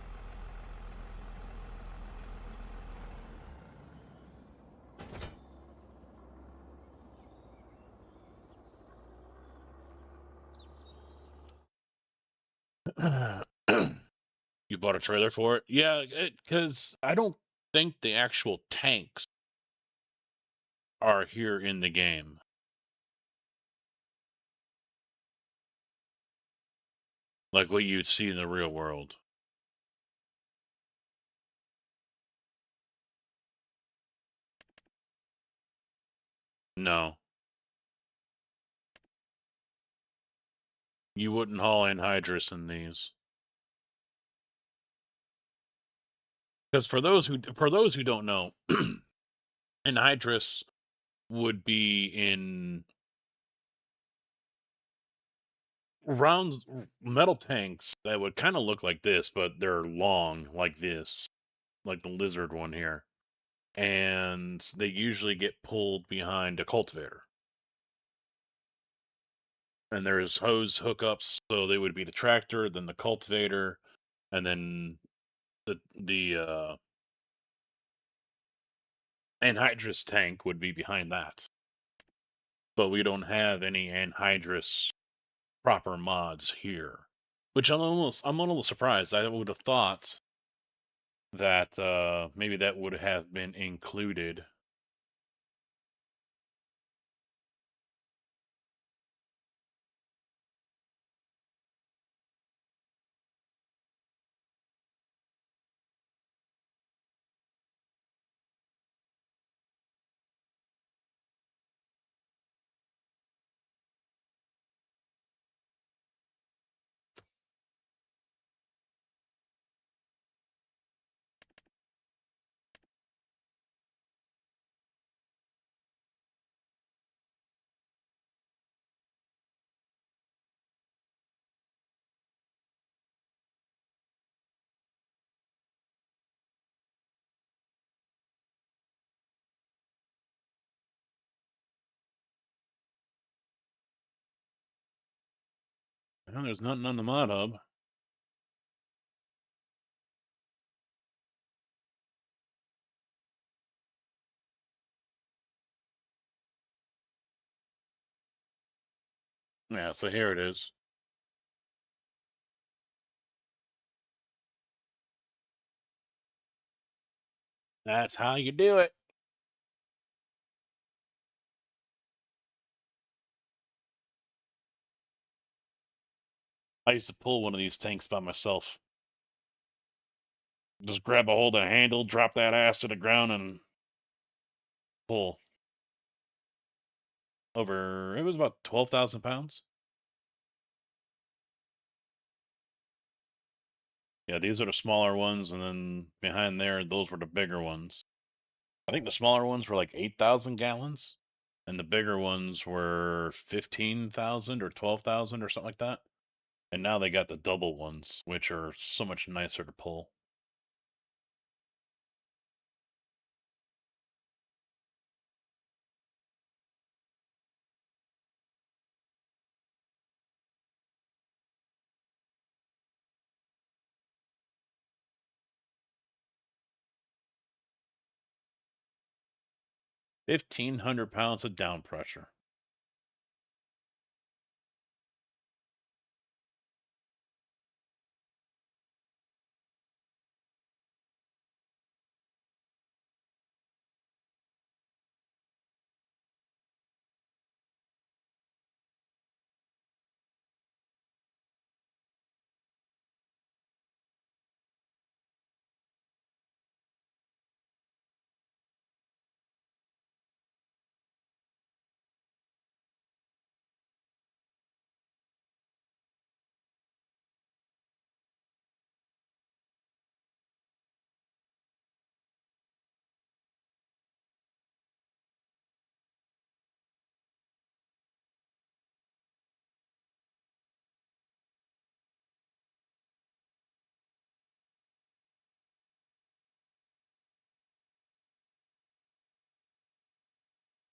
You bought a trailer for it. Yeah, because I don't think the actual tanks are here in the game. Like what you'd see in the real world. No. You wouldn't haul Anhydrous in these. Because for those who don't know, Anhydrous would be in round metal tanks that would kind of look like this, but they're long like this, like the lizard one here. And they usually get pulled behind a cultivator. And there's hose hookups, so they would be the tractor, then the cultivator, and then the anhydrous tank would be behind that. But we don't have any anhydrous proper mods here, which I'm a little surprised. I would have thought that maybe that would have been included. Well, there's nothing on the mod hub. Yeah, so here it is. That's how you do it. I used to pull one of these tanks by myself. Just grab a hold of the handle, drop that ass to the ground, and pull. It was about 12,000 pounds. Yeah, these are the smaller ones, and then behind there, those were the bigger ones. I think the smaller ones were like 8,000 gallons, and the bigger ones were 15,000 or 12,000 or something like that. And now they got the double ones, which are so much nicer to pull. £1,500 of down pressure.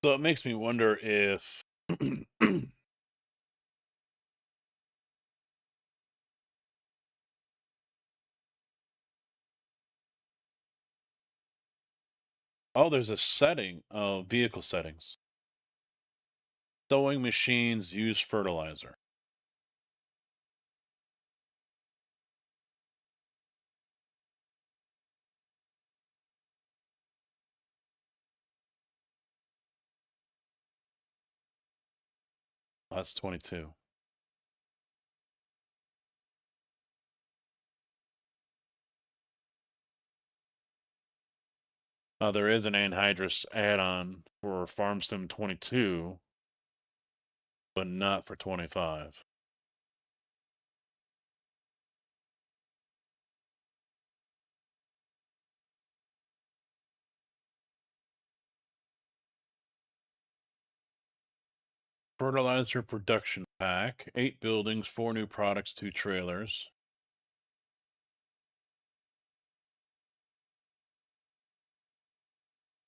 So it makes me wonder if oh, there's a setting of vehicle settings. Sewing machines use fertilizer. that's 22. There is an Anhydrous add-on for Farm Sim 22, but not for 25. Fertilizer production pack, 8 buildings, 4 new products, 2 trailers.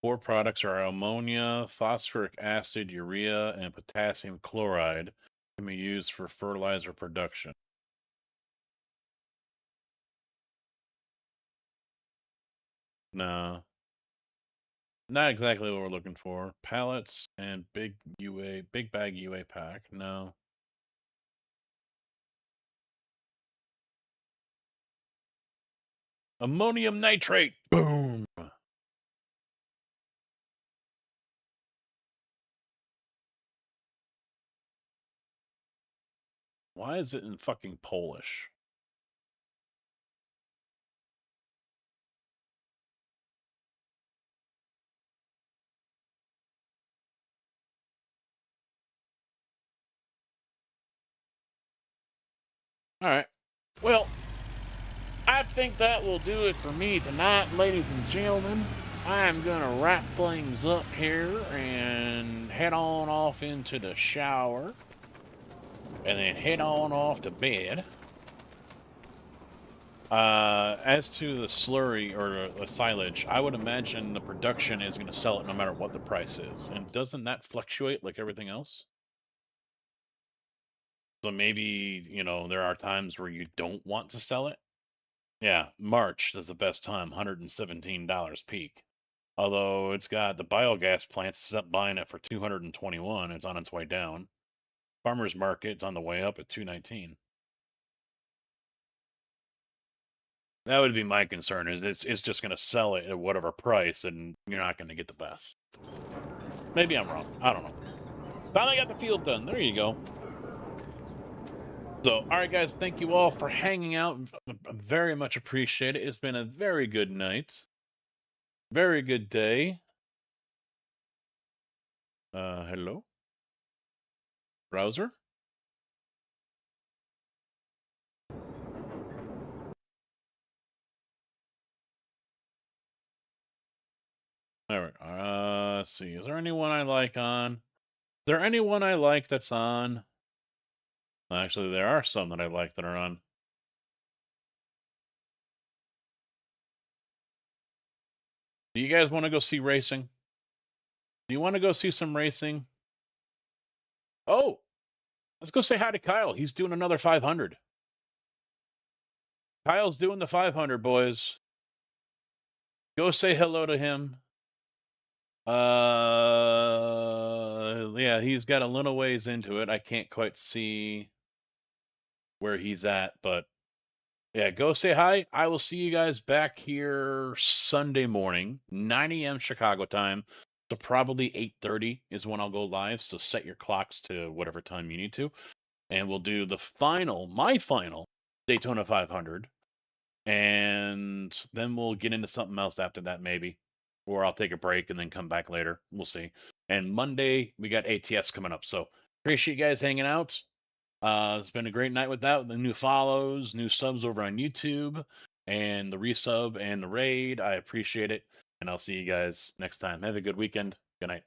Four products are ammonia, phosphoric acid, urea, and potassium chloride can be used for fertilizer production. No, not exactly what we're looking for. Pallets and big bag UA pack. No. Ammonium nitrate. Boom. Why is it in fucking Polish? All right. Well, I think that will do it for me tonight, ladies and gentlemen. I'm going to wrap things up here and head on off into the shower and then head on off to bed. As to the slurry or the silage, I would imagine the production is going to sell it no matter what the price is. And doesn't that fluctuate like everything else? So maybe, there are times where you don't want to sell it. Yeah, March is the best time, $117 peak. Although it's got the biogas plants set buying it for 221, it's on its way down. Farmers market's on the way up at 219. That would be my concern. Is it's just going to sell it at whatever price, and you're not going to get the best. Maybe I'm wrong. I don't know. Finally got the field done. There you go. So, all right, guys. Thank you all for hanging out. Very much appreciate it. It's been a very good night. Very good day. Hello? Browser? All right. Let's see. Is there anyone I like on? Is there anyone I like that's on? Actually, there are some that I like that are on. Do you guys want to go see racing? Do you want to go see some racing? Oh, let's go say hi to Kyle. He's doing another 500. Kyle's doing the 500, boys. Go say hello to him. Yeah, he's got a little ways into it. I can't quite see where he's at, but yeah, go say hi. I will see you guys back here Sunday morning, 9 a.m. Chicago time. So probably 8:30 is when I'll go live. So set your clocks to whatever time you need to. And we'll do my final Daytona 500. And then we'll get into something else after that, maybe. Or I'll take a break and then come back later. We'll see. And Monday, we got ATS coming up. So appreciate you guys hanging out. It's been a great night with that. The new follows, new subs over on YouTube, and the resub and the raid. I appreciate it. And I'll see you guys next time. Have a good weekend. Good night.